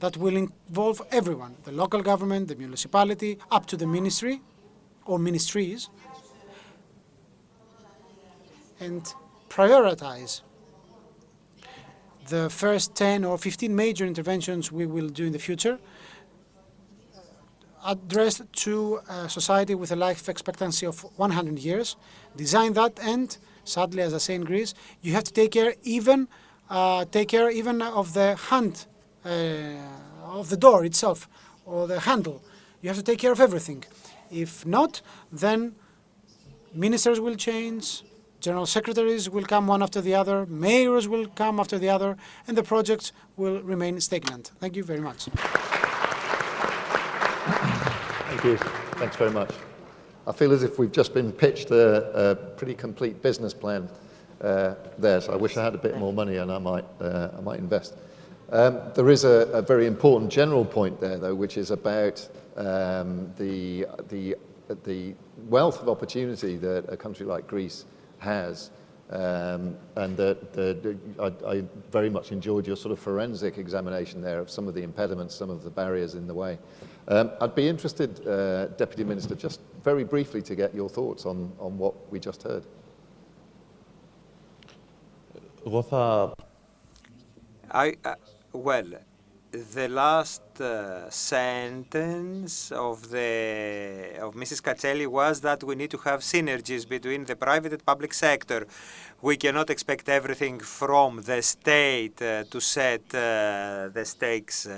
Speaker 4: that will involve everyone, the local government, the municipality, up to the ministry or ministries, and prioritize the first 10 or 15 major interventions we will do in the future, addressed to a society with a life expectancy of 100 years, design that, and sadly, as I say in Greece, you have to take care even of the hand, of the door itself, or the handle. You have to take care of everything. If not, then ministers will change, general secretaries will come one after the other, mayors will come after the other, and the projects will remain stagnant. Thank you very much.
Speaker 1: Thank you. Thanks very much. I feel as if we've just been pitched a pretty complete business plan there, so I wish I had a bit more money and I might invest. There is a very important general point there, though, which is about the wealth of opportunity that a country like Greece has And I very much enjoyed your sort of forensic examination there of some of the impediments, some of the barriers in the way. I'd be interested, Deputy Minister, just very briefly to get your thoughts on what we just heard.
Speaker 2: Well, the last sentence of Mrs. Cacelli was that we need to have synergies between the private and public sector. We cannot expect everything from the state to set the stakes.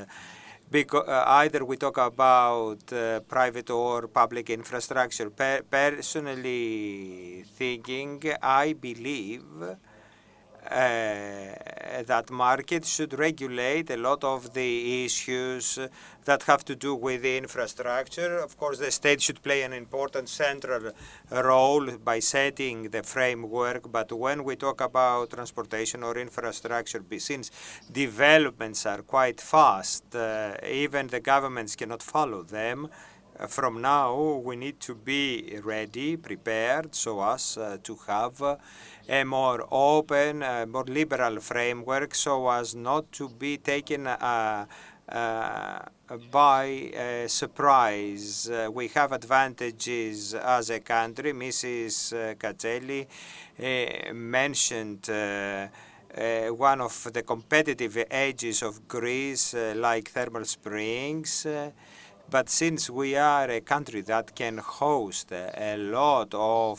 Speaker 2: Because either we talk about private or public infrastructure. Personally thinking, I believe that markets should regulate a lot of the issues that have to do with the infrastructure. Of course, the state should play an important central role by setting the framework, but when we talk about transportation or infrastructure, since developments are quite fast, even the governments cannot follow them. From now, we need to be ready, prepared, so as to have a more open, more liberal framework, so as not to be taken by surprise. We have advantages as a country. Mrs. Cacelli mentioned one of the competitive edges of Greece, like thermal springs. But since we are a country that can host a lot of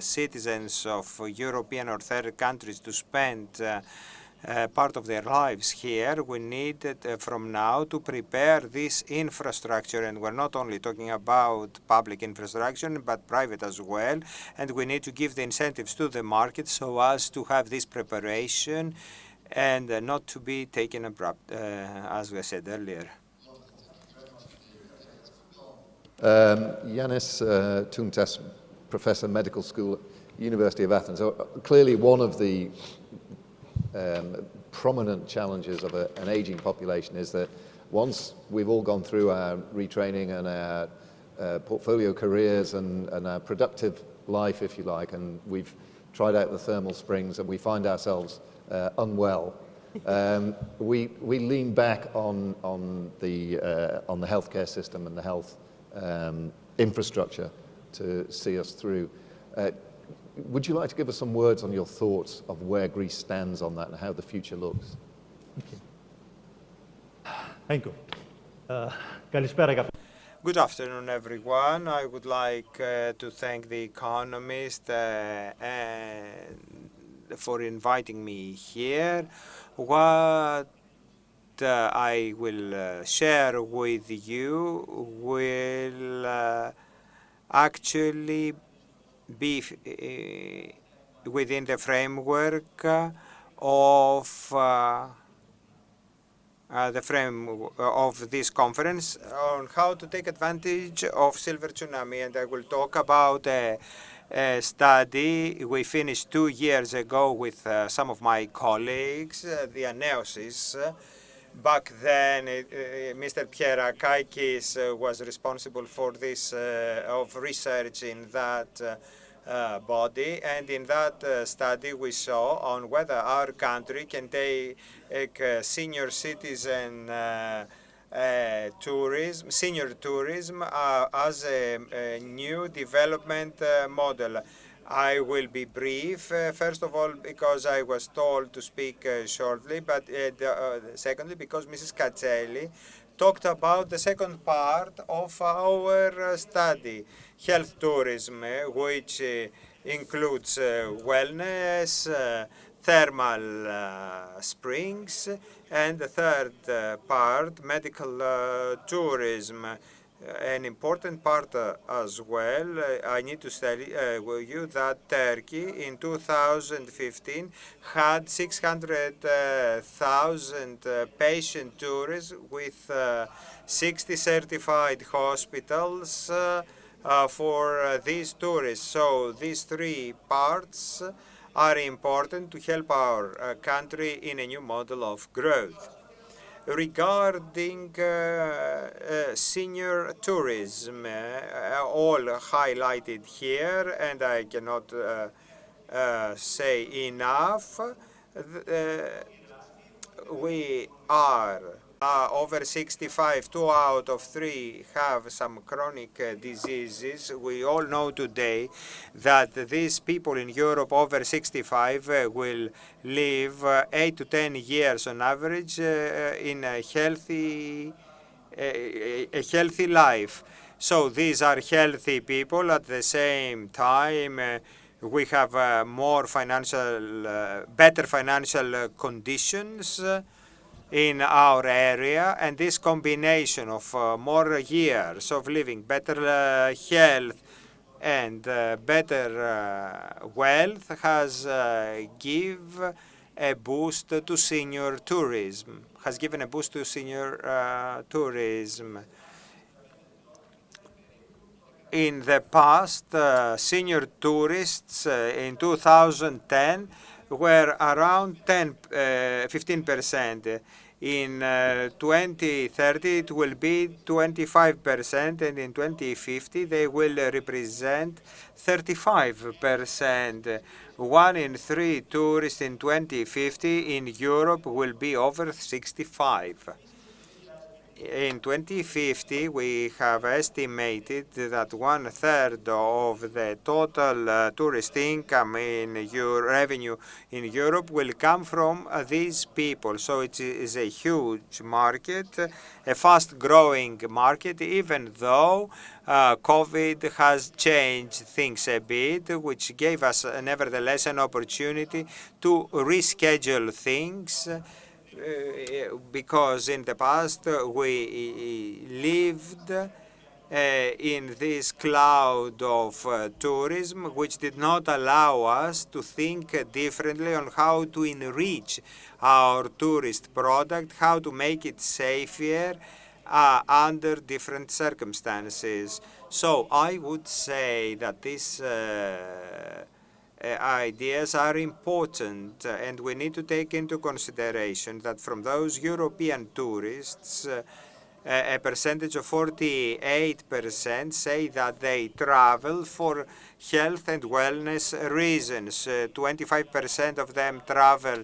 Speaker 2: citizens of European or third countries to spend part of their lives here, we need from now to prepare this infrastructure. And we're not only talking about public infrastructure, but private as well. And we need to give the incentives to the market so as to have this preparation and not to be taken abrupt, as we said earlier.
Speaker 1: Yanis Tountas, Professor, Medical School, University of Athens. Clearly one of the prominent challenges of an aging population is that once we've all gone through our retraining and our portfolio careers and our productive life, if you like, and we've tried out the thermal springs and we find ourselves unwell, we lean back on the healthcare system and the health infrastructure to see us through. Would you like to give us some words on your thoughts of where Greece stands on that and how the future looks?
Speaker 15: Okay. Thank you.
Speaker 2: Good afternoon, everyone. I would like to thank the Economist for inviting me here. What I will share with you will actually be within the framework of this conference on how to take advantage of silver tsunami, and I will talk about a study we finished 2 years ago with some of my colleagues, the analysis. Back then, Mr. Pierakakis was responsible for this of research in that body, and in that study we saw on whether our country can take senior citizen senior tourism as a new development model. I will be brief, first of all, because I was told to speak shortly, but secondly, because Mrs. Cacelli talked about the second part of our study, health tourism, which includes wellness, thermal springs, and the third part, medical tourism. An important part as well. I need to tell you that Turkey in 2015 had 600,000 patient tourists with 60 certified hospitals for these tourists. So these three parts are important to help our country in a new model of growth. Regarding senior tourism, all highlighted here, and I cannot say enough. We are over 65, 2 out of 3 have some chronic diseases. We all know today that these people in Europe over 65 will live 8 to 10 years on average in a healthy life. So these are healthy people. At the same time, we have better financial conditions in our area, and this combination of more years of living, better health, and better wealth has given a boost to senior tourism. In the past, senior tourists in 2010 were around 15%. In 2030, it will be 25%, and in 2050, they will represent 35%. 1 in 3 tourists in 2050 in Europe will be over 65. In 2050, we have estimated that 1/3 of the total tourist income in revenue in Europe will come from these people. So it is a huge market, a fast-growing market, even though COVID has changed things a bit, which gave us nevertheless an opportunity to reschedule things. Because in the past we lived in this cloud of tourism, which did not allow us to think differently on how to enrich our tourist product, how to make it safer under different circumstances. So I would say that this ideas are important, and we need to take into consideration that from those European tourists, a percentage of 48% say that they travel for health and wellness reasons. 25% of them travel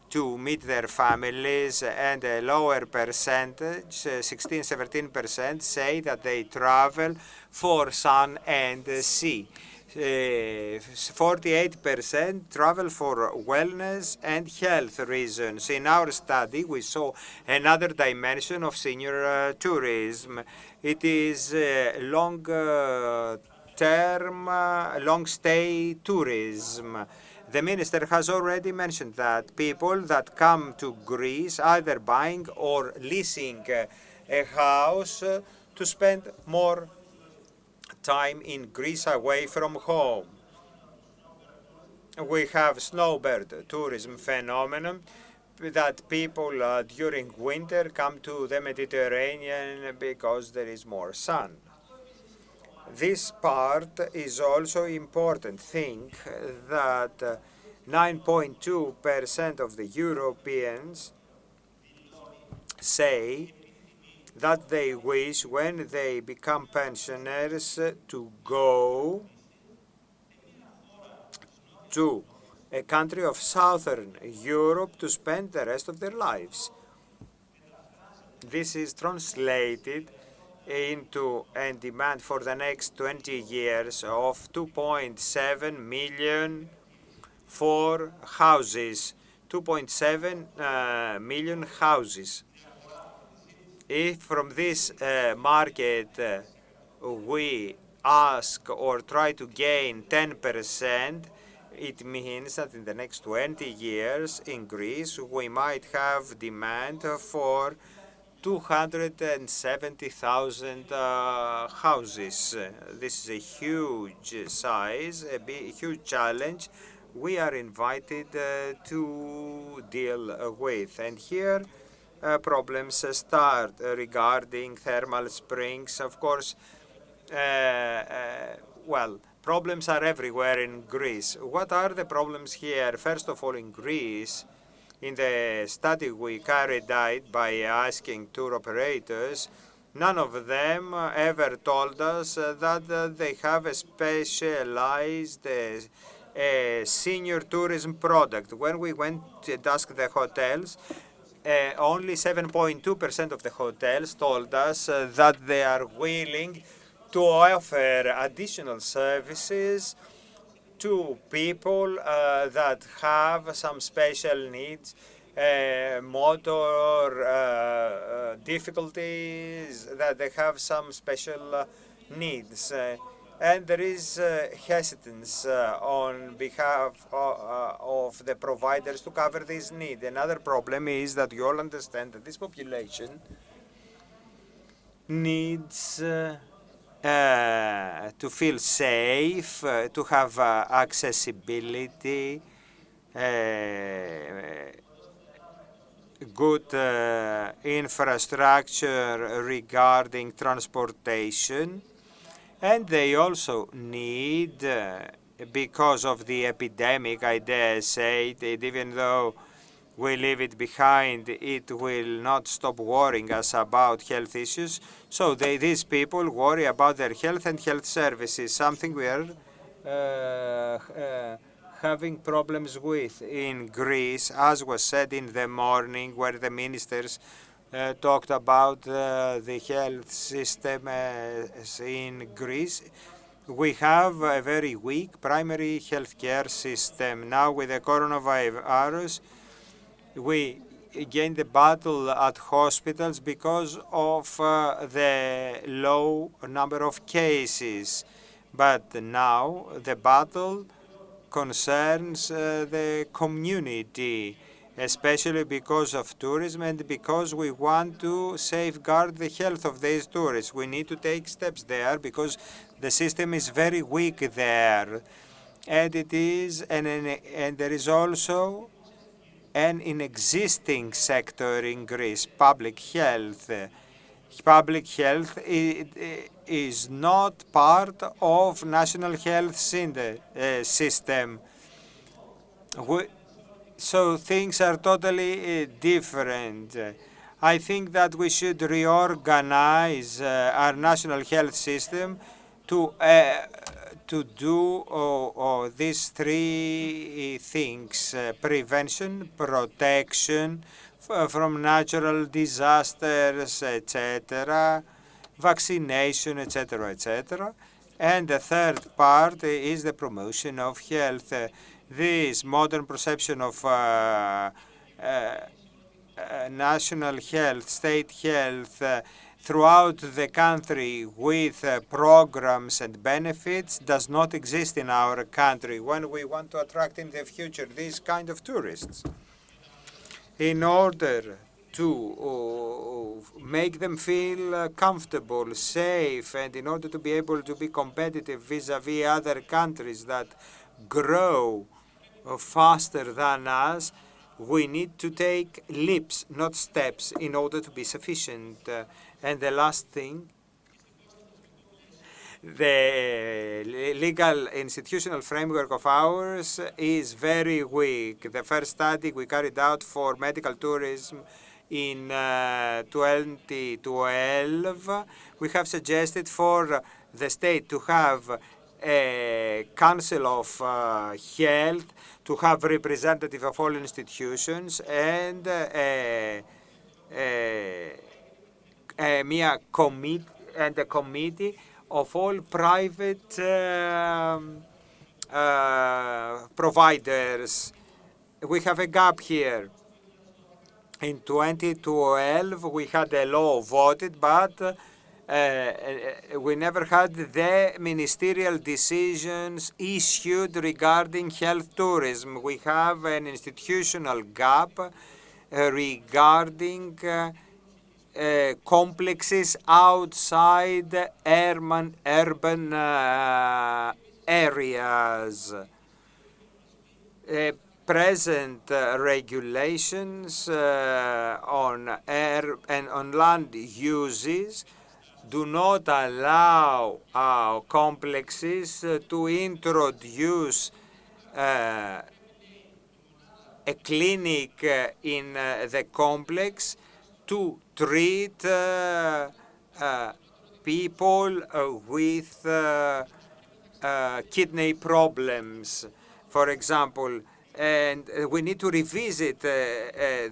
Speaker 2: to meet their families, and a lower percentage, 16-17%, say that they travel for sun and sea. 48% travel for wellness and health reasons. In our study, we saw another dimension of senior tourism. It is long-term, long-stay tourism. The minister has already mentioned that people that come to Greece, either buying or leasing a house to spend more time in Greece away from home. We have snowbird tourism phenomenon that people during winter come to the Mediterranean because there is more sun. This part is also important. Think that 9.2% of the Europeans say that they wish, when they become pensioners, to go to a country of Southern Europe to spend the rest of their lives. This is translated into a demand for the next 20 years of 2.7 million for houses. 2.7 million houses. If from this market we ask or try to gain 10%, it means that in the next 20 years in Greece we might have demand for 270,000 houses. This is a huge size, a huge challenge we are invited to deal with. And here problems start regarding thermal springs. Of course, well, problems are everywhere in Greece. What are the problems here? First of all, in Greece, in the study we carried out by asking tour operators, none of them ever told us that they have a specialized a senior tourism product. When we went to ask the hotels, only 7.2% of the hotels told us that they are willing to offer additional services to people that have some special needs, motor difficulties, that they have some special needs. And there is hesitance on behalf of the providers to cover this need. Another problem is that you all understand that this population needs to feel safe, to have accessibility, good infrastructure regarding transportation, and they also need, because of the epidemic, I dare say, that even though we leave it behind, it will not stop worrying us about health issues. So these people worry about their health and health services, something we are having problems with in Greece, as was said in the morning, where the ministers talked about the health system in Greece. We have a very weak primary healthcare system. Now with the coronavirus, we gained the battle at hospitals because of the low number of cases. But now the battle concerns the community, especially because of tourism and because we want to safeguard the health of these tourists. We need to take steps there because the system is very weak there. And there is also an inexisting sector in Greece, public health. Public health is not part of national health system. So things are totally different. I think that we should reorganize our national health system to do these three things: prevention, protection from natural disasters, etc., vaccination, etc., etc. And the third part is the promotion of health. This modern perception of national health, state health, throughout the country with programs and benefits does not exist in our country when we want to attract in the future these kind of tourists. In order to make them feel comfortable, safe, and in order to be able to be competitive vis-à-vis other countries that grow faster than us, we need to take leaps, not steps, in order to be sufficient. And the last thing, the legal institutional framework of ours is very weak. The first study we carried out for medical tourism in 2012, we have suggested for the state to have a council of health, to have representative of all institutions, and a committee of all private providers. We have a gap here. In 2012, we had a law voted, but we never had the ministerial decisions issued regarding health tourism. We have an institutional gap regarding complexes outside urban areas. Present regulations on air and on land uses do not allow complexes to introduce a clinic in the complex to treat people with kidney problems. for example, and we need to revisit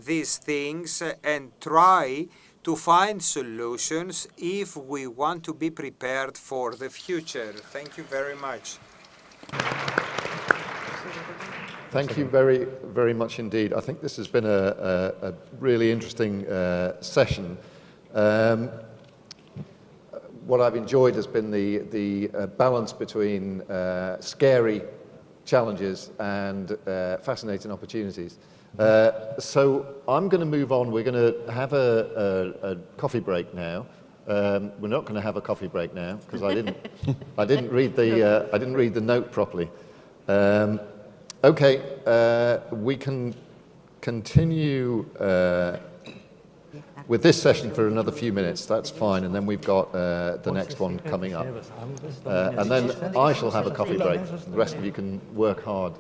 Speaker 2: these things and try to find solutions if we want to be prepared for the future. Thank you very much.
Speaker 1: Thank you very, very much indeed. I think this has been a really interesting session. What I've enjoyed has been the balance between scary challenges and fascinating opportunities. So I'm going to move on. We're going to have a coffee break now. We're not going to have a coffee break now because I didn't read the note properly. Okay, we can continue with this session for another few minutes. That's fine, and then we've got the next one coming up. And then I shall have a coffee break. The rest of you can work hard.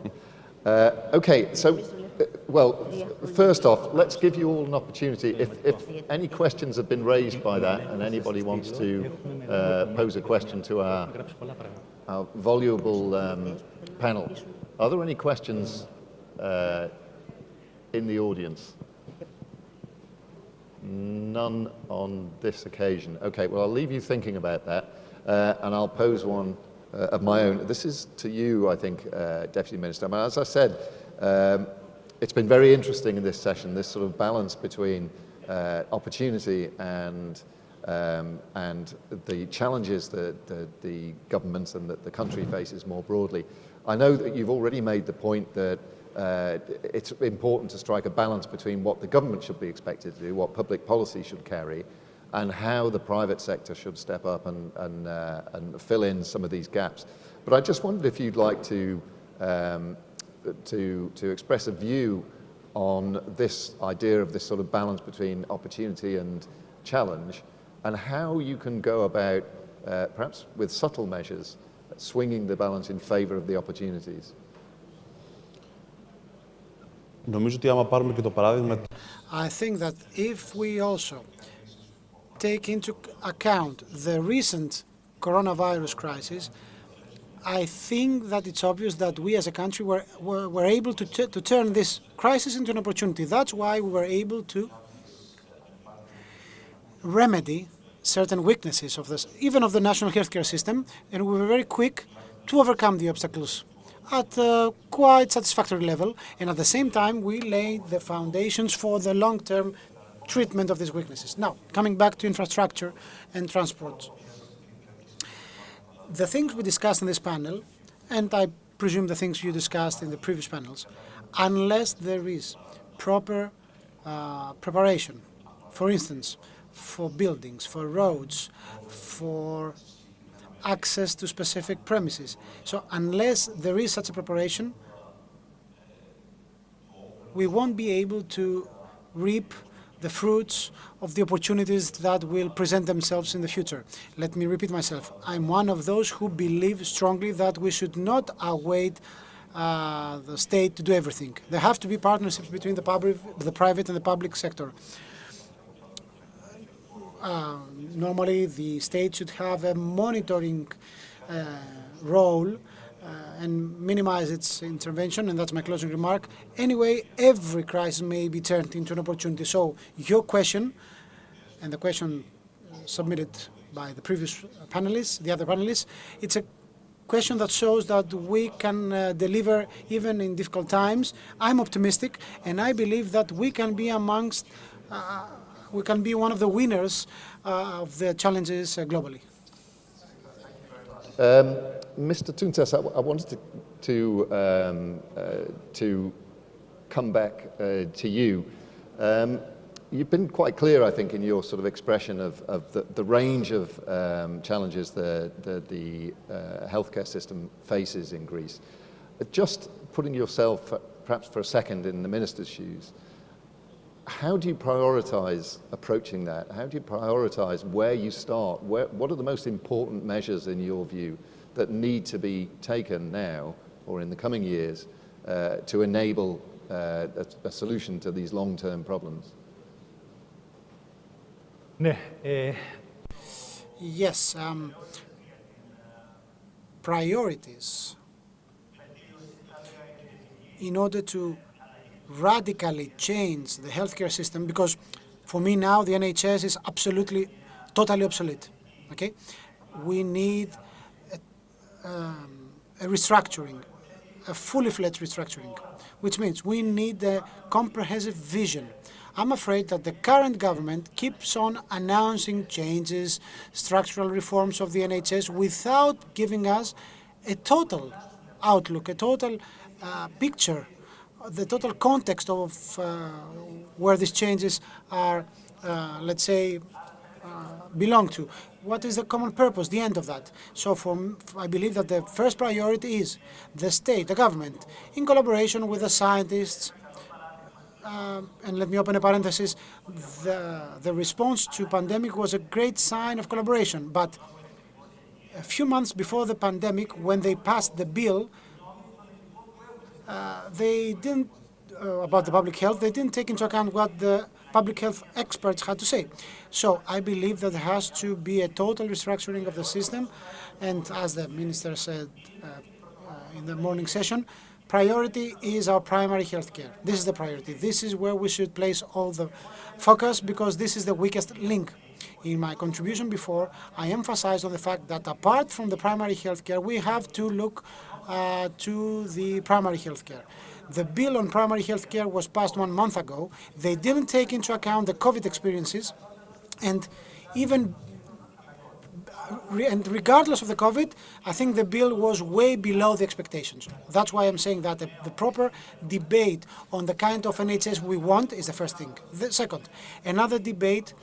Speaker 1: Okay, so, well, first off, let's give you all an opportunity. If any questions have been raised by that and anybody wants to pose a question to our voluble panel, are there any questions in the audience? None on this occasion. Okay, well, I'll leave you thinking about that, and I'll pose one of my own. This is to you, I think, Deputy Minister. I mean, as I said, it's been very interesting in this session, this sort of balance between opportunity and the challenges that the government and that the country faces more broadly. I know that you've already made the point that it's important to strike a balance between what the government should be expected to do, what public policy should carry, and how the private sector should step up and fill in some of these gaps. But I just wondered if you'd like to express a view on this idea of this sort of balance between opportunity and challenge, and how you can go about, perhaps with subtle measures, swinging the balance in favor of the opportunities.
Speaker 4: I think that if we also take into account the recent coronavirus crisis, I think that it's obvious that we as a country were able to turn this crisis into an opportunity. That's why we were able to remedy certain weaknesses of this, even of the national healthcare system, and we were very quick to overcome the obstacles at a quite satisfactory level, and at the same time we laid the foundations for the long-term treatment of these weaknesses. Now, coming back to infrastructure and transport. The things we discussed in this panel, and I presume the things you discussed in the previous panels, unless there is proper preparation, for instance, for buildings, for roads, for access to specific premises. So unless there is such a preparation, we won't be able to reap the fruits of the opportunities that will present themselves in the future. Let me repeat myself. I'm one of those who believe strongly that we should not await the state to do everything. There have to be partnerships between the private and the public sector. Normally, the state should have a monitoring role and minimize its intervention, and that's my closing remark. Anyway, every crisis may be turned into an opportunity. So your question, and the question submitted by the previous panelists, the other panelists, it's a question that shows that we can deliver even in difficult times. I'm optimistic, and I believe that we can be amongst we can be one of the winners of the challenges globally.
Speaker 1: Mr. Tuntas, I wanted to come back to you. You've been quite clear, I think, in your sort of expression of the range of challenges the healthcare system faces in Greece. Just putting yourself, perhaps for a second, in the minister's shoes, how do you prioritize approaching that? How do you prioritize where you start? What are the most important measures, in your view, that need to be taken now or in the coming years to enable a solution to these long-term problems?
Speaker 4: Yes, priorities in order to radically change the healthcare system, because for me now the NHS is absolutely, totally obsolete. Okay, we need a restructuring, a fully fledged restructuring, which means we need a comprehensive vision. I'm afraid that the current government keeps on announcing changes, structural reforms of the NHS without giving us a total outlook, a total picture, the total context of where these changes are, let's say, belong to. What is the common purpose, the end of that? So I believe that the first priority is the state, the government, in collaboration with the scientists, and let me open a parenthesis, the response to pandemic was a great sign of collaboration, but a few months before the pandemic, when they passed the bill, they didn't, about the public health, they didn't take into account what the public health experts had to say. So I believe that there has to be a total restructuring of the system, and as the minister said in the morning session, priority is our primary health care. This is the priority. This is where we should place all the focus, because this is the weakest link. In my contribution before, I emphasized on the fact that apart from the primary health care, we have to look to the primary health care. The bill on primary health care was passed 1 month ago. They didn't take into account the COVID experiences, and even and regardless of the COVID, I think the bill was way below the expectations. That's why I'm saying that the proper debate on the kind of NHS we want is the first thing. The second, another debate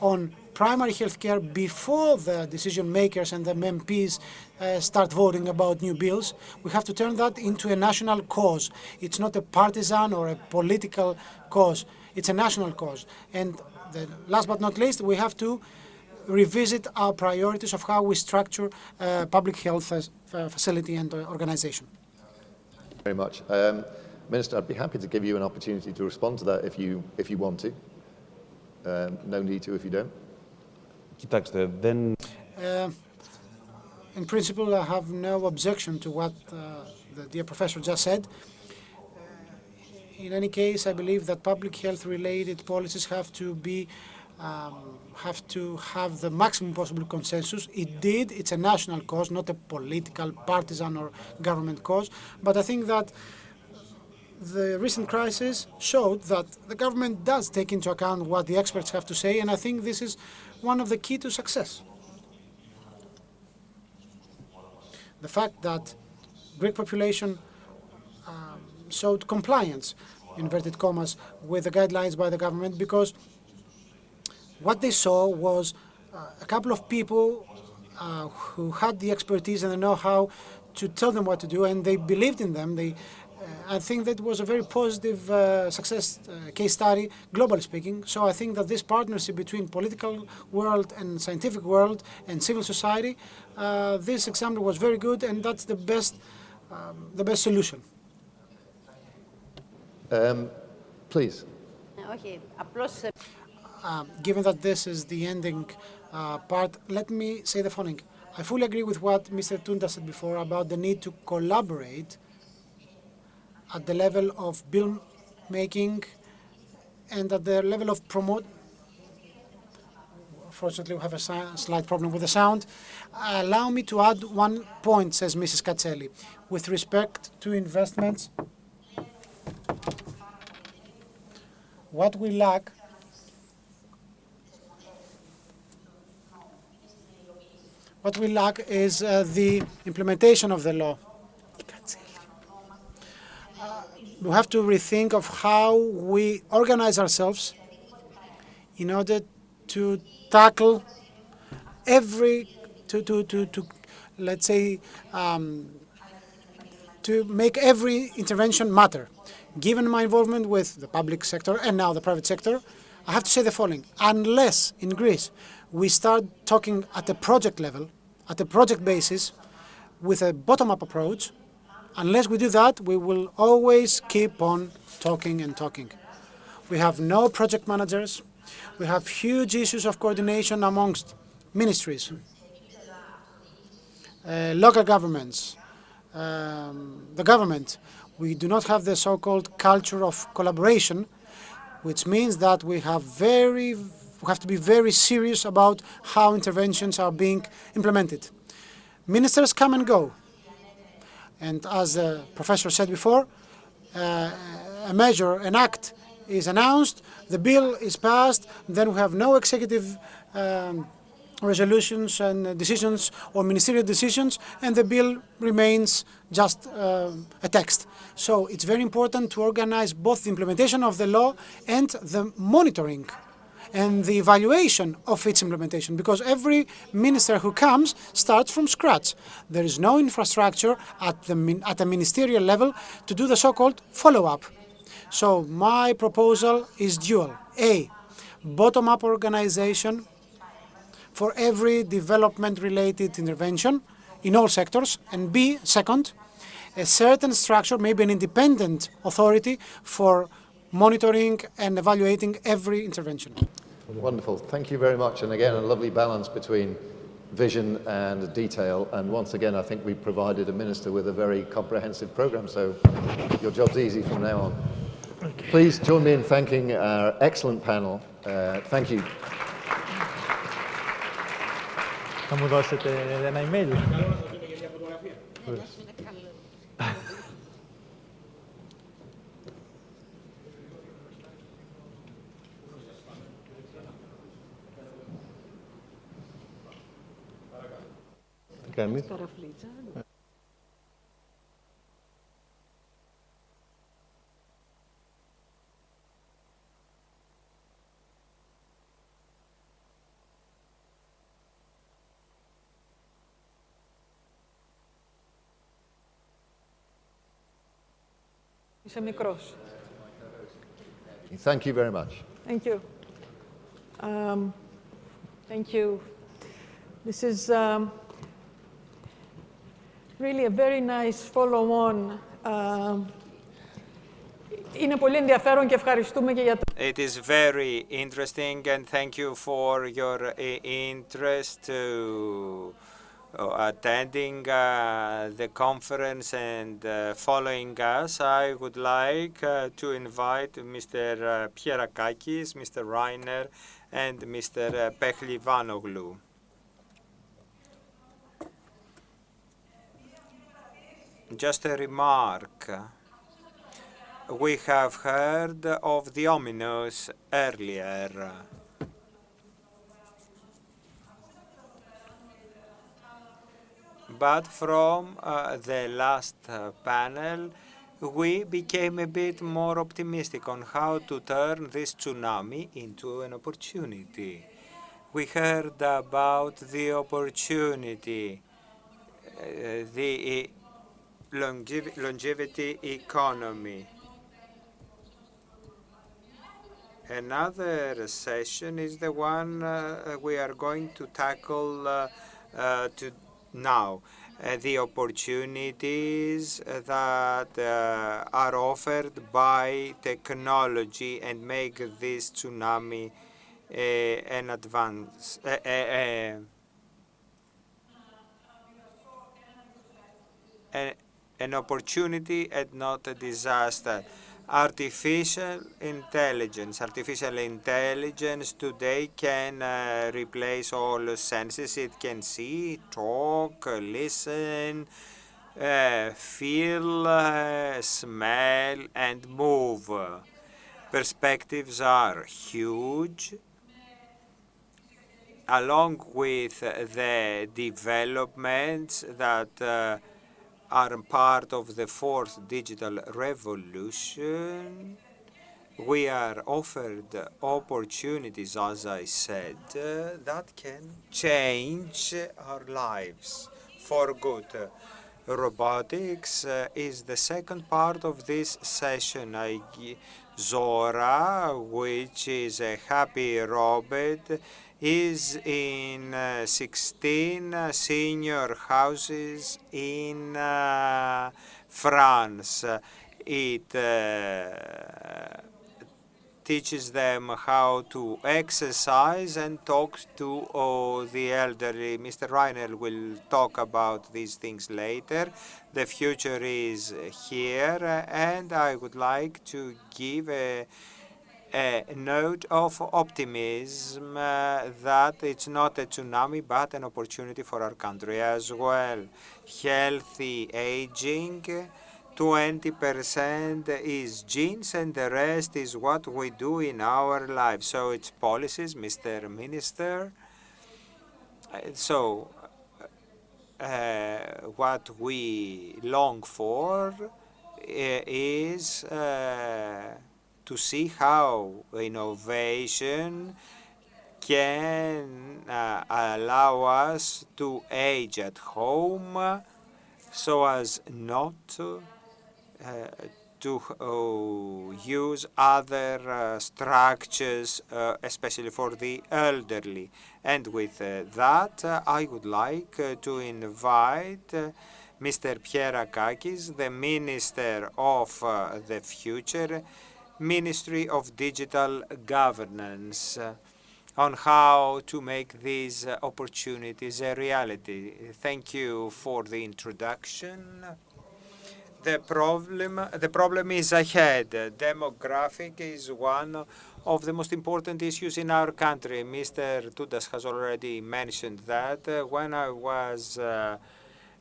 Speaker 4: on primary health care before the decision makers and the MPs start voting about new bills. We have to turn that into a national cause. It's not a partisan or a political cause. It's a national cause. And last but not least, we have to revisit our priorities of how we structure public health facility and organization.
Speaker 1: Very much. Minister, I'd be happy to give you an opportunity to respond to that if you want to. No need to if you don't.
Speaker 11: Κοιτάξτε, δεν...
Speaker 4: In principle, I have no objection to what the dear professor just said. In any case, I believe that public health-related policies have to have the maximum possible consensus. It's a national cause, not a political, partisan or government cause. But I think that the recent crisis showed that the government does take into account what the experts have to say, and I think this is one of the key to success. The fact that Greek population showed compliance, inverted commas, with the guidelines by the government, because what they saw was a couple of people who had the expertise and the know-how to tell them what to do, and they believed in them. I think that was a very positive success case study, globally speaking. So I think that this partnership between political world and scientific world and civil society, this example was very good, and that's the best solution.
Speaker 1: Please.
Speaker 16: Okay, απλώς...
Speaker 4: Given that this is the ending part, let me say the following. I fully agree with what Mr. Tunda said before about the need to collaborate at the level of bill making and at the level of Fortunately, we have a slight problem with the sound. Allow me to add one point, says Mrs. Katselli, with respect to investments. What we lack is the implementation of the law. We have to rethink of how we organize ourselves in order to tackle let's say, to make every intervention matter. Given my involvement with the public sector and now the private sector, I have to say the following. Unless in Greece we start talking at a project level, at a project basis, with a bottom-up approach, unless we do that, we will always keep on talking and talking. We have no project managers. We have huge issues of coordination amongst ministries, local governments, the government. We do not have the so-called culture of collaboration, which means that we have to be very serious about how interventions are being implemented. Ministers come and go. And as the professor said before, a measure, an act is announced, the bill is passed, then we have no executive resolutions and decisions or ministerial decisions, and the bill remains just a text. So it's very important to organize both the implementation of the law and the monitoring and the evaluation of its implementation, because every minister who comes starts from scratch. There is no infrastructure at a ministerial level to do the so-called follow-up. So my proposal is dual. A, bottom-up organization for every development-related intervention in all sectors, and B, second, a certain structure, maybe an independent authority for monitoring and evaluating every intervention.
Speaker 1: Wonderful. Thank you very much. And again, a lovely balance between vision and detail. And once again, I think we provided a minister with a very comprehensive program. So your job's easy from now on. Please join me in thanking our excellent panel. Thank you.
Speaker 15: Θα μου δώσετε ένα email. Τι κάνεις?
Speaker 7: Είσαι μικρός.
Speaker 1: Thank you very much.
Speaker 7: Thank you. Thank you. This is really a very nice follow-on. Είναι πολύ ενδιαφέρον και ευχαριστούμε και για το...
Speaker 2: It is very interesting, and thank you for your interest to attending the conference and following us. I would like to invite Mr. Pierakakis, Mr. Reiner, and Mr. Pehlivanoglu. Just a remark. We have heard of the ominous earlier. But from the last panel, we became a bit more optimistic on how to turn this tsunami into an opportunity. We heard about the opportunity, the longevity economy. Another session is the one we are going to tackle now. The opportunities that are offered by technology and make this tsunami an advance, an opportunity and not a disaster. Artificial intelligence today can replace all senses. It can see, talk, listen, feel, smell, and move. Perspectives are huge. Along with the developments that are part of the fourth digital revolution, we are offered opportunities, as I said, that can change our lives for good. Robotics is the second part of this session. Zora, which is a happy robot, is in 16 senior houses in France. It teaches them how to exercise and talk to the elderly. Mr. Reiner will talk about these things later. The future is here, and I would like to give a note of optimism that it's not a tsunami but an opportunity for our country as well. Healthy aging, 20% is genes and the rest is what we do in our lives. So it's policies, Mr. Minister. So what we long for is to see how innovation can allow us to age at home so as not to use other structures, especially for the elderly. And with that, I would like to invite Mr. Pierakakis, the Minister of the Future, Ministry of Digital Governance, on how to make these opportunities a reality. Thank you for the introduction. The problem is ahead. Demographic is one of the most important issues in our country. Mr. Tudas has already mentioned that. When I was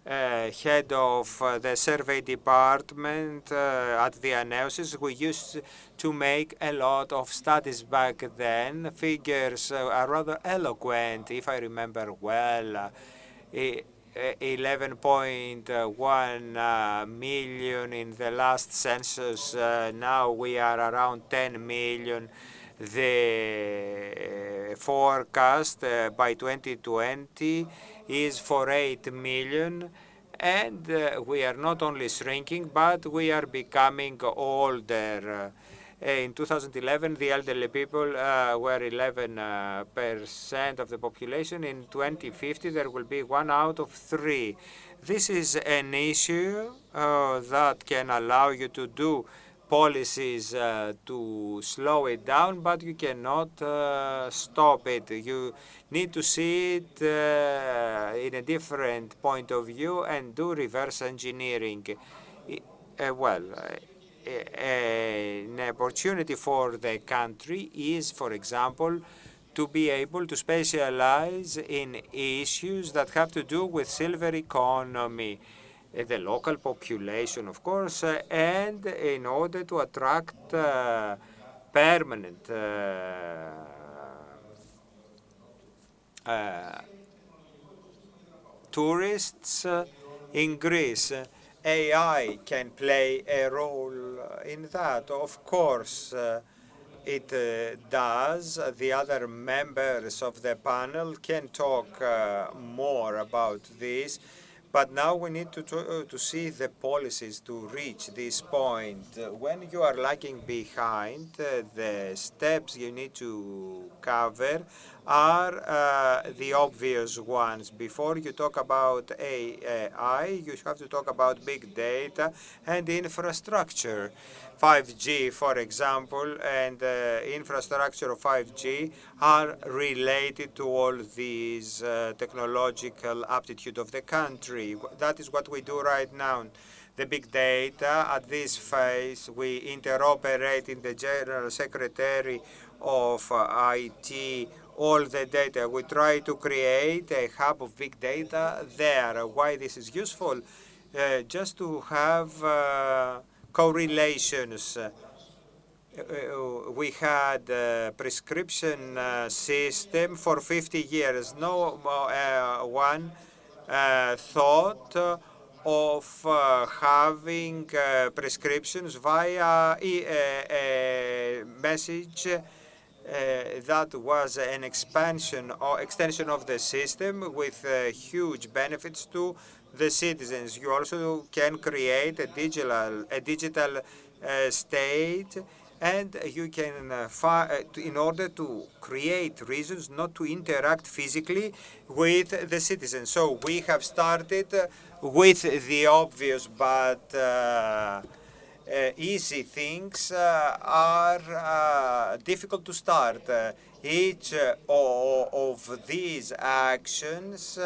Speaker 2: head of the survey department at the analysis, we used to make a lot of studies back then. Figures are rather eloquent, if I remember well. 11.1 million in the last census. Now we are around 10 million. The forecast by 2020 is for 8 million. And we are not only shrinking, but we are becoming older. In 2011, the elderly people were 11% of the population. In 2050, there will be 1 out of 3. This is an issue that can allow you to do policies to slow it down, but you cannot stop it. You need to see it in a different point of view and do reverse engineering. An opportunity for the country is, for example, to be able to specialize in issues that have to do with silver economy, the local population, of course, and in order to attract permanent tourists in Greece. AI can play a role in that. Of course, it does. The other members of the panel can talk more about this. But now we need to see the policies to reach this point. When you are lagging behind, the steps you need to cover are the obvious ones. Before you talk about AI, you have to talk about big data and infrastructure. 5G, for example, and infrastructure of 5G are related to all these technological aptitude of the country. That is what we do right now. The big data, at this phase, we interoperate in the General Secretary of IT all the data. We try to create a hub of big data there. Why this is useful? Just to have correlations. We had a prescription system for 50 years. No one thought of having prescriptions via a message that was an expansion or extension of the system with huge benefits to the citizens. You also can create a digital state, and you can in order to create reasons not to interact physically with the citizens. So we have started with the obvious, but easy things are difficult to start. Each of these actions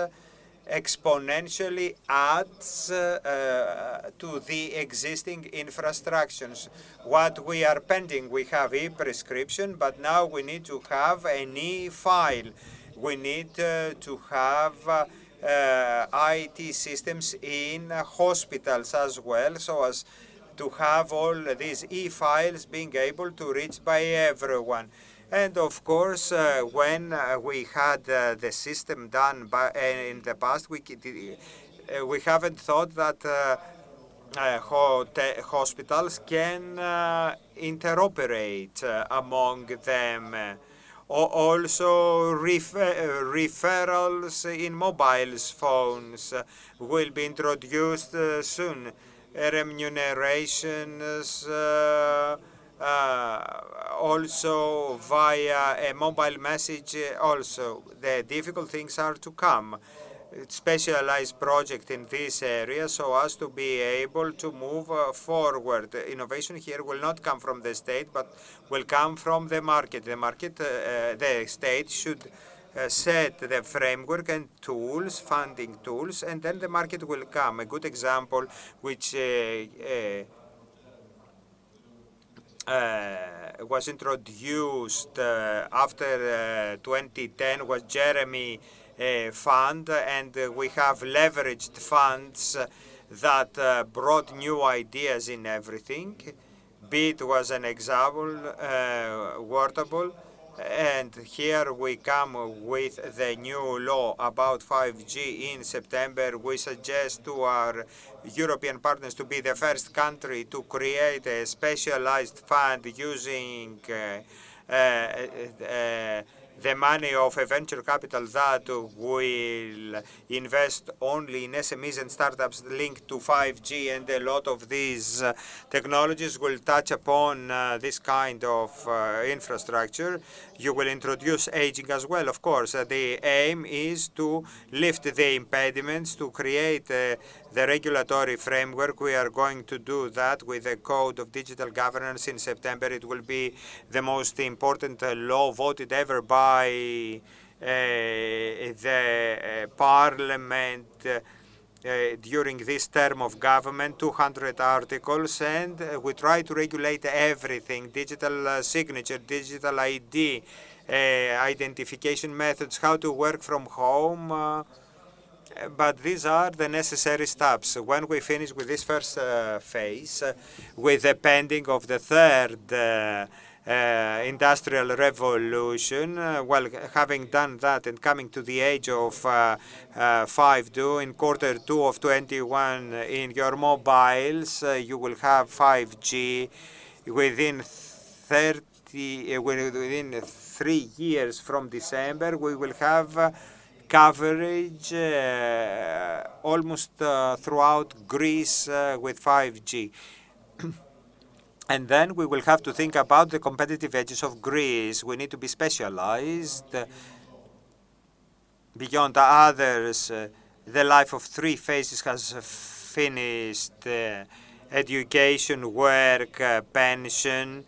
Speaker 2: exponentially adds to the existing infrastructures. What we are pending, we have e-prescription, but now we need to have an e-file. We need to have IT systems in hospitals as well, so as to have all these e-files being able to reach by everyone. And of course, when we had the system done in the past, we haven't thought that hospitals can interoperate among them. Also, referrals in mobile phones will be introduced soon. Remunerations also via a mobile message also. The difficult things are to come. Specialized project in this area so as to be able to move forward. Innovation here will not come from the state, but will come from the market. The state should set the framework and tools, funding tools, and then the market will come. A good example which was introduced after 2010 was Jeremy fund, and we have leveraged funds that brought new ideas in everything. BIT was an example, Wordable, and here we come with the new law about 5G in September. We suggest to our European partners to be the first country to create a specialized fund using the money of a venture capital that will invest only in SMEs and startups linked to 5G, and a lot of these technologies will touch upon this kind of infrastructure. You will introduce aging as well, of course. The aim is to lift the impediments, to create the regulatory framework. We are going to do that with a code of digital governance in September. It will be the most important law voted ever by the parliament during this term of government, 200 articles, and we try to regulate everything: digital signature, digital ID, identification methods, how to work from home. But these are the necessary steps. When we finish with this first phase, with the pending of the third industrial revolution, well, having done that and coming to the age of 5G in Q2 of 21 in your mobiles, you will have 5G within 3 years from December. We will have coverage almost throughout Greece with 5G. And then we will have to think about the competitive edges of Greece. We need to be specialized beyond others. The life of 3 phases has finished: education, work, pension.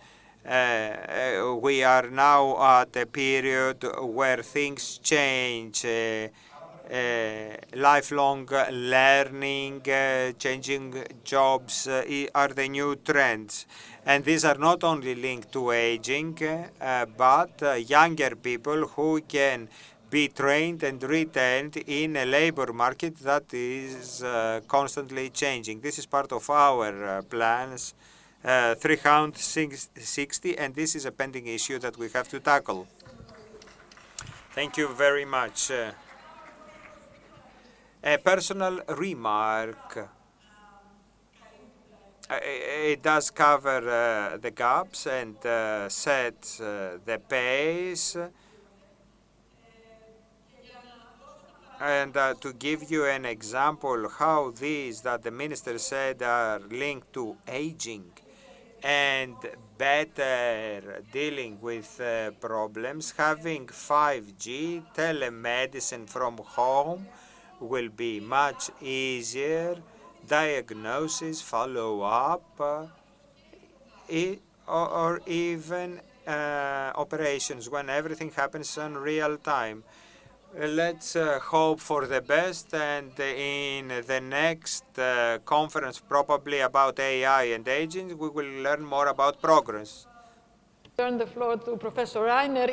Speaker 2: We are now at a period where things change. Lifelong learning, changing jobs are the new trends. And these are not only linked to aging, but younger people who can be trained and retained in a labor market that is constantly changing. This is part of our plans, 360, and this is a pending issue that we have to tackle. Thank you very much. A personal remark. It does cover the gaps and sets the pace. And to give you an example how these that the minister said are linked to aging and better dealing with problems, having 5G, telemedicine from home will be much easier, diagnosis, follow-up, or even operations when everything happens in real time. Let's hope for the best, and in the next conference, probably about AI and aging, we will learn more about progress.
Speaker 7: Turn the floor to Professor Reiner.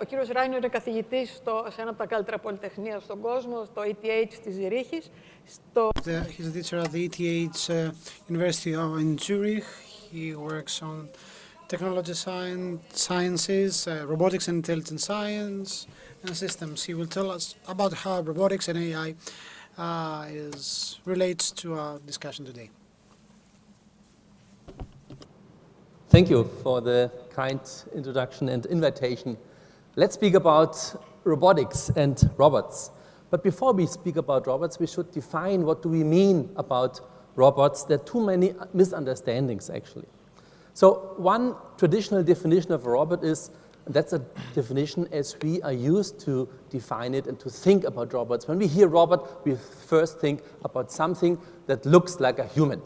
Speaker 7: Ο κύριος Reiner είναι καθηγητής σε ένα από τα καλύτερα πολυτεχνία στον κόσμο, στο ETH της Ζηρίχης.
Speaker 4: He's a teacher at the ETH University in Zurich. He works on technology sciences, robotics and intelligent science, and systems. He will tell us about how robotics and AI relates to our discussion today.
Speaker 17: Thank you for the kind introduction and invitation. Let's speak about robotics and robots. But before we speak about robots, we should define what do we mean about robots. There are too many misunderstandings, actually. So one traditional definition of a robot is, that's a definition as we are used to define it and to think about robots. When we hear robot, we first think about something that looks like a human.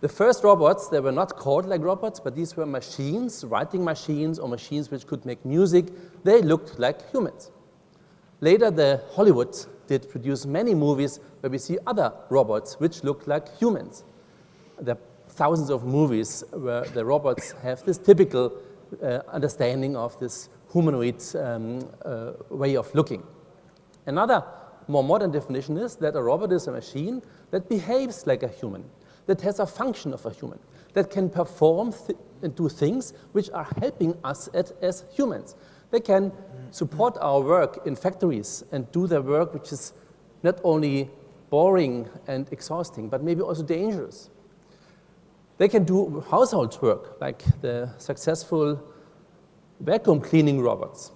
Speaker 17: The first robots, they were not called like robots, but these were machines, writing machines or machines which could make music. They looked like humans. Later, Hollywood did produce many movies where we see other robots which look like humans. There are thousands of movies where the robots have this typical understanding of this humanoid way of looking. Another more modern definition is that a robot is a machine that behaves like a human, that has a function of a human, that can perform and do things which are helping us as humans. They can support our work in factories and do their work which is not only boring and exhausting, but maybe also dangerous. They can do household work, like the successful vacuum cleaning robots.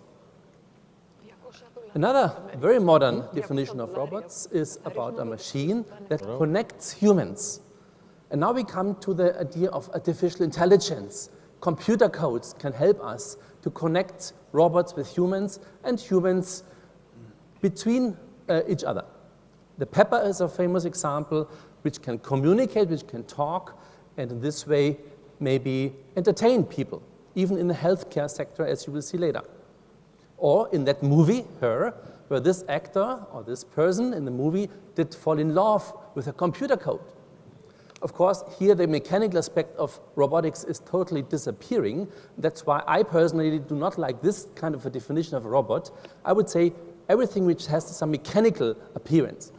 Speaker 17: Another very modern definition of robots is about a machine that connects humans. And now we come to the idea of artificial intelligence. Computer codes can help us to connect robots with humans and humans between each other. The Pepper is a famous example which can communicate, which can talk, and in this way maybe entertain people, even in the healthcare sector, as you will see later. Or in that movie, Her, where this actor or this person in the movie did fall in love with a computer code. Of course, here the mechanical aspect of robotics is totally disappearing. That's why I personally do not like this kind of a definition of a robot. I would say everything which has some mechanical appearance.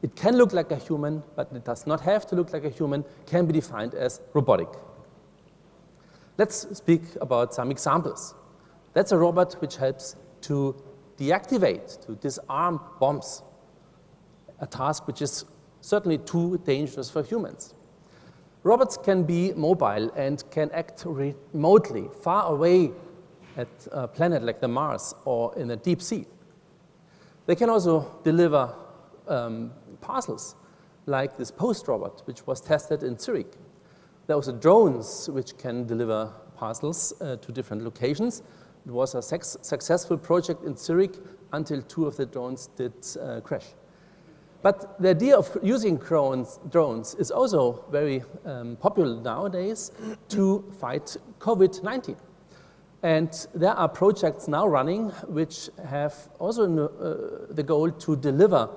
Speaker 17: It can look like a human, but it does not have to look like a human, can be defined as robotic. Let's speak about some examples. That's a robot which helps to deactivate, to disarm bombs, a task which is certainly too dangerous for humans. Robots can be mobile and can act remotely, far away at a planet like the Mars or in the deep sea. They can also deliver parcels, like this post robot, which was tested in Zurich. There was drones which can deliver parcels to different locations. It was a successful project in Zurich until 2 of the drones did crash. But the idea of using drones is also very popular nowadays to fight COVID-19. And there are projects now running which have also the goal to deliver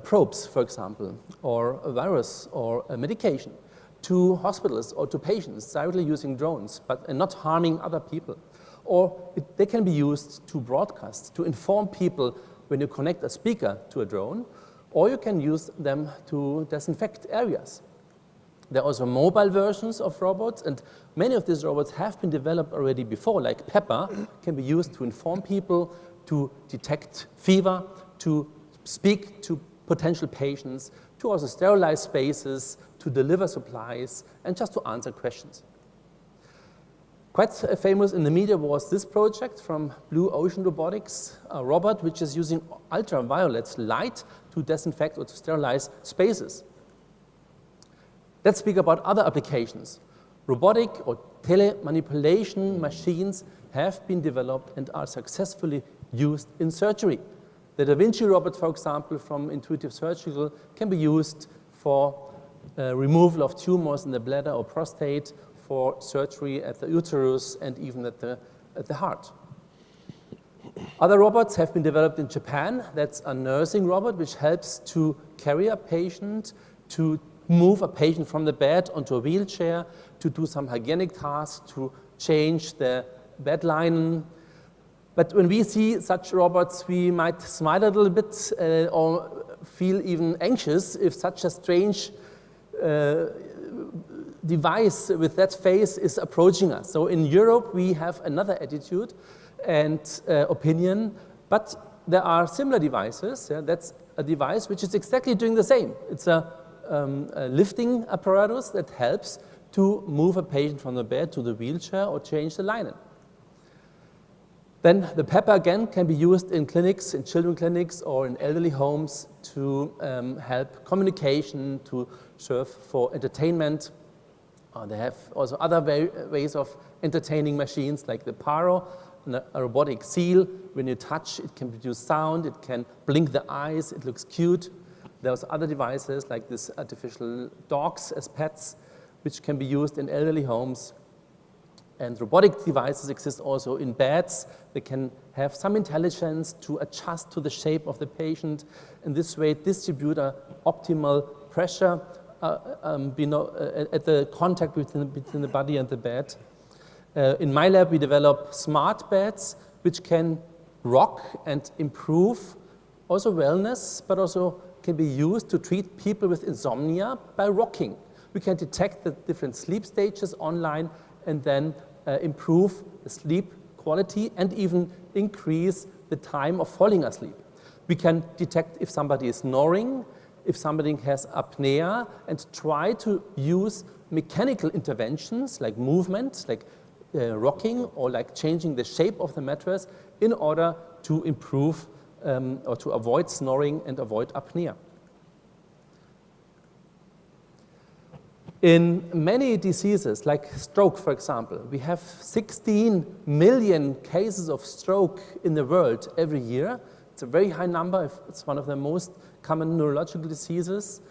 Speaker 17: probes, for example, or a virus or a medication to hospitals or to patients directly using drones, and not harming other people. Or they can be used to broadcast, to inform people when you connect a speaker to a drone, or you can use them to disinfect areas. There are also mobile versions of robots, and many of these robots have been developed already before, like Pepper, can be used to inform people, to detect fever, to speak to potential patients, to also sterilize spaces, to deliver supplies, and just to answer questions. Quite famous in the media was this project from Blue Ocean Robotics, a robot which is using ultraviolet light to disinfect or to sterilize spaces. Let's speak about other applications. Robotic or telemanipulation machines have been developed and are successfully used in surgery. The Da Vinci robot, for example, from Intuitive Surgical can be used for removal of tumors in the bladder or prostate, for surgery at the uterus and even at the heart. Other robots have been developed in Japan. That's a nursing robot which helps to carry a patient, to move a patient from the bed onto a wheelchair, to do some hygienic tasks, to change the bed linen. But when we see such robots, we might smile a little bit or feel even anxious if such a strange device with that face is approaching us. So in Europe, we have another attitude and opinion, but there are similar devices. Yeah? That's a device which is exactly doing the same. It's a lifting apparatus that helps to move a patient from the bed to the wheelchair or change the linen. Then the pepper again can be used in clinics, in children clinics or in elderly homes to help communication, to serve for entertainment. They have also other ways of entertaining machines like the Paro, a robotic seal. When you touch, it can produce sound, it can blink the eyes, it looks cute. There's other devices like this artificial dogs as pets, which can be used in elderly homes. And robotic devices exist also in beds. They can have some intelligence to adjust to the shape of the patient. In this way, distribute an optimal pressure at the contact between the body and the bed. In my lab, we develop smart beds which can rock and improve also wellness, but also can be used to treat people with insomnia by rocking. We can detect the different sleep stages online and then improve the sleep quality and even increase the time of falling asleep. We can detect if somebody is snoring, if somebody has apnea, and try to use mechanical interventions like movement, like rocking or like changing the shape of the mattress in order to improve or to avoid snoring and avoid apnea. In many diseases, like stroke, for example, we have 16 million cases of stroke in the world every year. It's a very high number. It's one of the most common neurological diseases,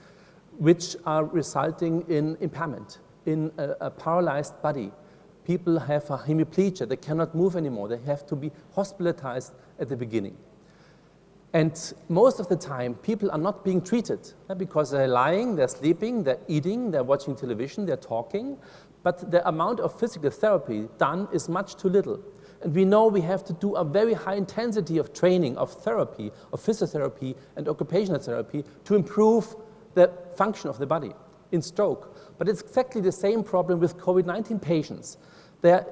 Speaker 17: which are resulting in impairment, in a paralyzed body. People have a hemiplegia. They cannot move anymore. They have to be hospitalized at the beginning. And most of the time, people are not being treated because they're lying, they're sleeping, they're eating, they're watching television, they're talking, but the amount of physical therapy done is much too little. And we know we have to do a very high intensity of training, of therapy, of physiotherapy and occupational therapy to improve the function of the body in stroke. But it's exactly the same problem with COVID-19 patients. They're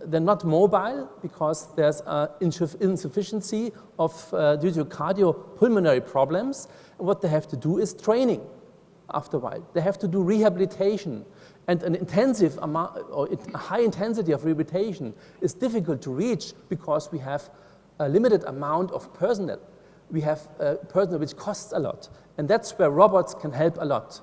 Speaker 17: not mobile because there's insufficiency due to cardiopulmonary problems. And what they have to do is training after a while. They have to do rehabilitation. And an intensive amount, or a high intensity of rehabilitation is difficult to reach because we have a limited amount of personnel. We have personnel which costs a lot. And that's where robots can help a lot.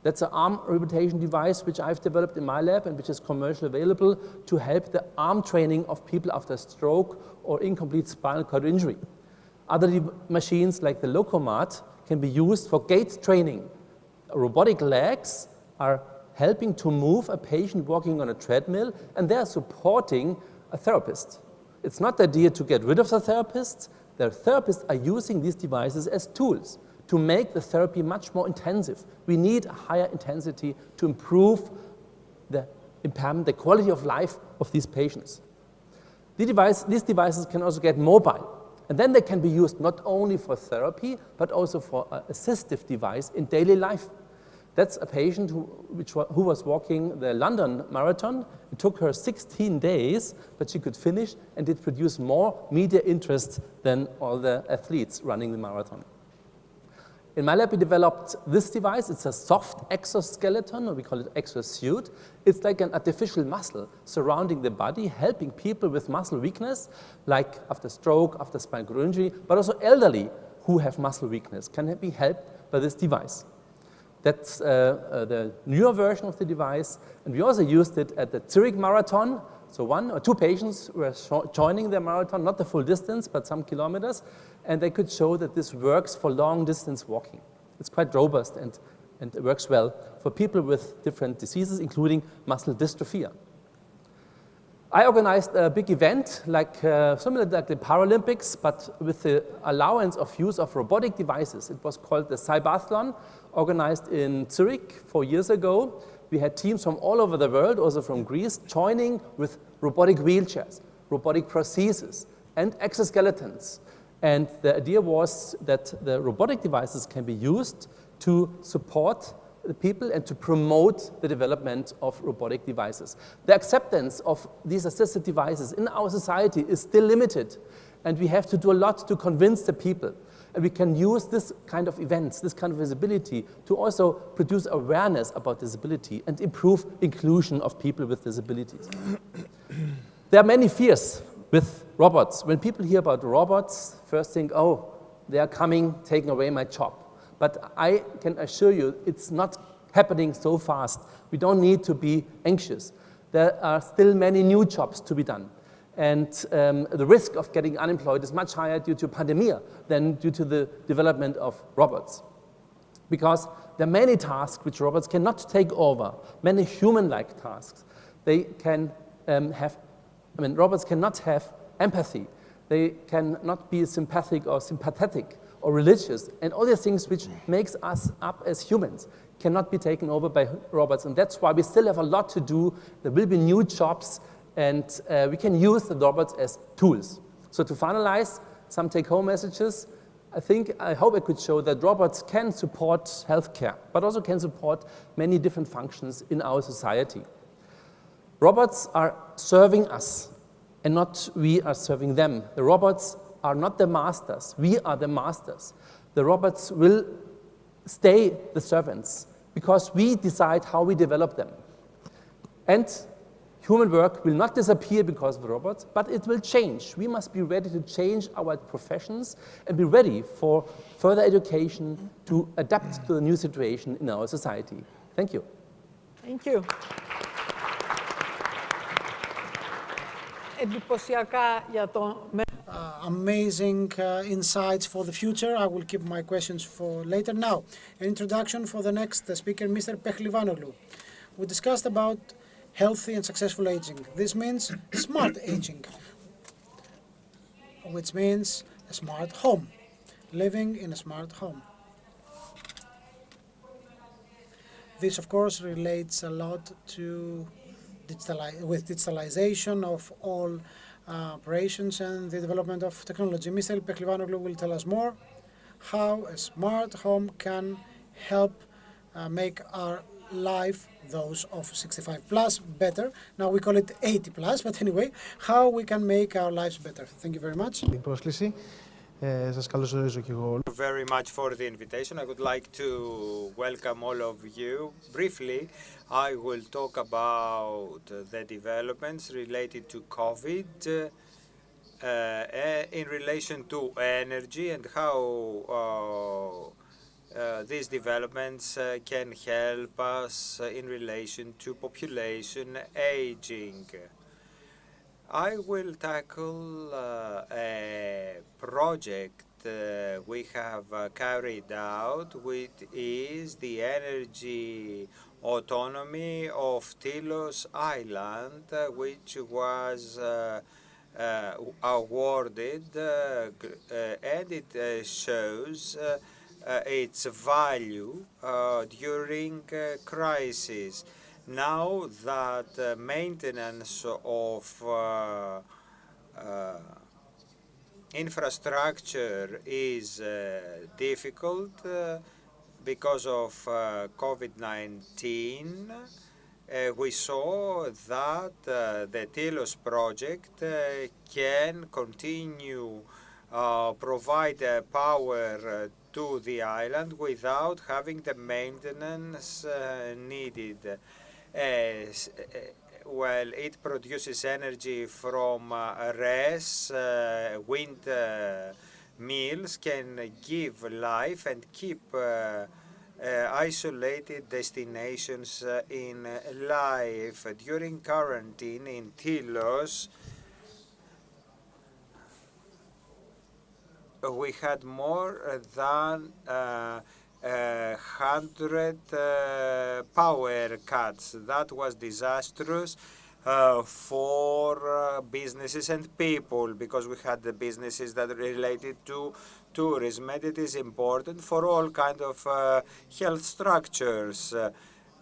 Speaker 17: That's an arm rehabilitation device which I've developed in my lab and which is commercially available to help the arm training of people after stroke or incomplete spinal cord injury. Other machines like the Locomat can be used for gait training. Robotic legs are helping to move a patient walking on a treadmill, and they're supporting a therapist. It's not the idea to get rid of the therapist. The therapists are using these devices as tools to make the therapy much more intensive. We need a higher intensity to improve the impairment, the quality of life of these patients. These devices can also get mobile, and then they can be used not only for therapy, but also for an assistive device in daily life. That's a patient who was walking the London Marathon. It took her 16 days, but she could finish, and it produced more media interest than all the athletes running the marathon. In my lab, we developed this device. It's a soft exoskeleton, or we call it exosuit. It's like an artificial muscle surrounding the body, helping people with muscle weakness, like after stroke, after spinal cord injury, but also elderly who have muscle weakness can be helped by this device. That's the newer version of the device, and we also used it at the Zurich Marathon. So 1 or 2 patients were joining the marathon, not the full distance, but some kilometers, and they could show that this works for long distance walking. It's quite robust and and it works well for people with different diseases, including muscle dystrophy. I organized a big event, similar like the Paralympics, but with the allowance of use of robotic devices. It was called the Cybathlon, organized in Zurich 4 years ago. We had teams from all over the world, also from Greece, joining with robotic wheelchairs, robotic prostheses, and exoskeletons. And the idea was that the robotic devices can be used to support the people and to promote the development of robotic devices. The acceptance of these assisted devices in our society is still limited, and we have to do a lot to convince the people. And we can use this kind of events, this kind of visibility, to also produce awareness about disability and improve inclusion of people with disabilities. There are many fears with robots. When people hear about robots, first think, oh, they are coming, taking away my job. But I can assure you it's not happening so fast. We don't need to be anxious. There are still many new jobs to be done. And the risk of getting unemployed is much higher due to pandemic than due to the development of robots. Because there are many tasks which robots cannot take over, many human-like tasks. They can robots cannot have empathy. They cannot be sympathetic or sympathetic or religious, and all these things which makes us up as humans cannot be taken over by robots, and that's why we still have a lot to do. There will be new jobs, and we can use the robots as tools. So to finalize, some take-home messages. I hope I could show that robots can support healthcare, but also can support many different functions in our society. Robots are serving us, and not we are serving them. The robots are not the masters. We are the masters. The robots will stay the servants because we decide how we develop them. And human work will not disappear because of the robots, but it will change. We must be ready to change our professions and be ready for further education to adapt to the new situation in our society. Thank you.
Speaker 7: Thank you. Εντυπωσιακά για το
Speaker 4: amazing insights for the future. I will keep my questions for later. Now, an introduction for the next speaker, Mr. Pehlivanoglu. We discussed about healthy and successful aging. This means smart aging, which means a smart home, living in a smart home. This, of course, relates a lot to digitalization of all operations and the development of technology. Mr. Pehlivanoglu will tell us more how a smart home can help make our life, those of 65 plus, better. Now we call it 80 plus, but anyway, how we can make our lives better. Thank you very much.
Speaker 18: Σας καλωσορίζω και εγώ.
Speaker 2: Very much for the invitation. I would like to welcome all of you. Briefly, I will talk about the developments related to COVID in relation to energy and how these developments can help us in relation to population aging. I will tackle a project we have carried out, which is the energy autonomy of Tilos Island, which was awarded, and it shows its value during crisis. Now that maintenance of infrastructure is difficult because of COVID-19, we saw that the Tilos project can continue provide power to the island without having the maintenance needed. Well, it produces energy from RES, wind mills can give life and keep isolated destinations in life. During quarantine in Tilos, we had more than 100 power cuts. That was disastrous for businesses and people, because we had the businesses that related to tourism, and it is important for all kind of health structures.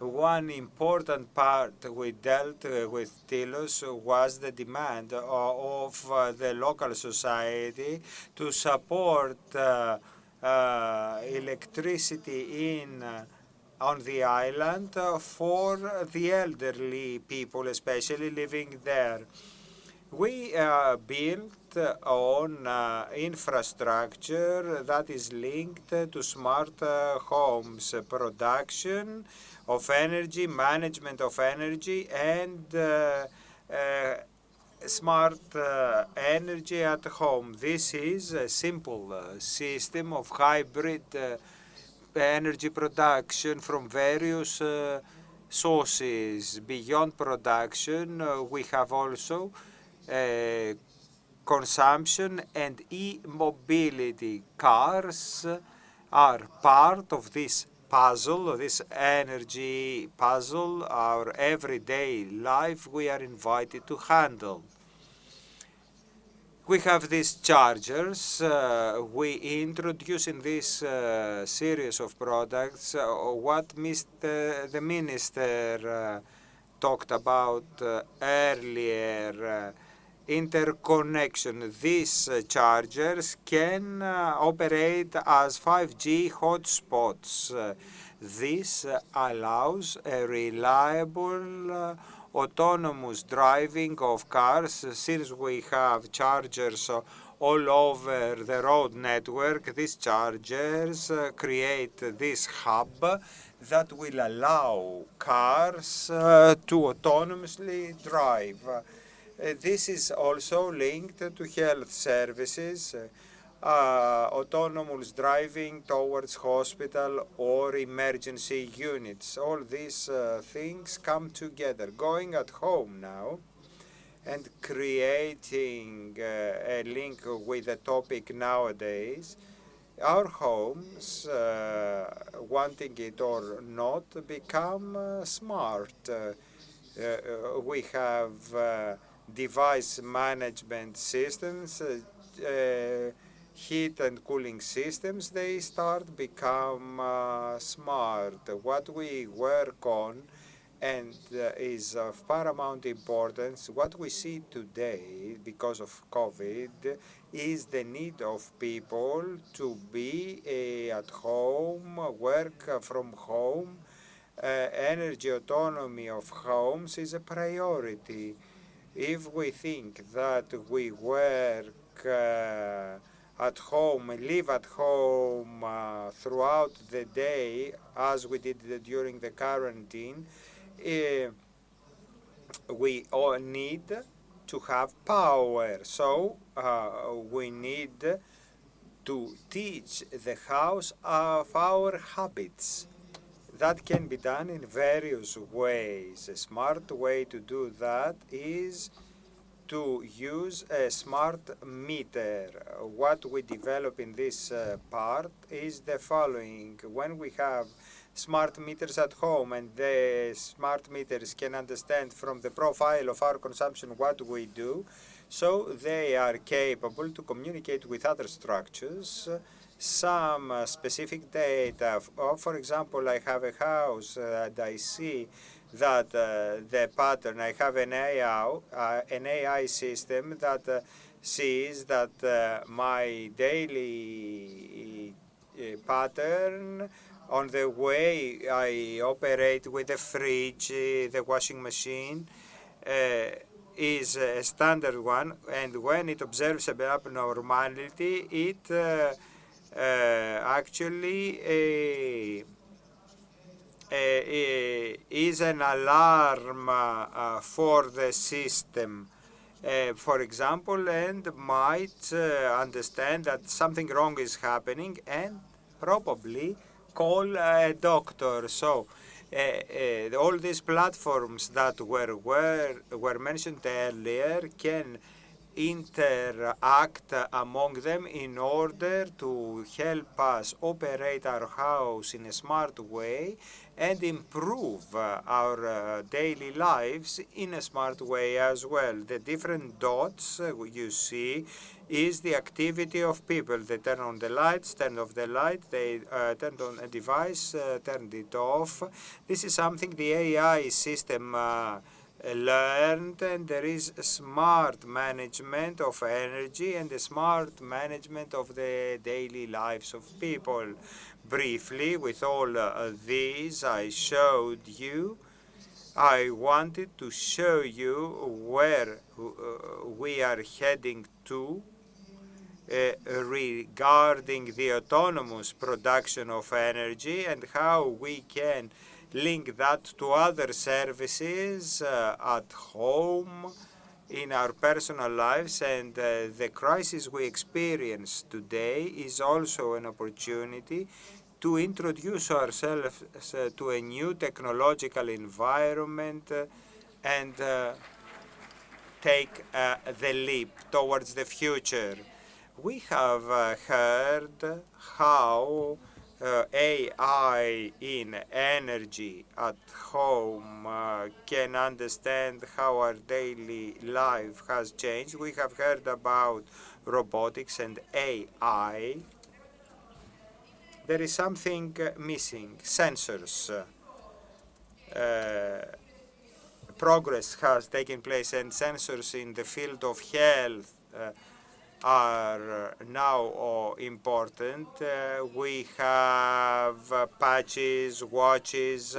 Speaker 2: One important part we dealt with Tilos was the demand of the local society to support electricity on the island for the elderly people, especially living there. We built on infrastructure that is linked to smart homes, production of energy, management of energy, and smart energy at home. This is a simple system of hybrid energy production from various sources. Beyond production, we have also consumption and e-mobility. Cars are part of this puzzle, this energy puzzle, our everyday life we are invited to handle. We have these chargers. We introduce in this series of products what the minister talked about earlier, interconnection. These chargers can operate as 5G hotspots. This allows a reliable autonomous driving of cars. Since we have chargers all over the road network, these chargers create this hub that will allow cars to autonomously drive. This is also linked to health services, autonomous driving towards hospital or emergency units. All these things come together. Going at home now and creating a link with the topic nowadays, our homes, wanting it or not, become smart. We have device management systems, heat and cooling systems. They start become smart. What we work on, and is of paramount importance, what we see today because of COVID is the need of people to be at home, work from home. Energy autonomy of homes is a priority. If we think that we work at home, live at home throughout the day, as we did during the quarantine, we all need to have power. So we need to teach the house of our habits. That can be done in various ways. A smart way to do that is to use a smart meter. What we develop in this part is the following. When we have smart meters at home, and the smart meters can understand from the profile of our consumption what we do, so they are capable to communicate with other structures some specific data. For example, I have a house and I see that the pattern, I have an AI system that sees that my daily pattern on the way I operate with the fridge, the washing machine, is a standard one, and when it observes an abnormality, it actually is an alarm for the system, for example, and might understand that something wrong is happening and probably call a doctor. So all these platforms that were mentioned earlier can interact among them in order to help us operate our house in a smart way and improve our daily lives in a smart way as well. The different dots you see is the activity of people. They turn on the lights, turn off the light, they turn on a device, turn it off. This is something the AI system learned, and there is a smart management of energy and a smart management of the daily lives of people. Briefly, with all these I showed you, I wanted to show you where we are heading to regarding the autonomous production of energy and how we can link that to other services at home, in our personal lives, and the crisis we experience today is also an opportunity to introduce ourselves to a new technological environment and take the leap towards the future. We have heard how AI in energy at home can understand how our daily life has changed. We have heard about robotics and AI. There is something missing, sensors. Progress has taken place, and sensors in the field of health are now important. We have patches, watches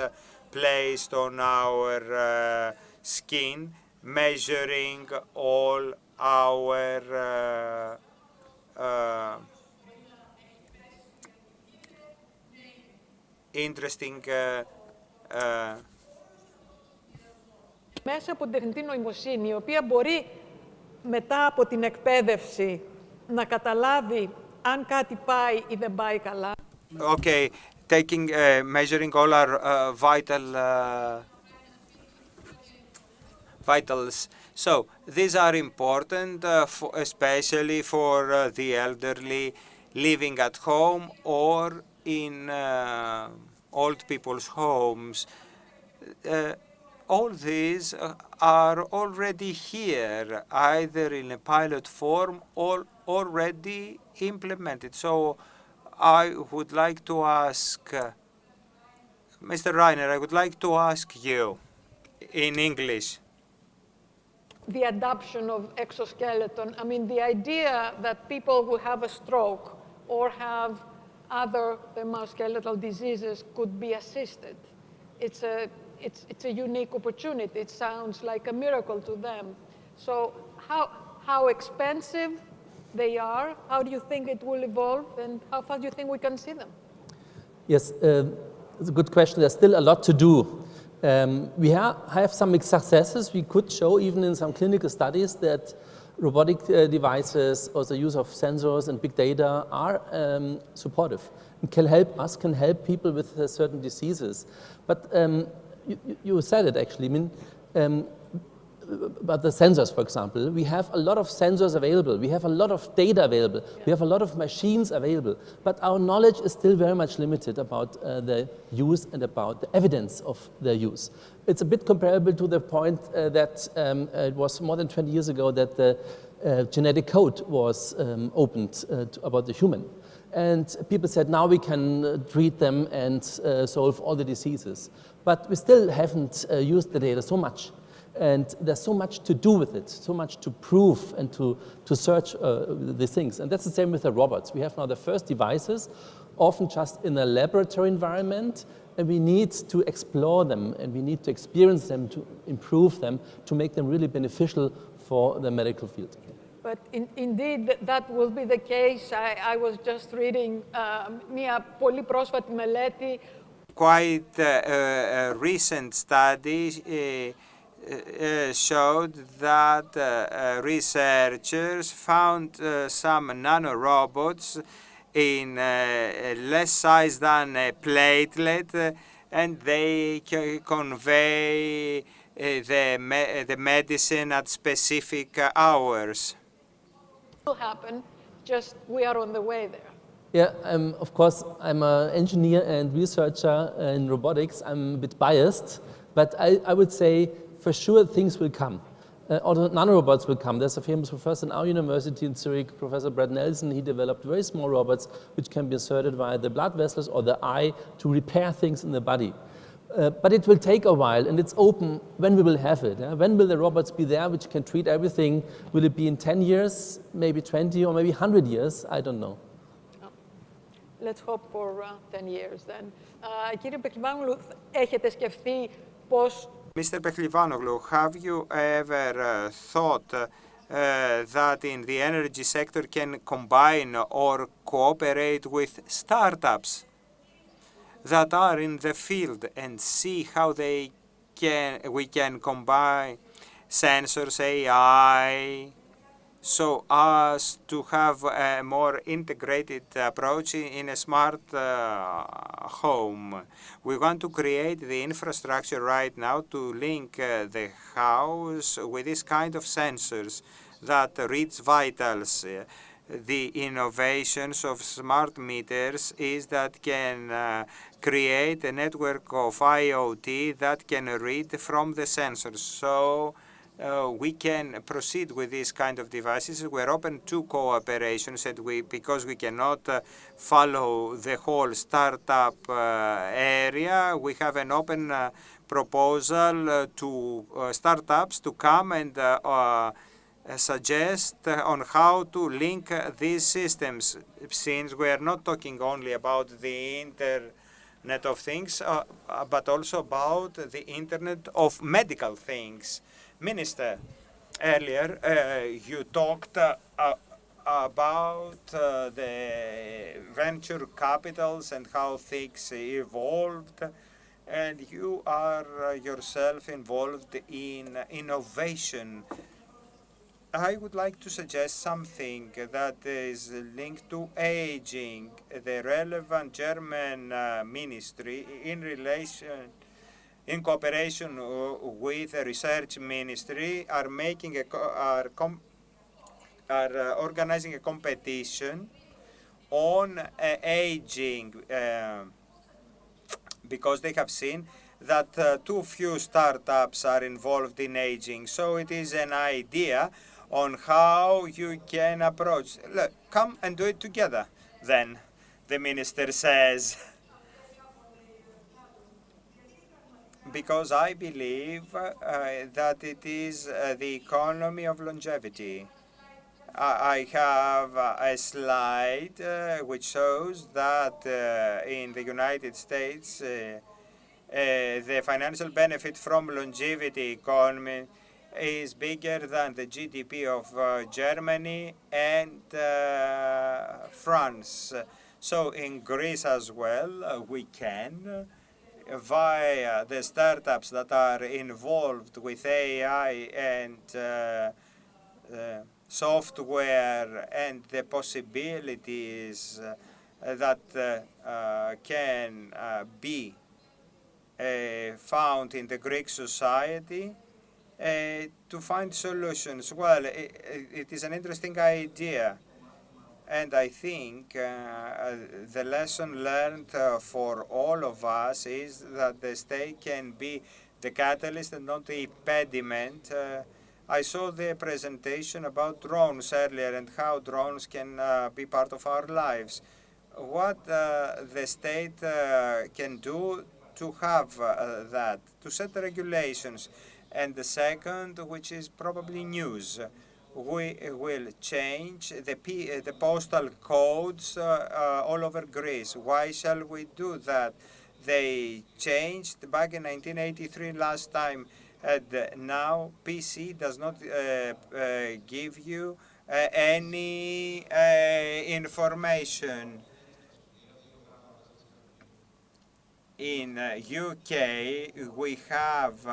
Speaker 2: placed on our skin, measuring all our interesting
Speaker 7: μέσα από την τεχνητή νοημοσύνη, η οποία μπορεί μετά από την εκπαίδευση να καταλάβει αν κάτι πάει ή δεν πάει καλά.
Speaker 2: Okay, taking, measuring all our vitals. So these are important, especially for the elderly living at home or in old people's homes. All these are already here, either in a pilot form or already implemented. So I would like to ask, Mr. Reiner, I would like to ask you in English.
Speaker 7: The adoption of exoskeleton, I mean, the idea that people who have a stroke or have other musculoskeletal diseases could be assisted. It's a unique opportunity. It sounds like a miracle to them. So how expensive they are, how do you think it will evolve, and how fast do you think we can see them?
Speaker 17: Yes, it's a good question. There's still a lot to do. We have some successes. We could show even in some clinical studies that robotic devices or the use of sensors and big data are supportive and can help us, can help people with certain diseases. But you said it actually. I mean, about the sensors, for example, we have a lot of sensors available. We have a lot of data available. We have a lot of machines available. But our knowledge is still very much limited about the use and about the evidence of their use. It's a bit comparable to the point that it was more than 20 years ago that the genetic code was opened about the human. And people said, now we can treat them and solve all the diseases. But we still haven't used the data so much. And there's so much to do with it, so much to prove and to search these things. And that's the same with the robots. We have now the first devices, often just in a laboratory environment, and we need to explore them, and we need to experience them, to improve them, to make them really beneficial for the medical field.
Speaker 7: But indeed, that will be the case. I was just reading μια πολύ πρόσφατη μελέτη.
Speaker 2: Quite a recent study showed that researchers found some nanorobots in less size than a platelet, and they convey the medicine at specific hours.
Speaker 7: will happen, just we are on the way there.
Speaker 17: Yeah, of course, I'm an engineer and researcher in robotics. I'm a bit biased, but I would say for sure things will come. Nanorobots will come. There's a famous professor in our university in Zurich, Professor Brad Nelson. He developed very small robots which can be inserted via the blood vessels or the eye to repair things in the body. But it will take a while, and it's open when we will have it. When will the robots be there which can treat everything? Will it be in 10 years, maybe 20, or maybe 100 years? I don't know.
Speaker 7: Let's hope for 10 years then. Κύριε Πεκλιβάνογλου, έχετε σκεφτεί πώς...
Speaker 2: Mr. Peklivanoglu, have you ever thought that in the energy sector can combine or cooperate with startups that are in the field and see how we can combine sensors, AI, so as to have a more integrated approach in a smart home. We want to create the infrastructure right now to link the house with this kind of sensors that reads vitals. The innovations of smart meters is that can create a network of IoT that can read from the sensors. So we can proceed with these kind of devices. We're open to cooperations, and because we cannot follow the whole startup area, we have an open proposal to startups to come and suggest on how to link these systems, since we are not talking only about the Internet of Things, but also about the Internet of Medical Things. Minister, earlier you talked about the venture capitals and how things evolved, and you are yourself involved in innovation. I would like to suggest something that is linked to aging. The relevant German ministry in cooperation with the research ministry are organizing a competition on aging because they have seen that too few startups are involved in aging. So it is an idea on how you can approach. Look, come and do it together, then, the minister says. Because I believe that it is the economy of longevity. I have a slide which shows that in the United States, the financial benefit from longevity economy is bigger than the GDP of Germany and France. So in Greece as well, we can, via the startups that are involved with AI and software and the possibilities that can be found in the Greek society, to find solutions. Well, it is an interesting idea. And I think the lesson learned for all of us is that the state can be the catalyst and not the impediment. I saw the presentation about drones earlier and how drones can be part of our lives. What the state can do to have that, to set the regulations. And the second, which is probably news, we will change the postal codes all over Greece. Why shall we do that? They changed back in 1983 last time, and now PC does not give you any information. In UK, we have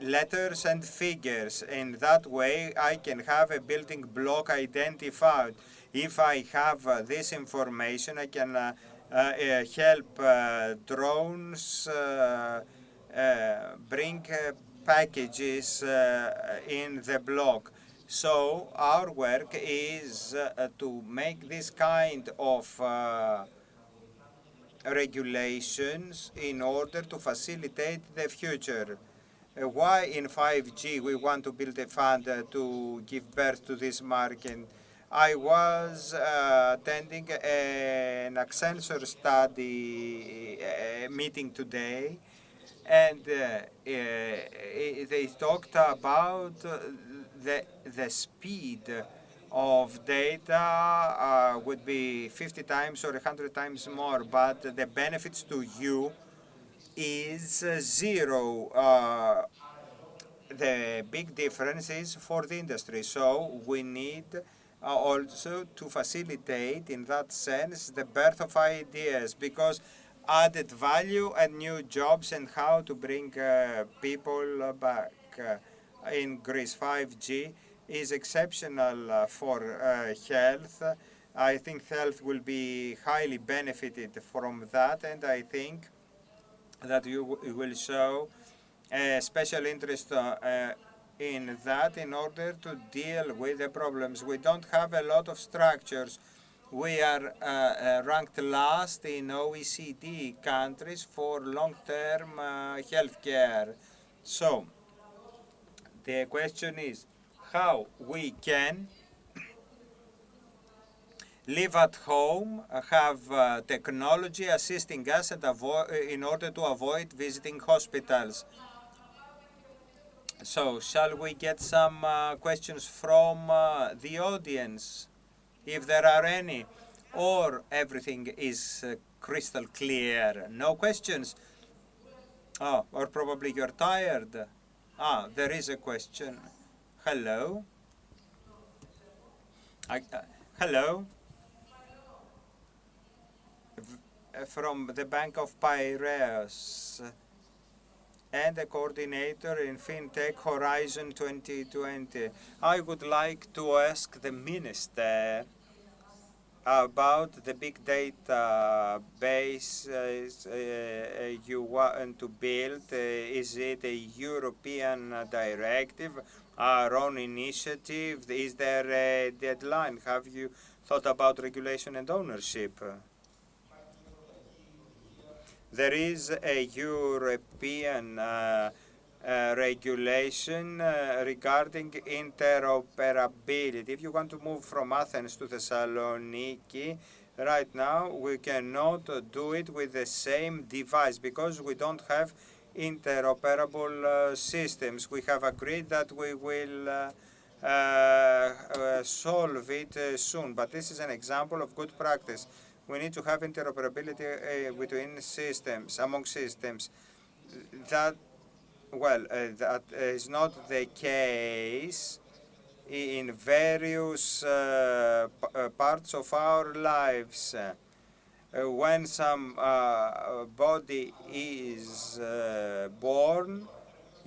Speaker 2: letters and figures. In that way, I can have a building block identified. If I have this information, I can help drones bring packages in the block. So our work is to make this kind of regulations in order to facilitate the future. Why in 5G we want to build a fund to give birth to this market? I was attending an Accenture study meeting today, and they talked about the speed of data would be 50 times or 100 times more, but the benefits to you is zero. The big difference is for the industry. So we need also to facilitate, in that sense, the birth of ideas, because added value and new jobs and how to bring people back. In Greece, 5G is exceptional for health. I think health will be highly benefited from that, and I think that you will show special interest in that in order to deal with the problems. We don't have a lot of structures. We are ranked last in OECD countries for long-term health care. So the question is how we can live at home, have technology assisting us and in order to avoid visiting hospitals. So, shall we get some questions from the audience, if there are any, or everything is crystal clear? No questions? Oh, or probably you're tired. Ah, there is a question. Hello? Hello? From the Bank of Piraeus and a coordinator in FinTech Horizon 2020. I would like to ask the Minister about the big data base you want to build. Is it a European directive, our own initiative? Is there a deadline? Have you thought about regulation and ownership? There is a European regulation regarding interoperability. If you want to move from Athens to Thessaloniki, right now we cannot do it with the same device because we don't have interoperable systems. We have agreed that we will solve it soon, but this is an example of good practice. We need to have interoperability between systems, among systems. That is not the case in various parts of our lives. When some body is born,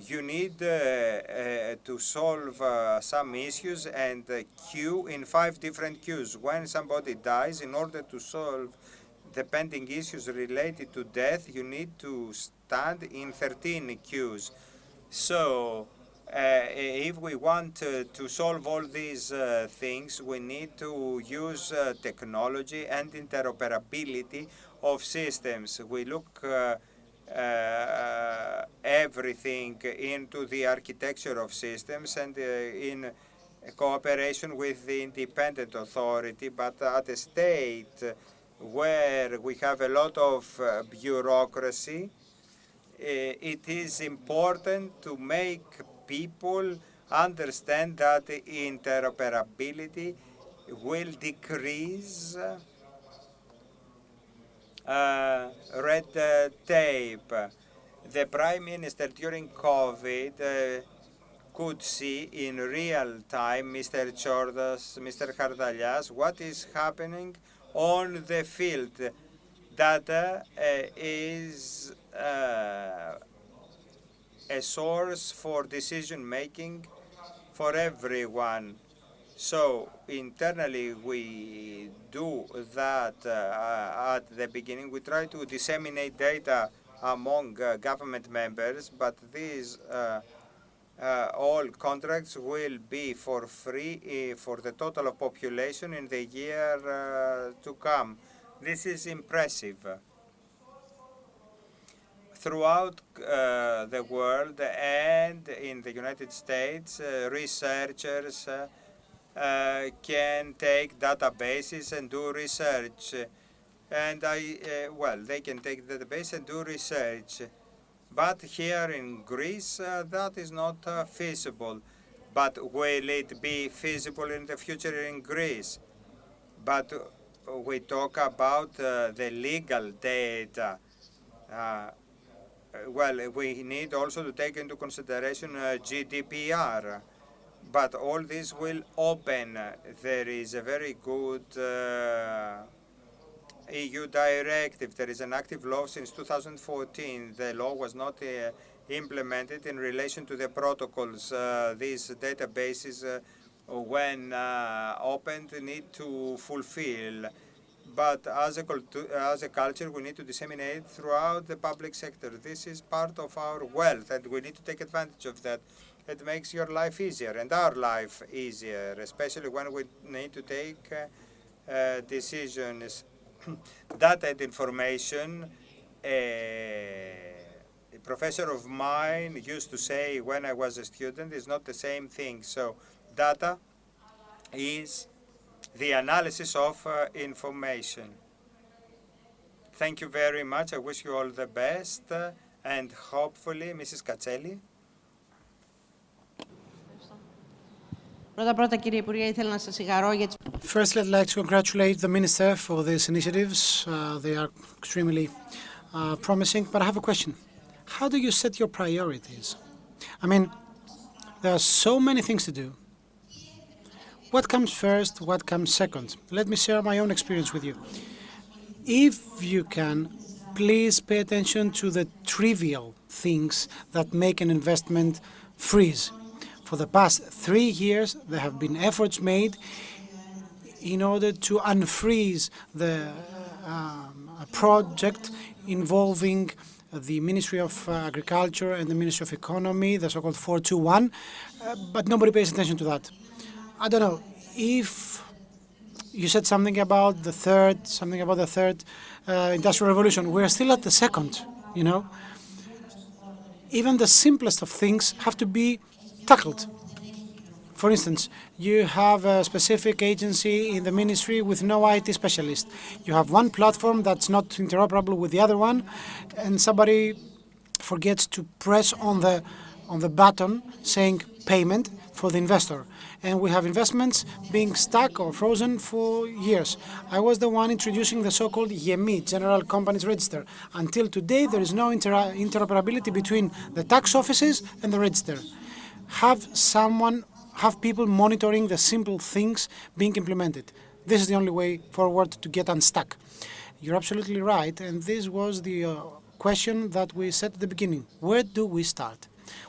Speaker 2: you need to solve some issues and queue in 5 different queues. When somebody dies, in order to solve the pending issues related to death, you need to stand in 13 queues. So if we want to solve all these things, we need to use technology and interoperability of systems. We look everything into the architecture of systems and in cooperation with the independent authority, but at a state where we have a lot of bureaucracy, it is important to make people understand that interoperability will decrease red tape. The Prime Minister during COVID could see in real time, Mr. Chordas, Mr. Kardalias, what is happening on the field. Data is a source for decision making for everyone. So internally we do that at the beginning. We try to disseminate data among government members, but these all contracts will be for free for the total of population in the year to come. This is impressive. Throughout the world and in the United States, researchers can take databases and do research. And well, they can take the database and do research. But here in Greece, that is not feasible. But will it be feasible in the future in Greece? But we talk about the legal data. Well, we need also to take into consideration GDPR. But all this will open. There is a very good EU directive. There is an active law since 2014. The law was not implemented in relation to the protocols. These databases, when opened, need to fulfill. But as a culture, we need to disseminate throughout the public sector. This is part of our wealth, and we need to take advantage of that. It makes your life easier and our life easier, especially when we need to take decisions. Data and information. A professor of mine used to say when I was a student, is not the same thing. So data is the analysis of information. Thank you very much. I wish you all the best. And hopefully, Mrs. Katselli.
Speaker 4: Firstly, I'd like to congratulate the Minister for these initiatives. They are extremely promising. But I have a question. How do you set your priorities? I mean, there are so many things to do. What comes first? What comes second? Let me share my own experience with you. If you can, please pay attention to the trivial things that make an investment freeze. For the past 3 years, there have been efforts made in order to unfreeze the project involving the Ministry of Agriculture and the Ministry of Economy, the so-called 421, but nobody pays attention to that. I don't know if you said something about the third industrial revolution. We're still at the second, you know. Even the simplest of things have to be tackled. For instance, you have a specific agency in the ministry with no IT specialist. You have one platform that's not interoperable with the other one, and somebody forgets to press on the button saying payment for the investor. And we have investments being stuck or frozen for years. I was the one introducing the so-called GEMI, General Companies Register. Until today, there is no interoperability between the tax offices and the register. Have people monitoring the simple things being implemented. This is the only way forward to get unstuck. You're absolutely right, and this was the question that we set at the beginning. Where do we start?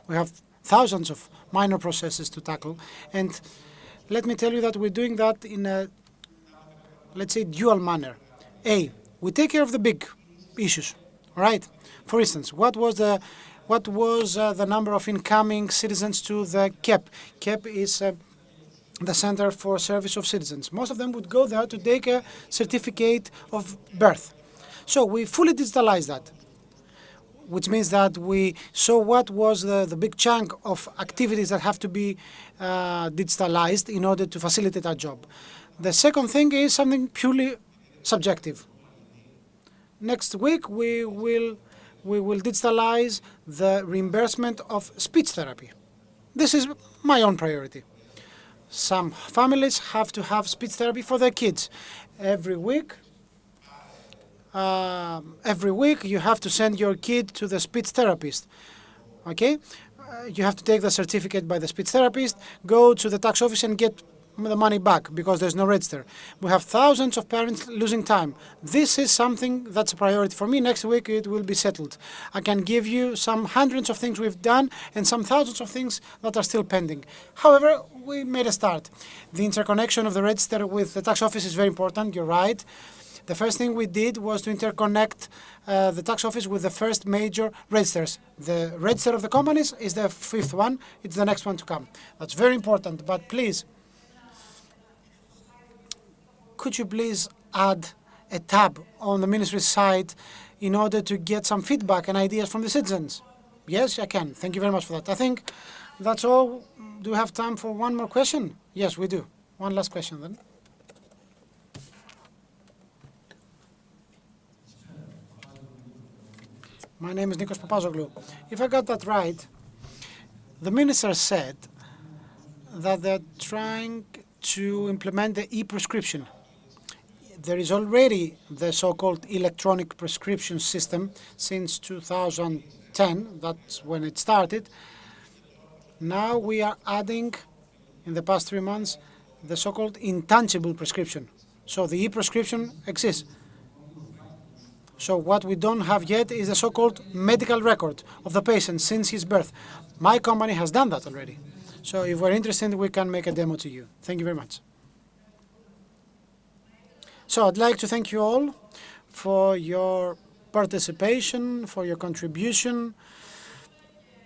Speaker 4: We have thousands of minor processes to tackle, and let me tell you that we're doing that in a, let's say, dual manner. A, we take care of the big issues, all right? For instance, what was the number of incoming citizens to the KEP? KEP is the Center for Service of Citizens. Most of them would go there to take a certificate of birth. So we fully digitalized that, which means that we saw what was the big chunk of activities that have to be digitalized in order to facilitate our job. The second thing is something purely subjective. Next week we will digitalize the reimbursement of speech therapy. This is my own priority. Some families have to have speech therapy for their kids. Every week you have to send your kid to the speech therapist. Okay? You have to take the certificate by the speech therapist, go to the tax office and get the money back because there's no register. We have thousands of parents losing time. This is something that's a priority for me. Next week it will be settled. I can give you some hundreds of things we've done and some thousands of things that are still pending. However, we made a start. The interconnection of the register with the tax office is very important, you're right. The first thing we did was to interconnect the tax office with the first major registers. The register of the companies is the fifth one. It's the next one to come. That's very important. But please, could you please add a tab on the ministry's site in order to get some feedback and ideas from the citizens? Yes, I can. Thank you very much for that. I think that's all. Do we have time for one more question? Yes, we do. One last question then. My name is Nikos Papazoglou. If I got that right, the minister said that they're trying to implement the e-prescription. There is already the so-called electronic prescription system since 2010. That's when it started. Now we are adding, in the past 3 months, the so-called intangible prescription. So the e-prescription exists. So what we don't have yet is the so-called medical record of the patient since his birth. My company has done that already. So if we're interested, we can make a demo to you. Thank you very much. So I'd like to thank you all for your participation, for your contribution,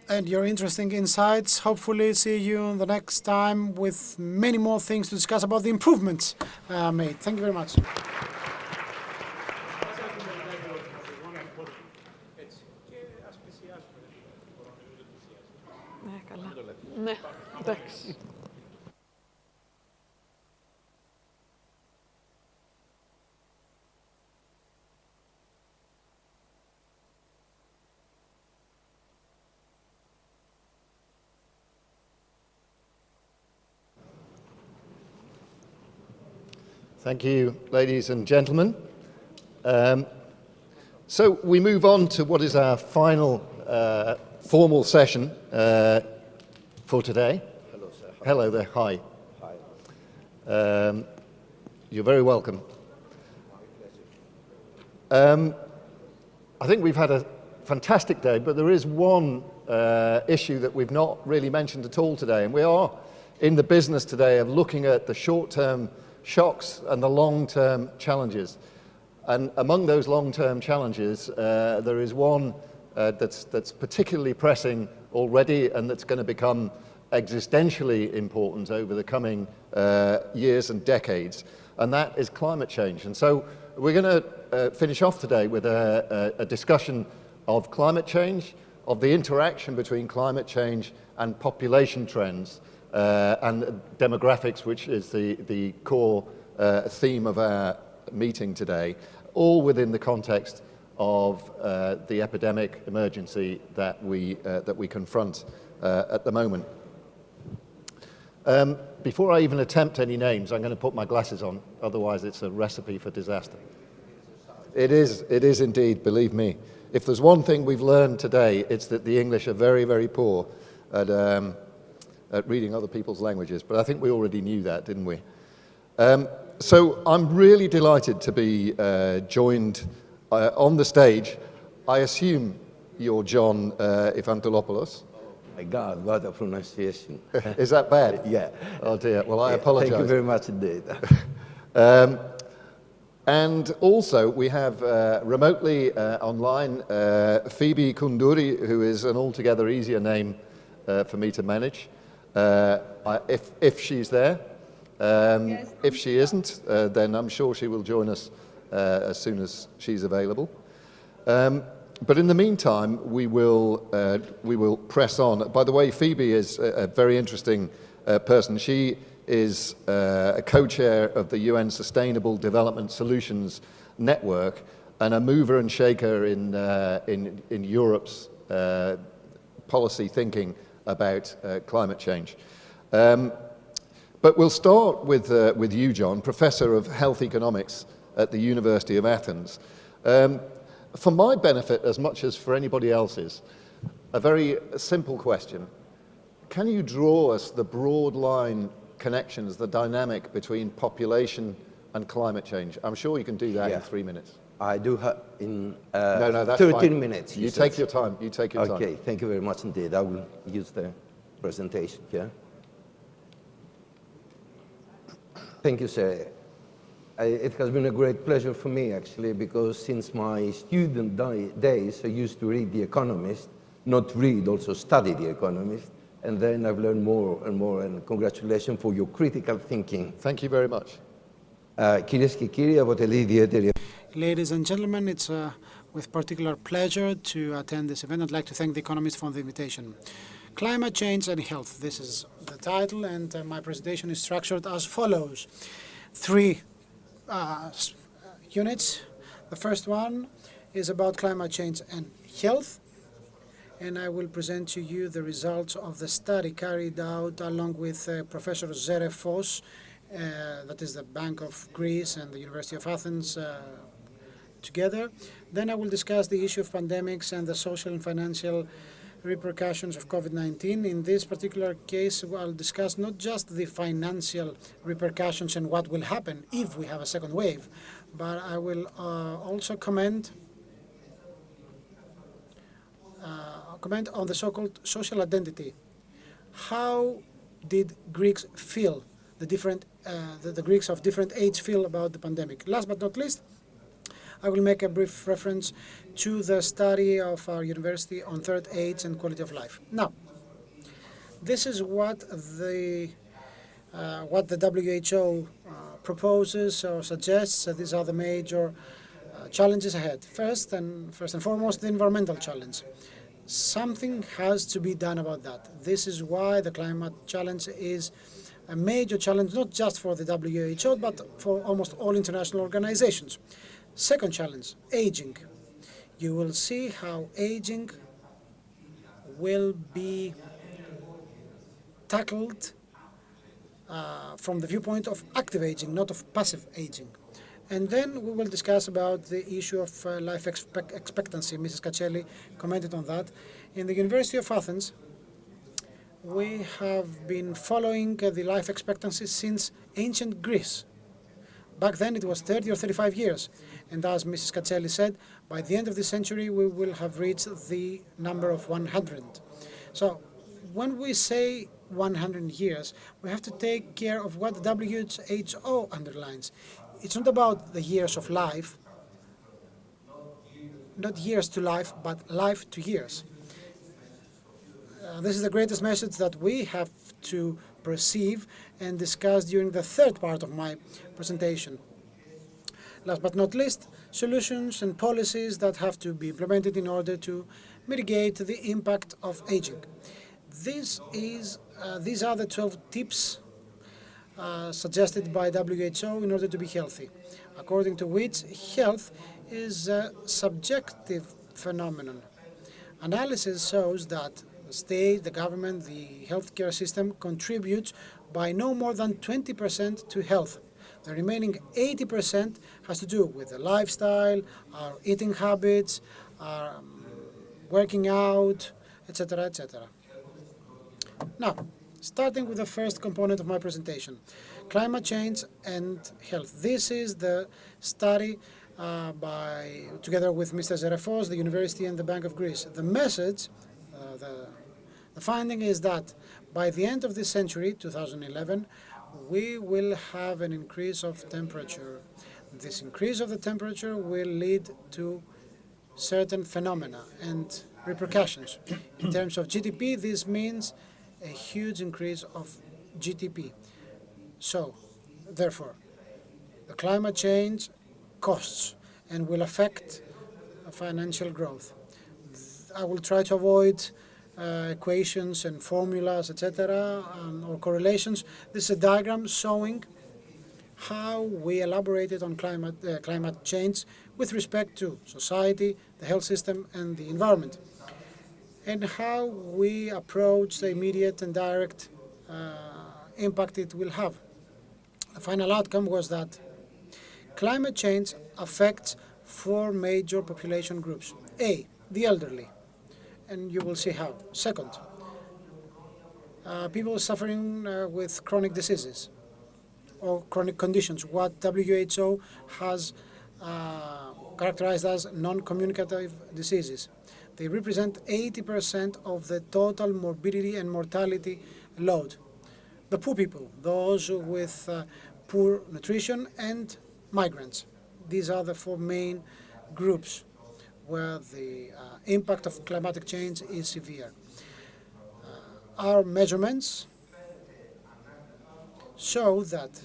Speaker 4: and your interesting insights. Hopefully see you the next time with many more things to discuss about the improvements made. Thank you very much.
Speaker 7: Ναι, εντάξει.
Speaker 1: Thank you, ladies and gentlemen. So we move on to what is our final formal session for today.
Speaker 19: Hello, sir.
Speaker 1: Hello there. Hi.
Speaker 19: Hi.
Speaker 1: You're very welcome. I think we've had a fantastic day, but there is one issue that we've not really mentioned at all today, and we are in the business today of looking at the short-term shocks and the long-term challenges. And among those long-term challenges, there is one that's particularly pressing already and that's going to become existentially important over the coming years and decades, and that is climate change. And so we're going to finish off today with a discussion of climate change, of the interaction between climate change and population trends, and demographics, which is the core theme of our meeting today, all within the context of the epidemic emergency that we confront at the moment. Before I even attempt any names, I'm going to put my glasses on, otherwise it's a recipe for disaster. It is indeed, believe me. If there's one thing we've learned today, it's that the English are very, very poor at reading other people's languages, but I think we already knew that, didn't we? So I'm really delighted to be joined on the stage. I assume you're John Evantolopoulos.
Speaker 19: My God, what a pronunciation.
Speaker 1: Is that bad?
Speaker 19: Yeah.
Speaker 1: Oh dear, well I apologize.
Speaker 19: Thank you very much indeed.
Speaker 1: And also we have remotely online Phoebe Kunduri, who is an altogether easier name for me to manage, if she's there. Yes. If she isn't, then I'm sure she will join us as soon as she's available. But in the meantime, we will press on. By the way, Phoebe is a very interesting person. She is a co-chair of the UN Sustainable Development Solutions Network and a mover and shaker in Europe's policy thinking about climate change. But we'll start with you, John, Professor of Health Economics at the University of Athens. For my benefit, as much as for anybody else's, a very simple question. Can you draw us the broad line connections, the dynamic between population and climate change? I'm sure you can do that in 3 minutes.
Speaker 19: I do have in
Speaker 1: no, that's
Speaker 19: 13
Speaker 1: fine.
Speaker 19: minutes.
Speaker 1: You take your time. You take your time.
Speaker 19: Okay, thank you very much indeed. I will use the presentation here. Thank you, sir. It has been a great pleasure for me, actually, because since my student days, I used to read The Economist, not read, also study The Economist, and then I've learned more and more, and congratulations for your critical thinking.
Speaker 1: Thank you very much.
Speaker 19: Κυρίες και κύριοι, αποτελεί ιδιαίτερη.
Speaker 4: Ladies and gentlemen, it's with particular pleasure to attend this event. I'd like to thank The Economist for the invitation. Climate Change and Health. This is the title, and my presentation is structured as follows. Three units. The first one is about climate change and health, and I will present to you the results of the study carried out along with Professor Zerefos, that is the Bank of Greece and the University of Athens together. Then I will discuss the issue of pandemics and the social and financial repercussions of COVID-19. In this particular case, I'll discuss not just the financial repercussions and what will happen if we have a second wave, but I will also comment on the so-called social identity. How did Greeks feel, the Greeks of different age feel about the pandemic? Last but not least, I will make a brief reference to the study of our university on third age and quality of life. Now, this is what the WHO proposes or suggests. These are the major challenges ahead. First and foremost, the environmental challenge. Something has to be done about that. This is why the climate challenge is a major challenge, not just for the WHO, but for almost all international organizations. Second challenge, aging. You will see how aging will be tackled from the viewpoint of active aging, not of passive aging. And then we will discuss about the issue of life expectancy. Mrs. Kacelli commented on that. In the University of Athens, we have been following the life expectancy since ancient Greece. Back then it was 30 or 35 years. And as Mrs. Kacelli said, by the end of the century we will have reached the number of 100. So when we say 100 years, we have to take care of what the WHO underlines. It's not about the years of life, not years to life, but life to years. This is the greatest message that we have to perceive and discuss during the third part of my presentation. Last but not least, solutions and policies that have to be implemented in order to mitigate the impact of aging. These are the 12 tips suggested by WHO in order to be healthy, according to which health is a subjective phenomenon. Analysis shows that the state, the government, the healthcare system contributes by no more than 20% to health. The remaining 80% has to do with the lifestyle, our eating habits, our working out, etc., etc. Now, starting with the first component of my presentation, climate change and health. This is the study together with Mr. Zerefos, the University and the Bank of Greece. The message, the finding is that by the end of this century, 2011, we will have an increase of temperature. This increase of the temperature will lead to certain phenomena and repercussions. In terms of GDP, this means a huge increase of GDP. So, therefore, the climate change costs and will affect financial growth. I will try to avoid equations and formulas, etc., or correlations. This is a diagram showing how we elaborated on climate change with respect to society, the health system, and the environment, and how we approach the immediate and direct impact it will have. The final outcome was that climate change affects 4 major population groups. A, the elderly, and you will see how. Second, people suffering with chronic diseases or chronic conditions, what WHO has characterized as non-communicative diseases. They represent 80% of the total morbidity and mortality load. The poor people, those with poor nutrition and migrants. These are the four main groups where the impact of climatic change is severe. Our measurements show that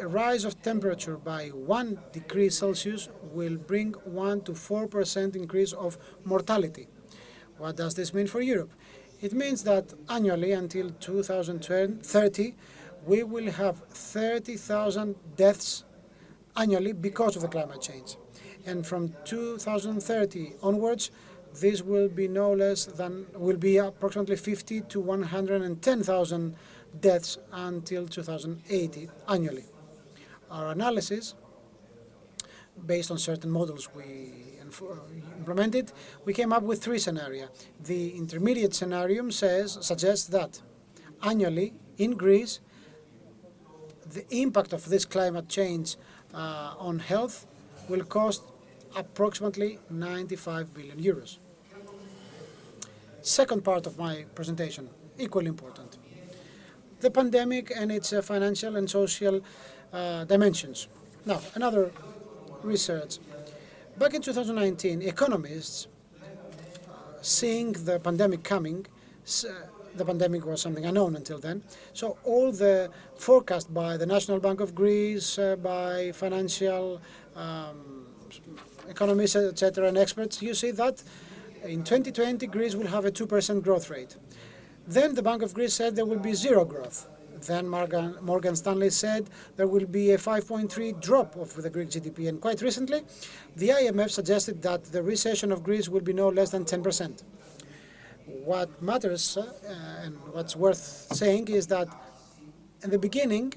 Speaker 4: a rise of temperature by 1 degree Celsius will bring 1 to 4% increase of mortality. What does this mean for Europe? It means that annually until 2030, we will have 30,000 deaths annually because of the climate change. And from 2030 onwards, this will be approximately 50 to 110,000 deaths until 2080 annually. Our analysis, based on certain models we implemented, we came up with three scenarios. The intermediate scenario suggests that annually in Greece, the impact of this climate change on health will cost approximately 95 billion euros. Second part of my presentation, equally important. The pandemic and its financial and social dimensions. Now, another research. Back in 2019, economists, seeing the pandemic coming, the pandemic was something unknown until then, so all the forecast by the National Bank of Greece, by financial economists, etc., and experts, you see that in 2020, Greece will have a 2% growth rate. Then the Bank of Greece said there will be zero growth. Then Morgan Stanley said there will be a 5.3 drop of the Greek GDP. And quite recently, the IMF suggested that the recession of Greece will be no less than 10%. What matters and what's worth saying is that in the beginning,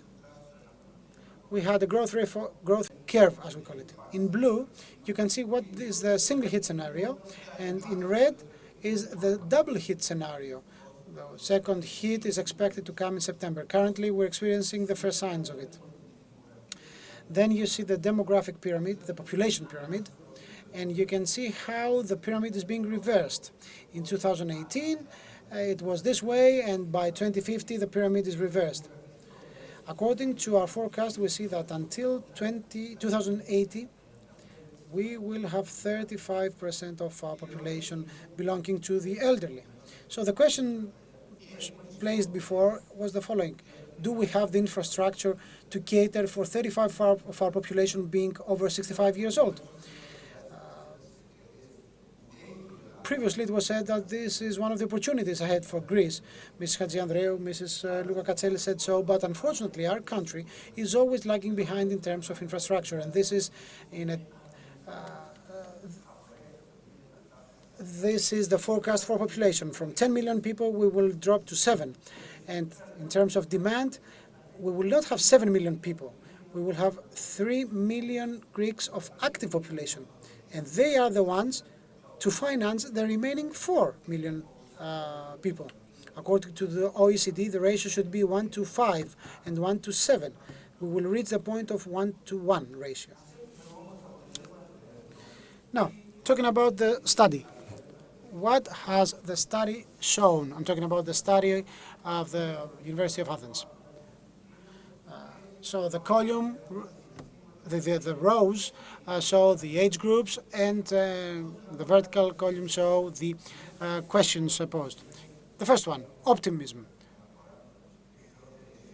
Speaker 4: we had a growth curve, as we call it. In blue, you can see what is the single hit scenario, and in red is the double hit scenario. The second hit is expected to come in September. Currently, we're experiencing the first signs of it. Then you see the demographic pyramid, the population pyramid, and you can see how the pyramid is being reversed. In 2018, it was this way, and by 2050, the pyramid is reversed. According to our forecast, we see that until 2080, we will have 35% of our population belonging to the elderly. So the question placed before was the following: do we have the infrastructure to cater for 35% of our population being over 65 years old? Previously, it was said that this is one of the opportunities ahead for Greece. Mrs. Hadjiandreou, Mrs. Luca said so, but unfortunately, our country is always lagging behind in terms of infrastructure, and this is this is the forecast for population. From 10 million people, we will drop to 7. And in terms of demand, we will not have 7 million people. We will have 3 million Greeks of active population. And they are the ones to finance the remaining 4 million people. According to the OECD, the ratio should be 1 to 5 and 1 to 7. We will reach the point of 1 to 1 ratio. Now, talking about the study. What has the study shown? I'm talking about the study of the University of Athens. So the column, the rows show the age groups, and the vertical column show the questions posed. The first one, optimism.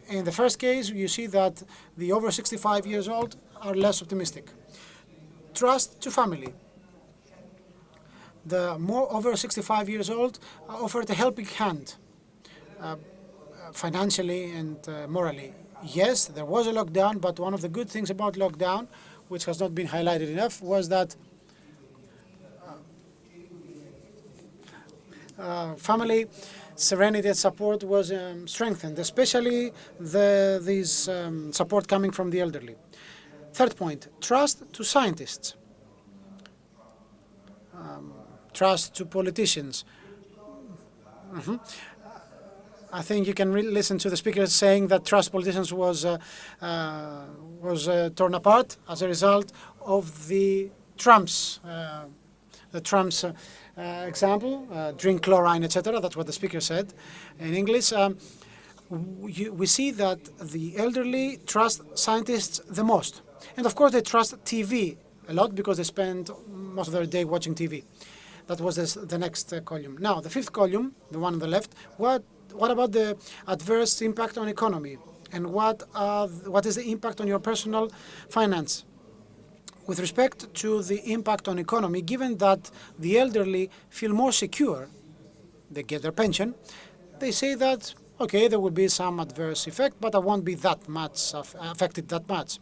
Speaker 4: In the first case, you see that the over 65 years old are less optimistic. Trust to family. The more over 65 years old offered a helping hand, financially and morally. Yes, there was a lockdown, but one of the good things about lockdown, which has not been highlighted enough, was that family serenity and support was strengthened, especially this support coming from the elderly. Third point, trust to scientists. Trust to politicians. I think you can listen to the speakers saying that trust politicians was torn apart as a result of the Trump's example, drink chlorine, etc. That's what the speaker said in English. we see that the elderly trust scientists the most. And of course, they trust TV a lot because they spend most of their day watching TV. That was the next column. Now, the fifth column, the one on the left, what about the adverse impact on economy? And what is the impact on your personal finance? With respect to the impact on economy, given that the elderly feel more secure, they get their pension, they say that, okay, there will be some adverse effect, but I won't be that much affected that much.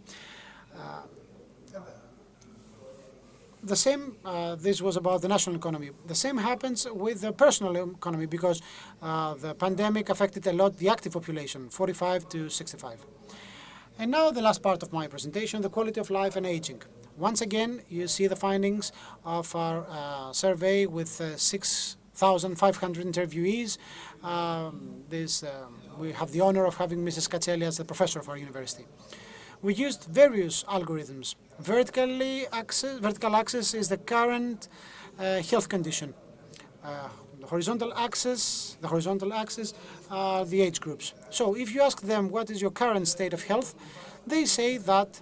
Speaker 4: The same, this was about the national economy. The same happens with the personal economy because the pandemic affected a lot the active population, 45 to 65. And now the last part of my presentation, the quality of life and aging. Once again, you see the findings of our survey with 6,500 interviewees. We have the honor of having Mrs. Katseli as the professor of our university. We used various algorithms. Vertical axis is the current health condition. The horizontal axis are the age groups. So if you ask them what is your current state of health, they say that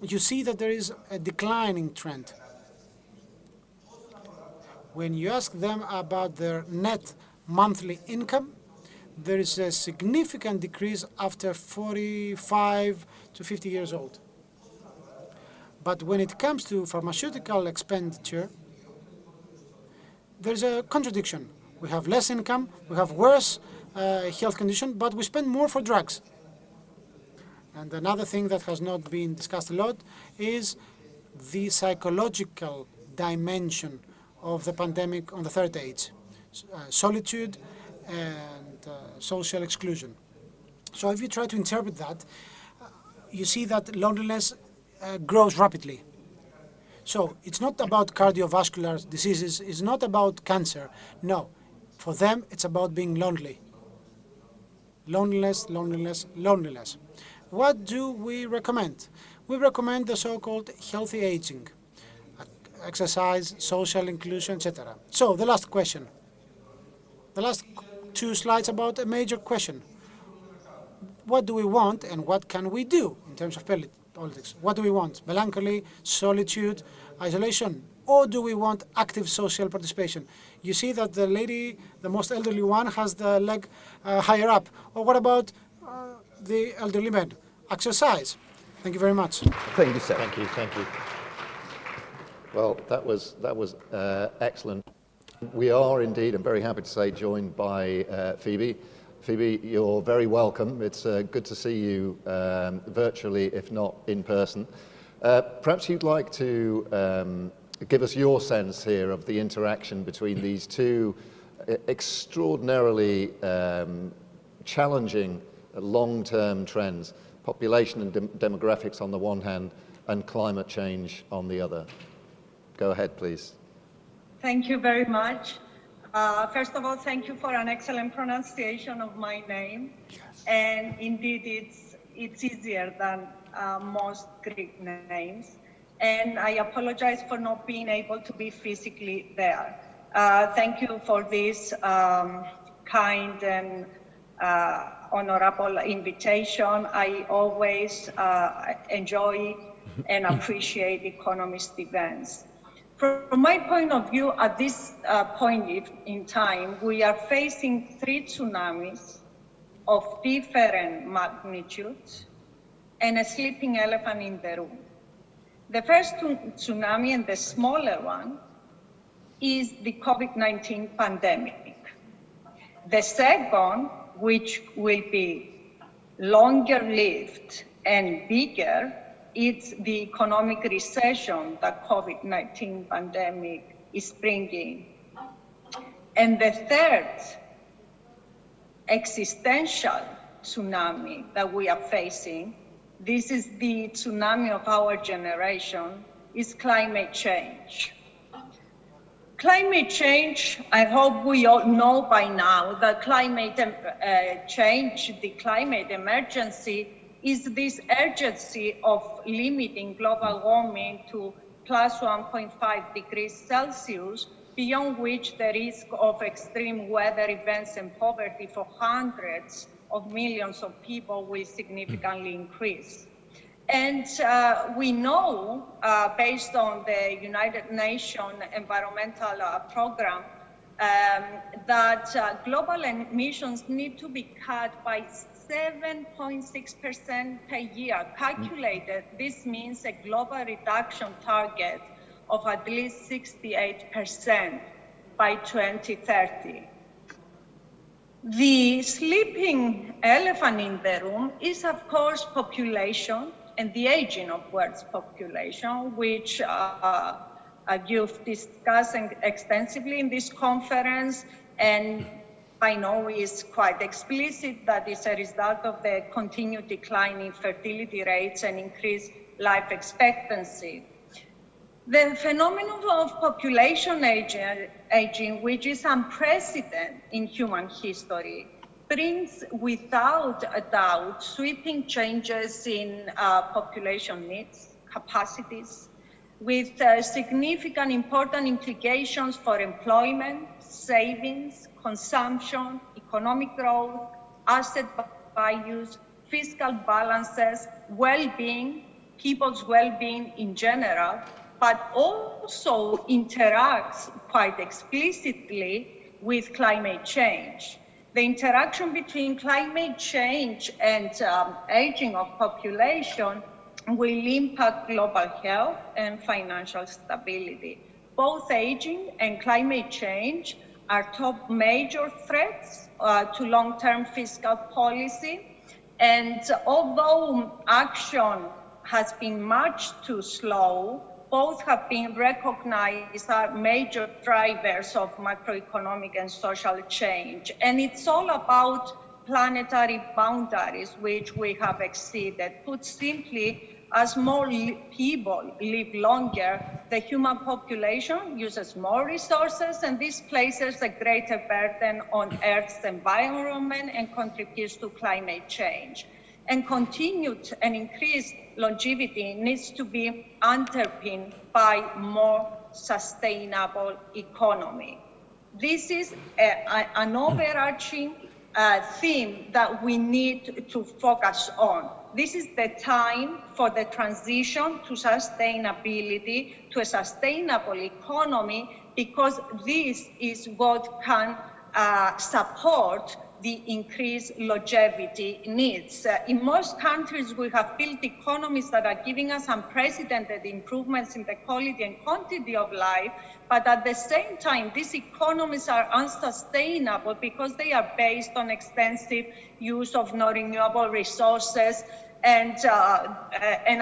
Speaker 4: you see that there is a declining trend. When you ask them about their net monthly income, there is a significant decrease after 45 to 50 years old. But when it comes to pharmaceutical expenditure, there's a contradiction. We have less income, we have worse health condition, but we spend more for drugs. And another thing that has not been discussed a lot is the psychological dimension of the pandemic on the third age, solitude and social exclusion. So if you try to interpret that, you see that loneliness grows rapidly. So it's not about cardiovascular diseases, it's not about cancer. No, for them it's about being lonely. Loneliness, loneliness, loneliness. What do we recommend? We recommend the so-called healthy aging, exercise, social inclusion, etc. So the last question. The last two slides about a major question. What do we want and what can we do in terms of politics? What do we want? Melancholy, solitude, isolation? Or do we want active social participation? You see that the lady, the most elderly one, has the leg higher up. Or what about the elderly men? Exercise. Thank you very much.
Speaker 19: Thank you, sir.
Speaker 1: Thank you. Well, that was excellent. We are indeed, I'm very happy to say, joined by Phoebe. Phoebe, you're very welcome. It's good to see you virtually, if not in person. Perhaps you'd like to give us your sense here of the interaction between these two extraordinarily challenging long-term trends, population and demographics on the one hand, and climate change on the other. Go ahead, please.
Speaker 20: Thank you very much. First of all, thank you for an excellent pronunciation of my name. Yes. And indeed, it's easier than most Greek names. And I apologize for not being able to be physically there. Thank you for this kind and honorable invitation. I always enjoy and appreciate Economist events. From my point of view, at this point in time, we are facing 3 tsunamis of different magnitudes and a sleeping elephant in the room. The first tsunami and the smaller one is the COVID-19 pandemic. The second, which will be longer lived and bigger, it's the economic recession that COVID-19 pandemic is bringing. And the third existential tsunami that we are facing, this is the tsunami of our generation, is climate change. Climate change, I hope we all know by now that climate change, the climate emergency, is this urgency of limiting global warming to plus 1.5 degrees Celsius, beyond which the risk of extreme weather events and poverty for hundreds of millions of people will significantly increase. And we know, based on the United Nations Environmental Program, that global emissions need to be cut by 7.6% per year. Calculated, this means a global reduction target of at least 68% by 2030. The sleeping elephant in the room is, of course, population and the aging of world's population, which you've discussed extensively in this conference, and I know is quite explicit that it's a result of the continued decline in fertility rates and increased life expectancy. The phenomenon of population aging, which is unprecedented in human history, brings without a doubt sweeping changes in population needs, capacities, with significant important implications for employment, savings, consumption, economic growth, asset values, fiscal balances, well-being, people's well-being in general, but also interacts quite explicitly with climate change. The interaction between climate change and aging of population will impact global health and financial stability. Both aging and climate change are top major threats to long-term fiscal policy. And although action has been much too slow, both have been recognized as major drivers of macroeconomic and social change. And it's all about planetary boundaries, which we have exceeded. Put simply, as more people live longer, the human population uses more resources, and this places a greater burden on Earth's environment and contributes to climate change. And continued and increased longevity needs to be underpinned by more sustainable economy. This is an overarching theme that we need to focus on. This is the time for the transition to sustainability, to a sustainable economy, because this is what can support the increased longevity needs. In most countries, we have built economies that are giving us unprecedented improvements in the quality and quantity of life, but at the same time, these economies are unsustainable because they are based on extensive use of non-renewable resources and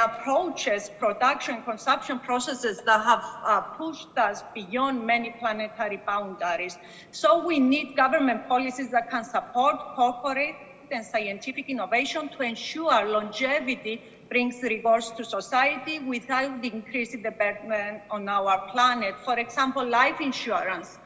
Speaker 20: approaches, production and consumption processes that have pushed us beyond many planetary boundaries. So we need government policies that can support corporate and scientific innovation to ensure longevity brings rewards to society without increasing the burden on our planet. For example, life insurance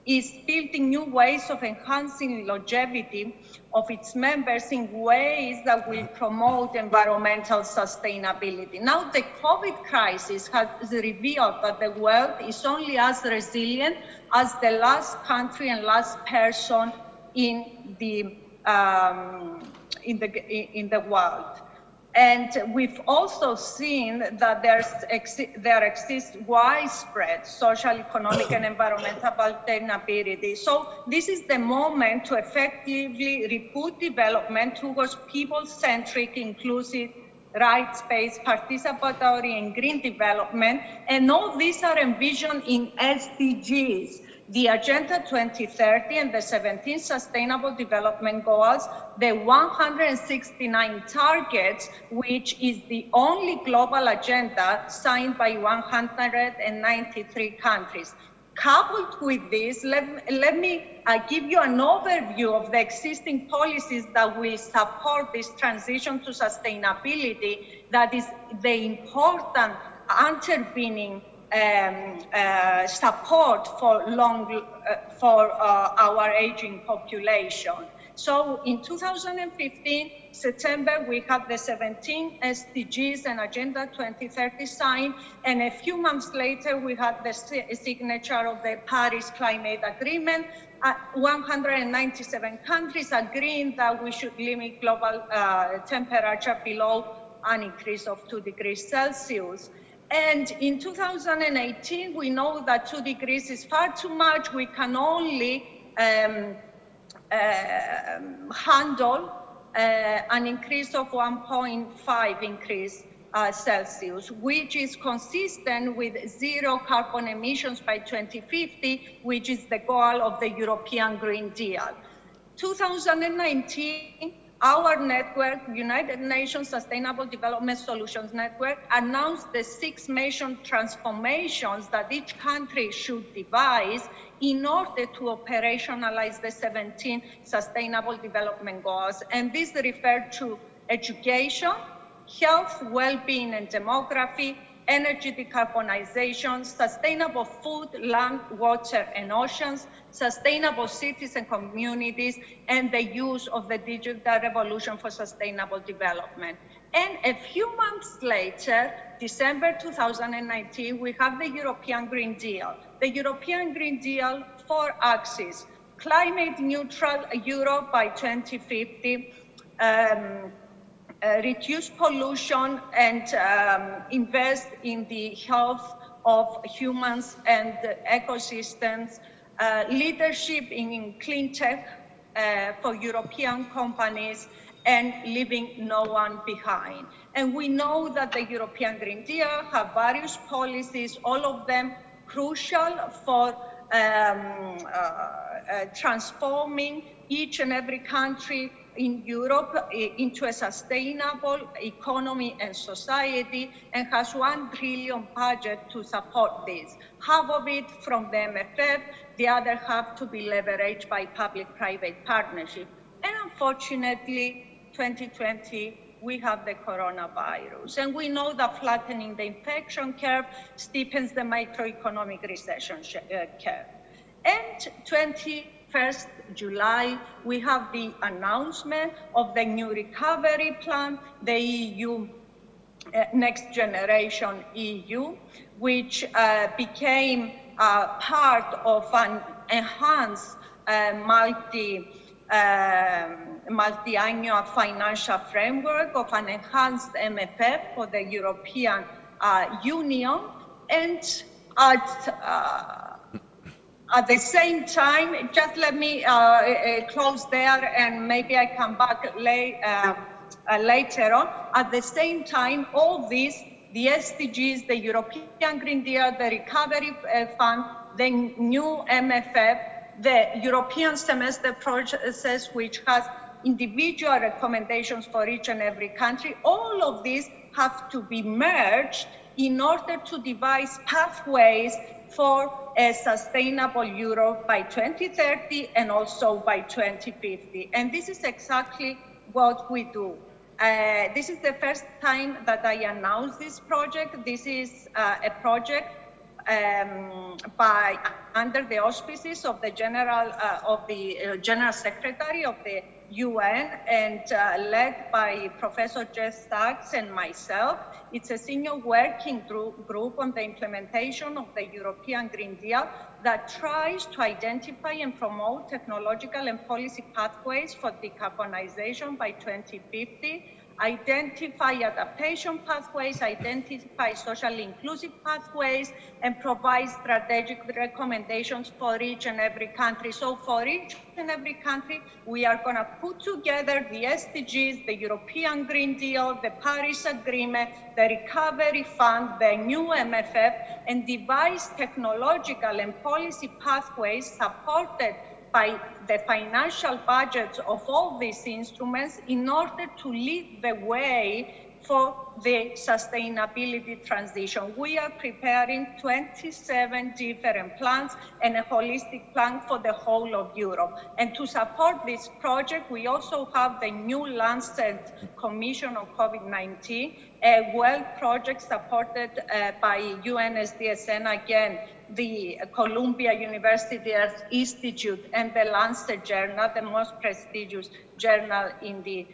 Speaker 20: is building new ways of enhancing longevity of its members in ways that will promote environmental sustainability. Now, the COVID crisis has revealed that the world is only as resilient as the last country and last person in the world. And we've also seen that there exists widespread social, economic, and environmental vulnerability. So this is the moment to effectively reboot development towards people-centric, inclusive, rights-based, participatory, and green development. And all these are envisioned in SDGs. The Agenda 2030 and the 17 Sustainable Development Goals, the 169 targets, which is the only global agenda signed by 193 countries. Coupled with this, let me give you an overview of the existing policies that will support this transition to sustainability, that is the important underpinning support for our aging population. So in 2015, September, we had the 17 SDGs and Agenda 2030 signed, and a few months later, we had the signature of the Paris Climate Agreement. 197 countries agreeing that we should limit global temperature below an increase of 2 degrees Celsius. And in 2018, we know that 2 degrees is far too much. We can only handle an increase of 1.5 increase Celsius, which is consistent with zero carbon emissions by 2050, which is the goal of the European Green Deal. 2019, our network, United Nations Sustainable Development Solutions Network, announced the 6 major transformations that each country should devise in order to operationalize the 17 Sustainable Development Goals. And these refer to education, health, well-being and demography, energy decarbonization, sustainable food, land, water and oceans, sustainable cities and communities, and the use of the digital revolution for sustainable development. And a few months later, December 2019, we have the European Green Deal. The European Green Deal, 4 axes: climate neutral Europe by 2050, reduce pollution and invest in the health of humans and ecosystems, leadership in clean tech for European companies, and leaving no one behind. And we know that the European Green Deal have various policies, all of them crucial for transforming each and every country in Europe into a sustainable economy and society, and has 1 trillion budget to support this. Half of it from the MFF, the other half to be leveraged by public-private partnership. And unfortunately, 2020, we have the coronavirus. And we know that flattening the infection curve steepens the macroeconomic recession curve. And 21st July, we have the announcement of the new recovery plan, the EU Next Generation EU, which became part of an enhanced multi-annual financial framework, of an enhanced MFF for the European Union. And at the same time, just let me close there and maybe I come back later on. At the same time, all this, the SDGs, the European Green Deal, the Recovery Fund, the new MFF, the European semester process, which has individual recommendations for each and every country, all of these have to be merged in order to devise pathways for a sustainable Europe by 2030 and also by 2050. And this is exactly what we do. This is the first time that I announce this project. This is a project under the auspices of the General Secretary of the UN and led by Professor Jess Sachs and myself. It's a senior working group on the implementation of the European Green Deal that tries to identify and promote technological and policy pathways for decarbonization by 2050, identify adaptation pathways, identify socially inclusive pathways, and provide strategic recommendations for each and every country. So for each and every country, we are going to put together the SDGs, the European Green Deal, the Paris Agreement, the Recovery Fund, the new MFF, and devise technological and policy pathways supported by the financial budgets of all these instruments in order to lead the way for the sustainability transition. We are preparing 27 different plans and a holistic plan for the whole of Europe. And to support this project, we also have the new Lancet Commission on COVID-19, a world project supported by UNSDSN, again, the Columbia University Earth Institute, and the Lancet Journal, the most prestigious journal in the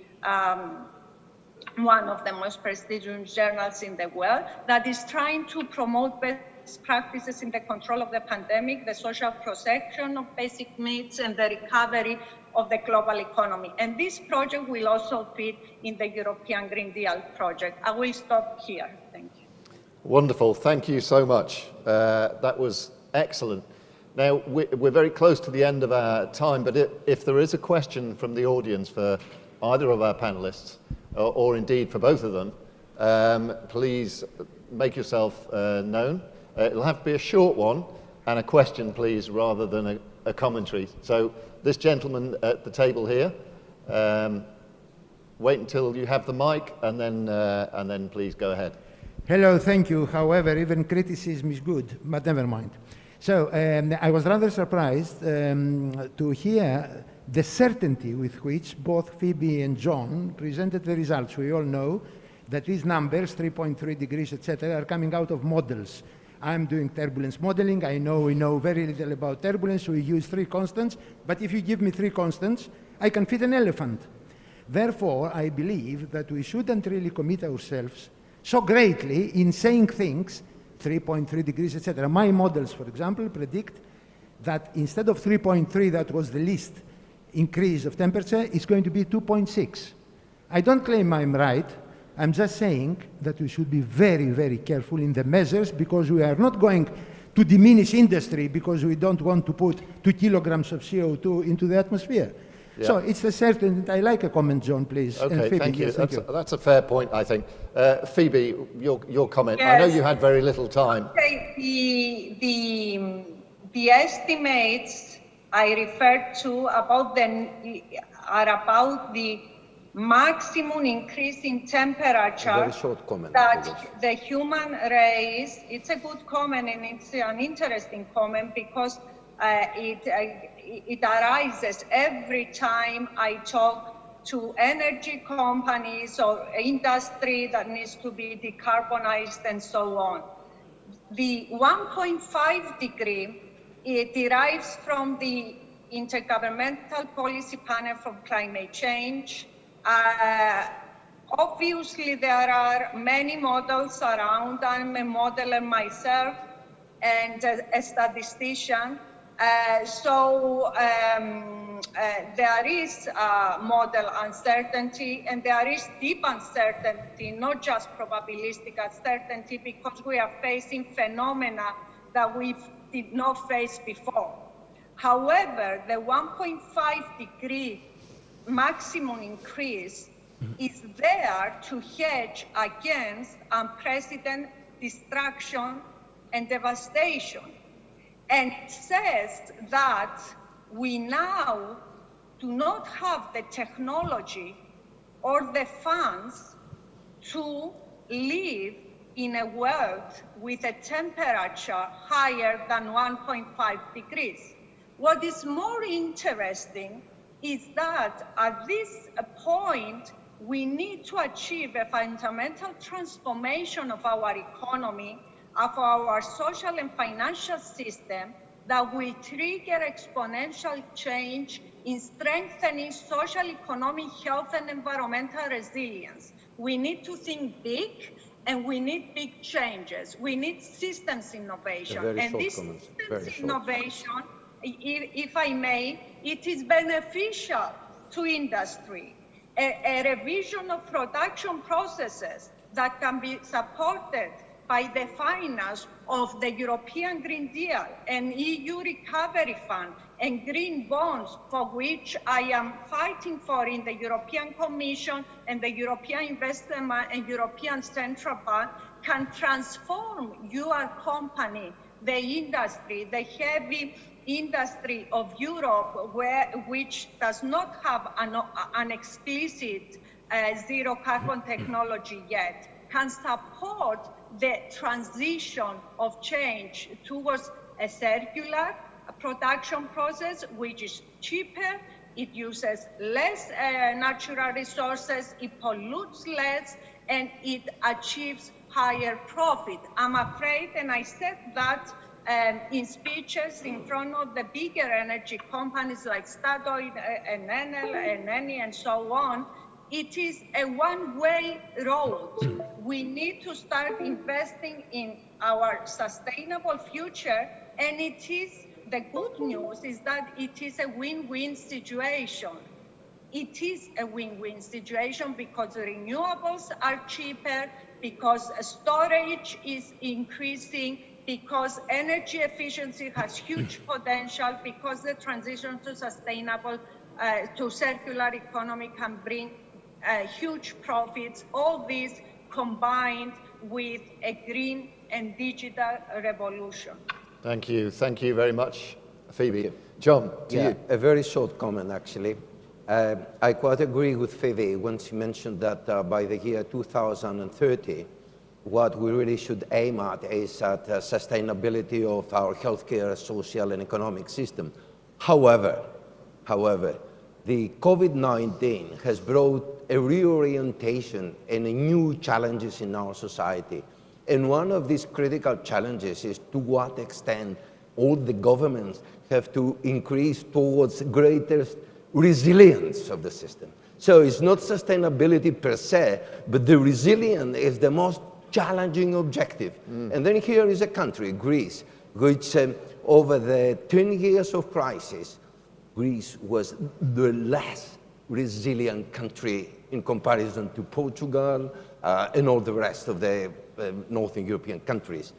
Speaker 20: one of the most prestigious journals in the world, that is trying to promote best practices in the control of the pandemic, the social protection of basic needs, and the recovery of the global economy. And this project will also fit in the European Green Deal project. I will stop here. Thank you.
Speaker 1: Wonderful. Thank you so much. That was excellent. Now, we're very close to the end of our time, but if there is a question from the audience for either of our panelists, or indeed for both of them, please make yourself known. It'll have to be a short one and a question, please, rather than a commentary. So this gentleman at the table here, wait until you have the mic and then please go ahead.
Speaker 12: Hello, thank you. However, even criticism is good, but never mind. So I was rather surprised to hear the certainty with which both Phoebe and John presented the results. We all know that these numbers, 3.3 degrees, etc., are coming out of models. I'm doing turbulence modeling. We know very little about turbulence. We use 3 constants. But if you give me 3 constants, I can fit an elephant. Therefore, I believe that we shouldn't really commit ourselves so greatly in saying things, 3.3 degrees, etc. My models, for example, predict that instead of 3.3, that was the least increase of temperature, it's going to be 2.6. I don't claim I'm right. I'm just saying that we should be very, very careful in the measures, because we are not going to diminish industry because we don't want to put 2 kilograms of CO2 into the atmosphere. Yeah. So it's a certain, I like a comment, John, please.
Speaker 1: Okay,
Speaker 12: and Phoebe,
Speaker 1: thank you.
Speaker 12: yes,
Speaker 1: That's a fair point, I think. Phoebe, your comment.
Speaker 20: Yes.
Speaker 1: I know you had very little time.
Speaker 20: Okay, the estimates I referred to about the maximum increase in temperature.
Speaker 19: A very short comment.
Speaker 20: That the human race, it's a good comment and it's an interesting comment, because it arises every time I talk to energy companies or industry that needs to be decarbonized and so on. The 1.5 degree, it derives from the Intergovernmental Policy Panel for Climate Change. Obviously, there are many models around. I'm a modeler myself and a statistician. There is model uncertainty, and there is deep uncertainty, not just probabilistic uncertainty, because we are facing phenomena that we did not face before. However, the 1.5 degree maximum increase is there to hedge against unprecedented destruction and devastation. And it says that we now do not have the technology or the funds to live in a world with a temperature higher than 1.5 degrees. What is more interesting is that at this point, we need to achieve a fundamental transformation of our economy, of our social and financial system, that will trigger exponential change in strengthening social, economic, health, and environmental resilience. We need to think big, and we need big changes. We need systems innovation. And this systems innovation, if I may, it is beneficial to industry. A revision of production processes that can be supported by the finance of the European Green Deal and EU Recovery Fund and green bonds, for which I am fighting for in the European Commission and the European Investment and European Central Bank, can transform your company, the industry, the heavy industry of Europe, which does not have an explicit zero carbon technology yet, can support the transition of change towards a circular production process, which is cheaper, it uses less natural resources, it pollutes less, and it achieves higher profit. I'm afraid, and I said that in speeches in front of the bigger energy companies like Statoil and Enel and Eni and so on, it is a one-way road. We need to start investing in our sustainable future, and it is, the good news is that it is a win-win situation. It is a win-win situation because renewables are cheaper, because storage is increasing, because energy efficiency has huge potential, because the transition to sustainable, to circular economy can bring huge profits, all this combined with a green and digital revolution.
Speaker 1: Thank you very much, Phoebe. John, to you.
Speaker 19: A very short comment, actually. I quite agree with Phoebe when she mentioned that by the year 2030, what we really should aim at is at sustainability of our healthcare, social, and economic system. However, the COVID-19 has brought a reorientation and new challenges in our society. And one of these critical challenges is to what extent all the governments have to increase towards greater resilience of the system. So it's not sustainability per se, but the resilience is the most challenging objective. And then here is a country, Greece, which over the 10 years of crisis, Greece was the less resilient country in comparison to Portugal and all the rest of the Northern European countries.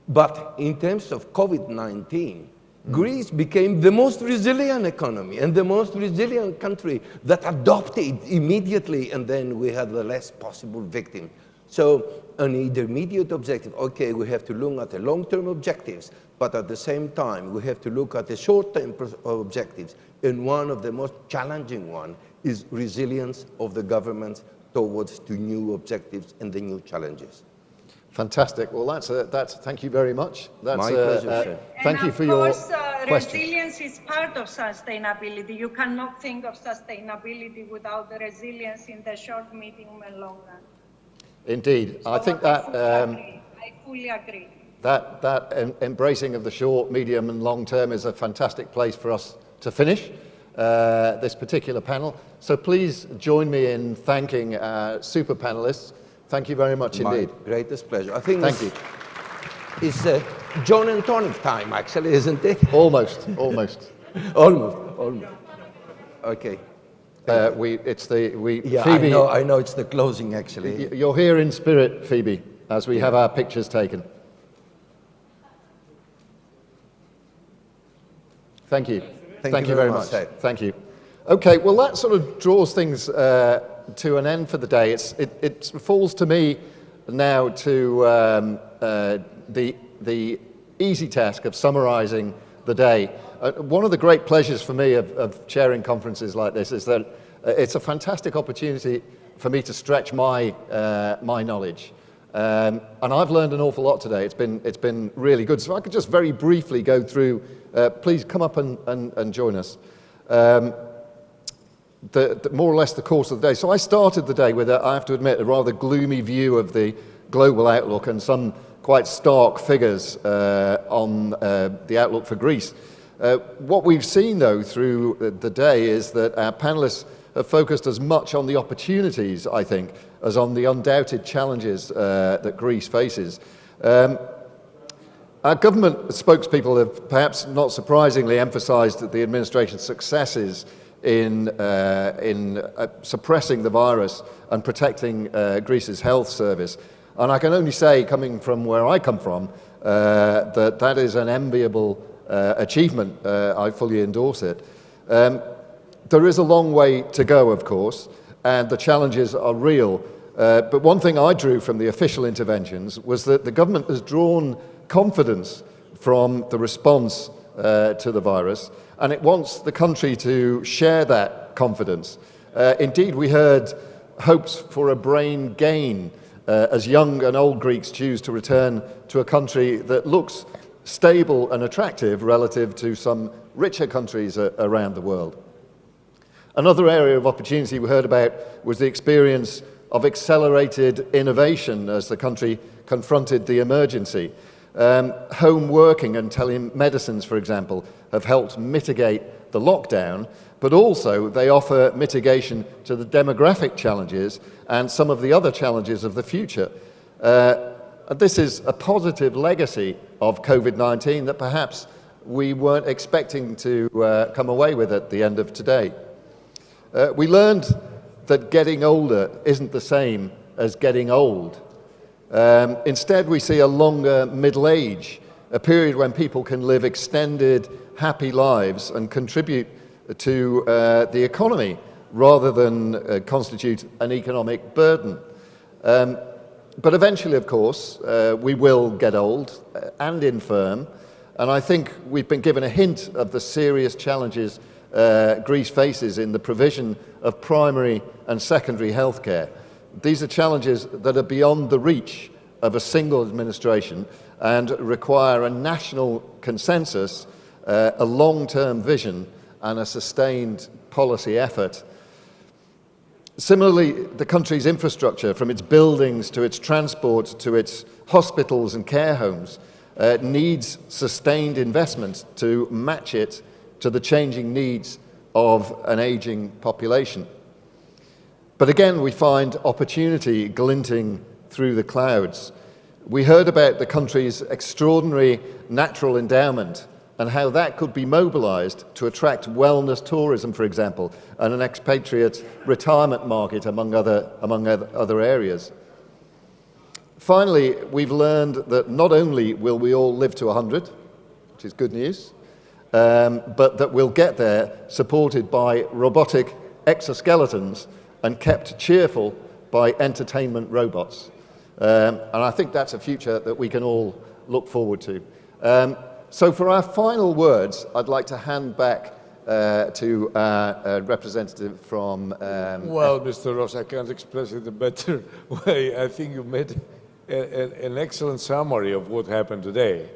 Speaker 19: But in terms of COVID-19, Greece became the most resilient economy and the most resilient country that adopted immediately, and then we had the less possible victims. So an intermediate objective, okay, we have to look at the long-term objectives, but at the same time, we have to look at the short-term objectives. And one of the most challenging ones is resilience of the governments towards the new objectives and the new challenges.
Speaker 1: Fantastic. Well, that's thank you very much. That's,
Speaker 19: my pleasure, sir.
Speaker 1: Thank you for your question.
Speaker 20: Resilience is part of sustainability. You cannot think of sustainability without the resilience in the short, medium, and long run.
Speaker 1: Indeed.
Speaker 20: So
Speaker 1: I think that
Speaker 20: I fully agree.
Speaker 1: That embracing of the short, medium, and long term is a fantastic place for us to finish this particular panel. So please join me in thanking our super panelists. Thank you very much indeed.
Speaker 19: My greatest pleasure. I think
Speaker 1: Thank you.
Speaker 19: It's John and tonic time, actually, isn't it?
Speaker 1: Almost.
Speaker 19: Almost. Okay.
Speaker 1: Phoebe.
Speaker 19: I know it's the closing, actually.
Speaker 1: You're here in spirit, Phoebe, as we have our pictures taken. Thank you. Thank you very much. Thank you. Okay, well, that sort of draws things to an end for the day. It falls to me now to the easy task of summarizing the day. One of the great pleasures for me of chairing conferences like this is that it's a fantastic opportunity for me to stretch my knowledge. And I've learned an awful lot today. It's been really good. So I could just very briefly go through, please come up and join us. More or less the course of the day. So I started the day with, I have to admit, a rather gloomy view of the global outlook and some quite stark figures on the outlook for Greece. What we've seen, though, through the day is that our panelists have focused as much on the opportunities, I think, as on the undoubted challenges that Greece faces. Our government spokespeople have, perhaps not surprisingly, emphasized that the administration's successes in suppressing the virus and protecting Greece's health service. And I can only say, coming from where I come from, that is an enviable achievement. I fully endorse it. There is a long way to go, of course, and the challenges are real. But one thing I drew from the official interventions was that the government has drawn confidence from the response to the virus, and it wants the country to share that confidence. Indeed, we heard hopes for a brain gain as young and old Greeks choose to return to a country that looks stable and attractive relative to some richer countries around the world. Another area of opportunity we heard about was the experience of accelerated innovation as the country confronted the emergency. Home working and telemedicines, for example, have helped mitigate the lockdown, but also they offer mitigation to the demographic challenges and some of the other challenges of the future. This is a positive legacy of COVID-19 that perhaps we weren't expecting to come away with at the end of today. We learned that getting older isn't the same as getting old. Instead, we see a longer middle age, a period when people can live extended, happy lives and contribute to the economy rather than constitute an economic burden. But eventually, of course, we will get old and infirm, and I think we've been given a hint of the serious challenges Greece faces in the provision of primary and secondary healthcare. These are challenges that are beyond the reach of a single administration and require a national consensus, a long-term vision, and a sustained policy effort. Similarly, the country's infrastructure, from its buildings to its transport to its hospitals and care homes, needs sustained investment to match it to the changing needs of an aging population. But again, we find opportunity glinting through the clouds. We heard about the country's extraordinary natural endowment and how that could be mobilized to attract wellness tourism, for example, and an expatriate retirement market, among other areas. Finally, we've learned that not only will we all live to 100, which is good news, but that we'll get there supported by robotic exoskeletons and kept cheerful by entertainment robots. And I think that's a future that we can all look forward to. So for our final words, I'd like to hand back to a representative from...
Speaker 21: Well, Mr. Ross, I can't express it a better way. I think you made an excellent summary of what happened today.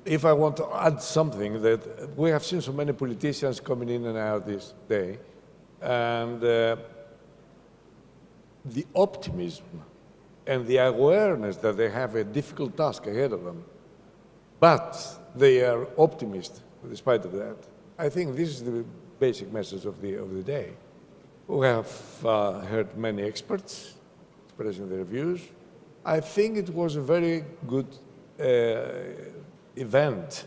Speaker 21: If I want to add something, that we have seen so many politicians coming in and out this day, and the optimism and the awareness that they have a difficult task ahead of them, but they are optimists despite of that. I think this is the basic message of the day. We have heard many experts expressing their views. I think it was a very good event,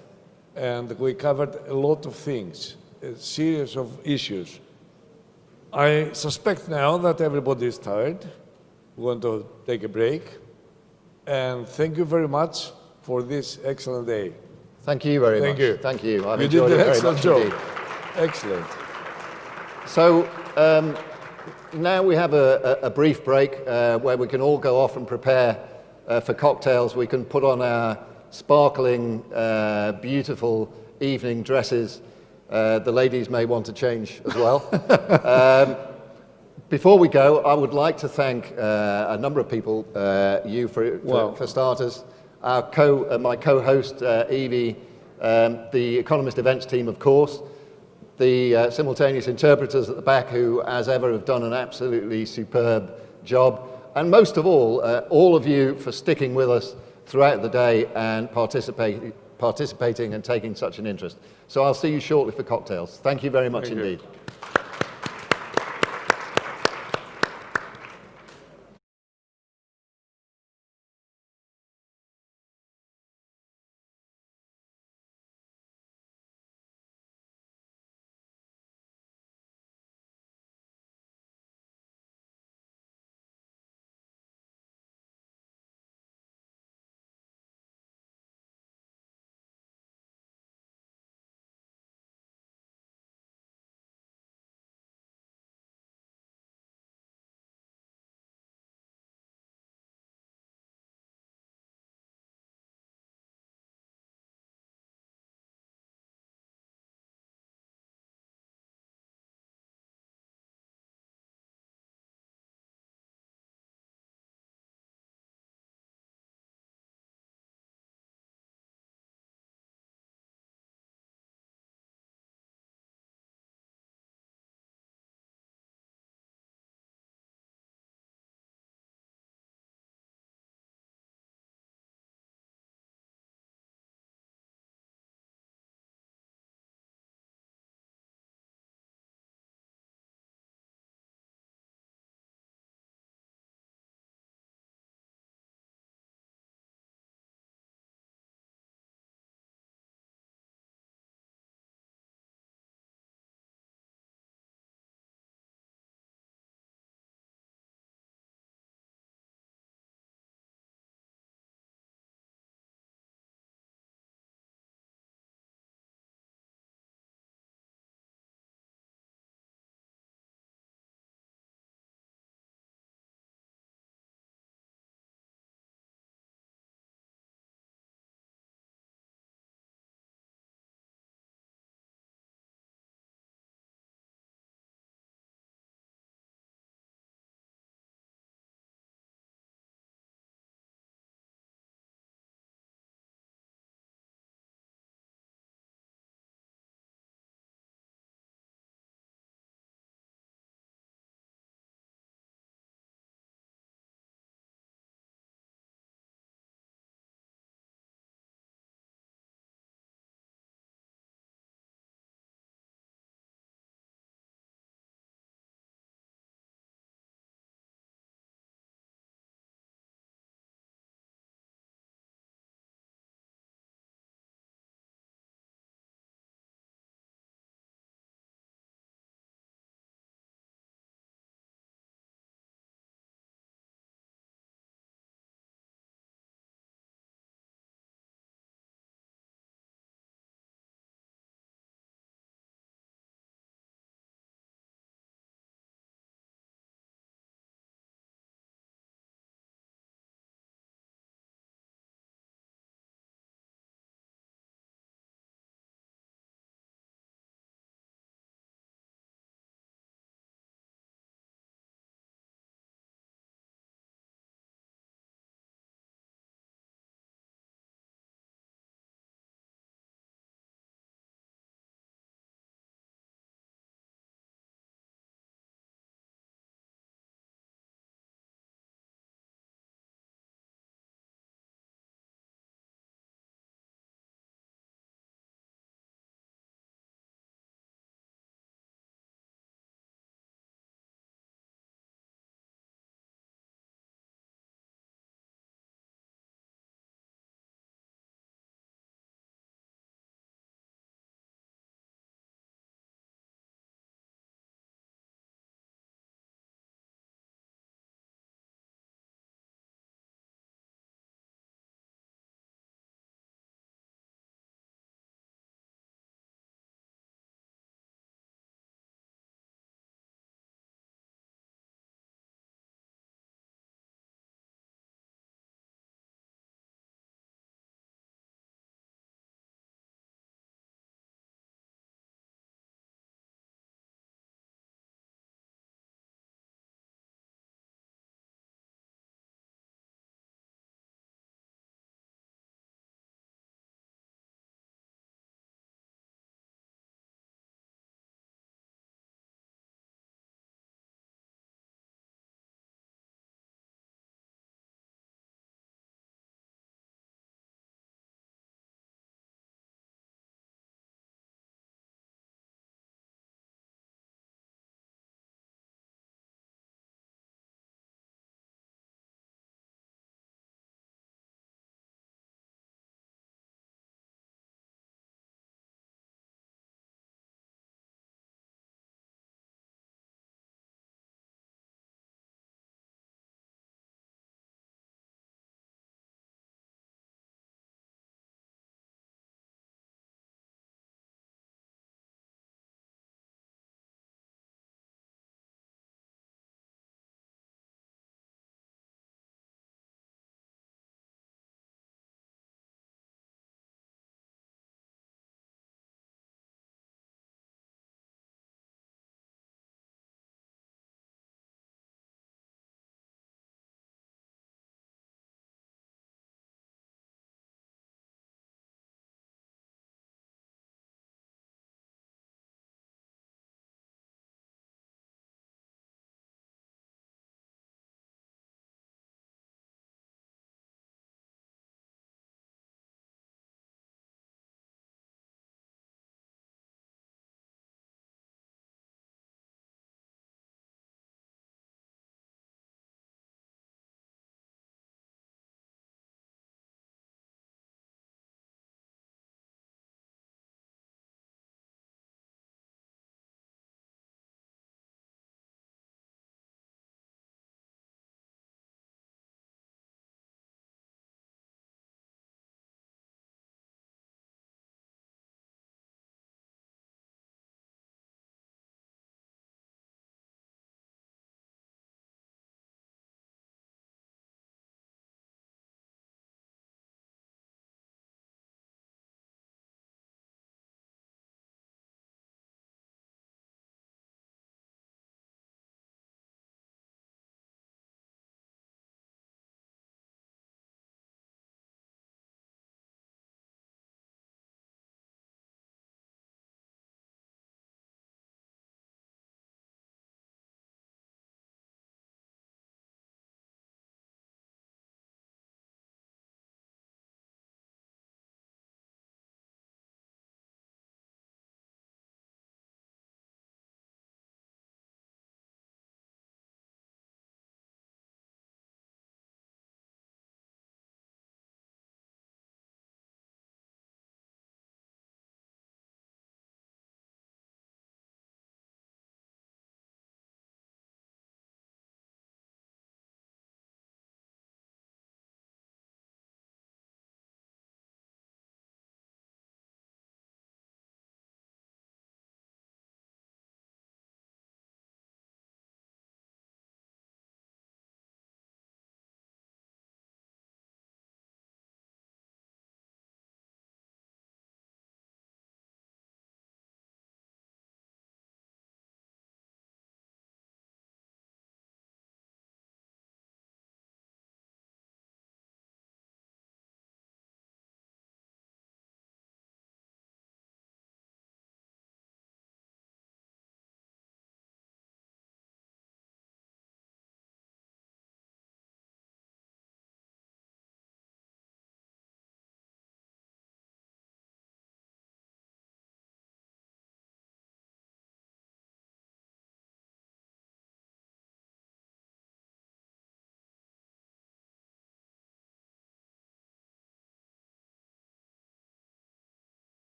Speaker 21: and we covered a lot of things, a series of issues. I suspect now that everybody is tired. We want to take a break, and thank you very much for this excellent day.
Speaker 1: Thank you very much.
Speaker 21: Thank you.
Speaker 1: Thank you. I've
Speaker 21: You
Speaker 1: enjoyed
Speaker 21: did
Speaker 1: it
Speaker 21: an
Speaker 1: very
Speaker 21: excellent
Speaker 1: much
Speaker 21: job.
Speaker 1: indeed.
Speaker 21: Excellent.
Speaker 1: So now we have a brief break where we can all go off and prepare for cocktails. We can put on our sparkling, beautiful evening dresses. The ladies may want to change as well. Before we go, I would like to thank a number of people, you for starters, my co-host Evie, the Economist events team, of course, the simultaneous interpreters at the back who, as ever, have done an absolutely superb job, and most of all of you for sticking with us throughout the day and participating and taking such an interest. So I'll see you shortly for cocktails. Thank you very much indeed.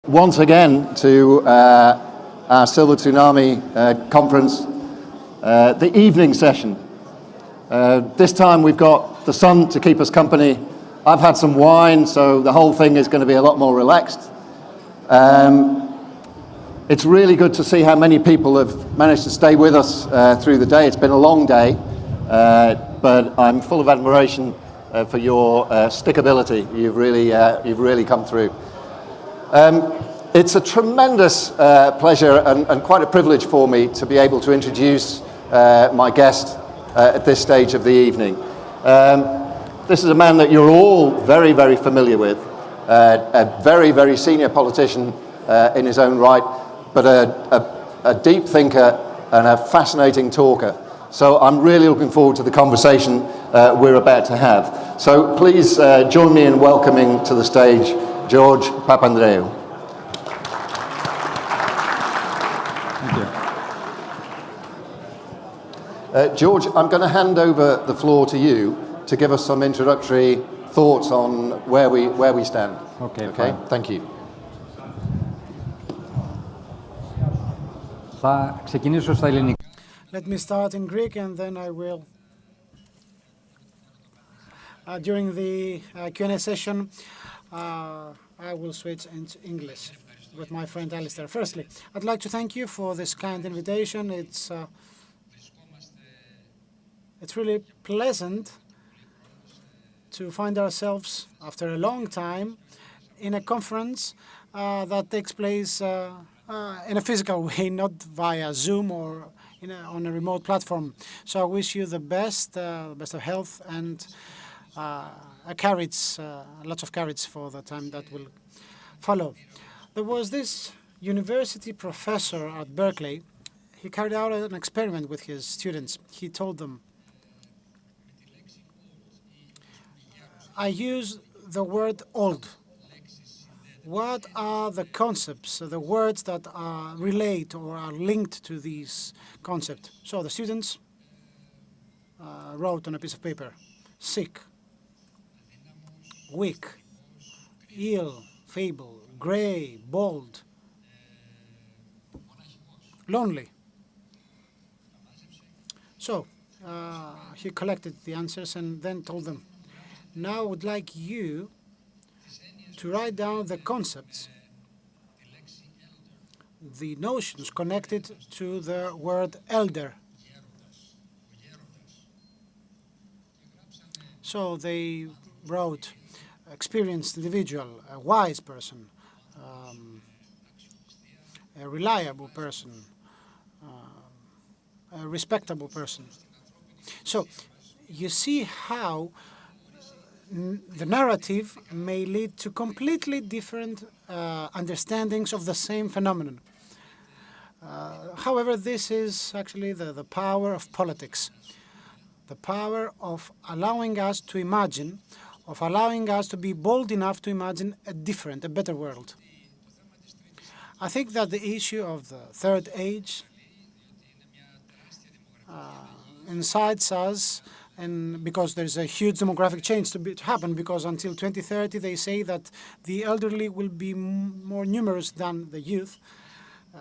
Speaker 1: Once again to our Silver Tsunami conference, the evening session. This time we've got the sun to keep us company. I've had some wine, so the whole thing is going to be a lot more relaxed. It's really good to see how many people have managed to stay with us through the day. It's been a long day, but I'm full of admiration for your stickability. You've really come through. It's a tremendous pleasure and quite a privilege for me to be able to introduce my guest at this stage of the evening. This is a man that you're all very, very familiar with, a very, very senior politician in his own right, but a deep thinker and a fascinating talker. So I'm really looking forward to the conversation we're about to have. So please join me in welcoming to the stage George Papandreou. George, I'm going to hand over the floor to you to give us some introductory thoughts on where we stand.
Speaker 3: Okay,
Speaker 1: Thank you.
Speaker 3: Θα ξεκινήσω στα ελληνικά.
Speaker 4: Let me start in Greek and then I will, during the Q&A session, I will switch into English with my friend Alistair. Firstly, I'd like to thank you for this kind invitation. It's really pleasant to find ourselves, after a long time, in a conference that takes place in a physical way, not via Zoom or on a remote platform. So I wish you the best of health and lots of courage for the time that will follow. There was this university professor at Berkeley. He carried out an experiment with his students. He told them, I use the word old. What are the concepts, the words that relate or are linked to these concepts? So the students wrote on a piece of paper, sick, weak, ill, fable, grey, bold, lonely. So he collected the answers and then told them, now I would like you to write down the concepts, the notions connected to the word elder. So they wrote experienced individual, a wise person, a reliable person, a respectable person. So you see how the narrative may lead to completely different understandings of the same phenomenon. However, this is actually the power of politics, the power of allowing us to imagine, of allowing us to be bold enough to imagine a different, a better world. I think that the issue of the third age incites us, and because there's a huge demographic change to happen, because until 2030 they say that the elderly will be more numerous than the youth,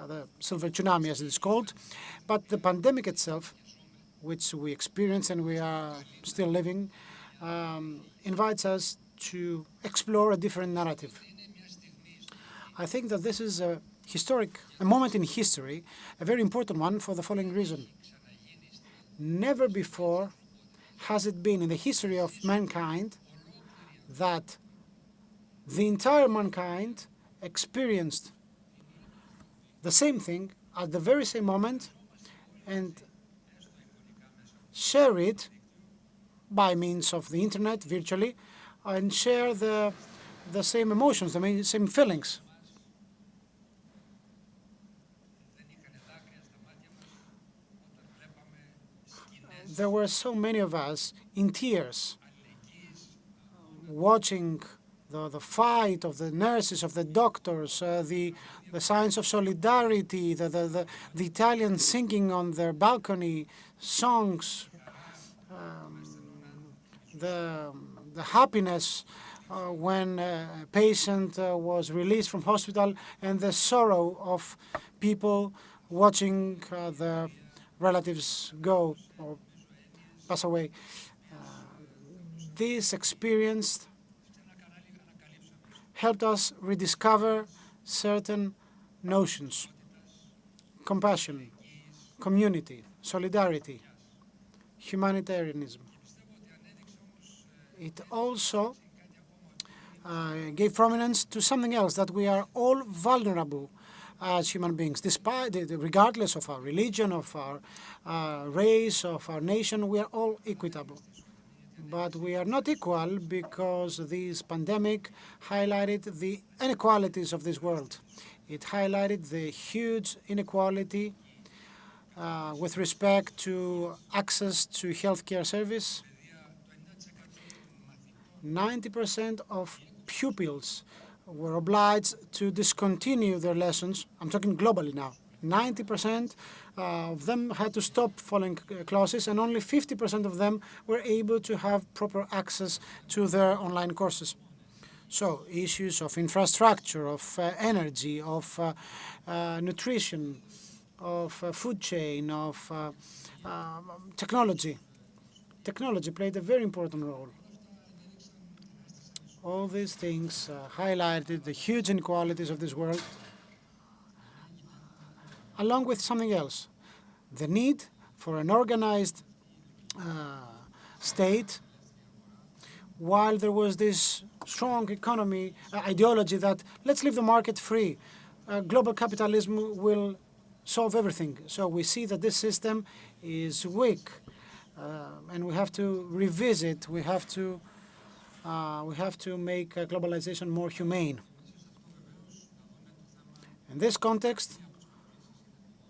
Speaker 4: the silver tsunami as it is called. But the pandemic itself, which we experience and we are still living, invites us to explore a different narrative. I think that this is a moment in history, a very important one for the following reason. Never before has it been in the history of mankind that the entire mankind experienced the same thing at the very same moment and share it by means of the internet virtually and share the same emotions, the same feelings. There were so many of us in tears watching the fight of the nurses, of the doctors, the signs of solidarity, the Italians singing on their balcony songs, the happiness when a patient was released from hospital, and the sorrow of people watching their relatives go or pass away. This experience helped us rediscover certain notions: compassion, community, solidarity, humanitarianism. It also gave prominence to something else, that we are all vulnerable as human beings, regardless of our religion, of our race, of our nation. We are all equitable. But we are not equal because this pandemic highlighted the inequalities of this world. It highlighted the huge inequality with respect to access to healthcare service. 90% of pupils were obliged to discontinue their lessons. I'm talking globally now. 90% of them had to stop following classes, and only 50% of them were able to have proper access to their online courses. So issues of infrastructure, of energy, of nutrition, of food chain, of technology. Technology played a very important role. All these things highlighted the huge inequalities of this world, along with something else: the need for an organized state, while there was this strong economy ideology that let's leave the market free. Global capitalism will solve everything. So we see that this system is weak, and we have to revisit. We have to make globalization more humane. In this context,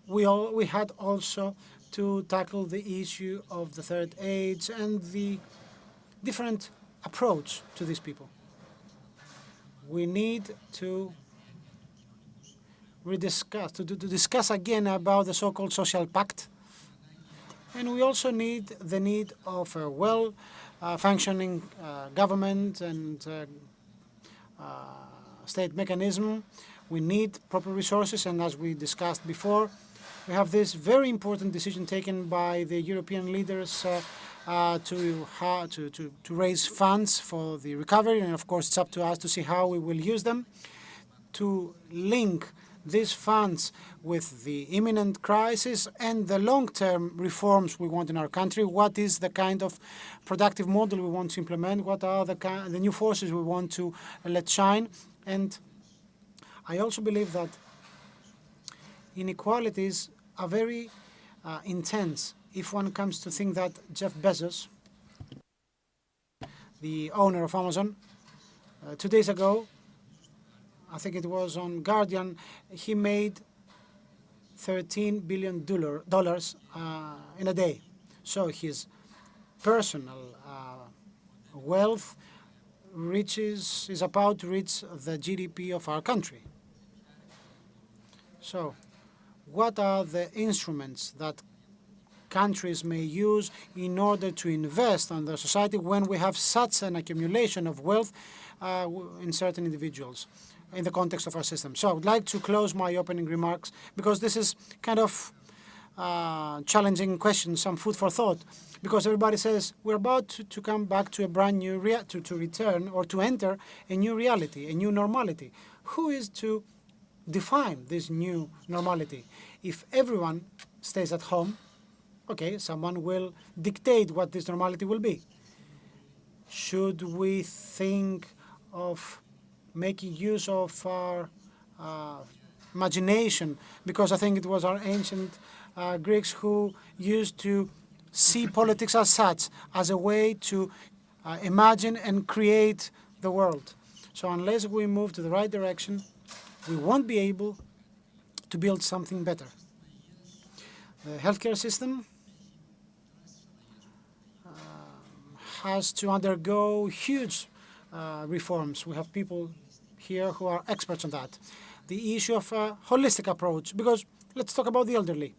Speaker 4: we had also to tackle the issue of the third age and the different approach to these people. We need to discuss again about the so-called social pact, and we also need the need of a well-functioning government and state mechanism. We need proper resources, and as we discussed before, we have this very important decision taken by the European leaders to raise funds for the recovery, and of course it's up to us to see how we will use them to link these funds with the imminent crisis and the long-term reforms we want in our country. What is the kind of productive model we want to implement? What are the new forces we want to let shine? And I also believe that inequalities are very intense if one comes to think that Jeff Bezos, the owner of Amazon, 2 days ago, I think it was on Guardian, he made $13 billion in a day. So his personal wealth is about to reach the GDP of our country. So what are the instruments that countries may use in order to invest on the society when we have such an accumulation of wealth in certain individuals in the context of our system? So I would like to close my opening remarks because this is kind of challenging question, some food for thought, because everybody says we're about to come back to a brand new to return or to enter a new reality, a new normality. Who is to define this new normality? If everyone stays at home, okay, someone will dictate what this normality will be. Should we think of making use of our imagination? Because I think it was our ancient Greeks who used to see politics as such, as a way to imagine and create the world. So unless we move to the right direction, we won't be able to build something better. The healthcare system has to undergo huge reforms. We have people here who are experts on that. The issue of a holistic approach, because let's talk about the elderly.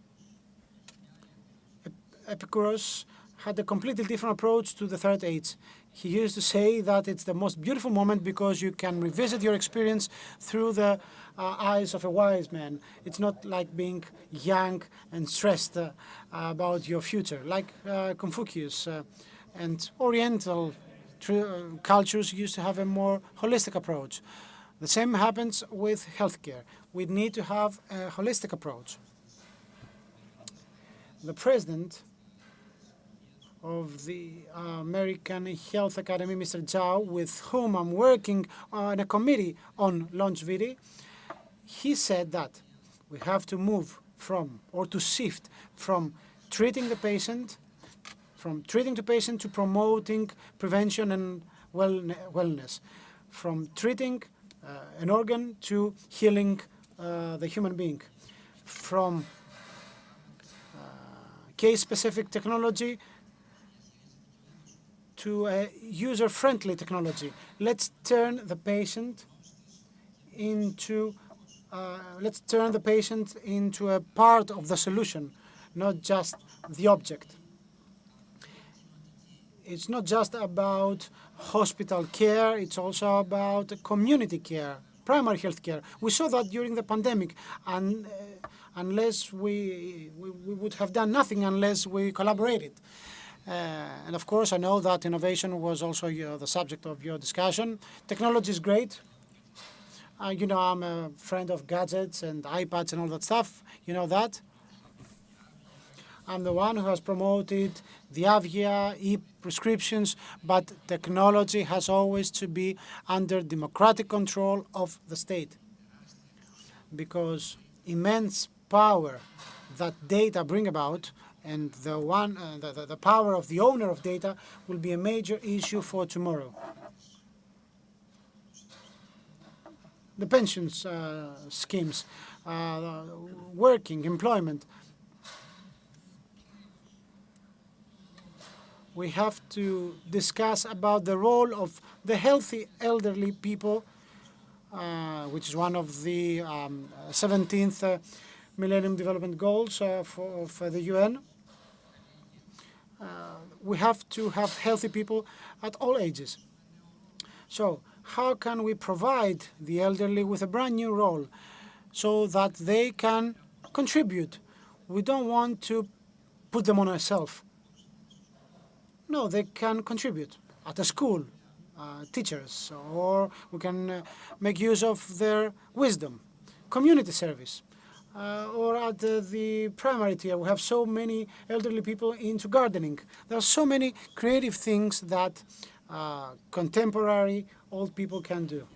Speaker 4: Epicurus had a completely different approach to the third age. He used to say that it's the most beautiful moment because you can revisit your experience through the eyes of a wise man. It's not like being young and stressed about your future, like Confucius and Oriental cultures used to have a more holistic approach. The same happens with healthcare. We need to have a holistic approach. The president of the American Health Academy, Mr. Zhao, with whom I'm working on a committee on longevity, he said that we have to move from, or to shift from treating the patient, to promoting prevention and wellness, from treating an organ to healing the human being, from case-specific technology to a user-friendly technology. Let's turn the patient into a part of the solution, not just the object. It's not just about hospital care, it's also about community care, primary health care. We saw that during the pandemic, and unless we would have done nothing unless we collaborated. And of course, I know that innovation was also the subject of your discussion. Technology is great. You know, I'm a friend of gadgets and iPads and all that stuff. You know that. I'm the one who has promoted the Avia e-prescriptions, but technology has always to be under democratic control of the state, because immense power that data bring about and the power of the owner of data will be a major issue for tomorrow. The pensions schemes, working, employment. We have to discuss about the role of the healthy elderly people, which is one of the 17th Millennium Development Goals for the UN. We have to have healthy people at all ages. So how can we provide the elderly with a brand new role so that they can contribute? We don't want to put them on a shelf. No, they can contribute at a school, teachers, or we can make use of their wisdom, community service, or at the primary tier. We have so many elderly people into gardening. There are so many creative things that contemporary old people can do.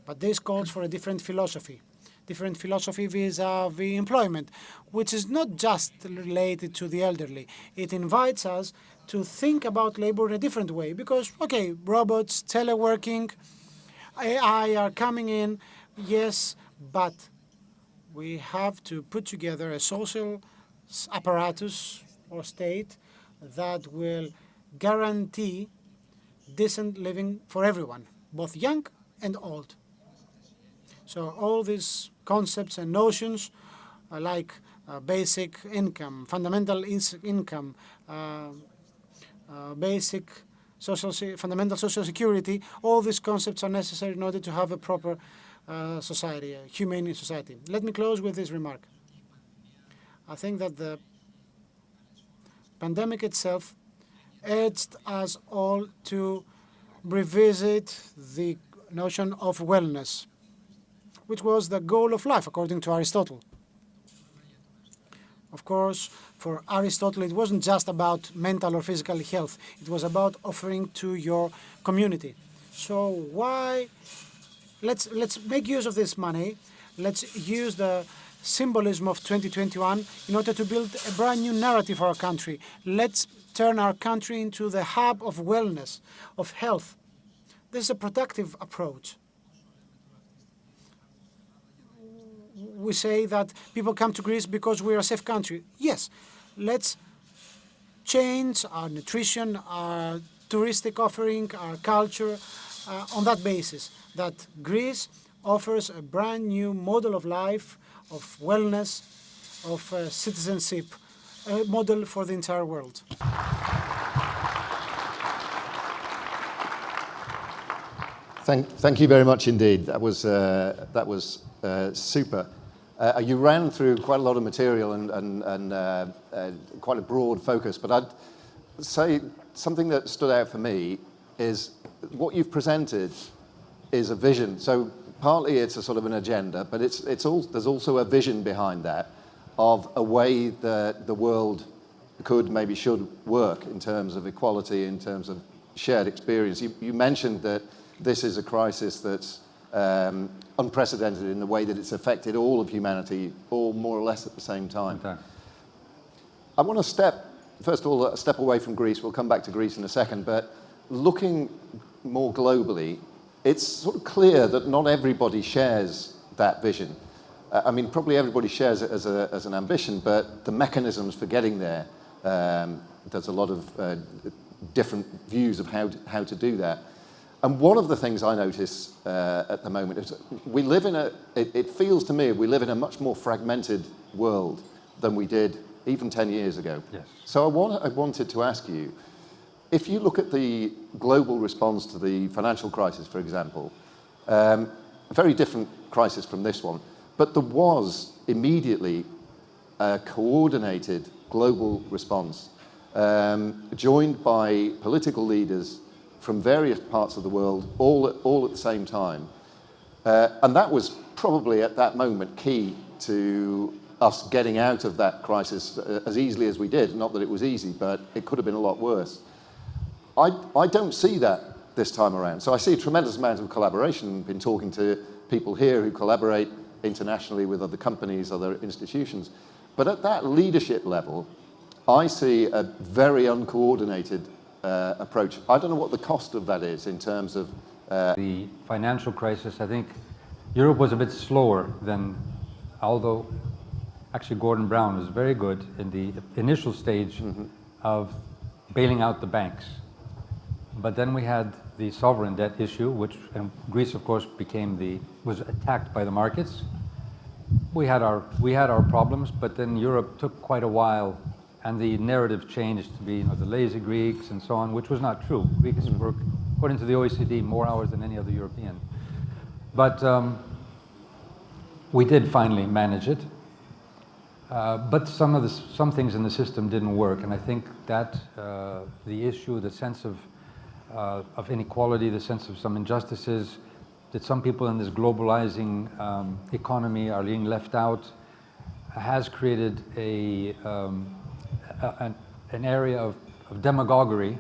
Speaker 4: But this calls for a different philosophy vis-à-vis employment, which is not just related to the elderly. It invites us to think about labor in a different way because, okay, robots, teleworking, AI are coming in, yes, but we have to put together a social apparatus or state that will guarantee decent living for everyone, both young and old. So all these concepts and notions like basic income, fundamental income, basic fundamental social security, all these concepts are necessary in order to have a proper society, a humane society. Let me close with this remark. I think that the pandemic itself urged us all to revisit the notion of wellness, which was the goal of life, according to Aristotle. Of course, for Aristotle, it wasn't just about mental or physical health. It was about offering to your community. So why? Let's make use of this money. Let's use the symbolism of 2021 in order to build a brand new narrative for our country. Let's turn our country into the hub of wellness, of health. This is a productive approach. We say that people come to Greece because we're a safe country. Yes, let's change our nutrition, our touristic offering, our culture on that basis, that Greece offers a brand new model of life, of wellness, of citizenship, a model for the entire world.
Speaker 1: Thank you very much indeed. That was super. You ran through quite a lot of material and quite a broad focus, but I'd say something that stood out for me is what you've presented is a vision. So partly it's a sort of an agenda, but there's also a vision behind that of a way that the world could, maybe should work in terms of equality, in terms of shared experience. You mentioned that this is a crisis that's unprecedented in the way that it's affected all of humanity, all more or less at the same time. I want to first of all, step away from Greece. We'll come back to Greece in a second, but looking more globally, it's sort of clear that not everybody shares that vision. I mean, probably everybody shares it as an ambition, but the mechanisms for getting there, there's a lot of different views of how to do that. And one of the things I notice at the moment is we live in it feels to me we live in a much more fragmented world than we did even 10 years ago.
Speaker 3: Yes.
Speaker 1: So I wanted to ask you, if you look at the global response to the financial crisis, for example, a very different crisis from this one, but there was immediately a coordinated global response, joined by political leaders from various parts of the world, all at the same time. And that was probably at that moment key to us getting out of that crisis as easily as we did. Not that it was easy, but it could have been a lot worse. I don't see that this time around. So I see a tremendous amount of collaboration. I've been talking to people here who collaborate internationally with other companies, other institutions. But at that leadership level, I see a very uncoordinated approach. I don't know what the cost of that is in terms of...
Speaker 3: The financial crisis, I think Europe was a bit slower than, although actually Gordon Brown was very good in the initial stage of bailing out the banks. But then we had the sovereign debt issue, and Greece, of course, was attacked by the markets. We had our problems, but then Europe took quite a while, and the narrative changed to be the lazy Greeks and so on, which was not true. Greeks work, according to the OECD, more hours than any other European. But we did finally manage it. But some things in the system didn't work, and I think that the issue, the sense of inequality, the sense of some injustices, that some people in this globalizing economy are being left out, has created an area of demagoguery.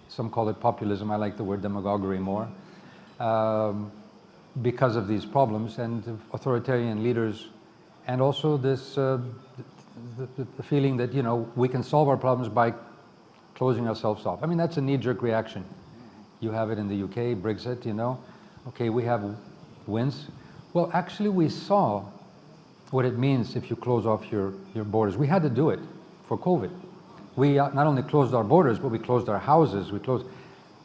Speaker 3: Some call it populism. I like the word demagoguery more, because of these problems and authoritarian leaders, and also this the feeling that we can solve our problems by closing ourselves off. I mean, that's a knee-jerk reaction. You have it in the UK, Brexit. Okay, we have wins. Well, actually, we saw what it means if you close off your borders. We had to do it for COVID. We not only closed our borders, but we closed our houses.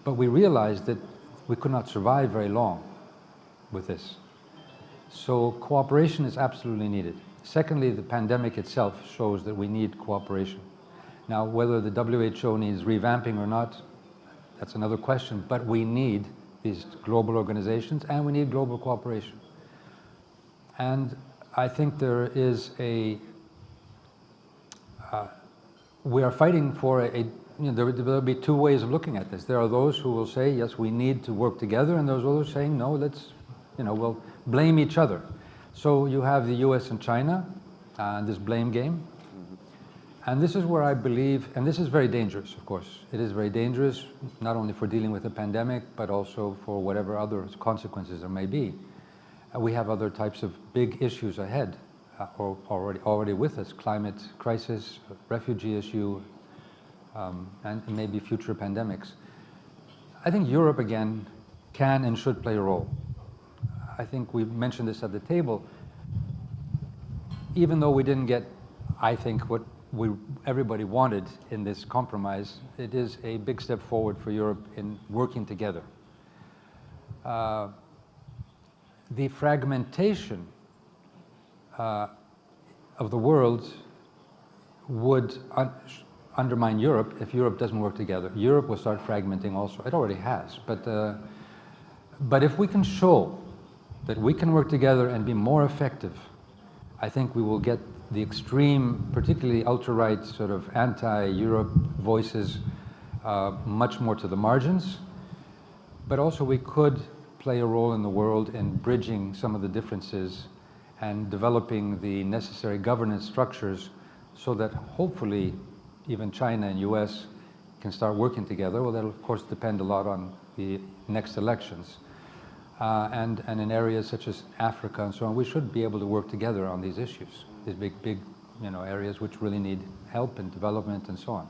Speaker 3: But we realized that we could not survive very long with this. So cooperation is absolutely needed. Secondly, the pandemic itself shows that we need cooperation. Now, whether the WHO needs revamping or not, that's another question, but we need these global organizations and we need global cooperation. And I think there is we are fighting for there will be two ways of looking at this. There are those who will say, yes, we need to work together, and there's others saying, no, let's, we'll blame each other. So you have the US and China, this blame game. And this is where I believe, and this is very dangerous, of course. It is very dangerous, not only for dealing with the pandemic, but also for whatever other consequences there may be. We have other types of big issues ahead, already with us: climate crisis, refugee issue, and maybe future pandemics. I think Europe, again, can and should play a role. I think we mentioned this at the table. Even though we didn't get, I think, what everybody wanted in this compromise, it is a big step forward for Europe in working together. The fragmentation of the world would undermine Europe if Europe doesn't work together. Europe will start fragmenting also. It already has, but But if we can show that we can work together and be more effective, I think we will get the extreme, particularly ultra-right sort of anti-Europe voices much more to the margins. But also we could play a role in the world in bridging some of the differences and developing the necessary governance structures so that hopefully even China and US can start working together. Well, that'll of course depend a lot on the next elections. And in areas such as Africa and so on, we should be able to work together on these issues, these big areas which really need help and development and so on.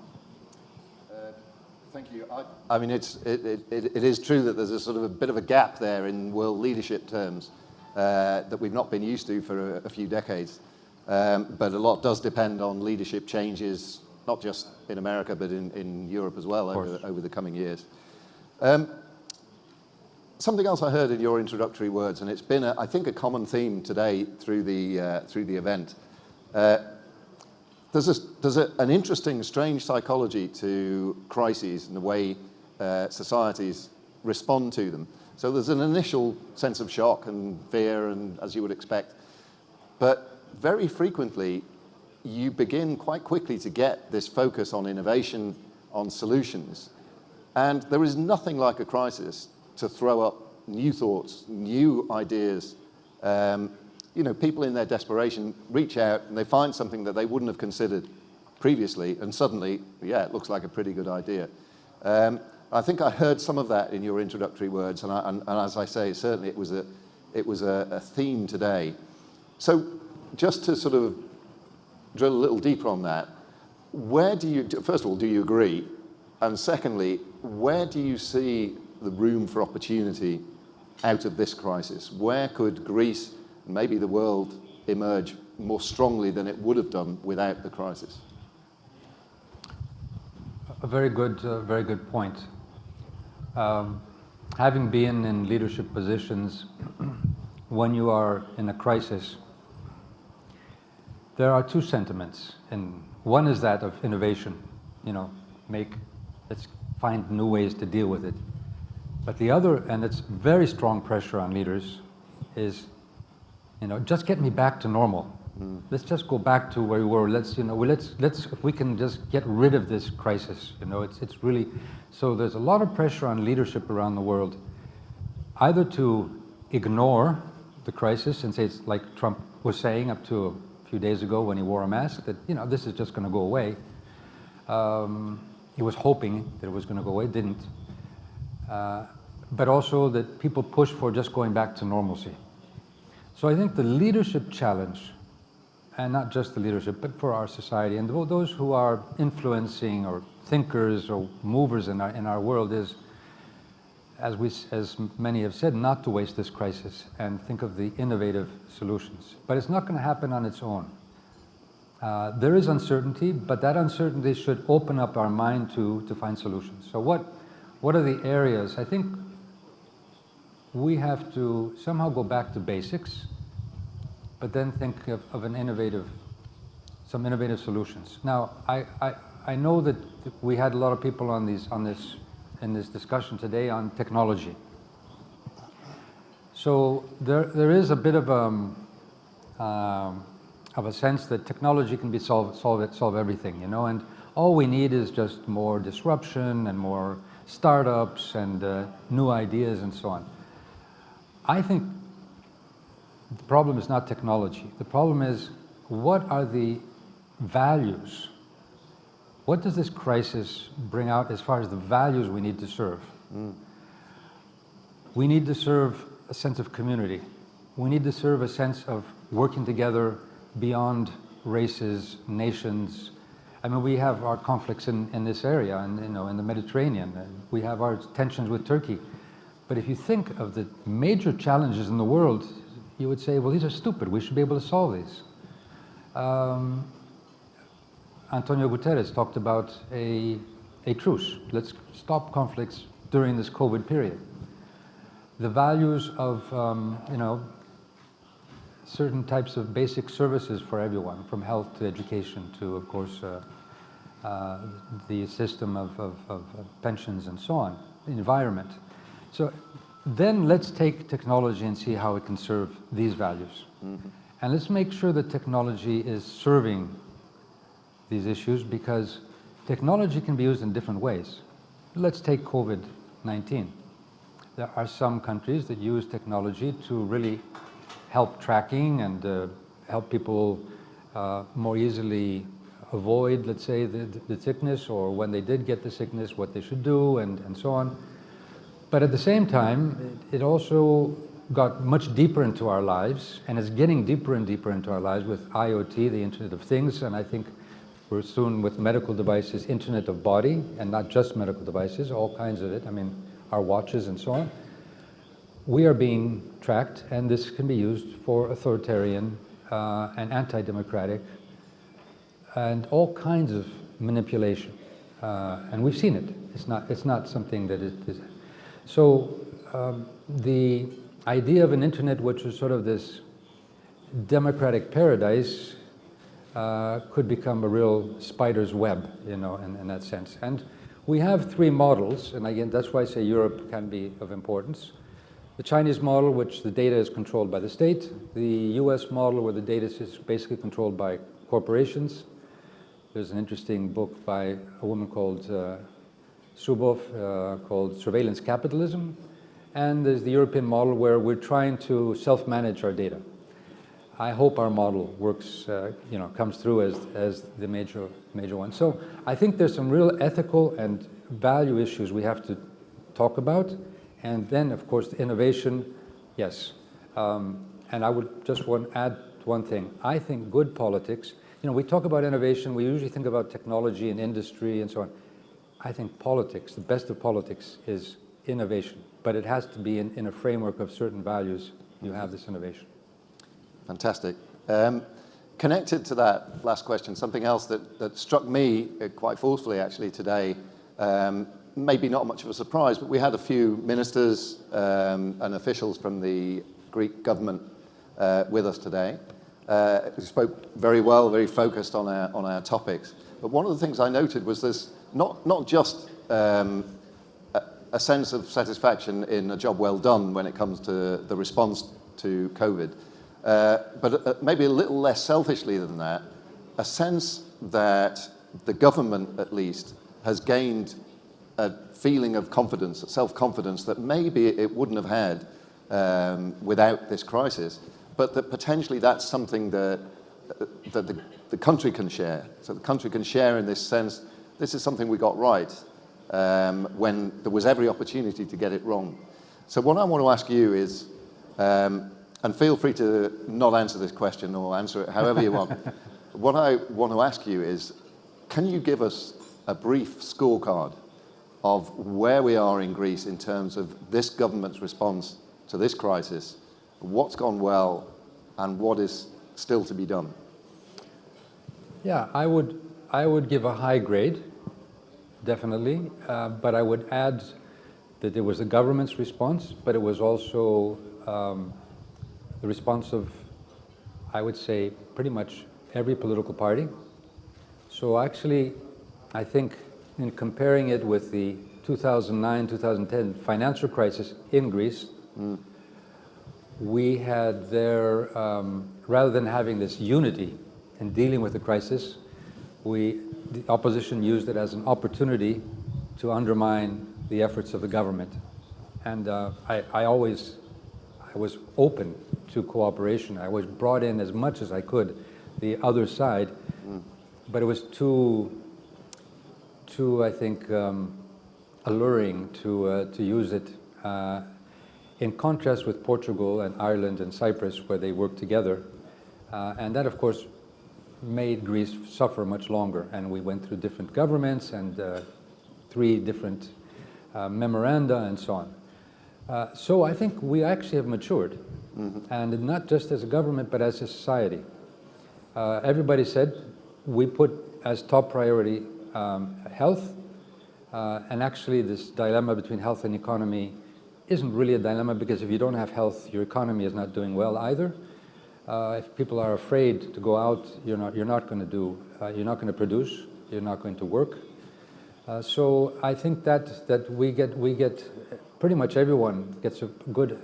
Speaker 1: Thank you. I mean, it is true that there's a sort of a bit of a gap there in world leadership terms that we've not been used to for a few decades. But a lot does depend on leadership changes, not just in America, but in Europe as well over the coming years. Something else I heard in your introductory words, and it's been, I think, a common theme today through the event. There's an interesting, strange psychology to crises and the way societies respond to them. So there's an initial sense of shock and fear, and as you would expect, but very frequently you begin quite quickly to get this focus on innovation, on solutions, and there is nothing like a crisis to throw up new thoughts, new ideas. People in their desperation reach out and they find something that they wouldn't have considered previously, and suddenly, yeah, it looks like a pretty good idea. I think I heard some of that in your introductory words, and as I say, certainly it was a theme today. So, just to sort of drill a little deeper on that, first of all, do you agree? And secondly, where do you see the room for opportunity out of this crisis? Where could Greece, and maybe the world, emerge more strongly than it would have done without the crisis?
Speaker 3: A very good point. Having been in leadership positions, when you are in a crisis, there are two sentiments, and one is that of innovation. Let's find new ways to deal with it. But the other, and it's very strong pressure on leaders, is, just get me back to normal. Let's just go back to where we were. Let's if we can just get rid of this crisis. It's really, so there's a lot of pressure on leadership around the world, either to ignore the crisis and say it's like Trump was saying up to a few days ago when he wore a mask, that this is just going to go away. He was hoping that it was going to go away, didn't. But also that people push for just going back to normalcy. So I think the leadership challenge, and not just the leadership, but for our society and those who are influencing or thinkers or movers in our world, is, as many have said, not to waste this crisis and think of the innovative solutions. But it's not going to happen on its own. There is uncertainty, but that uncertainty should open up our mind to find solutions. So what are the areas? I think we have to somehow go back to basics, but then think of some innovative solutions. Now, I know that we had a lot of people in this discussion today on technology. So there is a bit of a sense that technology can be solve everything, and all we need is just more disruption and more startups and new ideas and so on. I think the problem is not technology. The problem is, what are the values? What does this crisis bring out as far as the values we need to serve? We need to serve a sense of community. We need to serve a sense of working together beyond races, nations. I mean, we have our conflicts in this area, and in the Mediterranean. We have our tensions with Turkey. But if you think of the major challenges in the world, you would say, well, these are stupid. We should be able to solve these. Antonio Guterres talked about a truce. Let's stop conflicts during this COVID period. The values of, certain types of basic services for everyone, from health to education to, of course, the system of pensions and so on, the environment. So then let's take technology and see how it can serve these values. And let's make sure that technology is serving these issues, because technology can be used in different ways. Let's take COVID-19. There are some countries that use technology to really help tracking and help people more easily avoid, let's say, the sickness, or when they did get the sickness, what they should do, and so on. But at the same time, it also got much deeper into our lives, and is getting deeper and deeper into our lives with IoT, the Internet of Things, and I think we're soon with medical devices, Internet of Body, and not just medical devices, all kinds of it, I mean, our watches and so on. We are being tracked, and this can be used for authoritarian and anti-democratic and all kinds of manipulation. And we've seen it. It's not something that is. So the idea of an internet which is sort of this democratic paradise could become a real spider's web, you know, in that sense. And we have three models, and again, that's why I say Europe can be of importance. The Chinese model, which the data is controlled by the state. The US model, where the data is basically controlled by corporations. There's an interesting book by a woman called Zuboff called Surveillance Capitalism. And there's the European model, where we're trying to self-manage our data. I hope our model works, you know, comes through as the major one. So I think there's some real ethical and value issues we have to talk about. And then, of course, the innovation, yes. And I would just want to add one thing. I think good politics, you know, we talk about innovation, we usually think about technology and industry and so on. I think politics, the best of politics is innovation, but it has to be in a framework of certain values. You have this innovation.
Speaker 1: Fantastic. Connected to that last question, something else that struck me quite forcefully actually today, maybe not much of a surprise, but we had a few ministers and officials from the Greek government with us today who spoke very well, very focused on our topics. But one of the things I noted was this, not just a sense of satisfaction in a job well done when it comes to the response to COVID, but maybe a little less selfishly than that, a sense that the government, at least, has gained a feeling of confidence, self-confidence that maybe it wouldn't have had without this crisis, but that potentially that's something that the country can share. So the country can share in this sense, this is something we got right when there was every opportunity to get it wrong. So what I want to ask you is, and feel free to not answer this question or answer it however you want. What I want to ask you is, can you give us a brief scorecard of where we are in Greece in terms of this government's response to this crisis, what's gone well, and what is still to be done?
Speaker 3: Yeah, I would give a high grade, definitely, but I would add that it was the government's response, but it was also the response of, I would say, pretty much every political party. So actually, I think in comparing it with the 2009-2010 financial crisis in Greece, we had there, rather than having this unity in dealing with the crisis, the opposition used it as an opportunity to undermine the efforts of the government. And I was open to cooperation. I was brought in as much as I could, the other side, but it was too I think, alluring to use it in contrast with Portugal and Ireland and Cyprus, where they worked together. And that, of course, made Greece suffer much longer. And we went through different governments and 3 different memoranda and so on. So I think we actually have matured, and not just as a government, but as a society. Everybody said we put as top priority health, and actually this dilemma between health and economy isn't really a dilemma, because if you don't have health, your economy is not doing well either. If people are afraid to go out, you're not going to produce, you're not going to work. So I think that we get pretty much everyone gets a good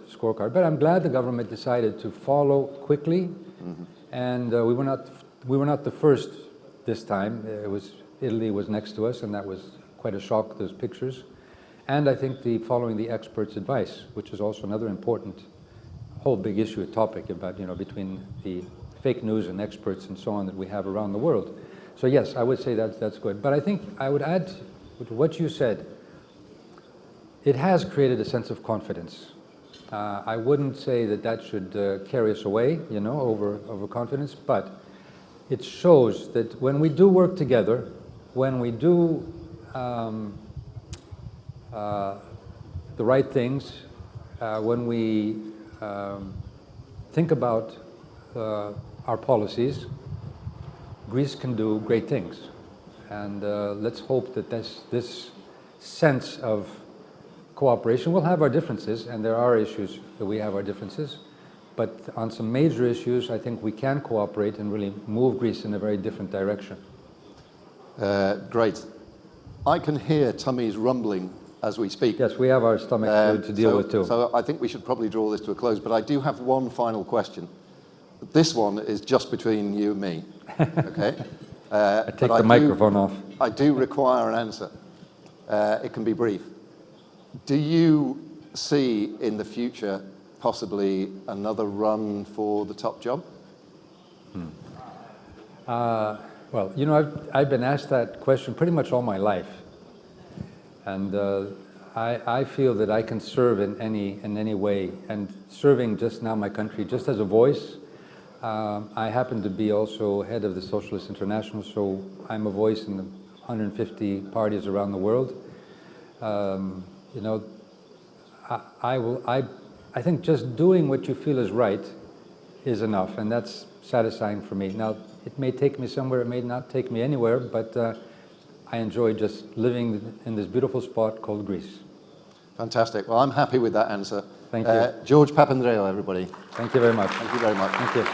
Speaker 3: scorecard. But I'm glad the government decided to follow quickly, and we were not the first this time. Italy was next to us, and that was quite a shock. Those pictures, and I think following the experts' advice, which is also another important whole big issue, a topic about between the fake news and experts and so on that we have around the world. So yes, I would say that's good. But I think I would add to what you said. It has created a sense of confidence. I wouldn't say that should carry us away, over confidence, but it shows that when we do work together, when we do the right things, when we think about our policies, Greece can do great things. And let's hope that this sense of cooperation, we'll have our differences, and there are issues that we have our differences, but on some major issues, I think we can cooperate and really move Greece in a very different direction.
Speaker 1: Great. I can hear tummies rumbling as we speak.
Speaker 3: Yes, we have our stomach to deal with too.
Speaker 1: So I think we should probably draw this to a close, but I do have one final question. This one is just between you and me, okay?
Speaker 3: I take the microphone off.
Speaker 1: I do require an answer. It can be brief. Do you see in the future possibly another run for the top job?
Speaker 3: Well, I've been asked that question pretty much all my life. And I feel that I can serve in any way. And serving just now my country, just as a voice, I happen to be also head of the Socialist International, so I'm a voice in the 150 parties around the world. I think just doing what you feel is right is enough, and that's satisfying for me. Now, it may take me somewhere, it may not take me anywhere, but I enjoy just living in this beautiful spot called Greece.
Speaker 1: Fantastic. Well, I'm happy with that answer.
Speaker 3: Thank you.
Speaker 1: George Papandreou, everybody.
Speaker 3: Thank you very much.
Speaker 1: Thank you very much.
Speaker 3: Thank you.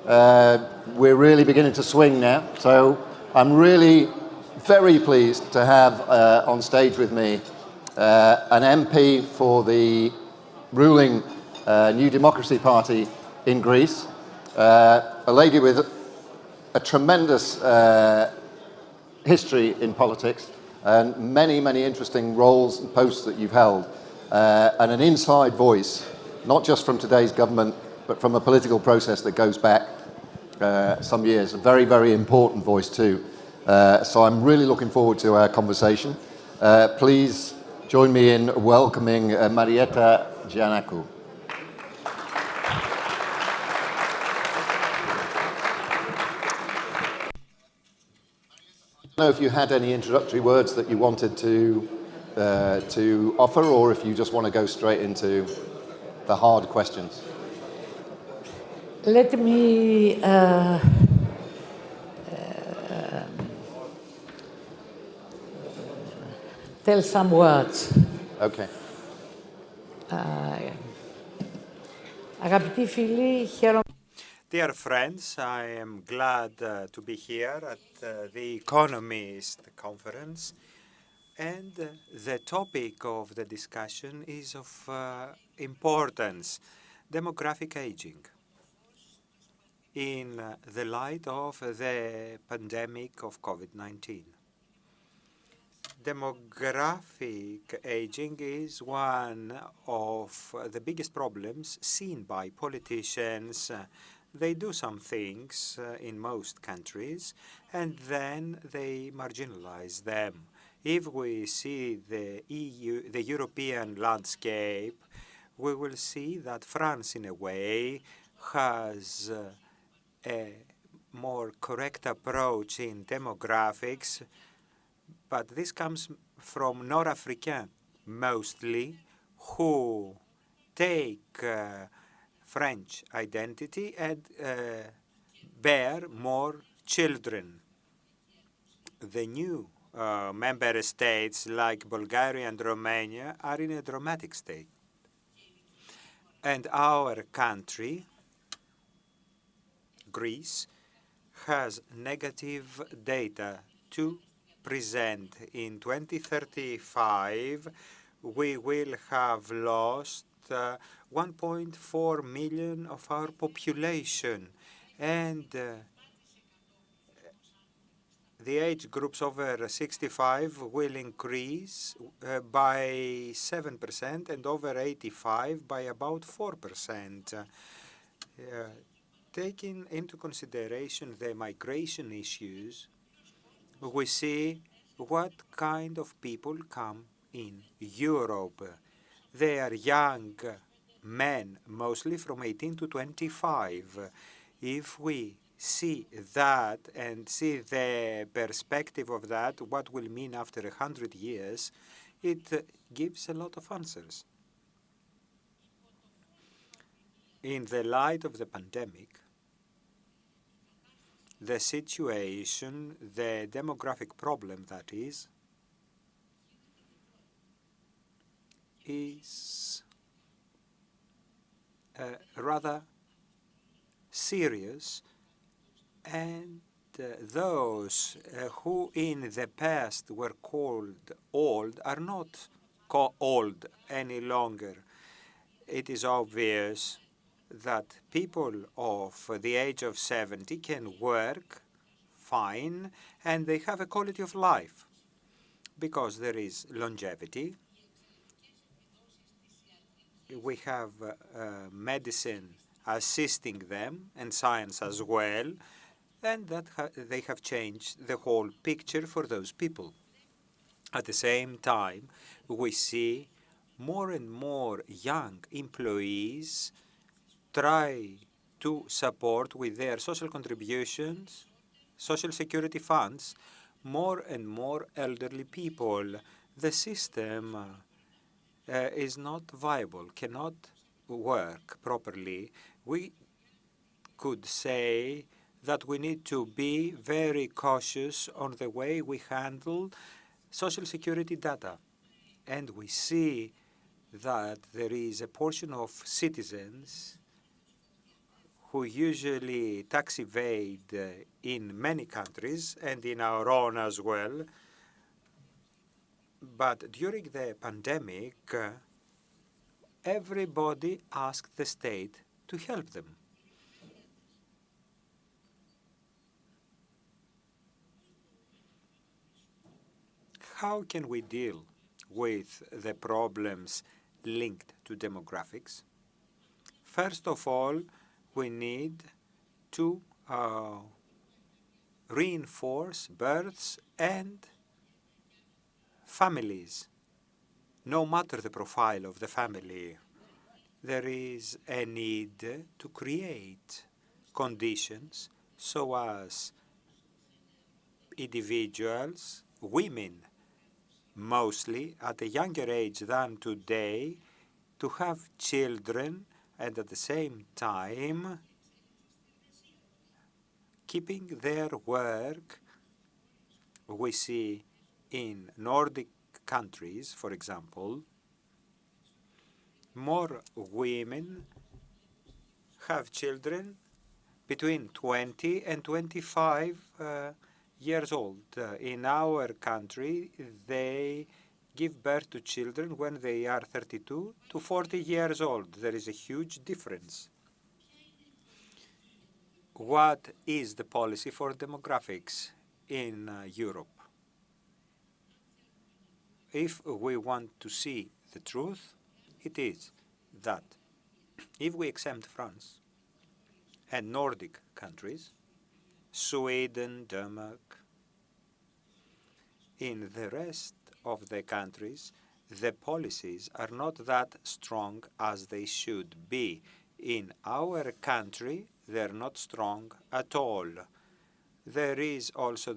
Speaker 1: We're really beginning to swing now. So I'm really very pleased to have on stage with me an MP for the ruling New Democracy Party in Greece, a lady with a tremendous history in politics and many, many interesting roles and posts that you've held, and an inside voice, not just from today's government, but from a political process that goes back some years. A very, very important voice too. So I'm really looking forward to our conversation. Please join me in welcoming Marietta Giannakou. I don't know if you had any introductory words that you wanted to offer, or if you just want to go straight into the hard questions.
Speaker 5: Let me tell some words.
Speaker 1: Okay.
Speaker 5: Αγαπητοί φίλοι, χαίρομαι.
Speaker 2: Dear friends, I am glad to be here at the Economist conference, and the topic of the discussion is of importance: demographic aging. In the light of the pandemic of COVID-19. Demographic aging is one of the biggest problems seen by politicians. They do some things in most countries, and then they marginalize them. If we see the European landscape, we will see that France, in a way, has a more correct approach in demographics, but this comes from North Africans mostly, who take French identity and bear more children. The new member states like Bulgaria and Romania are in a dramatic state. And our country, Greece, has negative data to present. In 2035, we will have lost 1.4 million of our population, and the age groups over 65 will increase by 7% and over 85 by about 4%. Taking into consideration the migration issues, we see what kind of people come in Europe. They are young men, mostly from 18 to 25. If we see that and see the perspective of that, what will mean after 100 years, it gives a lot of answers. In the light of the pandemic, the situation, the demographic problem that is rather serious, and those who in the past were called old are not old any longer. It is obvious that people of the age of 70 can work fine and they have a quality of life because there is longevity. We have medicine assisting them and science as well, and that they have changed the whole picture for those people. At the same time, we see more and more young employees try to support with their social contributions, social security funds, more and more elderly people. The system is not viable, cannot work properly. We could say that we need to be very cautious on the way we handle social security data. And we see that there is a portion of citizens who usually tax evade in many countries and in our own as well. But during the pandemic, everybody asked the state to help them. How can we deal with the problems linked to demographics? First of all, we need to reinforce births and families. No matter the profile of the family, there is a need to create conditions so as individuals, women mostly, at a younger age than today, to have children and at the same time keeping their work. We see in Nordic countries, for example, more women have children between 20 and 25 years old. In our country, they give birth to children when they are 32 to 40 years old. There is a huge difference. What is the policy for demographics in Europe? If we want to see the truth, it is that if we exempt France and Nordic countries, Sweden, Denmark, in the rest of the countries, the policies are not that strong as they should be. In our country, they're not strong at all. There is also,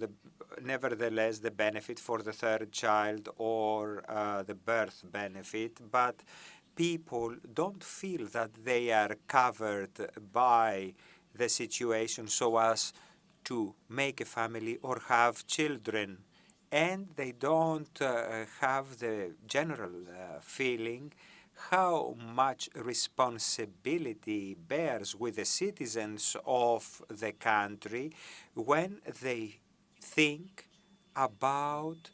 Speaker 2: nevertheless, the benefit for the third child or the birth benefit, but people don't feel that they are covered by the situation so as to make a family or have children. And they don't have the general feeling how much responsibility bears with the citizens of the country when they think about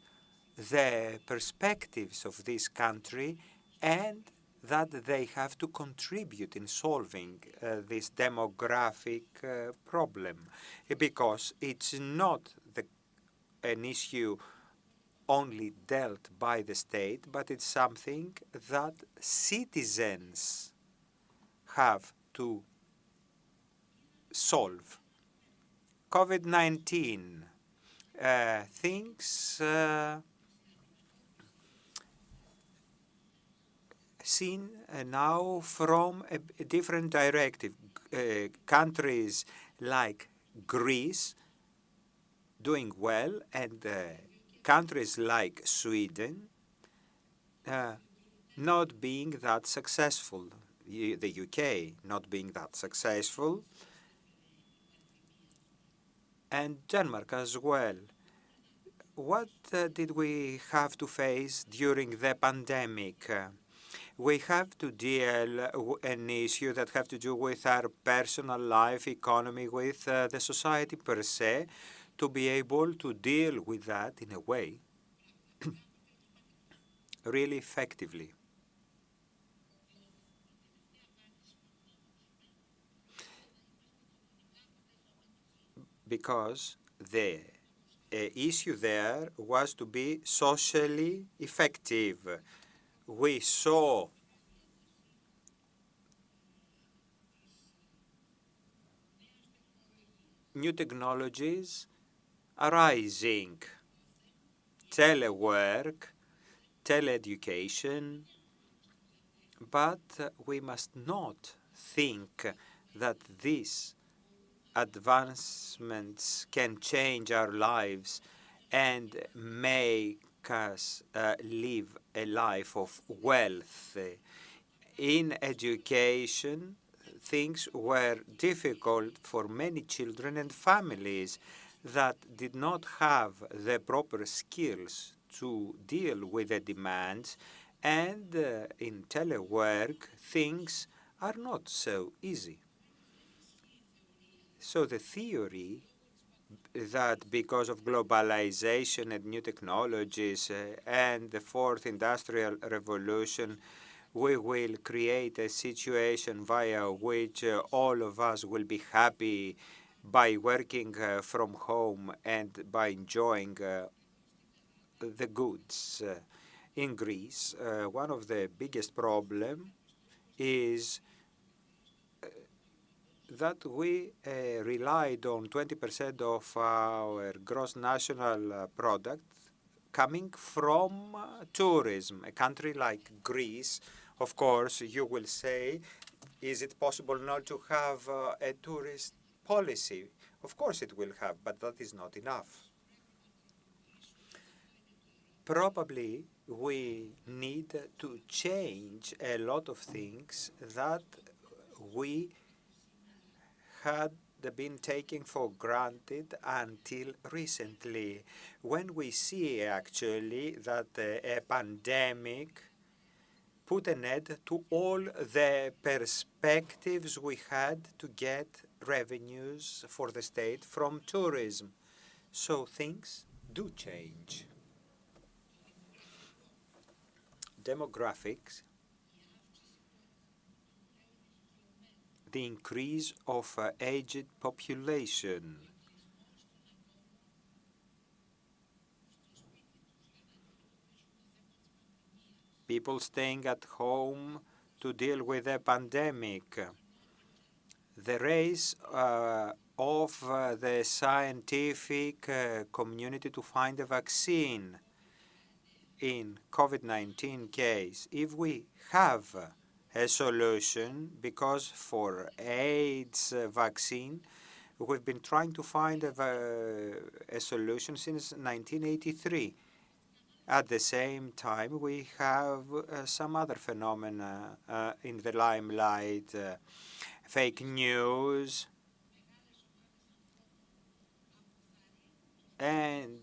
Speaker 2: the perspectives of this country and that they have to contribute in solving this demographic problem, because it's not an issue only dealt by the state, but it's something that citizens have to solve. COVID-19, things seen now from a different directive. Countries like Greece doing well, and countries like Sweden not being that successful. The UK not being that successful, and Denmark as well. What did we have to face during the pandemic? We have to deal with an issue that have to do with our personal life, economy, with the society per se, to be able to deal with that in a way really effectively. Because the issue there was to be socially effective. We saw new technologies arising, telework, teleeducation, but we must not think that these advancements can change our lives and make us live a life of wealth. In education, things were difficult for many children and families that did not have the proper skills to deal with the demands, and in telework, things are not so easy. So the theory that because of globalization and new technologies and the fourth industrial revolution, we will create a situation via which all of us will be happy by working from home and by enjoying the goods. In Greece, one of the biggest problems is that we relied on 20% of our gross national product coming from tourism. A country like Greece, of course, you will say, is it possible not to have a tourist policy? Of course it will have, but that is not enough. Probably we need to change a lot of things that we had been taken for granted until recently, when we see actually that a pandemic put an end to all the perspectives we had to get revenues for the state from tourism. So things do change. Demographics, the increase of aged population, people staying at home to deal with the pandemic, the race of the scientific community to find a vaccine in COVID-19 case. If we have a solution, because for AIDS vaccine, we've been trying to find a solution since 1983. At the same time, we have some other phenomena in the limelight, fake news, and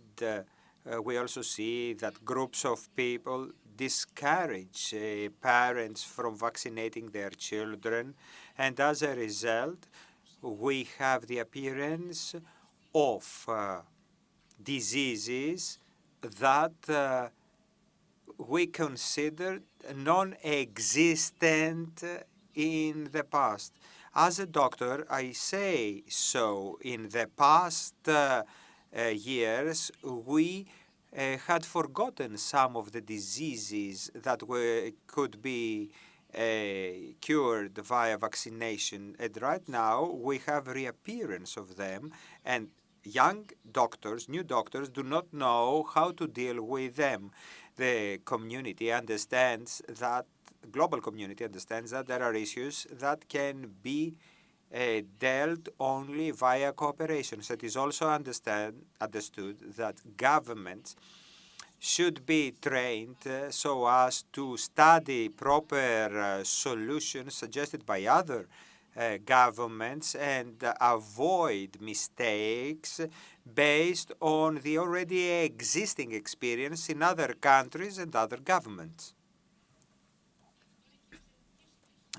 Speaker 2: we also see that groups of people discourage parents from vaccinating their children, and as a result, we have the appearance of diseases that we considered non-existent in the past. As a doctor, I say so. In the past years, we had forgotten some of the diseases that could be cured via vaccination. And right now, we have reappearance of them, and young doctors, new doctors, do not know how to deal with them. The community understands that, global community understands that there are issues that can be dealt only via cooperation. So it is also understood that governments should be trained so as to study proper solutions suggested by other governments and avoid mistakes based on the already existing experience in other countries and other governments.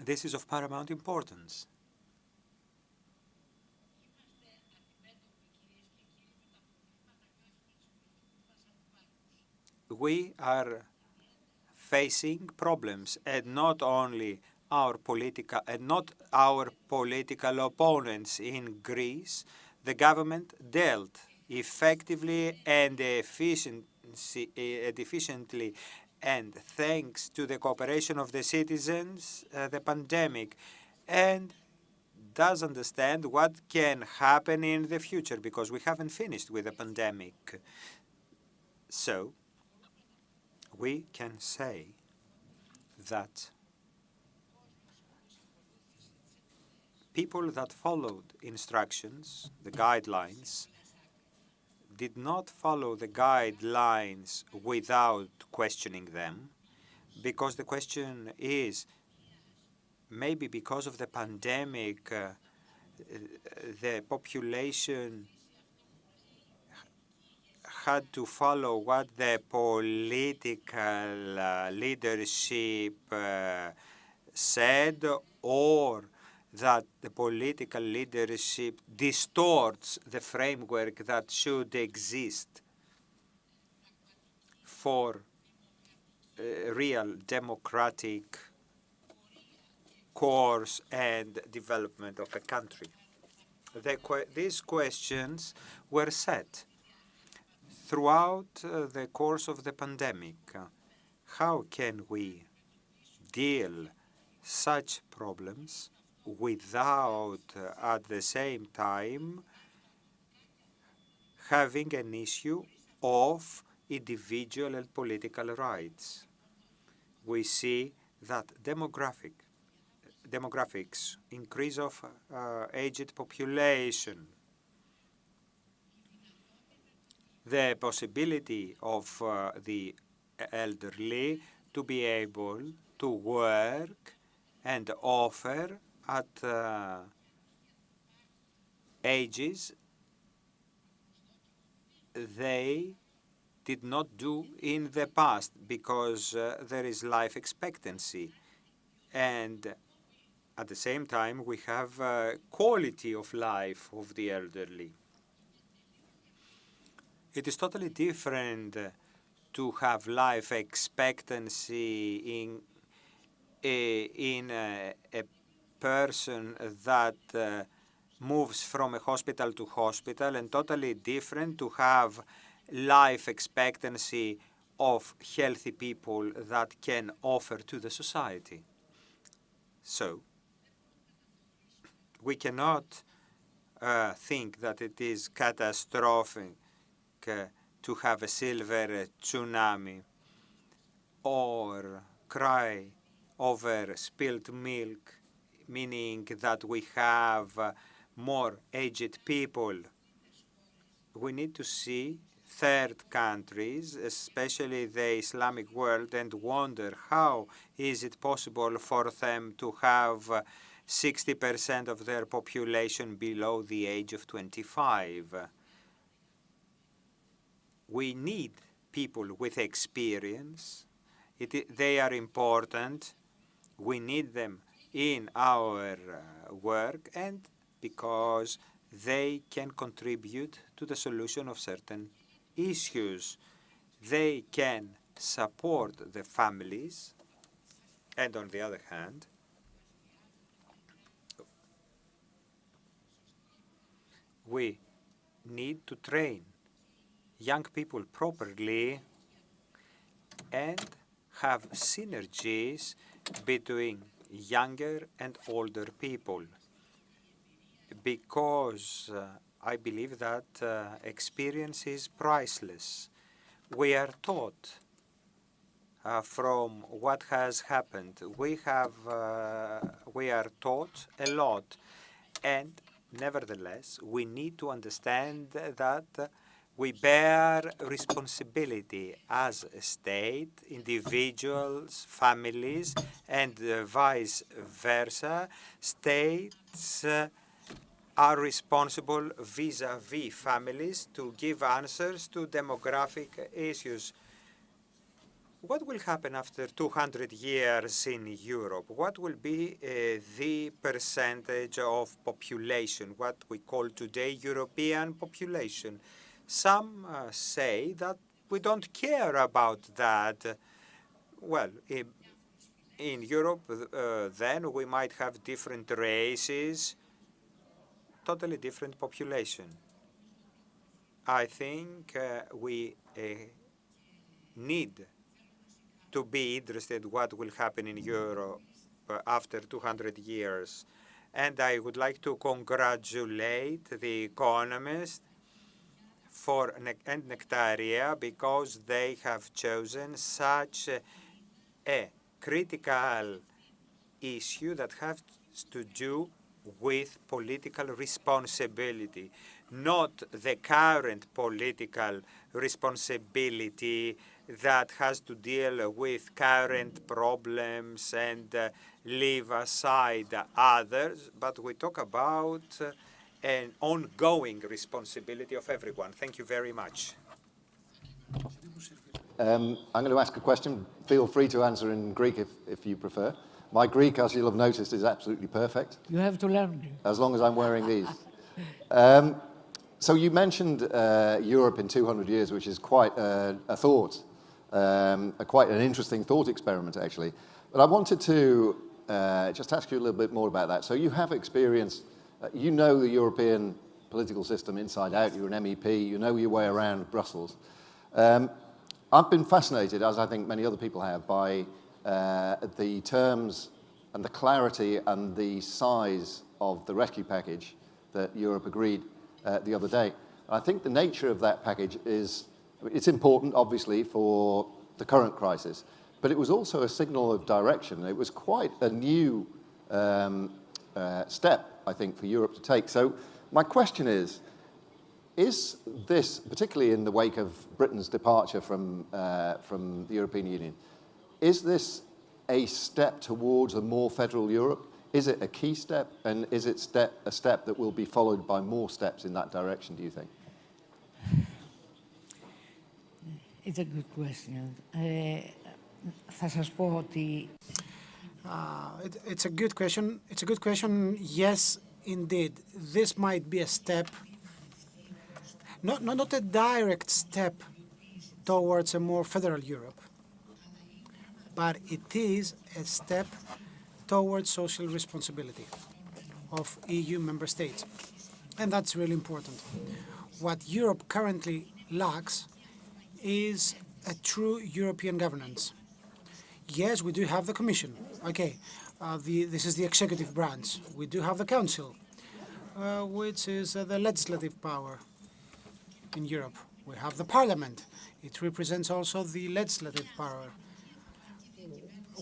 Speaker 2: This is of paramount importance. We are facing problems, and not only our political opponents in Greece. The government dealt effectively and efficiently, and thanks to the cooperation of the citizens, the pandemic, and does understand what can happen in the future, because we haven't finished with the pandemic. So we can say that people that followed instructions, the guidelines, did not follow the guidelines without questioning them, because the question is, maybe because of the pandemic, the population had to follow what the political leadership said, or that the political leadership distorts the framework that should exist for real democratic course and development of a country. These questions were set throughout the course of the pandemic. How can we deal such problems without at the same time having an issue of individual and political rights? We see that demographics, increase of aged population, the possibility of the elderly to be able to work and offer at ages they did not do in the past because there is life expectancy. And at the same time, we have quality of life of the elderly. It is totally different to have life expectancy in a person that moves from a hospital to hospital, and totally different to have life expectancy of healthy people that can offer to the society. So, we cannot think that it is catastrophic to have a silver tsunami or cry over spilled milk, meaning that we have more aged people. We need to see third countries, especially the Islamic world, and wonder how is it possible for them to have 60% of their population below the age of 25. We need people with experience. They are important. We need them in our work, and because they can contribute to the solution of certain issues. They can support the families, and on the other hand, we need to train young people properly and have synergies between younger and older people, because I believe that experience is priceless. We are taught from what has happened. We are taught a lot, and nevertheless, we need to understand that we bear responsibility as a state, individuals, families, and vice versa. States are responsible vis-à-vis families to give answers to demographic issues. What will happen after 200 years in Europe? What will be the percentage of population, what we call today European population? Some say that we don't care about that. Well, in Europe, then we might have different races, totally different population. I think we need to be interested what will happen in Europe after 200 years. And I would like to congratulate The Economist and Nectaria, because they have chosen such a critical issue that has to do with political responsibility, not the current political responsibility that has to deal with current problems and leave aside others, but we talk about an ongoing responsibility of everyone. Thank you very much.
Speaker 1: I'm going to ask a question. Feel free to answer in Greek if you prefer. My Greek, as you'll have noticed, is absolutely perfect,
Speaker 5: You have to learn.
Speaker 1: as long as I'm wearing these. So you mentioned Europe in 200 years, which is quite a thought, quite an interesting thought experiment, actually. But I wanted to just ask you a little bit more about that. So you have experience, you know the European political system inside out. You're an MEP, you know your way around Brussels. I've been fascinated, as I think many other people have, by the terms and the clarity and the size of the rescue package that Europe agreed the other day. I think the nature of that package it's important, obviously, for the current crisis, but it was also a signal of direction. It was quite a new step, I think, for Europe to take. So my question is this, particularly in the wake of Britain's departure from the European Union, is this a step towards a more federal Europe? Is it a key step, and is it a step that will be followed by more steps in that direction, do you think?
Speaker 5: It's a good question. Θα σας πω ότι...
Speaker 4: It's a good question. It's a good question. Yes, indeed. This might be a step, not a direct step towards a more federal Europe, but it is a step towards social responsibility of EU member states. And that's really important. What Europe currently lacks is a true European governance. Yes, we do have the Commission. Okay, this is the executive branch. We do have the Council, which is the legislative power in Europe. We have the Parliament. It represents also the legislative power.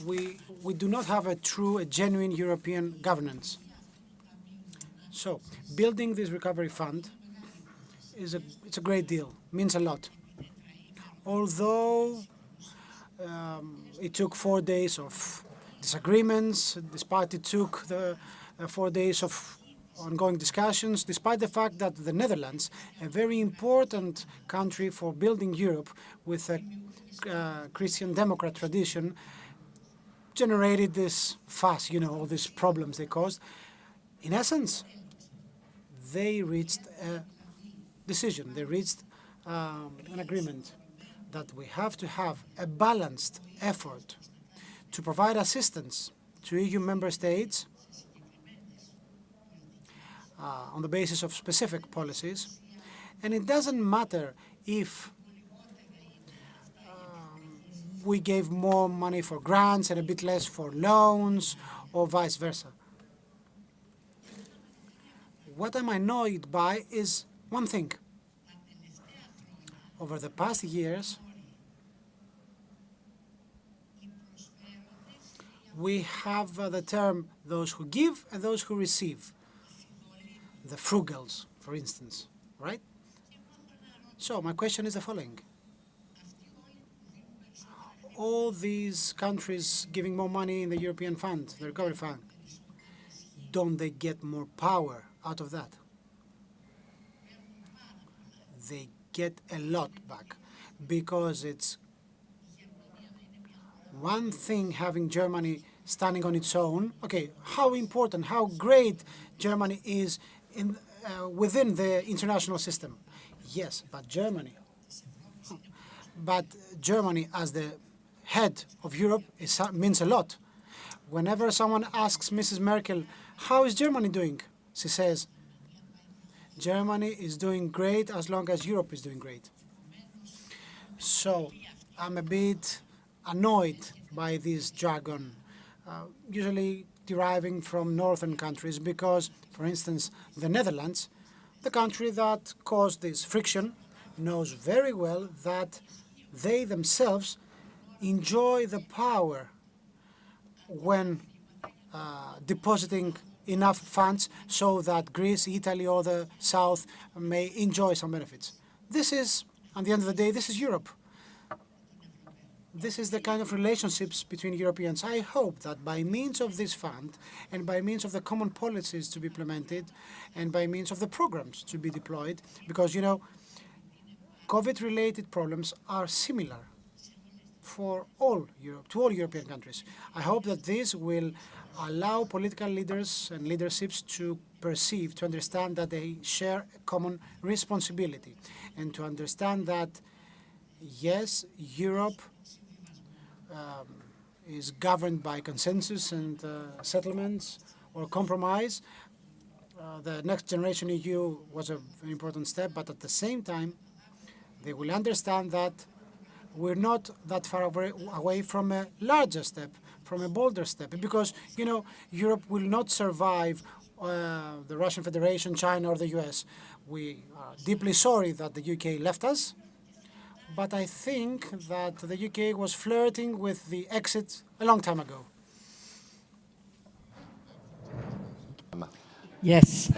Speaker 4: We do not have a true, a genuine European governance. So, building this recovery fund it's a great deal, means a lot. Although it took 4 days of disagreements, despite it took the 4 days of ongoing discussions, despite the fact that the Netherlands, a very important country for building Europe with a Christian Democrat tradition, generated this fuss, all these problems they caused. In essence, they reached a decision, they reached an agreement that we have to have a balanced effort to provide assistance to EU member states on the basis of specific policies. And it doesn't matter if we gave more money for grants and a bit less for loans, or vice versa. What I'm annoyed by is one thing. Over the past years, we have the term those who give and those who receive. The frugals, for instance, right? So my question is the following. All these countries giving more money in the European Fund, the Recovery Fund, don't they get more power out of that? They get a lot back, because it's one thing having Germany standing on its own. Okay, how important, how great Germany is within the international system. Yes, but Germany as the head of Europe means a lot. Whenever someone asks Mrs. Merkel, how is Germany doing? She says, Germany is doing great as long as Europe is doing great. So I'm a bit annoyed by this jargon, usually deriving from northern countries, because, for instance, the Netherlands, the country that caused this friction, knows very well that they themselves enjoy the power when depositing enough funds so that Greece, Italy, or the South may enjoy some benefits. This is, at the end of the day, this is Europe. This is the kind of relationships between Europeans. I hope that by means of this fund, and by means of the common policies to be implemented, and by means of the programs to be deployed, because, COVID-related problems are similar. for all Europe, to all European countries. I hope that this will allow political leaders and leaderships to perceive, to understand that they share a common responsibility, and to understand that, yes, Europe is governed by consensus and settlements or compromise. The Next Generation EU was a very important step, but at the same time, they will understand that we're not that far away from a larger step, from a bolder step, because, you know, Europe will not survive the Russian Federation, China, or the US. We are deeply sorry that the UK left us, but I think that the UK was flirting with the exit a long time ago.
Speaker 5: Yes.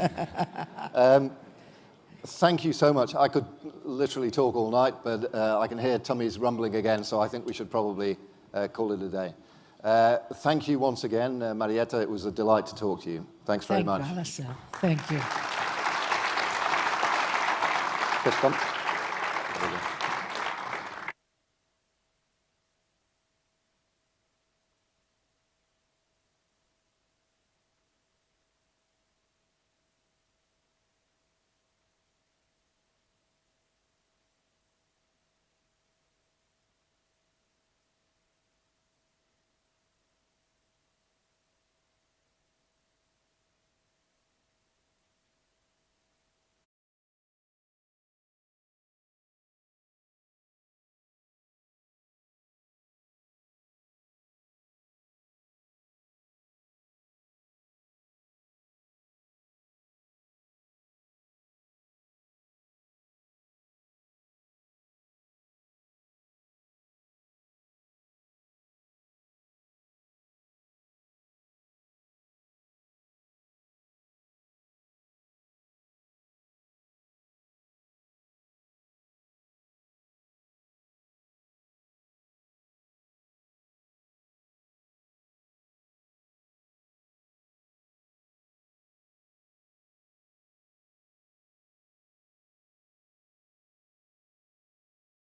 Speaker 1: Thank you so much. I could literally talk all night, but I can hear tummies rumbling again, so I think we should probably call it a day. Thank you once again, Marietta. It was a delight to talk to you. Thanks very much.
Speaker 5: Thank you.
Speaker 1: Chris, come.